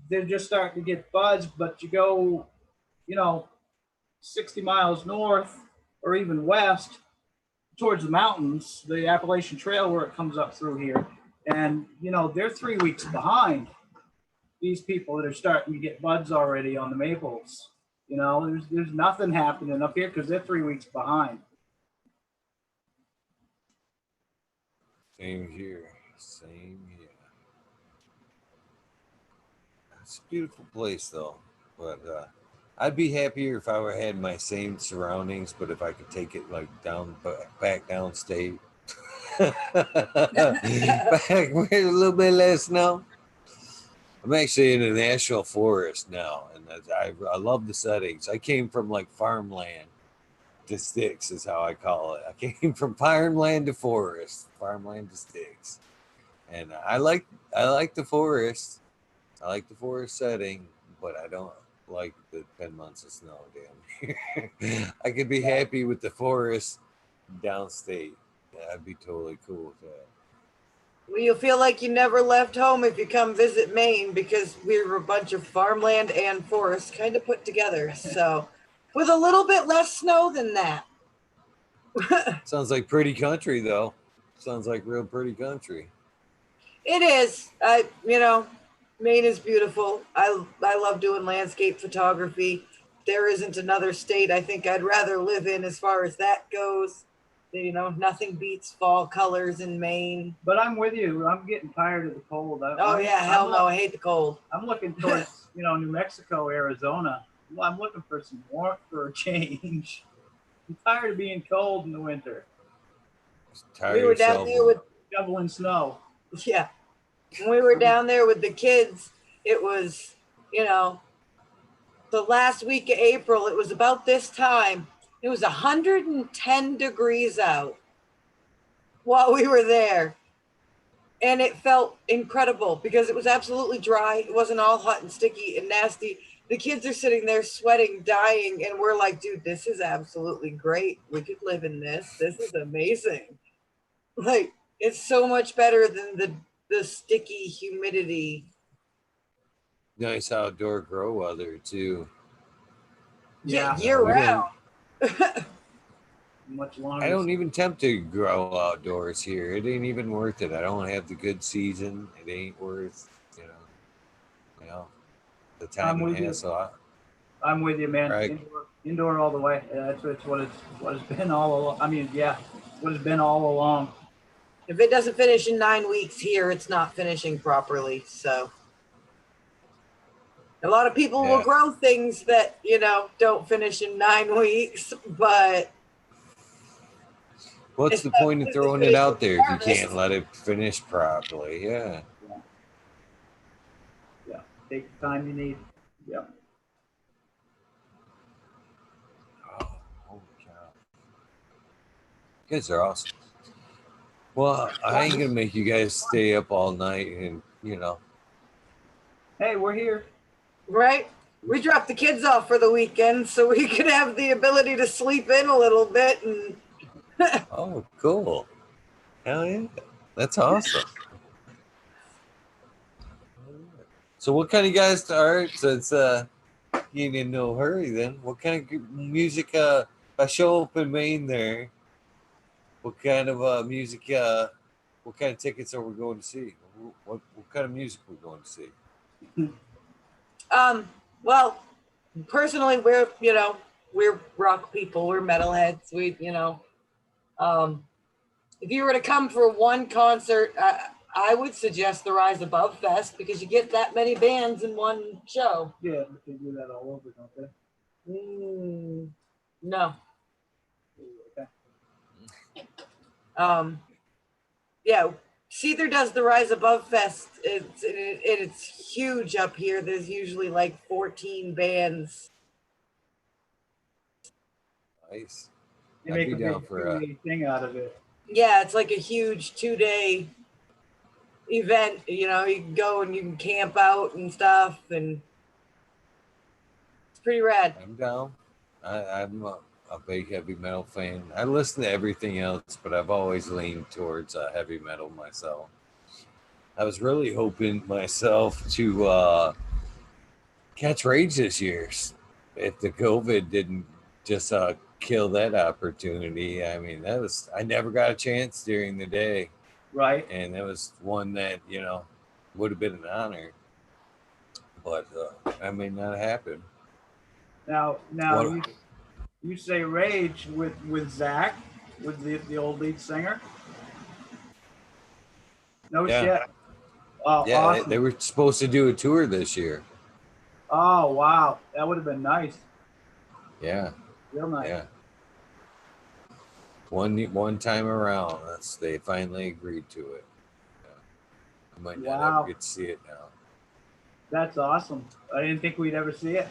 Speaker 2: they're just starting to get buds, but you go, you know, 60 miles north or even west towards the mountains, the Appalachian Trail where it comes up through here, and they're 3 weeks behind these people that are starting to get buds already on the maples. There's nothing happening up here because they're 3 weeks behind.
Speaker 1: Same here. Same here. It's a beautiful place, though. But I'd be happier if I had my same surroundings, but if I could take it like back downstate, back with a little bit less snow. I'm actually in a national forest now, and I love the settings. I came from like farmland to sticks, is how I call it. I came from farmland to forest, farmland to sticks, and I like the forest. I like the forest setting, but I don't like the 10 months of snow down here. I could be happy with the forest downstate. I'd be totally cool with that.
Speaker 3: Well, you'll feel like you never left home if you come visit Maine because we're a bunch of farmland and forest kind of put together. So, with a little bit less snow than that.
Speaker 1: Sounds like pretty country, though. Sounds like real pretty country.
Speaker 3: It is. Maine is beautiful. I love doing landscape photography. There isn't another state I think I'd rather live in as far as that goes. Nothing beats fall colors in Maine.
Speaker 2: But I'm with you. I'm getting tired of the cold.
Speaker 3: Hell no, I hate the cold.
Speaker 2: I'm looking towards, New Mexico, Arizona. Well, I'm looking for some warmth for a change. I'm tired of being cold in the winter.
Speaker 3: We were down there with
Speaker 2: shoveling snow.
Speaker 3: Yeah. When we were down there with the kids, it was, the last week of April, it was about this time. It was 110 degrees out while we were there. And it felt incredible because it was absolutely dry. It wasn't all hot and sticky and nasty. The kids are sitting there sweating, dying, and we're like, dude, this is absolutely great. We could live in this. This is amazing. Like, it's so much better than the sticky humidity.
Speaker 1: Nice outdoor grow weather, too.
Speaker 3: Yeah, year round.
Speaker 2: Much longer.
Speaker 1: I don't even attempt to grow outdoors here. It ain't even worth it. I don't have the good season. It ain't worth, the time and hassle.
Speaker 2: I'm with you, man.
Speaker 1: Right.
Speaker 2: Indoor all the way. That's what it's been all along. I mean, yeah, what it's been all along.
Speaker 3: If it doesn't finish in 9 weeks here, it's not finishing properly. So a lot of people will grow things that, don't finish in 9 weeks, but
Speaker 1: what's the point of throwing it out there if you can't let it finish properly? Yeah.
Speaker 2: Take the time you need. Yeah.
Speaker 1: Oh, holy cow. You guys are awesome. Well, I ain't gonna make you guys stay up all night and
Speaker 2: Hey, we're here.
Speaker 3: Right? We dropped the kids off for the weekend so we could have the ability to sleep in a little bit and
Speaker 1: Oh, cool. Hell yeah. That's awesome. So what kind of guys start since you ain't in no hurry then? What kind of music if I show up in Maine there, what kind of music what kind of tickets are we going to see? What kind of music we're going to see?
Speaker 3: Well, personally we're rock people, we're metalheads. If you were to come for one concert, I would suggest the Rise Above Fest because you get that many bands in one show.
Speaker 2: Yeah, they do that all over, don't they?
Speaker 3: No.
Speaker 2: Okay.
Speaker 3: Yeah, Seether does the Rise Above Fest. It's huge up here. There's usually like 14 bands.
Speaker 1: Nice.
Speaker 2: They
Speaker 1: I'd
Speaker 2: make
Speaker 1: be
Speaker 2: a
Speaker 1: down
Speaker 2: big
Speaker 1: for a
Speaker 2: thing out of it.
Speaker 3: Yeah, it's like a huge 2-day event. You know, you can go and you can camp out and stuff, and it's pretty rad.
Speaker 1: I'm down. I'm a big heavy metal fan. I listen to everything else, but I've always leaned towards heavy metal myself. I was really hoping myself to catch Rage this year. If the COVID didn't just kill that opportunity, I mean, I never got a chance during the day.
Speaker 2: Right.
Speaker 1: And that was one that, would have been an honor. But that may not happen.
Speaker 2: Now you say Rage with Zach, with the old lead singer? No shit. Oh,
Speaker 1: yeah,
Speaker 2: awesome.
Speaker 1: they were supposed to do a tour this year.
Speaker 2: Oh, wow. That would have been nice.
Speaker 1: Yeah.
Speaker 2: Real nice.
Speaker 1: Yeah. One time around, they finally agreed to it. Yeah. I might not ever get to see it now.
Speaker 2: That's awesome. I didn't think we'd ever see it.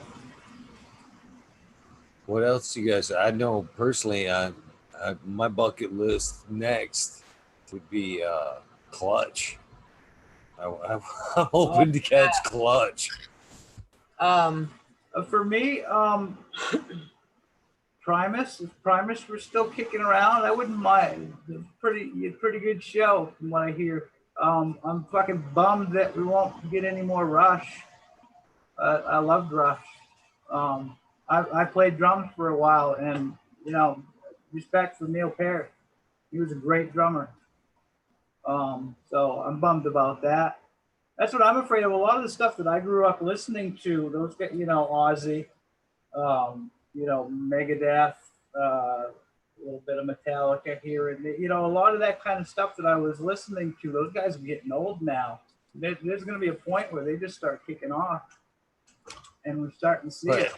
Speaker 1: What else you guys? I know personally, my bucket list next would be Clutch. I'm hoping to catch Clutch.
Speaker 2: For me, Primus. If Primus were still kicking around, I wouldn't mind. It's pretty good show from what I hear. I'm fucking bummed that we won't get any more Rush. I loved Rush. I played drums for a while, and respect for Neil Peart. He was a great drummer. So I'm bummed about that. That's what I'm afraid of. A lot of the stuff that I grew up listening to, those, Ozzy, Megadeth, a little bit of Metallica here, and a lot of that kind of stuff that I was listening to. Those guys are getting old now. There's going to be a point where they just start kicking off, and we're starting to see it.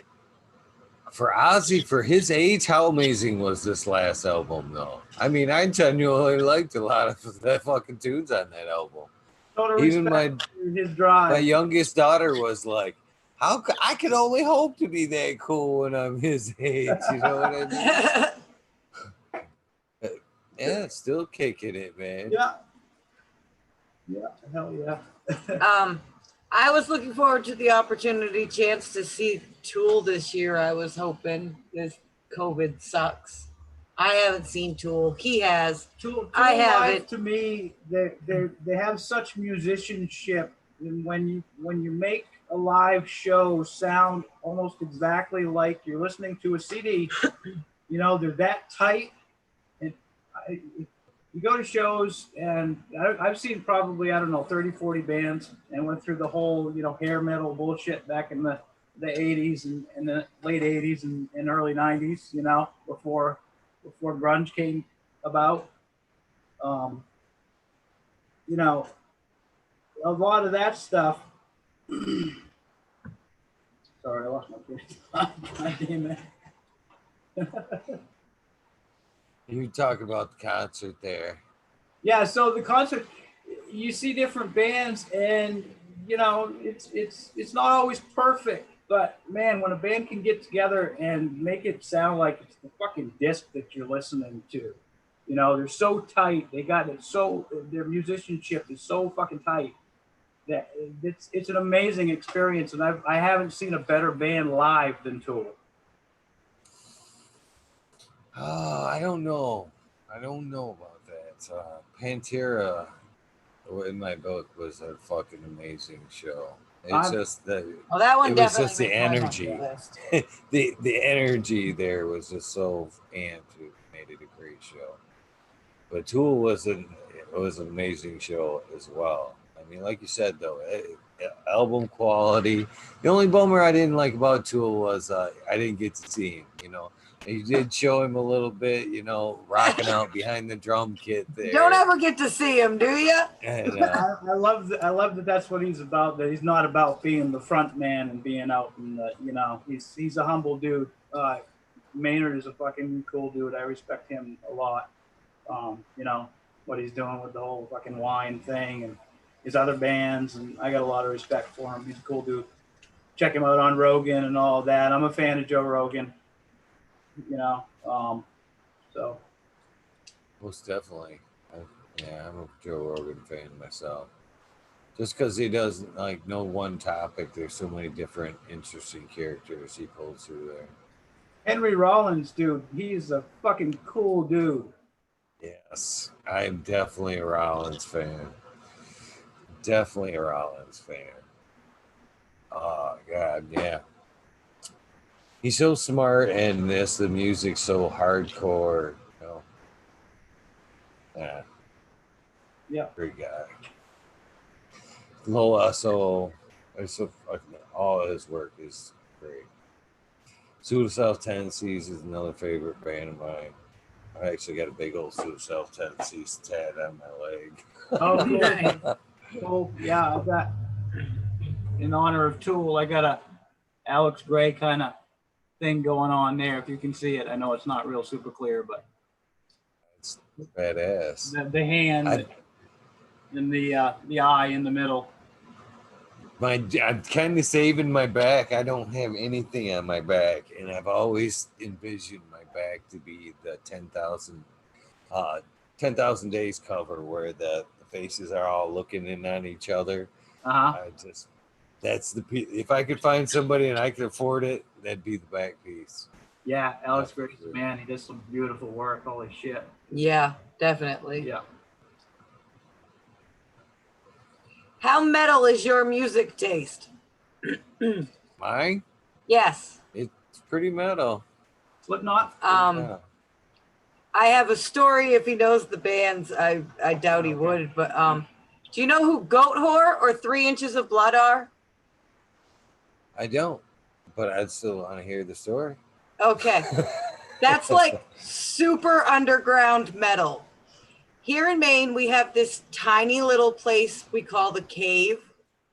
Speaker 1: For Ozzy, for his age, how amazing was this last album, though? I mean, I genuinely liked a lot of the fucking tunes on that album. Even my youngest daughter was like, I could only hope to be that cool when I'm his age. You know what I mean? Yeah, still kicking it, man.
Speaker 2: Yeah, hell yeah.
Speaker 3: I was looking forward to the chance to see Tool this year. I was hoping, this COVID sucks. I haven't seen Tool. He has.
Speaker 2: Tool
Speaker 3: I haven't.
Speaker 2: To me, they have such musicianship, and when you make a live show sound almost exactly like you're listening to a CD, they're that tight. And you go to shows, and I've seen probably, 30, 40 bands, and went through the whole, hair metal bullshit back in the 80s and the late 80s and early 90s, before grunge came about. A lot of that stuff. Sorry, I lost my place. God damn it.
Speaker 1: You talk about the concert there.
Speaker 2: Yeah, so the concert, you see different bands, and it's not always perfect, but man, when a band can get together and make it sound like it's the fucking disc that you're listening to, they're so tight. They got it so, their musicianship is so fucking tight that it's an amazing experience, and I haven't seen a better band live than Tool.
Speaker 1: I don't know about that. Pantera, in my book, was a fucking amazing show. It's just that.
Speaker 3: Well, that one
Speaker 1: it was just the energy. the energy there was just so amped. It made it a great show. But Tool was an amazing show as well. I mean, like you said, though, album quality. The only bummer I didn't like about Tool was I didn't get to see him. You did show him a little bit, rocking out behind the drum kit there.
Speaker 3: Don't ever get to see him, do you?
Speaker 2: And, I love that that's what he's about. That he's not about being the front man and being out in the, he's a humble dude. Maynard is a fucking cool dude. I respect him a lot. what he's doing with the whole fucking wine thing and his other bands. And I got a lot of respect for him. He's a cool dude. Check him out on Rogan and all that. I'm a fan of Joe Rogan, you know. So
Speaker 1: Most definitely. Yeah, I'm a Joe Rogan fan myself. Just because he doesn't like no one topic, there's so many different interesting characters he pulls through there.
Speaker 2: Henry Rollins, dude, he's a fucking cool dude.
Speaker 1: Yes, I'm definitely a Rollins fan. Definitely a Rollins fan. Oh God, yeah. He's so smart, and the music's so hardcore. You know? Yeah,
Speaker 2: Yeah.
Speaker 1: great guy. Lola, so all his work is great. Suicidal Tendencies is another favorite band of mine. I actually got a big old Suicidal Tendencies tat on my leg.
Speaker 2: Oh, cool. Cool. Yeah, I've got, in honor of Tool, I got a Alex Gray kind of thing going on there. If you can see it, I know it's not real super clear, but
Speaker 1: It's badass.
Speaker 2: the hand and the eye in the middle.
Speaker 1: I'm kind of saving my back. I don't have anything on my back, and I've always envisioned my back to be the 10,000 days cover, where the faces are all looking in on each other. If I could find somebody and I could afford it, that'd be the back piece.
Speaker 2: Yeah, Alex Gray, man, he does some beautiful work. Holy shit.
Speaker 3: Yeah, definitely.
Speaker 2: Yeah.
Speaker 3: How metal is your music taste?
Speaker 1: Mine?
Speaker 3: Yes.
Speaker 1: It's pretty metal.
Speaker 2: Slipknot?
Speaker 1: Yeah.
Speaker 3: I have a story. If he knows the bands, I doubt he would. But do you know who Goat Whore or 3 Inches of Blood are?
Speaker 1: I don't, but I'd still want to hear the story.
Speaker 3: Okay. That's like super underground metal. Here in Maine, we have this tiny little place we call the Cave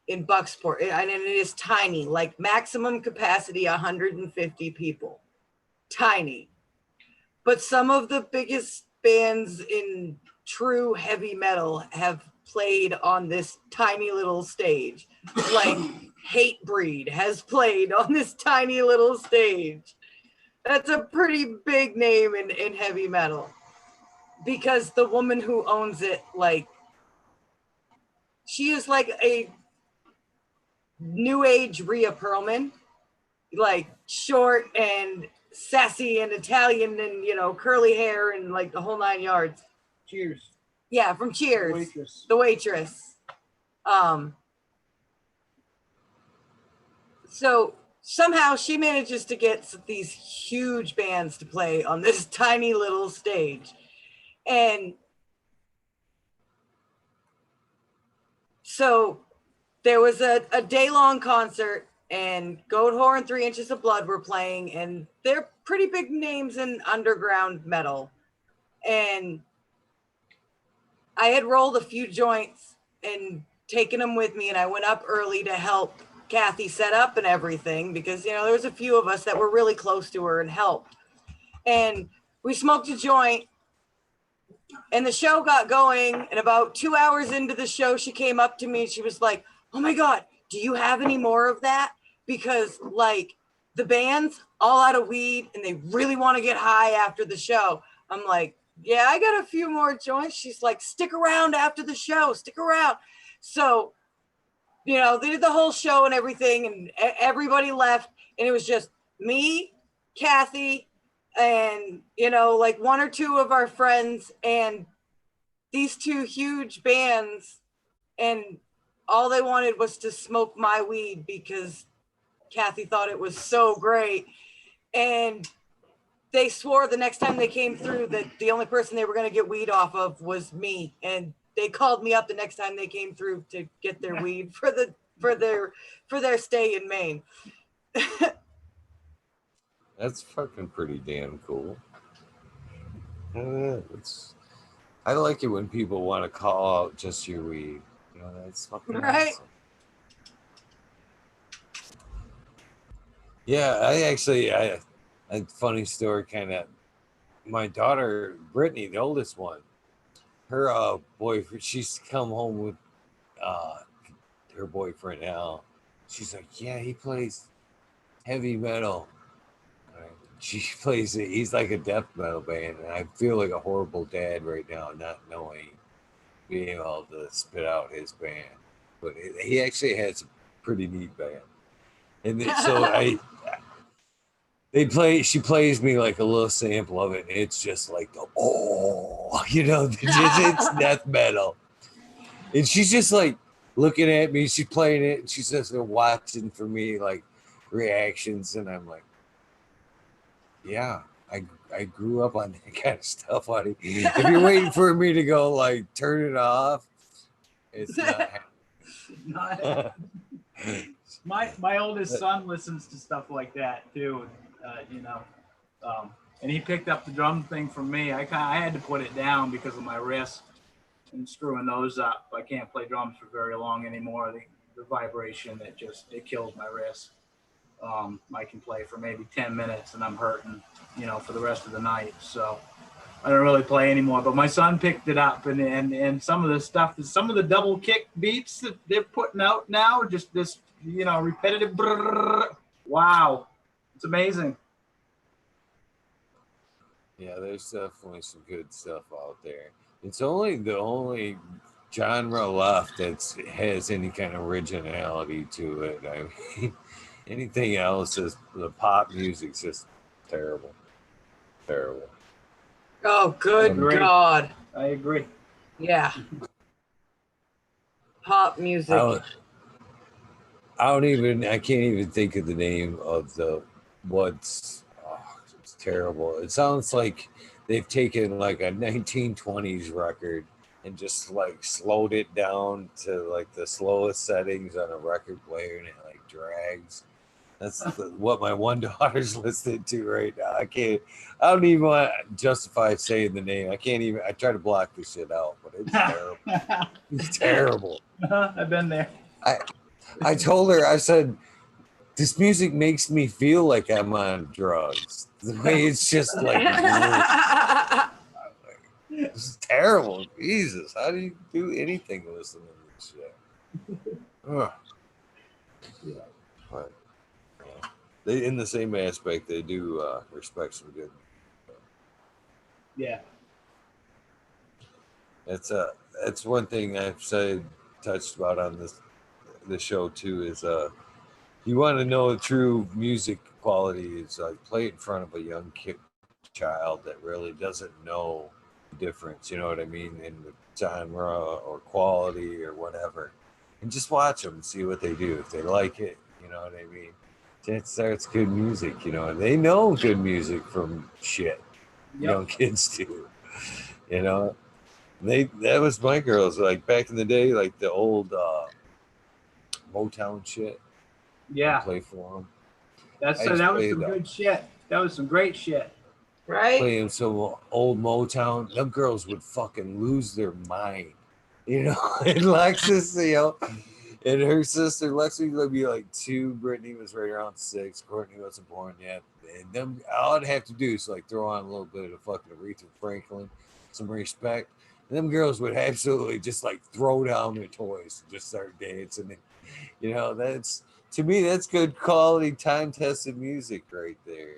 Speaker 3: in Bucksport. And it is tiny, like maximum capacity 150 people. Tiny. But some of the biggest bands in true heavy metal have played on this tiny little stage. Like Hatebreed has played on this tiny little stage. That's a pretty big name in heavy metal. Because the woman who owns it, like, she is like a new age Rhea Perlman, like short and sassy and Italian and, you know, curly hair and like the whole 9 yards.
Speaker 2: Cheers.
Speaker 3: Yeah, from Cheers.
Speaker 2: Waitress.
Speaker 3: The waitress. So somehow she manages to get these huge bands to play on this tiny little stage. And so there was a day-long concert, and Goat Whore and 3 Inches of Blood were playing, and they're pretty big names in underground metal. And I had rolled a few joints and taken them with me, and I went up early to help Kathy set up and everything, because, you know, there was a few of us that were really close to her and helped. And we smoked a joint, and the show got going, and about 2 hours into the show, she came up to me and she was like, "Oh my God, do you have any more of that? Because like the band's all out of weed and they really want to get high after the show." I'm like, "Yeah, I got a few more joints." She's like, "Stick around after the show, stick around." So, you know, they did the whole show and everything, and everybody left, and it was just me, Kathy, and, you know, like 1 or 2 of our friends and these 2 huge bands, and all they wanted was to smoke my weed because Kathy thought it was so great. And they swore the next time they came through that the only person they were going to get weed off of was me. And they called me up the next time they came through to get their weed for their stay in Maine.
Speaker 1: That's fucking pretty damn cool. I like it when people want to call out just your weed. You know, that's fucking
Speaker 3: right.
Speaker 1: Awesome. Yeah, I a funny story kind of. My daughter Brittany, the oldest one, her boyfriend, she's come home with her boyfriend now. She's like, yeah, he plays heavy metal. She plays it. He's like a death metal band, and I feel like a horrible dad right now, not knowing, being able to spit out his band. But he actually has a pretty neat band, and so she plays me like a little sample of it, and it's just like it's death metal, and she's just like looking at me. She's playing it, and she's just watching for me like reactions, and I'm like, yeah, I grew up on that kind of stuff, honey. If you're waiting for me to go like turn it off, it's not happening.
Speaker 2: My oldest son listens to stuff like that too, and he picked up the drum thing from me. I had to put it down because of my wrist and screwing those up. I can't play drums for very long anymore. The vibration, it kills my wrist. I can play for maybe 10 minutes and I'm hurting, for the rest of the night. So I don't really play anymore, but my son picked it up and some of the stuff, some of the double kick beats that they're putting out now, just this, repetitive. Brrr, wow. It's amazing.
Speaker 1: Yeah, there's definitely some good stuff out there. It's the only genre left that has any kind of originality to it. I mean, anything else is the pop music's just terrible.
Speaker 3: Oh, good God.
Speaker 2: I agree.
Speaker 3: Yeah. Pop music.
Speaker 1: I can't even think of the name of it's terrible. It sounds like they've taken like a 1920s record and just like slowed it down to like the slowest settings on a record player, and it like drags. That's what my one daughter's listening to right now. I don't even want to justify saying the name. I try to block this shit out, but it's terrible. It's terrible.
Speaker 2: I've been there.
Speaker 1: I told her, I said, this music makes me feel like I'm on drugs. The way it's just like, it's terrible. Jesus, how do you do anything listening to this shit? Yeah. But they, in the same aspect, they do respect some good.
Speaker 2: Yeah.
Speaker 1: That's one thing I've touched about on the show too, is you want to know true music quality is like play it in front of a young child that really doesn't know the difference, you know what I mean, in the genre or quality or whatever, and just watch them and see what they do. If they like it, you know what I mean, it's good music, and they know good music from shit. Yep. Young kids do, that was my girls, like back in the day, like the old Motown shit.
Speaker 2: Yeah.
Speaker 1: Play for them.
Speaker 2: That was some good shit. That was some great shit.
Speaker 3: Right?
Speaker 1: Playing some old Motown. Them girls would fucking lose their mind. And Lexus, and her sister, Lexi would be like 2. Brittany was right around 6. Courtney wasn't born yet. And them, all I'd have to do is like throw on a little bit of fucking Aretha Franklin, some Respect. And them girls would absolutely just like throw down their toys and just start dancing. And, that's, to me, that's good quality, time-tested music right there.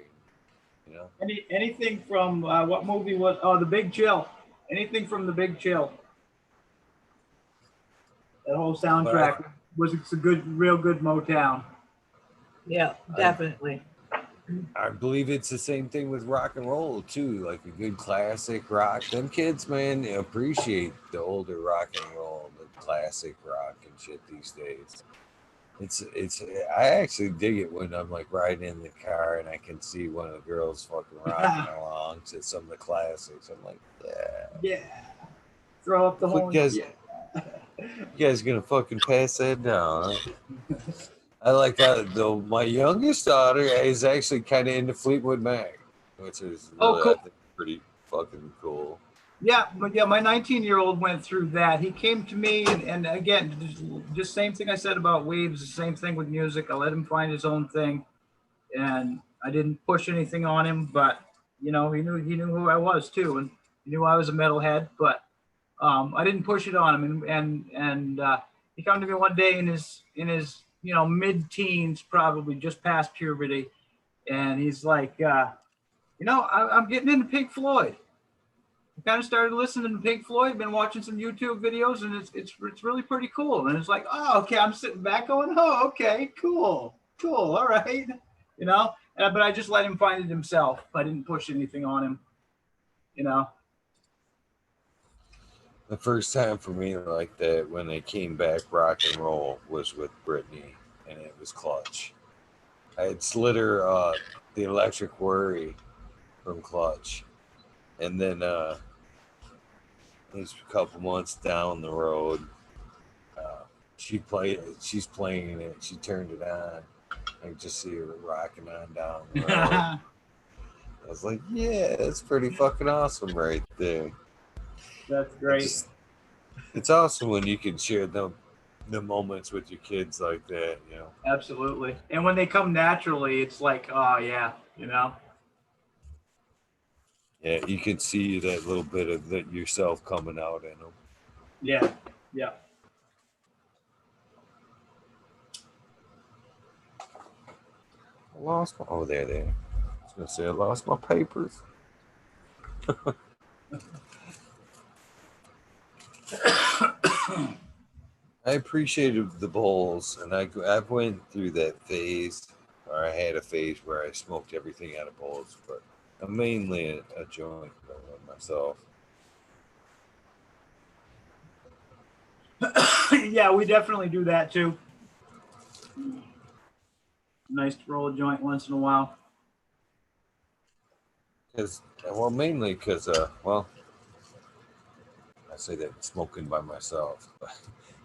Speaker 2: Anything from what movie was? Oh, The Big Chill. Anything from The Big Chill. That whole soundtrack it's a real good Motown.
Speaker 3: Yeah, definitely.
Speaker 1: I believe it's the same thing with rock and roll too, like a good classic rock. Them kids, man, appreciate the older rock and roll, the classic rock and shit these days. It's I actually dig it when I'm like riding in the car and I can see one of the girls fucking rocking along to some of the classics. I'm like,
Speaker 2: yeah, throw up the whole.
Speaker 1: You guys gonna fucking pass that down? Huh? I like how my youngest daughter is actually kind of into Fleetwood Mac, which is really,
Speaker 2: cool.
Speaker 1: I think, pretty fucking cool.
Speaker 2: Yeah, but my 19-year-old went through that. He came to me, and again, just same thing I said about Weaves, the same thing with music. I let him find his own thing, and I didn't push anything on him. But he knew who I was too, and he knew I was a metalhead. But I didn't push it on him, and he came to me one day in his mid-teens, probably just past puberty, and he's like, I'm getting into Pink Floyd. I kind of started listening to Pink Floyd, been watching some YouTube videos, and it's really pretty cool. And it's like, oh, okay, I'm sitting back going, oh, okay, cool, all right, but I just let him find it himself. I didn't push anything on him,
Speaker 1: The first time for me like that when they came back rock and roll was with Britney, and it was Clutch. I had slid her the Electric Worry from Clutch, and then it was a couple months down the road. She's playing it. She turned it on. I could just see her rocking on down the road. I was like, yeah, that's pretty fucking awesome right there.
Speaker 2: That's great.
Speaker 1: It's awesome when you can share the moments with your kids like that,
Speaker 2: Absolutely. And when they come naturally, it's like, oh yeah,
Speaker 1: Yeah, you can see that little bit of that yourself coming out in them.
Speaker 2: Yeah.
Speaker 1: I lost my. Oh, there. I was gonna say I lost my papers. I appreciated the bowls, and I went through that phase, or I had a phase where I smoked everything out of bowls, but I'm mainly a joint myself.
Speaker 2: Yeah, we definitely do that too. Nice to roll a joint once in a while.
Speaker 1: Mainly because, I say that smoking by myself.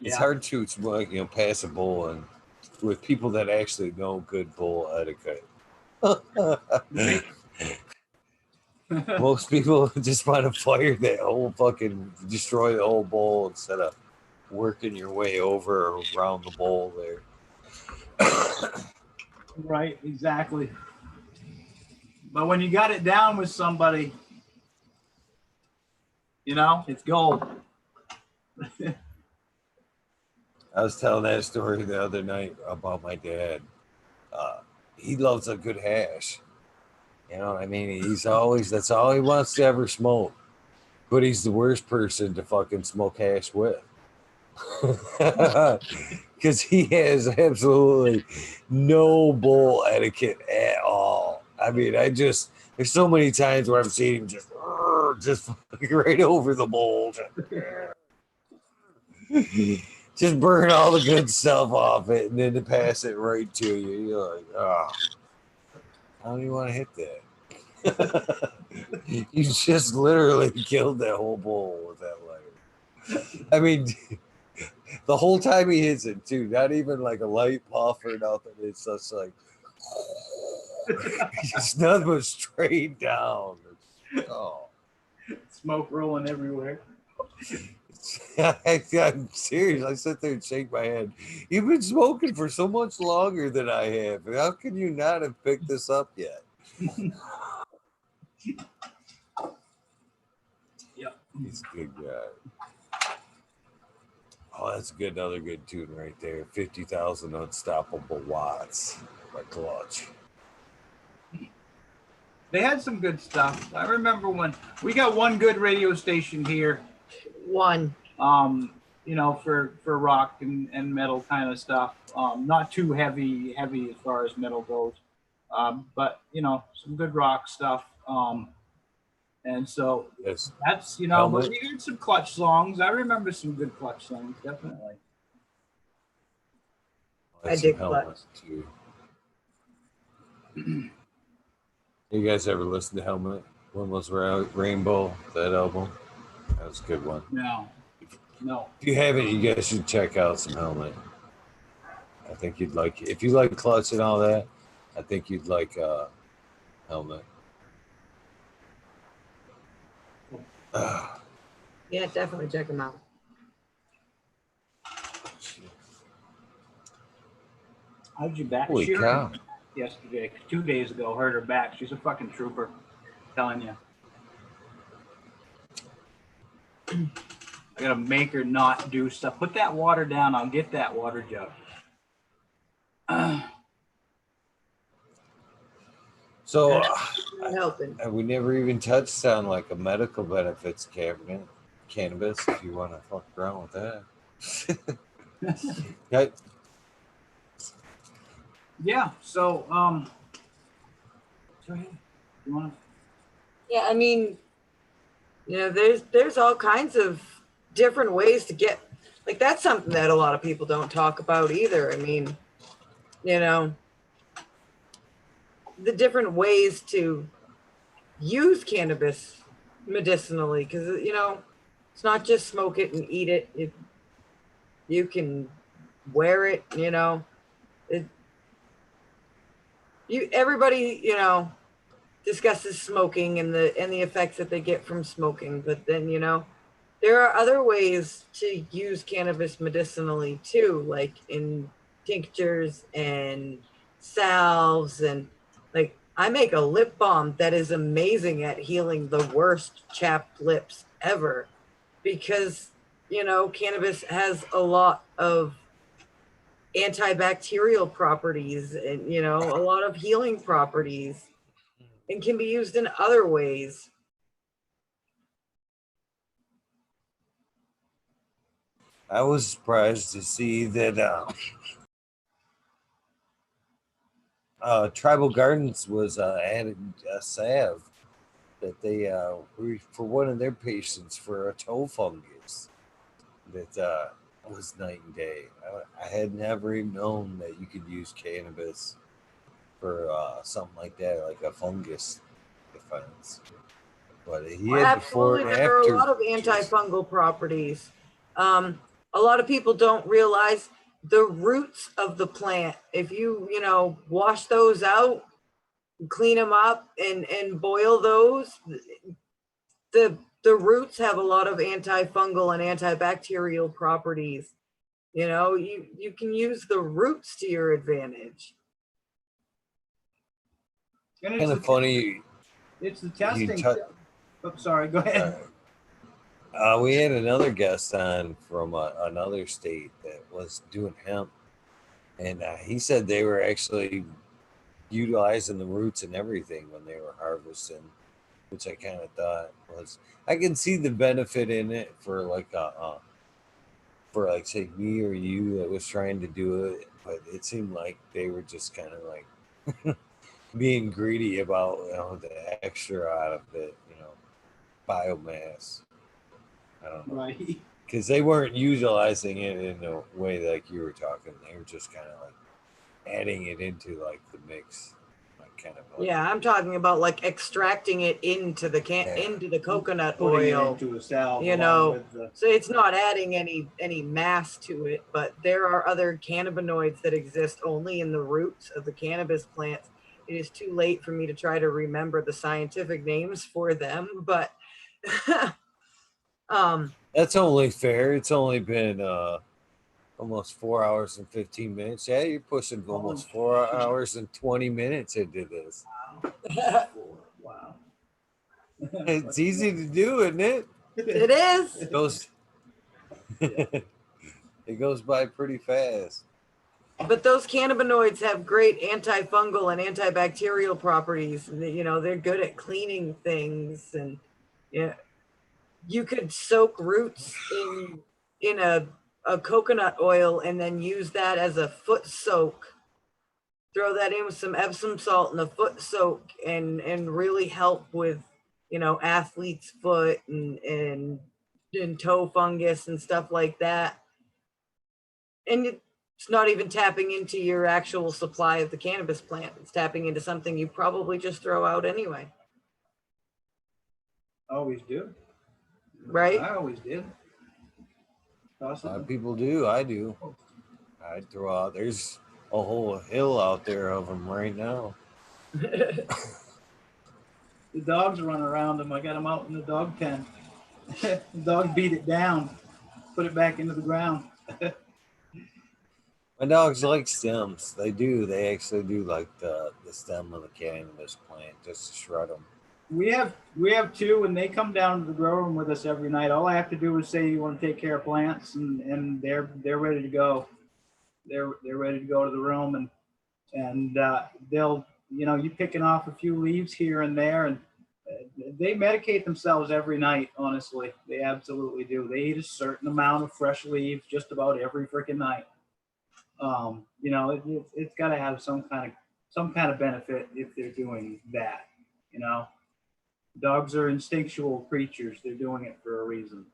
Speaker 1: It's hard to smoke, pass a bowl and with people that actually know good bowl etiquette. Most people just want to fire that whole fucking destroy the whole bowl instead of working your way over or around the bowl there.
Speaker 2: Right, exactly. But when you got it down with somebody, it's gold.
Speaker 1: I was telling that story the other night about my dad. He loves a good hash. You know what I mean? That's all he wants to ever smoke. But he's the worst person to fucking smoke hash with. Because he has absolutely no bowl etiquette at all. I mean, there's so many times where I've seen him just right over the bowl. Just burn all the good stuff off it and then to pass it right to you. You're like, oh, how do you want to hit that? You just literally killed that whole bowl with that lighter. I mean, the whole time he hits it too, not even like a light puff or nothing. It's just like it's nothing but straight down. Oh,
Speaker 2: smoke rolling everywhere.
Speaker 1: I'm serious. I sit there and shake my head. You've been smoking for so much longer than I have. How can you not have picked this up yet?
Speaker 2: Yep.
Speaker 1: He's a good guy. Oh, that's another good tune right there. 50,000 Unstoppable Watts by Clutch.
Speaker 2: They had some good stuff. I remember when we got one good radio station here.
Speaker 3: One.
Speaker 2: For rock and metal kind of stuff. Not too heavy as far as metal goes. But some good rock stuff. And so
Speaker 1: yes.
Speaker 2: That's but we heard some Clutch songs. I remember some good Clutch songs, definitely.
Speaker 3: I dig Clutch
Speaker 1: too. You guys ever listen to Helmet? One was Rainbow, that album. That was a good one.
Speaker 2: No.
Speaker 1: If you haven't, you guys should check out some Helmet. I think you'd like it. If you like Clutch and all that, I think you'd like Helmet.
Speaker 3: Yeah, definitely check them out.
Speaker 2: How'd you back?
Speaker 1: Holy cow.
Speaker 2: Yesterday, 2 days ago, heard her back. She's a fucking trooper. I'm telling you. I gotta make her not do stuff. Put that water down. I'll get that water jug.
Speaker 1: So
Speaker 3: Not helping.
Speaker 1: we never even touched on like a medical benefits cabinet, cannabis. If you want to fuck around with that. Okay.
Speaker 2: Yeah. So go ahead. You want to?
Speaker 3: Yeah, I mean, there's all kinds of different ways to get, like, that's something that a lot of people don't talk about either. I mean, the different ways to use cannabis medicinally, because it's not just smoke it and eat it. You can wear it. Everybody discusses smoking and the effects that they get from smoking, but then there are other ways to use cannabis medicinally too, like in tinctures and salves, and like I make a lip balm that is amazing at healing the worst chapped lips ever, because cannabis has a lot of antibacterial properties and a lot of healing properties, and can be used in other ways.
Speaker 1: I was surprised to see that Tribal Gardens was added a salve that they for one of their patients for a toe fungus that was night and day. I had never even known that you could use cannabis for something like that, like a fungus defense. But he had before
Speaker 3: Absolutely,
Speaker 1: and
Speaker 3: there are a
Speaker 1: after.
Speaker 3: lot of antifungal properties. A lot of people don't realize the roots of the plant. If you wash those out, clean them up, and boil those, the roots have a lot of antifungal and antibacterial properties. You can use the roots to your advantage.
Speaker 2: And
Speaker 1: Kind of funny.
Speaker 2: It's the testing. Oh, sorry, go
Speaker 1: Uh,
Speaker 2: ahead.
Speaker 1: we had another guest on from another state that was doing hemp, and he said they were actually utilizing the roots and everything when they were harvesting, which I kind of thought was, I can see the benefit in it for like say me or you that was trying to do it, but it seemed like they were just kind of like being greedy about the extra out of it, biomass. I don't know.
Speaker 2: Right.
Speaker 1: Because they weren't utilizing it in a way like you were talking. They were just kind of like adding it into like the mix, like kind of. Like,
Speaker 3: yeah, I'm talking about like extracting it into the into the coconut
Speaker 2: Putting
Speaker 3: oil.
Speaker 2: it into a salve,
Speaker 3: so it's not adding any mass to it, but there are other cannabinoids that exist only in the roots of the cannabis plants. It is too late for me to try to remember the scientific names for them, but
Speaker 1: that's only fair. It's only been almost 4 hours and 15 minutes. Yeah, you're pushing almost 4 hours and 20 minutes into this.
Speaker 2: Wow.
Speaker 1: It's easy to do, isn't it?
Speaker 3: It is.
Speaker 1: It goes by pretty fast.
Speaker 3: But those cannabinoids have great antifungal and antibacterial properties. They're good at cleaning things, and you could soak roots in a coconut oil and then use that as a foot soak. Throw that in with some Epsom salt and a foot soak, and really help with athlete's foot and toe fungus and stuff like that. And it's not even tapping into your actual supply of the cannabis plant. It's tapping into something you probably just throw out anyway.
Speaker 2: Always do.
Speaker 3: Right?
Speaker 2: I always did.
Speaker 1: People do. I do. I throw out. There's a whole hill out there of them right now.
Speaker 2: The dogs run around them. I got them out in the dog pen. The dog beat it down, put it back into the ground.
Speaker 1: My dogs like stems. They do. They actually do like the stem of the cannabis plant just to shred them.
Speaker 2: We have two, and they come down to the grow room with us every night. All I have to do is say you want to take care of plants, and they're ready to go. They're ready to go to the room, and they'll, you know, you picking off a few leaves here and there, and they medicate themselves every night. Honestly, they absolutely do. They eat a certain amount of fresh leaves just about every freaking night. You know, it's got to have some kind of benefit if they're doing that. You know, dogs are instinctual creatures. They're doing it for a reason.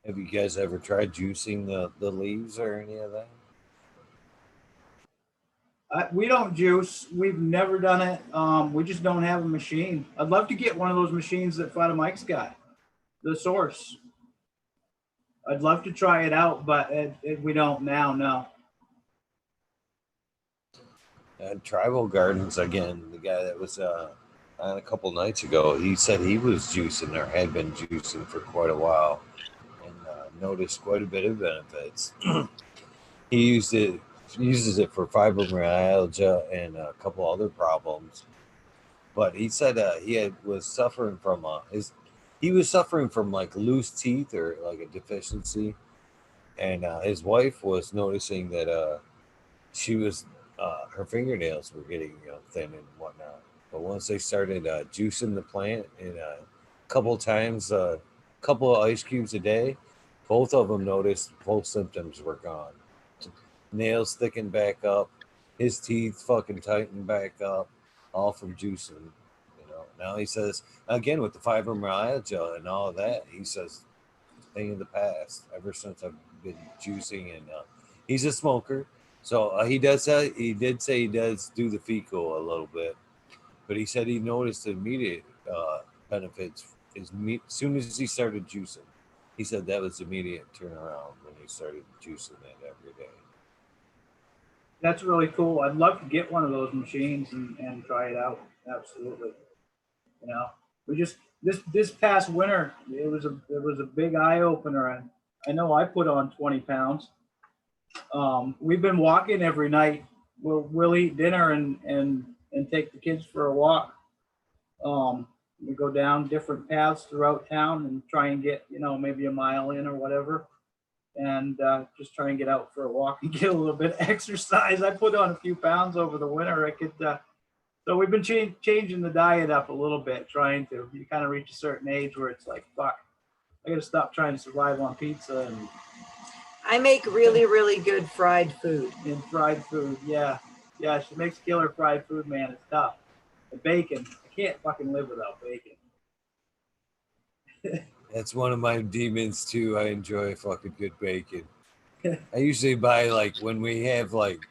Speaker 1: Have you guys ever tried juicing the leaves or any of that?
Speaker 2: We don't juice. We've never done it. We just don't have a machine. I'd love to get one of those machines that Father Mike's got, the Source. I'd love to try it out, but we don't now. No.
Speaker 1: Tribal Gardens again. The guy that was on a couple nights ago, he said he was juicing or had been juicing for quite a while, and noticed quite a bit of benefits. He uses it for fibromyalgia and a couple other problems. But he said was suffering from like loose teeth or like a deficiency, and his wife was noticing that she was her fingernails were getting thin and whatnot. But once they started juicing the plant and a couple times, couple of ice cubes a day, both of them noticed both symptoms were gone. Nails thickened back up, his teeth fucking tightened back up, all from juicing. You know, now he says again with the fibromyalgia and all of that, he says thing in the past. Ever since I've been juicing, and he's a smoker, so he did say he does do the fecal a little bit, but he said he noticed the immediate benefits as soon as he started juicing. He said that was immediate turnaround when he started juicing it every day.
Speaker 2: That's really cool. I'd love to get one of those machines and try it out. Absolutely. You know, we just this past winter, it was a big eye opener, and I know I put on 20 pounds. We've been walking every night. We'll eat dinner and take the kids for a walk. We go down different paths throughout town and try and get, you know, maybe a mile in or whatever, and just try and get out for a walk and get a little bit of exercise. I put on a few pounds over the winter. So we've been changing the diet up a little bit, trying to. You kind of reach a certain age where it's like, fuck, I got to stop trying to survive on pizza. And
Speaker 3: I make really, really good fried food.
Speaker 2: And fried food, yeah. Yeah, she makes killer fried food, man. It's tough. The bacon, I can't fucking live without bacon.
Speaker 1: That's one of my demons too. I enjoy fucking good bacon. I usually buy, like, when we have like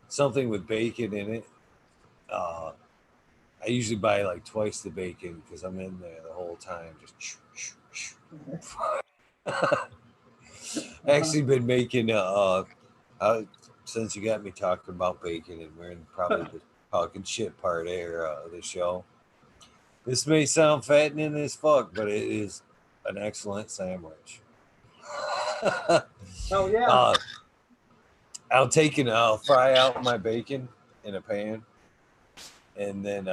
Speaker 1: something with bacon in it, I usually buy like twice the bacon because I'm in there the whole time. Just I actually been making since you got me talking about bacon, and we're in probably the talking shit part there of the show. This may sound fattening as fuck, but it is an excellent sandwich.
Speaker 2: Oh yeah.
Speaker 1: I'll fry out my bacon in a pan, and then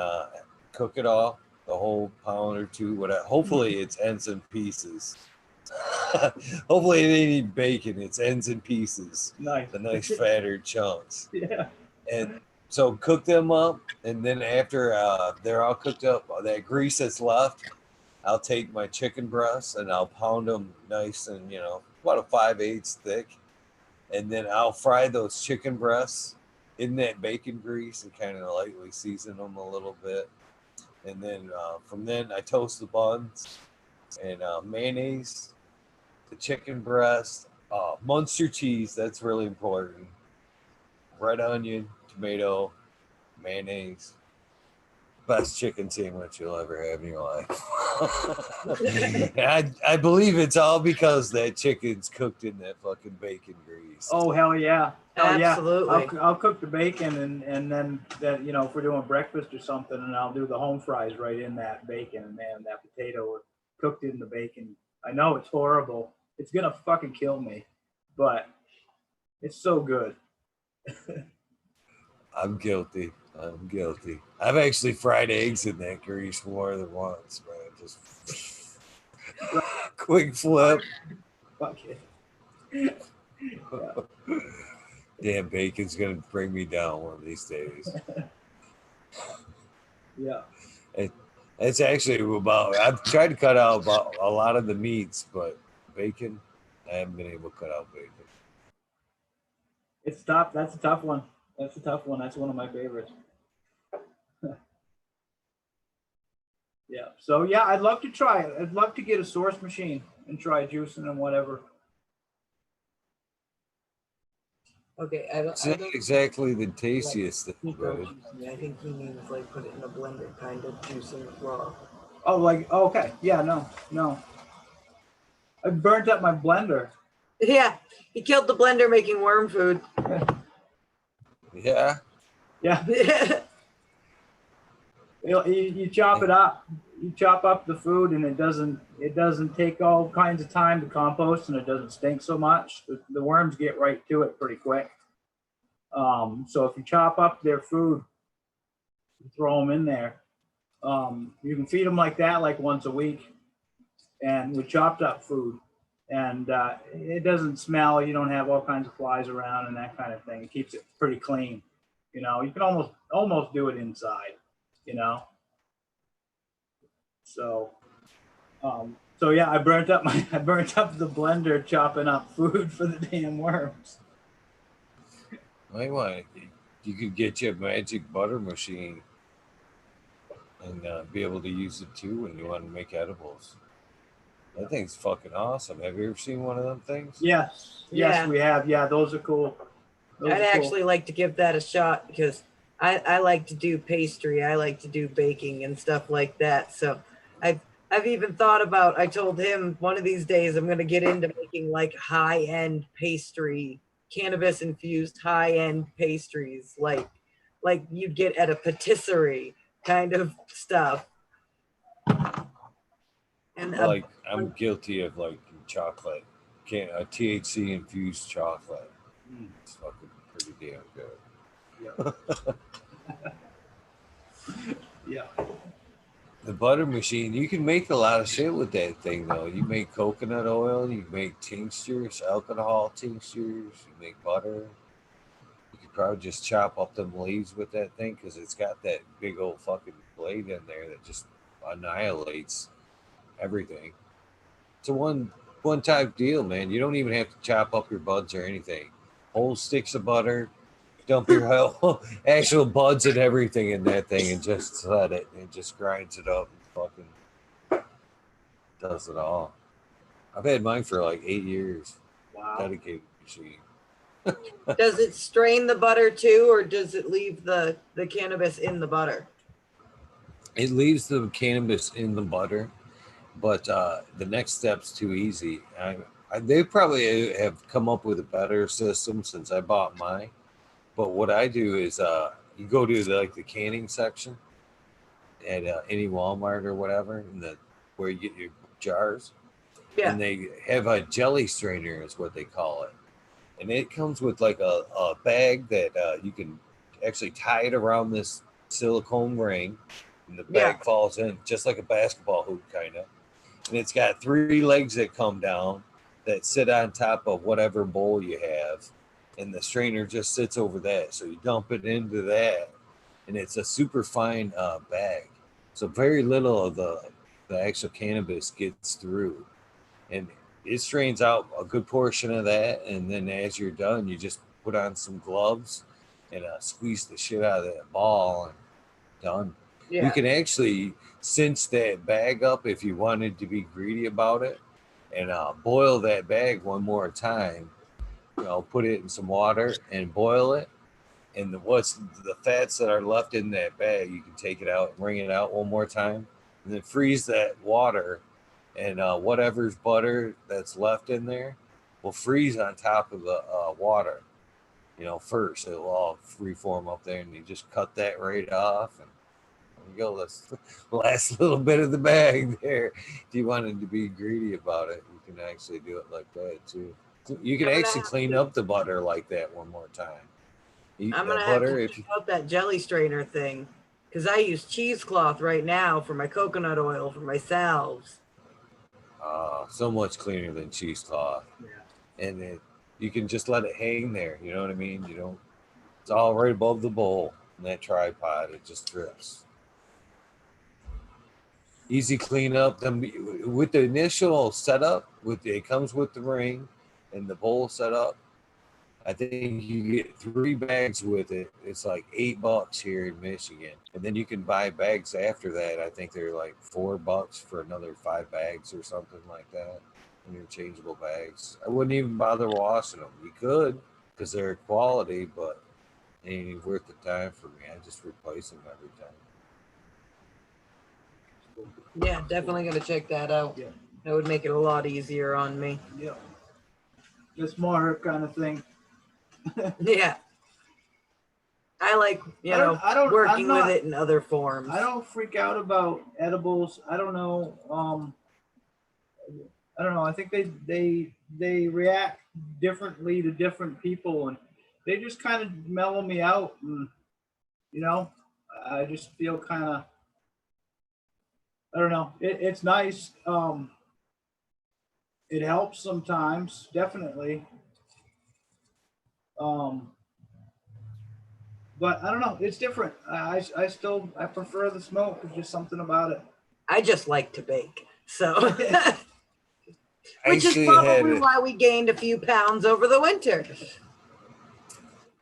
Speaker 1: cook it all, the whole pound or two. Hopefully it's ends and pieces. Hopefully it ain't even bacon. It's ends and pieces.
Speaker 2: Nice.
Speaker 1: The nice fatter chunks.
Speaker 2: Yeah.
Speaker 1: And so cook them up, and then after they're all cooked up, that grease that's left, I'll take my chicken breasts and I'll pound them nice and, you know, about a 5/8 thick. And then I'll fry those chicken breasts in that bacon grease and kind of lightly season them a little bit. And then from then I toast the buns and mayonnaise, the chicken breast, Munster cheese, that's really important. Red onion, tomato, mayonnaise. Best chicken sandwich you'll ever have in your life. I believe it's all because that chicken's cooked in that fucking bacon grease.
Speaker 2: Oh hell yeah. Hell
Speaker 3: Absolutely.
Speaker 2: Yeah. I'll cook the bacon and then that, you know, if we're doing breakfast or something, and I'll do the home fries right in that bacon, and man, that potato cooked in the bacon. I know it's horrible. It's gonna fucking kill me, but it's so good.
Speaker 1: I'm guilty. I'm guilty. I've actually fried eggs in that grease more than once, man. Just quick flip.
Speaker 2: Fuck it.
Speaker 1: Damn, bacon's gonna bring me down one of these days.
Speaker 2: Yeah.
Speaker 1: It's actually about. I've tried to cut out about a lot of the meats, but bacon, I haven't been able to cut out bacon.
Speaker 2: It's tough. That's a tough one. That's a tough one. That's one of my favorites. Yeah. So yeah, I'd love to try it. I'd love to get a source machine and try juicing and whatever.
Speaker 3: Okay,
Speaker 1: It's not exactly the tastiest thing,
Speaker 3: micro
Speaker 1: but
Speaker 3: juicing. I think he means like put it in a blender, kind of juicing raw.
Speaker 2: Oh, like okay. Yeah. No. I burnt up my blender.
Speaker 3: Yeah, he killed the blender making worm food.
Speaker 1: yeah.
Speaker 2: Yeah. You chop it up. You chop up the food, and it doesn't take all kinds of time to compost, and it doesn't stink so much. The worms get right to it pretty quick. So if you chop up their food, you throw them in there. You can feed them like that, like once a week, and with chopped up food, and it doesn't smell. You don't have all kinds of flies around and that kind of thing. It keeps it pretty clean. You know, you can almost do it inside. You know. So yeah, I burnt up the blender chopping up food for the damn worms.
Speaker 1: You could get you a magic butter machine and be able to use it too when you want to make edibles. That thing's fucking awesome. Have you ever seen one of them things?
Speaker 2: Yes,
Speaker 3: Yeah.
Speaker 2: we have. Yeah, those are cool.
Speaker 3: I'd actually like to give that a shot because I like to do pastry. I like to do baking and stuff like that. So I've even thought about, I told him one of these days I'm going to get into making like high-end pastry, cannabis infused high-end pastries like you'd get at a patisserie kind of stuff. And
Speaker 1: Like I'm guilty of like chocolate, a THC infused chocolate. It's fucking pretty damn good.
Speaker 2: Yeah.
Speaker 1: The butter machine, you can make a lot of shit with that thing though. You make coconut oil, you make tinctures, alcohol tinctures, you make butter. You could probably just chop up them leaves with that thing because it's got that big old fucking blade in there that just annihilates everything. It's a one type deal, man. You don't even have to chop up your buds or anything. Whole sticks of butter, dump your whole actual buds and everything in that thing and just set it and just grinds it up and fucking does it all. I've had mine for like 8 years.
Speaker 2: Wow.
Speaker 1: Dedicated machine.
Speaker 3: does it strain the butter too, or does it leave the cannabis in the butter?
Speaker 1: It leaves the cannabis in the butter, but the next step's too easy. They probably have come up with a better system since I bought mine. But what I do is you go to the canning section at any Walmart or whatever, where you get your jars.
Speaker 3: Yeah.
Speaker 1: And they have a jelly strainer is what they call it. And it comes with like a bag that you can actually tie it around this silicone ring. And the bag falls in just like a basketball hoop kind of. And it's got 3 legs that come down that sit on top of whatever bowl you have. And the strainer just sits over that. So you dump it into that. And it's a super fine bag. So very little of the actual cannabis gets through. And it strains out a good portion of that. And then as you're done, you just put on some gloves and squeeze the shit out of that ball and done. Yeah. You can actually cinch that bag up if you wanted to be greedy about it and boil that bag one more time. Put it in some water and boil it. And the fats that are left in that bag, you can take it out and wring it out one more time and then freeze that water. And whatever's butter that's left in there will freeze on top of the water. First it'll all freeform up there, and you just cut that right off, and there you go. That's the last little bit of the bag there. If you wanted to be greedy about it, you can actually do it like that too. You can actually clean up the butter like that one more time. Eat
Speaker 3: I'm
Speaker 1: that
Speaker 3: gonna have
Speaker 1: butter
Speaker 3: to
Speaker 1: if
Speaker 3: check
Speaker 1: you,
Speaker 3: out that jelly strainer thing because I use cheesecloth right now for my coconut oil for my salves.
Speaker 1: so much cleaner than cheesecloth.
Speaker 2: Yeah.
Speaker 1: And you can just let it hang there. You know what I mean? You don't. It's all right above the bowl in that tripod. It just drips. Easy cleanup. With the initial setup, it comes with the ring and the bowl setup. I think you get 3 bags with it. It's like $8 here in Michigan, and then you can buy bags after that. I think they're like $4 for another 5 bags or something like that. Interchangeable bags. I wouldn't even bother washing them. You could because they're quality, but it ain't even worth the time for me. I just replace them every time.
Speaker 3: Yeah, definitely gonna check that out.
Speaker 2: Yeah.
Speaker 3: That would make it a lot easier on me.
Speaker 2: Yeah. Just more her kind of thing.
Speaker 3: Yeah. I like,
Speaker 2: I'm
Speaker 3: working
Speaker 2: not-
Speaker 3: with it in other forms.
Speaker 2: I don't freak out about edibles. I don't know. I don't know. I think they react differently to different people, and they just kind of mellow me out. And I just feel kind of. I don't know. It's nice. It helps sometimes, definitely. But I don't know. It's different. I prefer the smoke. There's just something about it.
Speaker 3: I just like to bake. So, which is
Speaker 1: Actually
Speaker 3: probably why we gained a few pounds over the winter.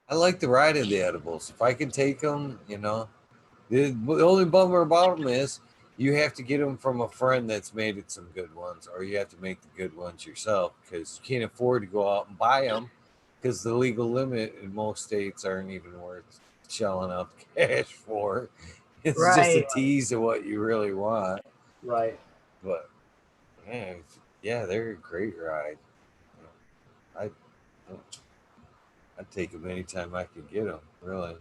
Speaker 1: I like the ride of the edibles. If I can take them, The only bummer about them is you have to get them from a friend that's made it some good ones, or you have to make the good ones yourself because you can't afford to go out and buy them because the legal limit in most states aren't even worth shelling out the cash for. It's just a
Speaker 3: Right.
Speaker 1: tease of what you really want.
Speaker 2: Right.
Speaker 1: But man, yeah, they're a great ride. I'd take them anytime I can get them, really.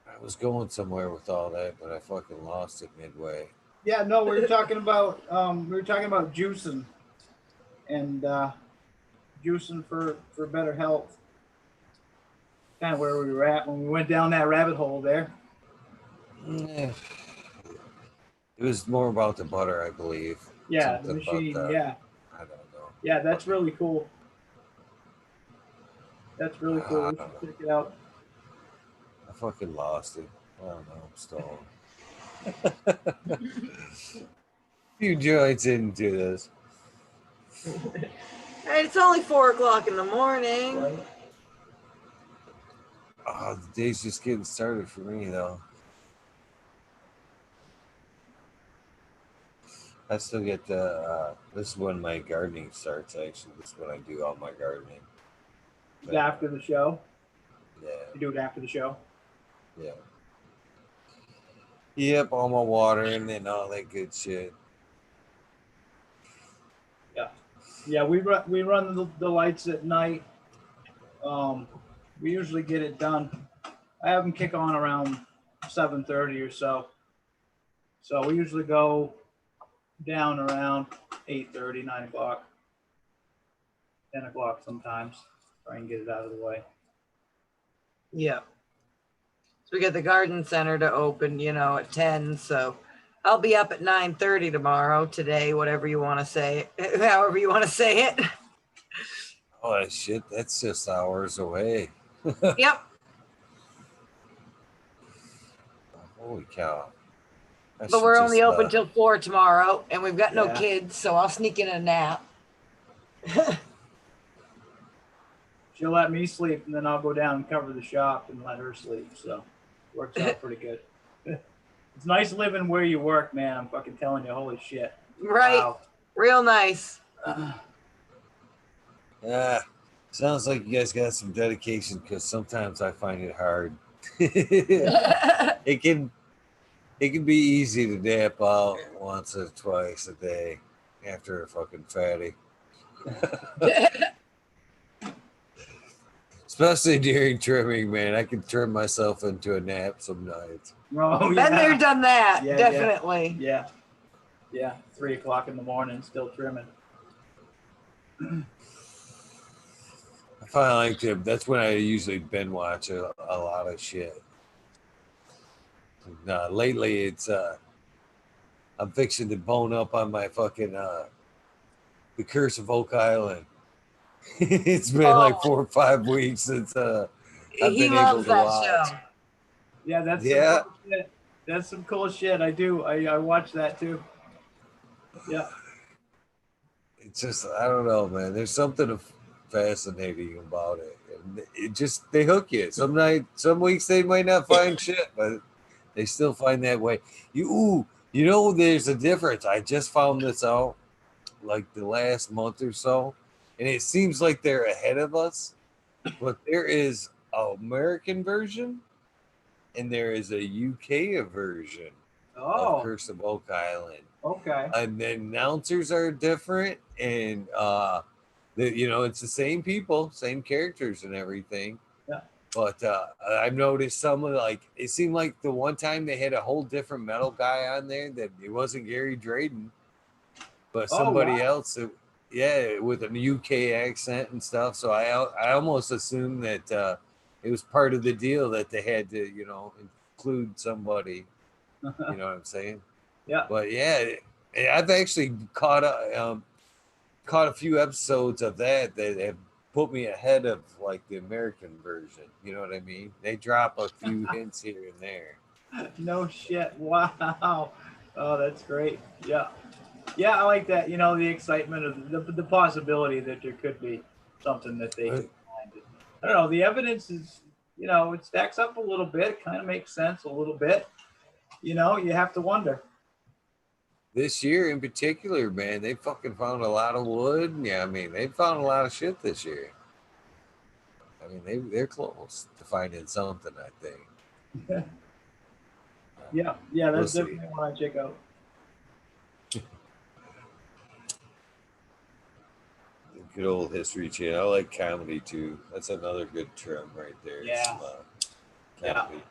Speaker 1: I was going somewhere with all that, but I fucking lost it midway.
Speaker 2: Yeah. No, we were talking about juicing and juicing for better health. Kind of where we were at when we went down that rabbit hole there.
Speaker 1: It was more about the butter, I believe.
Speaker 2: Yeah,
Speaker 1: Something
Speaker 2: the machine.
Speaker 1: about that.
Speaker 2: Yeah.
Speaker 1: I don't know.
Speaker 2: Yeah, that's really cool. That's really cool. We
Speaker 1: I
Speaker 2: should check it out.
Speaker 1: fucking lost it. I don't know. I'm stalling. Few joints into this.
Speaker 3: It's only 4 o'clock in the morning.
Speaker 2: Right.
Speaker 1: Oh, the day's just getting started for me, though. I still get this is when my gardening starts, actually. This is when I do all my gardening.
Speaker 2: Is it after the show?
Speaker 1: Yeah.
Speaker 2: You do it after the show?
Speaker 1: Yeah. Yep, all my water and then all that good shit.
Speaker 2: Yeah. Yeah, we run the lights at night. We usually get it done. I have them kick on around 7:30 or so. So we usually go down around 8:30, 9 o'clock, 10 o'clock sometimes. Try and get it out of the way.
Speaker 3: Yeah. So we get the garden center to open, at 10. So I'll be up at 9:30 tomorrow, today, whatever you want to say, however you want to say it.
Speaker 1: Oh, shit, that's just hours away.
Speaker 3: Yep.
Speaker 1: Holy cow.
Speaker 3: But we're only open till 4 tomorrow, and we've got no
Speaker 2: Yeah.
Speaker 3: kids, so I'll sneak in a nap.
Speaker 2: She'll let me sleep, and then I'll go down and cover the shop and let her sleep. So works out pretty good. It's nice living where you work, man. I'm fucking telling you, holy shit.
Speaker 3: Right.
Speaker 2: Wow.
Speaker 3: Real nice.
Speaker 1: Sounds like you guys got some dedication because sometimes I find it hard. It can be easy to nap out once or twice a day after a fucking fatty. Especially during trimming, man. I can trim myself into a nap some nights.
Speaker 2: Oh,
Speaker 3: Been there, done that.
Speaker 2: Yeah,
Speaker 3: Definitely.
Speaker 2: Yeah. Yeah, 3 o'clock in the morning, still trimming.
Speaker 1: I find like that's when I usually binge watch a lot of shit. Lately, it's I'm fixing to bone up on my fucking The Curse of Oak Island. It's been like 4 or 5 weeks since I've
Speaker 3: He
Speaker 1: been able
Speaker 3: loves
Speaker 1: to
Speaker 3: that
Speaker 1: watch.
Speaker 3: show.
Speaker 2: Yeah, that's
Speaker 1: Yeah.
Speaker 2: some cool shit. That's some cool shit. I watch that too. Yeah.
Speaker 1: It's just I don't know, man. There's something fascinating about it. And it just they hook you. Some weeks they might not find shit, but they still find that way. You know, there's a difference. I just found this out like the last month or so, and it seems like they're ahead of us. But there is an American version and there is a UK version of
Speaker 2: Oh,
Speaker 1: Curse of Oak Island.
Speaker 2: okay.
Speaker 1: And the announcers are different, and it's the same people, same characters and everything.
Speaker 2: Yeah.
Speaker 1: But I've noticed some of it seemed like the one time they had a whole different metal guy on there that it wasn't Gary Drayden, but somebody else. With a UK accent and stuff. So I almost assumed that it was part of the deal that they had to include somebody. You know what I'm saying?
Speaker 2: Yeah.
Speaker 1: But yeah, I've actually caught a few episodes of that have put me ahead of like the American version. You know what I mean? They drop a few hints here and there.
Speaker 2: No shit. Wow. Oh, that's great. Yeah. Yeah, I like that. You know, the excitement of the possibility that there could be something that they can find. I don't know. The evidence is, it stacks up a little bit. It kind of makes sense a little bit. You have to wonder.
Speaker 1: This year in particular, man, they fucking found a lot of wood. Yeah, I mean, they found a lot of shit this year. I mean, they're close to finding something, I think.
Speaker 2: Yeah, that's definitely one I check out.
Speaker 1: Good old History Channel. I like comedy too. That's another good trim right there.
Speaker 2: Yeah.
Speaker 1: Comedy.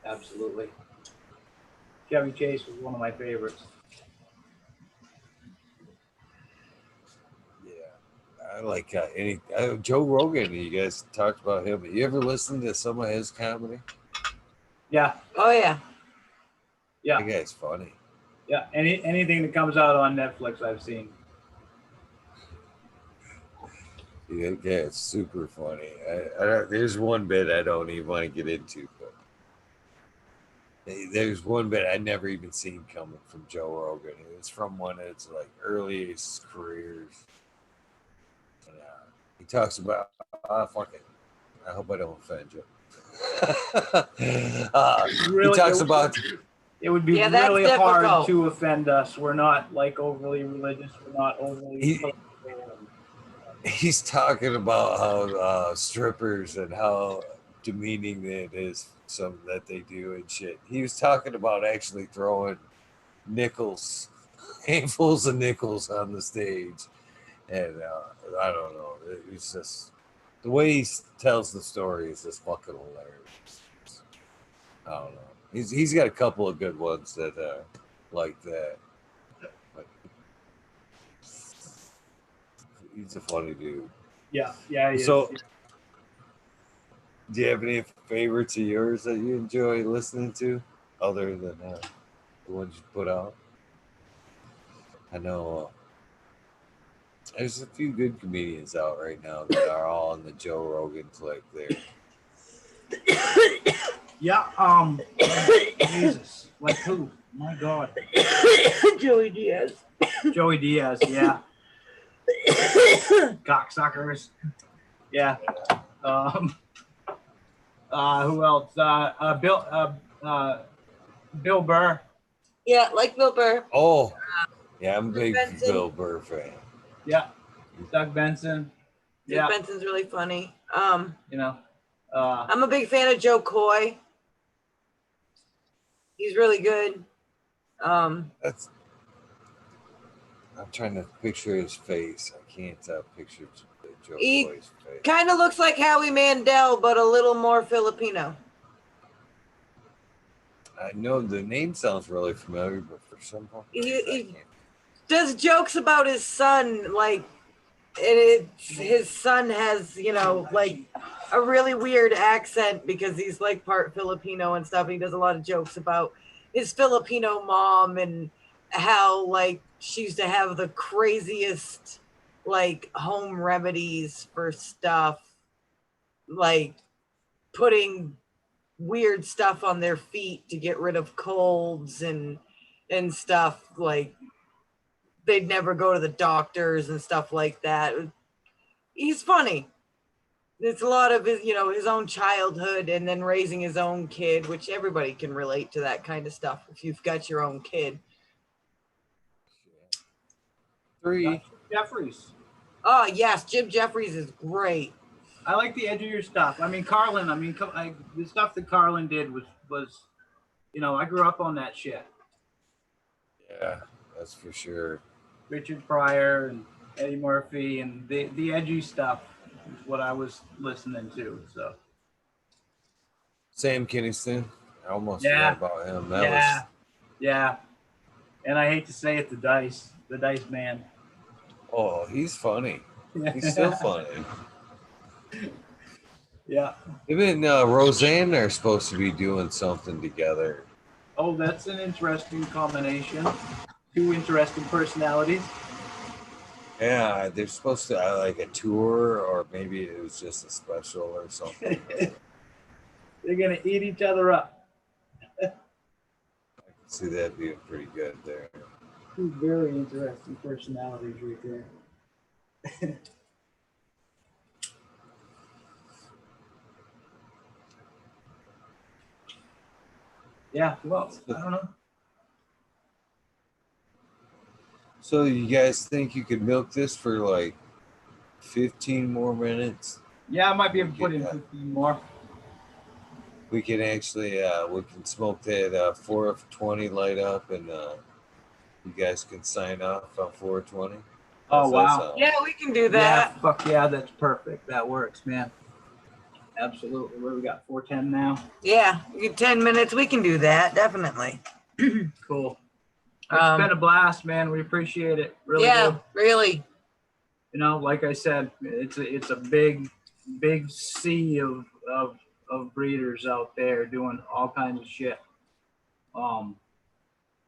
Speaker 2: Absolutely. Chevy Chase was one of my favorites.
Speaker 1: Yeah. I like Joe Rogan. You guys talked about him. You ever listen to some of his comedy?
Speaker 2: Yeah.
Speaker 3: Oh yeah.
Speaker 2: Yeah.
Speaker 1: That guy's funny.
Speaker 2: Yeah. Anything that comes out on Netflix, I've seen.
Speaker 1: Yeah, it's super funny. There's one bit I don't even want to get into, but there's one bit I never even seen coming from Joe Rogan. It's from one of his like earliest careers. And, he talks about fuck it. I hope I don't offend you. He talks about.
Speaker 2: It would be really hard to offend us. We're not like overly religious. We're not overly.
Speaker 1: He's talking about how strippers and how demeaning it is some that they do and shit. He was talking about actually throwing nickels, handfuls of nickels on the stage. And I don't know. It's just the way he tells the story is just fucking hilarious. I don't know. He's got a couple of good ones that like that. But he's a funny dude.
Speaker 2: Yeah.
Speaker 1: So, do you have any favorites of yours that you enjoy listening to, other than the ones you put out? I know there's a few good comedians out right now that are all on the Joe Rogan click there.
Speaker 2: Yeah. Jesus. Like who? My God.
Speaker 3: Joey Diaz.
Speaker 2: Joey Diaz. Yeah. Cocksuckers. Yeah. Who else? Bill Burr.
Speaker 3: Yeah, like Bill Burr.
Speaker 1: Oh, yeah, I'm a big Bill Burr fan.
Speaker 2: Yeah. Doug Benson.
Speaker 3: Doug Benson's really funny.
Speaker 2: I'm
Speaker 3: a big fan of Joe Coy. He's really good.
Speaker 1: I'm trying to picture his face. I can't picture Joe Coy's face.
Speaker 3: Kind of looks like Howie Mandel, but a little more Filipino.
Speaker 1: I know the name sounds really familiar, but for some reason I
Speaker 3: He
Speaker 1: can't.
Speaker 3: does jokes about his son, like his son has, you know, like a really weird accent because he's like part Filipino and stuff. He does a lot of jokes about his Filipino mom and how like she used to have the craziest like home remedies for stuff, like putting weird stuff on their feet to get rid of colds and stuff. Like they'd never go to the doctors and stuff like that. He's funny. It's a lot of his, you know, his own childhood and then raising his own kid, which everybody can relate to that kind of stuff if you've got your own kid.
Speaker 1: 3.
Speaker 2: Jeffries.
Speaker 3: Oh yes, Jim Jeffries is great.
Speaker 2: I like the edgier stuff. I mean, Carlin. I mean, the stuff that Carlin did was, you know, I grew up on that shit.
Speaker 1: Yeah, that's for sure.
Speaker 2: Richard Pryor and Eddie Murphy and the edgy stuff is what I was listening to. So
Speaker 1: Sam Kinison. I almost
Speaker 2: Yeah.
Speaker 1: forgot about him.
Speaker 2: Yeah. And I hate to say it, the Dice Man.
Speaker 1: Oh, he's funny. He's still funny.
Speaker 2: Yeah.
Speaker 1: Him and Roseanne are supposed to be doing something together.
Speaker 2: Oh, that's an interesting combination. Two interesting personalities.
Speaker 1: Yeah, they're supposed to like a tour, or maybe it was just a special or something.
Speaker 2: They're gonna eat each other up.
Speaker 1: I can see that being pretty good there.
Speaker 2: Two very interesting personalities right there. Yeah, well, I don't know.
Speaker 1: So you guys think you could milk this for like 15 more minutes?
Speaker 2: Yeah, I might be able to put in 15 more.
Speaker 1: We can actually we can smoke that 420 light up, and you guys can sign off on 420.
Speaker 2: Oh, wow.
Speaker 3: Yeah, we can do that.
Speaker 2: Yeah, fuck yeah, that's perfect. That works, man. Absolutely. Where we got 410 now?
Speaker 3: Yeah, 10 minutes. We can do that. Definitely.
Speaker 2: Cool. It's been a blast, man. We appreciate it. Really
Speaker 3: Yeah,
Speaker 2: do.
Speaker 3: really.
Speaker 2: You know, like I said, it's a big sea of breeders out there doing all kinds of shit. You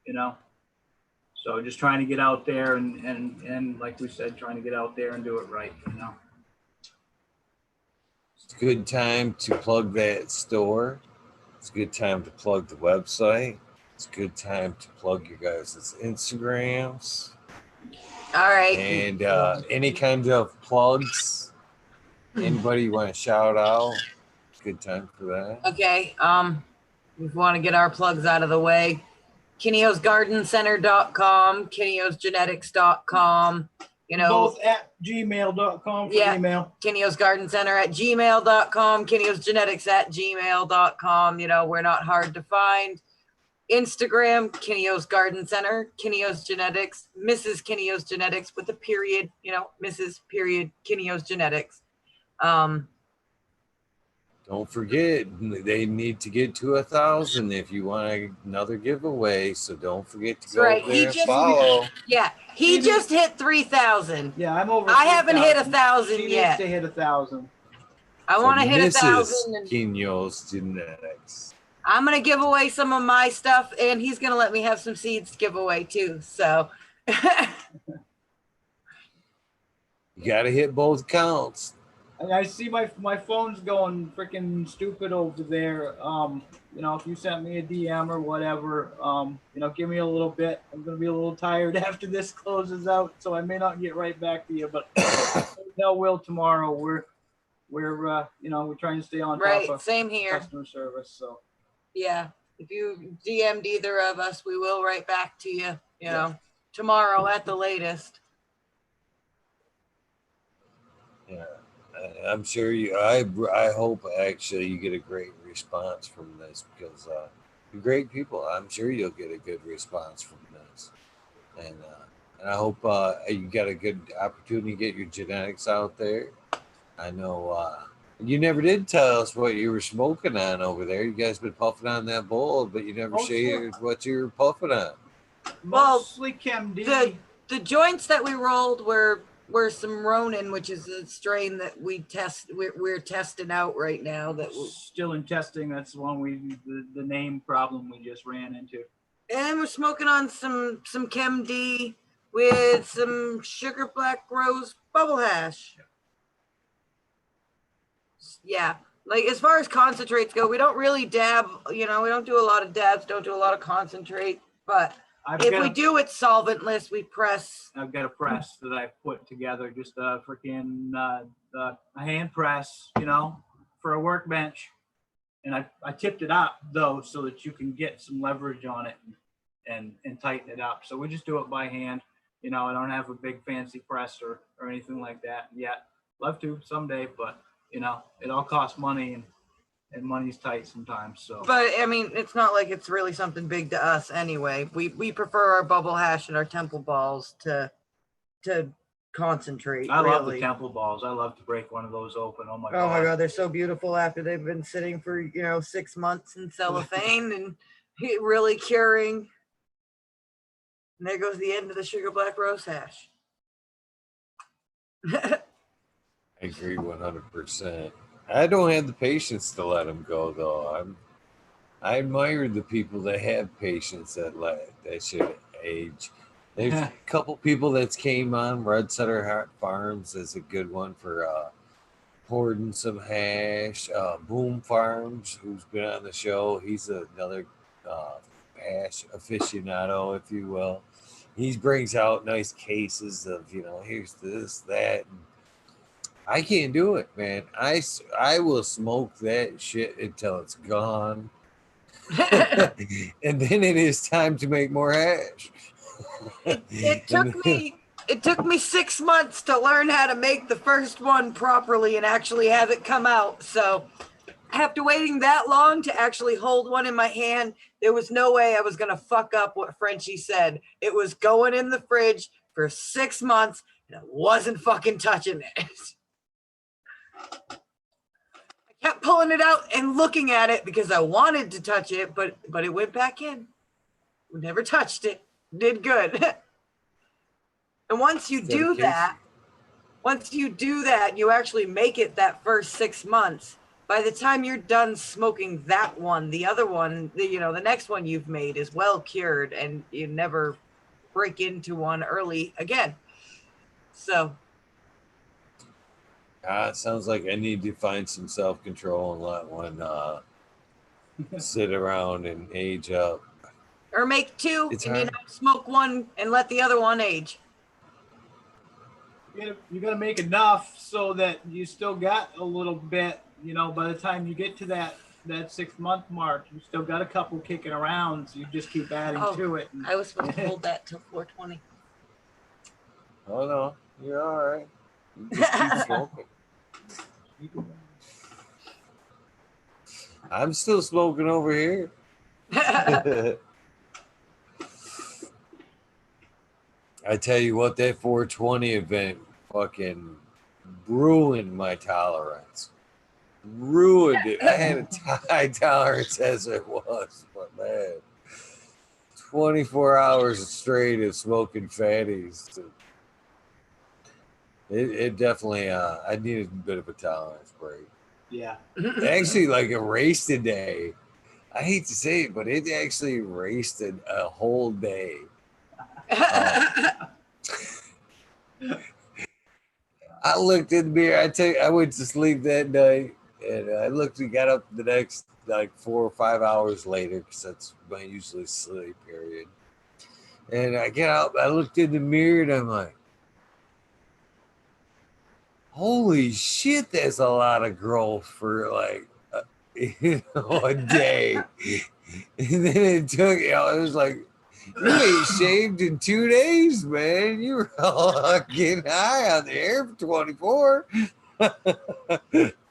Speaker 2: know, so just trying to get out there and like we said, trying to get out there and do it right, you know.
Speaker 1: It's a good time to plug that store. It's a good time to plug the website. It's a good time to plug your guys' Instagrams.
Speaker 3: All right.
Speaker 1: And any kind of plugs. Anybody you want to shout out? It's a good time for that.
Speaker 3: Okay. We want to get our plugs out of the way. KineosGardenCenter.com, KineosGenetics.com. You know,
Speaker 2: both at gmail.com for email.
Speaker 3: KineosGardenCenter@gmail.com, KineosGenetics@gmail.com. You know, we're not hard to find. Instagram, Kineos Garden Center, Kineos Genetics, Mrs. Kineos Genetics with a period, you know, Mrs. period Kineos Genetics.
Speaker 1: Don't forget, they need to get to 1,000 if you want another giveaway. So don't forget to go there and follow.
Speaker 3: Yeah, he just hit 3,000.
Speaker 2: Yeah, I'm over.
Speaker 3: I haven't hit 1,000
Speaker 2: she
Speaker 3: yet.
Speaker 2: Needs to hit 1,000.
Speaker 3: I want to hit 1,000.
Speaker 1: Mrs. Kineos Genetics.
Speaker 3: I'm gonna give away some of my stuff, and he's gonna let me have some seeds to give away too. So
Speaker 1: you gotta hit both counts.
Speaker 2: And I see my phone's going freaking stupid over there. You know, if you sent me a DM or whatever, you know, give me a little bit. I'm gonna be a little tired after this closes out, so I may not get right back to you. But no, will tomorrow. We're you know, we're trying to stay on top of
Speaker 3: same here.
Speaker 2: Customer service. So
Speaker 3: yeah, if you DM'd either of us, we will write back to you. You know, tomorrow at the latest.
Speaker 1: Yeah. I'm sure you. I hope actually you get a great response from this, because you're great people. I'm sure you'll get a good response from this, and I hope you got a good opportunity to get your genetics out there. I know You never did tell us what you were smoking on over there. You guys been puffing on that bowl, but you never shared what you were puffing on.
Speaker 2: Mostly Chem D.
Speaker 3: The joints that we rolled were some Ronin, which is a strain that we're testing out right now. That
Speaker 2: still in testing. That's the one the name problem we just ran into.
Speaker 3: And we're smoking on some Chem D with some sugar black rose bubble hash. Yeah, like as far as concentrates go, we don't really dab. You know, we don't do a lot of dabs. Don't do a lot of concentrate, but. If we do it solventless, we press.
Speaker 2: I've got a press that I put together, just a freaking a hand press, you know, for a workbench. And I tipped it up though, so that you can get some leverage on it and tighten it up. So we just do it by hand. You know, I don't have a big fancy press or anything like that yet. Love to someday, but you know, it all costs money and money's tight sometimes. So,
Speaker 3: but I mean, it's not like it's really something big to us anyway. We prefer our bubble hash and our temple balls to concentrate.
Speaker 2: I love the temple balls. I love to break one of those open. Oh my
Speaker 3: God, they're so beautiful after they've been sitting for 6 months in cellophane and really curing. And there goes the end of the sugar black rose hash.
Speaker 1: I agree 100%. I don't have the patience to let them go, though. I admire the people that have patience that should age. There's a couple people that's came on. Red Setter Farms is a good one for hoarding some hash. Boom Farms, who's been on the show, he's another hash aficionado, if you will. He brings out nice cases of, here's this, that, and I can't do it, man. I will smoke that shit until it's gone. And then it is time to make more hash.
Speaker 3: It took me 6 months to learn how to make the first one properly and actually have it come out. So after waiting that long to actually hold one in my hand, there was no way I was going to fuck up what Frenchie said. It was going in the fridge for 6 months and I wasn't fucking touching it. I kept pulling it out and looking at it because I wanted to touch it, but it went back in. We never touched it. Did good. And once you do that, you actually make it that first 6 months. By the time you're done smoking that one, the other one, the next one you've made is well cured and you never break into one early again. So.
Speaker 1: It sounds like I need to find some self-control and let one sit around and age up.
Speaker 3: Or make two and smoke one and let the other one age.
Speaker 2: You gotta make enough so that you still got a little bit, by the time you get to that 6 month mark, you still got a couple kicking around, so you just keep adding to it.
Speaker 3: I was supposed to hold that till 420.
Speaker 1: Oh no, you're all right. You just keep smoking. I'm still smoking over here. I tell you what, that 420 event fucking ruined my tolerance. Ruined it. I had a high tolerance as it was, but man, 24 hours straight of smoking fatties. It definitely, I needed a bit of a tolerance break.
Speaker 2: Yeah.
Speaker 1: Actually, like erased a day. I hate to say it, but it actually erased a whole day. I looked in the mirror. I went to sleep that night, and I got up the next 4 or 5 hours later because that's my usually sleep period. And I get up, I looked in the mirror, and I'm like, holy shit, that's a lot of growth for a day. And then it took, it was like, you ain't shaved in 2 days, man. You were all getting high on the air for 24.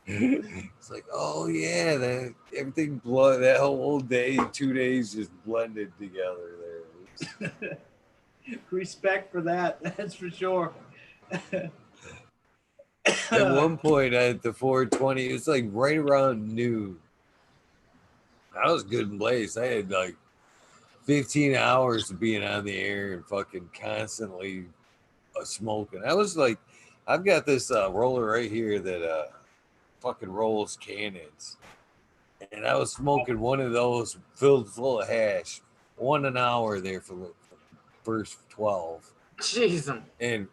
Speaker 1: It's like, oh yeah, everything that whole day, 2 days just blended together there.
Speaker 2: Respect for that, that's for sure.
Speaker 1: At one point at the 420, it's like right around noon. I was good and blazed. I had like 15 hours of being on the air and fucking constantly smoking. I was like, I've got this roller right here that fucking rolls cannons. And I was smoking one of those filled full of hash, 1 an hour there for the first 12.
Speaker 3: Jeez.
Speaker 1: And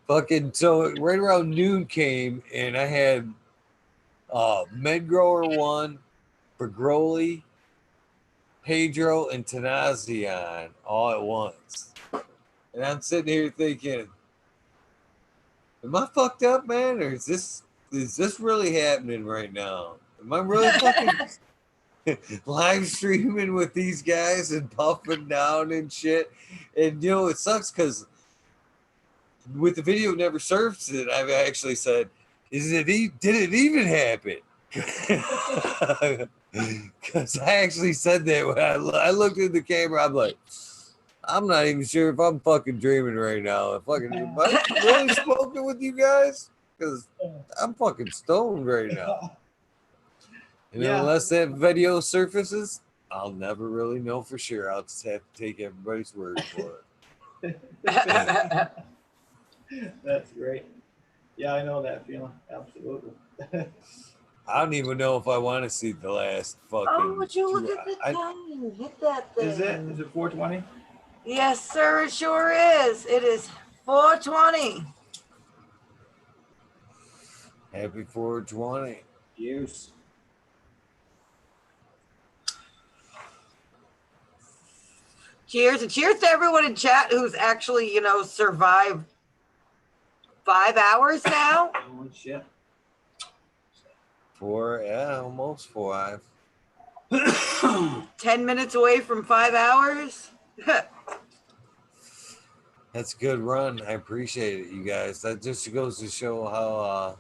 Speaker 1: fucking, so right around noon came, and I had Med Grower 1, Bergroli, Pedro, and Tanazi on all at once. And I'm sitting here thinking, am I fucked up, man? Or is this really happening right now? Am I really fucking live streaming with these guys and puffing down and shit? And you know, it sucks because with the video never surfaced it, I've actually said, did it even happen? Because I actually said that when I looked at the camera. I'm like, I'm not even sure if I'm fucking dreaming right now. Am I really smoking with you guys? Because I'm fucking stoned right now. And unless that video surfaces, I'll never really know for sure. I'll just have to take everybody's word for it.
Speaker 2: That's great. Yeah, I know that feeling. Absolutely.
Speaker 1: I don't even know if I want to see the last fucking.
Speaker 3: Oh, would you look at the time? Hit that thing.
Speaker 2: Is it 420?
Speaker 3: Yes, sir, it sure is. It is 4:20.
Speaker 1: Happy 420.
Speaker 2: Use.
Speaker 3: Cheers, and cheers to everyone in chat who's actually, survived 5 hours now.
Speaker 2: Holy shit.
Speaker 1: Almost 5.
Speaker 3: 10 minutes away from 5 hours.
Speaker 1: That's a good run. I appreciate it, you guys. That just goes to show how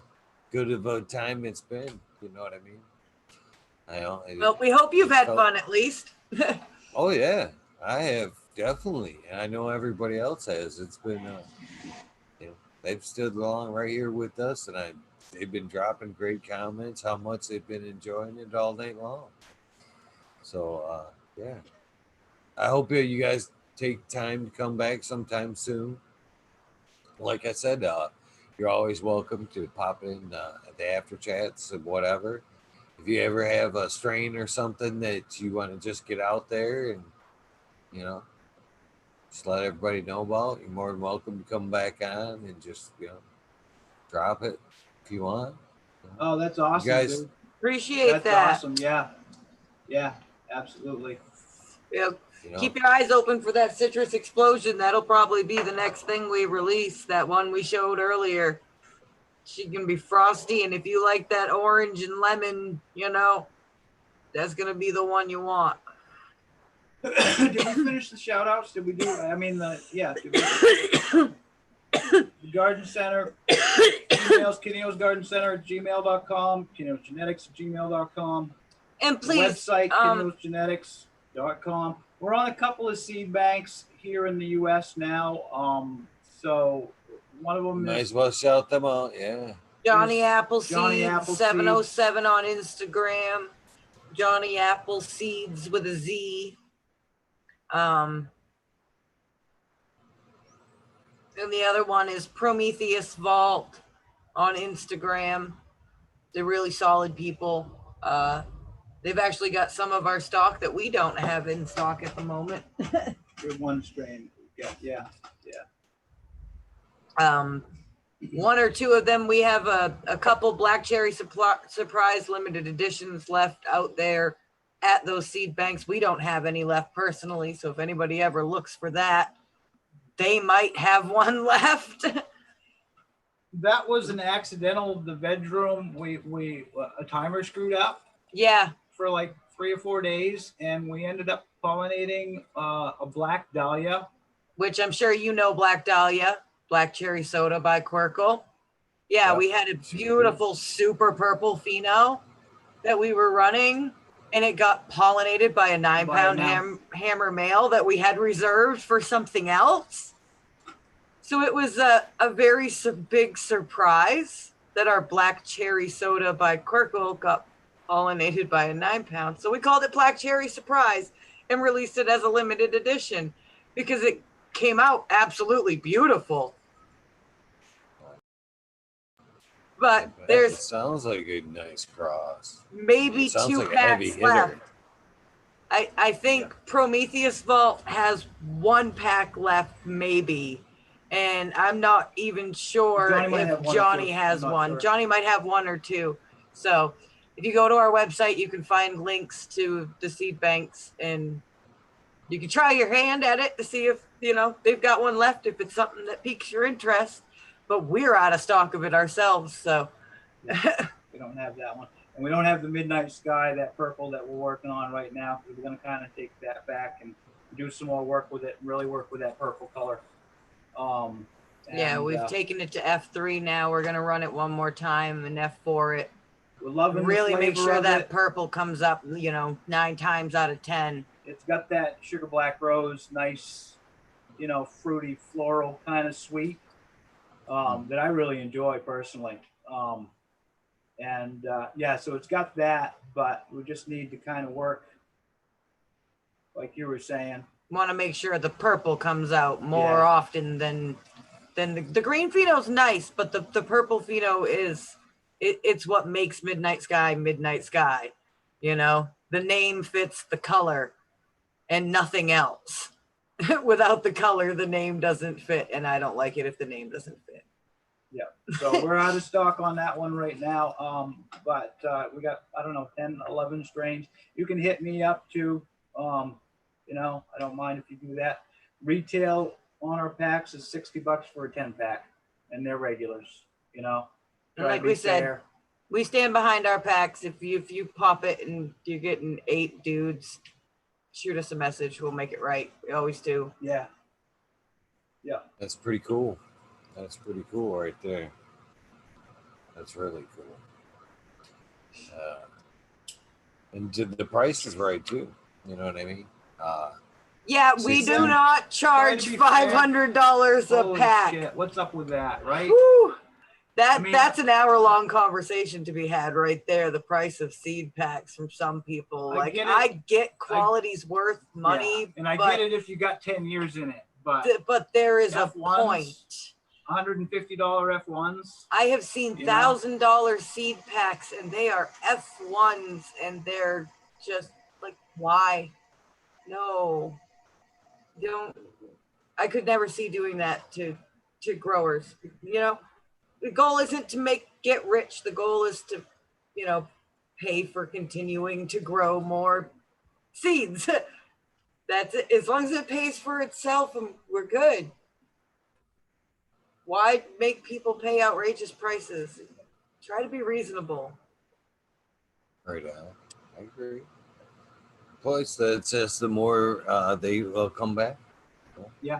Speaker 1: good of a time it's been. You know what I mean?
Speaker 3: Well, we hope you've had fun at least.
Speaker 1: Oh yeah, I have definitely, and I know everybody else has. It's been, they've stood along right here with us, and they've been dropping great comments. How much they've been enjoying it all night long. So yeah, I hope you guys take time to come back sometime soon. Like I said, you're always welcome to pop in the after chats and whatever. If you ever have a strain or something that you want to just get out there and, just let everybody know about, you're more than welcome to come back on and just, drop it if you want.
Speaker 2: Oh, that's awesome,
Speaker 1: you guys,
Speaker 2: dude.
Speaker 3: Appreciate that.
Speaker 2: That's awesome. Yeah. Yeah, absolutely.
Speaker 3: Yeah. Keep your eyes open for that citrus explosion. That'll probably be the next thing we release. That one we showed earlier. She can be frosty, and if you like that orange and lemon, that's gonna be the one you want.
Speaker 2: Did we finish the shout outs? Did we do? I mean, the Garden Center, emails, Kineos Garden Center at gmail.com, Kineos Genetics at gmail.com.
Speaker 3: And please,
Speaker 2: website, kineosgenetics.com. We're on a couple of seed banks here in the U.S. now. So one of them
Speaker 1: might as well shout them out. Yeah.
Speaker 3: Johnny Appleseed,
Speaker 2: Johnny Appleseed
Speaker 3: 707 on Instagram. Johnny Appleseeds with a Z. And the other one is Prometheus Vault on Instagram. They're really solid people. They've actually got some of our stock that we don't have in stock at the moment.
Speaker 2: Good one strain. Yeah.
Speaker 3: One or two of them, we have a couple Black Cherry Surprise limited editions left out there at those seed banks. We don't have any left personally, so if anybody ever looks for that, they might have one left.
Speaker 2: That was an accidental. The bedroom, we a timer screwed up.
Speaker 3: Yeah.
Speaker 2: For like 3 or 4 days, and we ended up pollinating a Black Dahlia.
Speaker 3: Which I'm sure you know Black Dahlia, Black Cherry Soda by Quirkle. Yeah, we had a beautiful super purple pheno that we were running, and it got pollinated by a 9-pound hammer male that we had reserved for something else. So it was a very big surprise that our black cherry soda by Quirkle got pollinated by a 9-pound. So we called it Black Cherry Surprise and released it as a limited edition because it came out absolutely beautiful. But
Speaker 1: It sounds like a nice cross.
Speaker 3: Maybe 2
Speaker 1: like
Speaker 3: packs left. I think Prometheus Vault has 1 pack left, maybe. And I'm not even sure if Johnny has one. Sure. Johnny might have 1 or 2. So if you go to our website, you can find links to the seed banks and you can try your hand at it to see if, they've got one left, if it's something that piques your interest. But we're out of stock of it ourselves, so.
Speaker 2: We don't have that one. And we don't have the Midnight Sky, that purple that we're working on right now. We're going to kind of take that back and do some more work with it, and really work with that purple color.
Speaker 3: We've taken it to F3 now. We're going to run it one more time and F4 it.
Speaker 2: We're loving
Speaker 3: really
Speaker 2: the
Speaker 3: make sure that
Speaker 2: it.
Speaker 3: Purple comes up, 9 times out of 10.
Speaker 2: It's got that sugar black rose, nice, fruity, floral kind of sweet that I really enjoy personally. So it's got that, but we just need to kind of work, like you were saying.
Speaker 3: Want to make sure the purple comes out more often than the green pheno's nice, but the purple pheno it's what makes Midnight Sky Midnight Sky. The name fits the color and nothing else. Without the color, the name doesn't fit, and I don't like it if the name doesn't fit.
Speaker 2: Yeah, so we're out of stock on that one right now. But we got, 10, 11 strains. You can hit me up to, I don't mind if you do that. Retail on our packs is $60 for a 10-pack, and they're regulars, And
Speaker 3: like we said, we stand behind our packs. If you pop it and you're getting 8 dudes, shoot us a message. We'll make it right. We always do.
Speaker 2: Yeah.
Speaker 1: That's pretty cool. That's pretty cool right there. That's really cool. And the price is right too. You know what I mean?
Speaker 3: We do not charge $500 a pack.
Speaker 2: Shit. What's up with that, right?
Speaker 3: Woo! That's an hour-long conversation to be had right there. The price of seed packs from some people. I get quality's worth money,
Speaker 2: and I get it if you got 10 years in it,
Speaker 3: but there is a point.
Speaker 2: $150 F1s.
Speaker 3: I have seen $1,000 seed packs, and they are F1s, and they're just like, why? No, don't. I could never see doing that to growers. The goal isn't to get rich. The goal is to, pay for continuing to grow more seeds. That's it. As long as it pays for itself, and we're good. Why make people pay outrageous prices? Try to be reasonable.
Speaker 1: Right on. I agree. Plus, that's just the more they will come back.
Speaker 2: Yeah.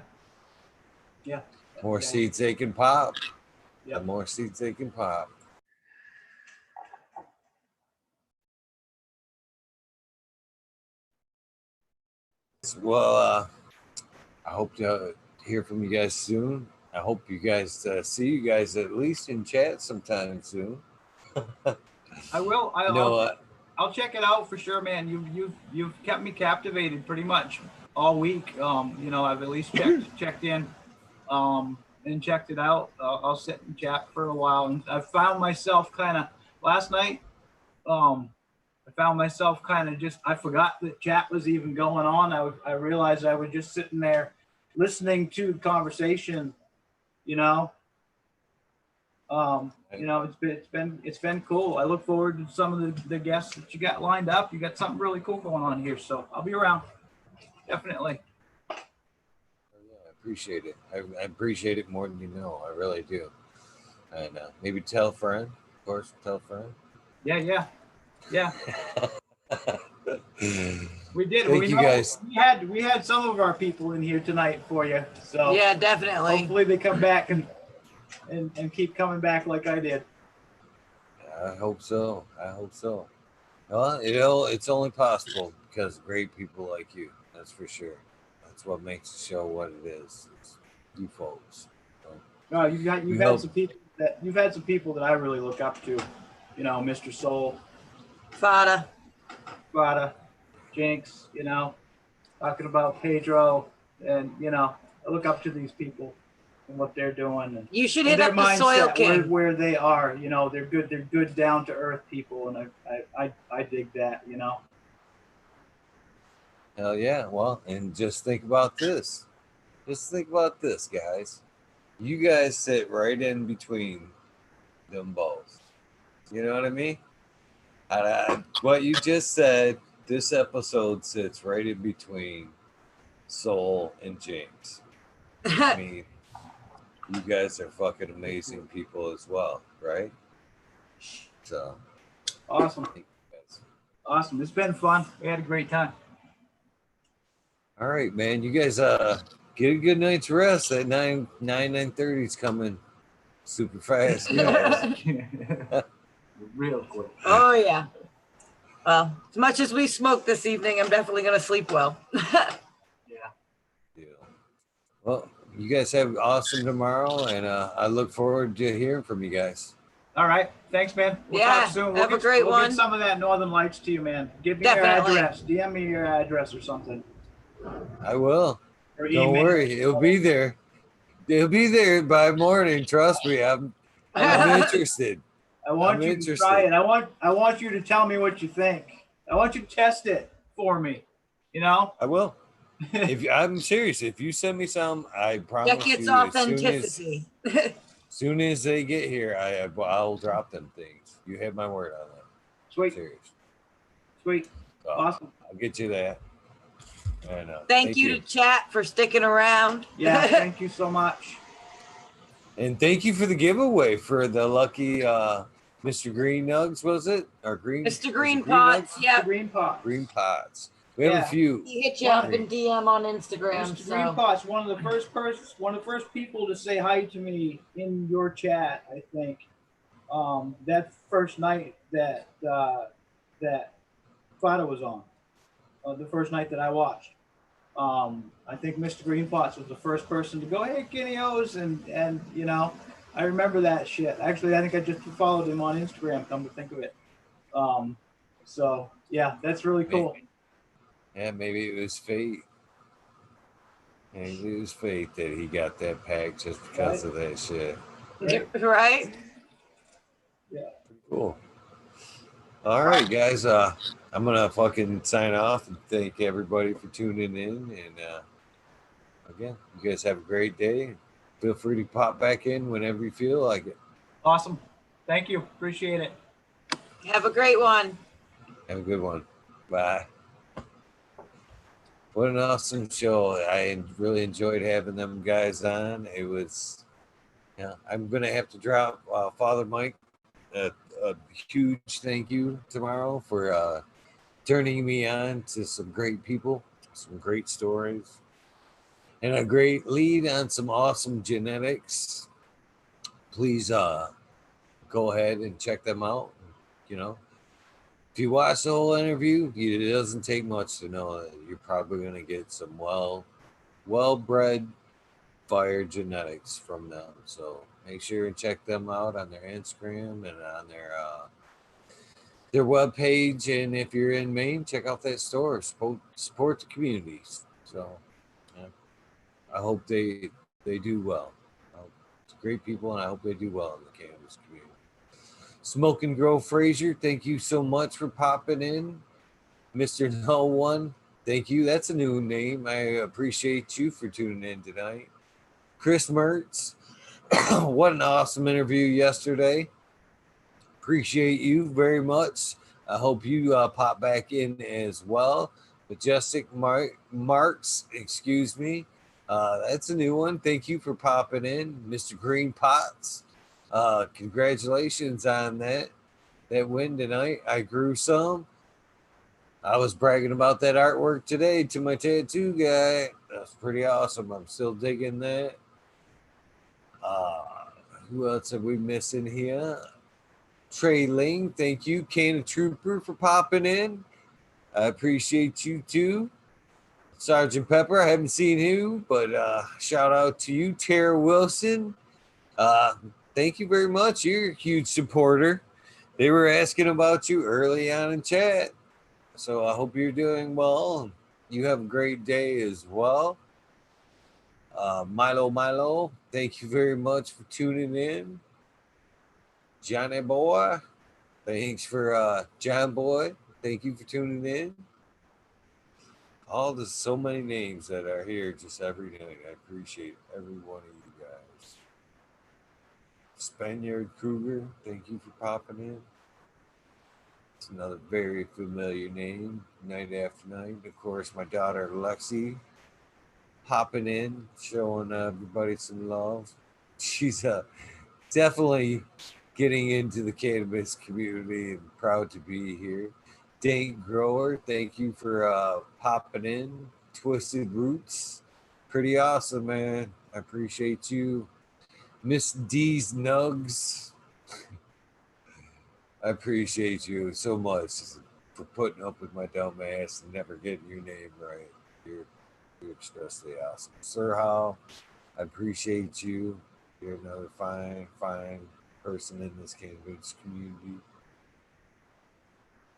Speaker 1: More seeds they can pop.
Speaker 2: Yeah.
Speaker 1: The more seeds they can pop. Well, I hope to hear from you guys soon. I hope you guys see you guys at least in chat sometime soon.
Speaker 2: I will. I'll check it out for sure, man. You've kept me captivated pretty much all week. I've at least checked in, and checked it out. I'll sit and chat for a while, and I found myself kind of last night. I forgot that chat was even going on. I realized I was just sitting there listening to the conversation. It's been cool. I look forward to some of the guests that you got lined up. You got something really cool going on here, so I'll be around. Definitely.
Speaker 1: I appreciate it. I appreciate it more than you know. I really do. And maybe tell a friend. Of course, tell a friend.
Speaker 2: Yeah. We did.
Speaker 1: Thank you guys.
Speaker 2: We had some of our people in here tonight for you. So
Speaker 3: yeah, definitely.
Speaker 2: Hopefully they come back and keep coming back like I did.
Speaker 1: I hope so. Well, it's only possible because of great people like you. That's for sure. That's what makes the show what it is. It's you folks.
Speaker 2: No,
Speaker 1: We hope.
Speaker 2: you've had some people that I really look up to. You know, Mr. Soul,
Speaker 3: Fada.
Speaker 2: Prada, Jinx. You know, talking about Pedro, and you know, I look up to these people and what they're doing,
Speaker 3: You should
Speaker 2: and
Speaker 3: hit
Speaker 2: their
Speaker 3: up the Soil
Speaker 2: mindset,
Speaker 3: King.
Speaker 2: where they are. You know, they're good. They're good, down to earth people, and I dig that. You know.
Speaker 1: Hell yeah. Well, and just think about this. Just think about this, guys. You guys sit right in between them both. You know what I mean? What you just said, this episode sits right in between Soul and James. I mean, you guys are fucking amazing people as well, right? So,
Speaker 2: Awesome. Awesome. It's been fun. We had a great time.
Speaker 1: all right, man. You guys get a good night's rest. That 9:30 is coming super fast, guys.
Speaker 2: Real quick.
Speaker 3: Oh yeah. Well, as much as we smoked this evening, I'm definitely gonna sleep well.
Speaker 1: Yeah. Well, you guys have awesome tomorrow, and I look forward to hearing from you guys.
Speaker 2: All right. Thanks, man. We'll
Speaker 3: Yeah,
Speaker 2: talk soon.
Speaker 3: have a great
Speaker 2: we'll
Speaker 3: one.
Speaker 2: get some of that Northern Lights to you, man. Give me
Speaker 3: Definitely.
Speaker 2: your address. DM me your address or something.
Speaker 1: I will.
Speaker 2: Or
Speaker 1: Don't
Speaker 2: email.
Speaker 1: worry, it'll be there. It'll be there by morning. Trust me, I'm interested.
Speaker 2: I want
Speaker 1: I'm
Speaker 2: you to try it. I want you to tell me what you think. I want you to test it for me. You know?
Speaker 1: I will. I'm serious, if you send me some, I promise
Speaker 3: Check its
Speaker 1: you,
Speaker 3: authenticity.
Speaker 1: as soon as they get here, I'll drop them things. You have my word on that.
Speaker 2: Sweet.
Speaker 1: Serious.
Speaker 2: Sweet.
Speaker 1: So,
Speaker 2: Awesome.
Speaker 1: I'll get you that. And,
Speaker 3: Thank you to chat for sticking around.
Speaker 2: Yeah, thank you so much.
Speaker 1: And thank you for the giveaway for the lucky Mr. Green Nugs, was it? Or Green?
Speaker 3: Mr. Green
Speaker 1: Nugs?
Speaker 3: Pots, yeah.
Speaker 2: Green Pot.
Speaker 1: Green Pots. We have a few.
Speaker 3: He hit you up in DM on Instagram.
Speaker 2: Mr. Green Pot's one of the first people to say hi to me in your chat, I think. That first night that Fada was on. The first night that I watched. I think Mr. Green Pots was the first person to go, hey, Kineos, and you know, I remember that shit. Actually, I think I just followed him on Instagram, come to think of it. So yeah, that's really cool.
Speaker 1: Yeah, maybe it was fate. Maybe it was fate that he got that pack just because of that shit.
Speaker 3: Right?
Speaker 2: Yeah.
Speaker 1: Cool. All right, guys. I'm gonna fucking sign off and thank everybody for tuning in. And again, you guys have a great day. Feel free to pop back in whenever you feel like it.
Speaker 2: Awesome. Thank you. Appreciate it.
Speaker 3: Have a great one.
Speaker 1: Have a good one. Bye. What an awesome show. I really enjoyed having them guys on. It was, yeah, I'm going to have to drop Father Mike a huge thank you tomorrow for turning me on to some great people, some great stories, and a great lead on some awesome genetics. Please go ahead and check them out. You know, if you watch the whole interview, it doesn't take much to know that you're probably going to get some well-bred fire genetics from them. So make sure and check them out on their Instagram and on their webpage. And if you're in Maine, check out that store. Support the communities. So yeah, I hope they do well. It's great people, and I hope they do well in the cannabis community. Smoke and Grow Frazier, thank you so much for popping in. Mr. No One, thank you. That's a new name. I appreciate you for tuning in tonight. Chris Mertz, what an awesome interview yesterday. Appreciate you very much. I hope you pop back in as well. Majestic Marks, excuse me. That's a new one. Thank you for popping in. Mr. Green Pots. Congratulations on that win tonight. I grew some. I was bragging about that artwork today to my tattoo guy. That's pretty awesome. I'm still digging that. Who else are we missing here? Trey Ling, thank you. Canna Trooper for popping in. I appreciate you too. Sergeant Pepper, I haven't seen you, but shout out to you. Tara Wilson, Thank you very much. You're a huge supporter. They were asking about you early on in chat. So I hope you're doing well. You have a great day as well. Milo, thank you very much for tuning in. Johnny Boy, thanks for John Boy. Thank you for tuning in. There's so many names that are here just every night. I appreciate every one of you guys. Spaniard Kruger, thank you for popping in. It's another very familiar name, night after night. Of course, my daughter Lexi popping in, showing everybody some love. She's definitely getting into the cannabis community and proud to be here. Dank Grower, thank you for popping in. Twisted Roots, pretty awesome, man. I appreciate you. Miss D's Nugs, I appreciate you so much for putting up with my dumb ass and never getting your name right. You're extremely awesome. Sir Hal, I appreciate you. You're another fine person in this cannabis community.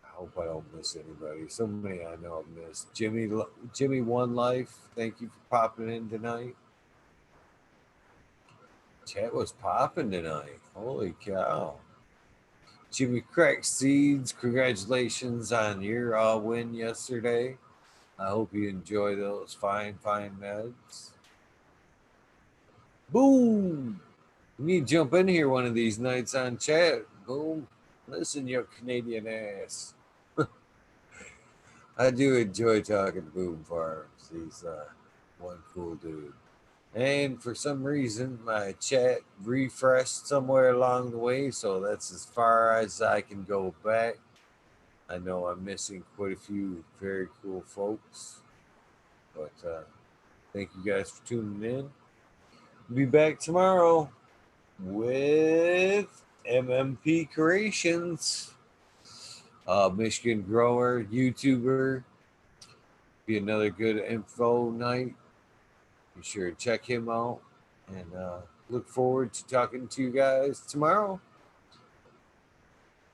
Speaker 1: I hope I don't miss anybody. So many I know I've missed. Jimmy One Life, thank you for popping in tonight. Chat was popping tonight. Holy cow. Jimmy Crack Seeds, congratulations on your win yesterday. I hope you enjoy those fine meds. Boom! You need to jump in here one of these nights on chat. Boom. Listen, you Canadian ass. I do enjoy talking to Boom Farms. He's one cool dude. And for some reason, my chat refreshed somewhere along the way, so that's as far as I can go back. I know I'm missing quite a few very cool folks, but thank you guys for tuning in. Be back tomorrow with MMP Creations, Michigan grower, YouTuber. Be another good info night. Be sure to check him out and look forward to talking to you guys tomorrow.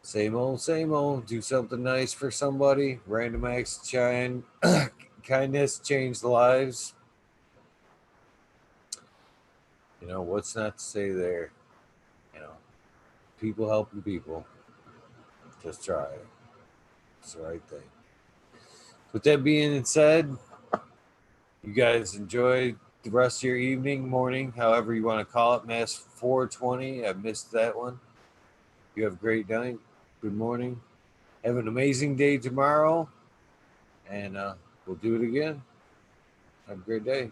Speaker 1: Same old. Do something nice for somebody. Random acts of kindness change lives. You know, what's not to say there? You know, people helping people. Just try it. It's the right thing. With that being said, you guys enjoy the rest of your evening, morning, however you want to call it. Mass 420. I missed that one. You have a great night. Good morning. Have an amazing day tomorrow. And we'll do it again. Have a great day.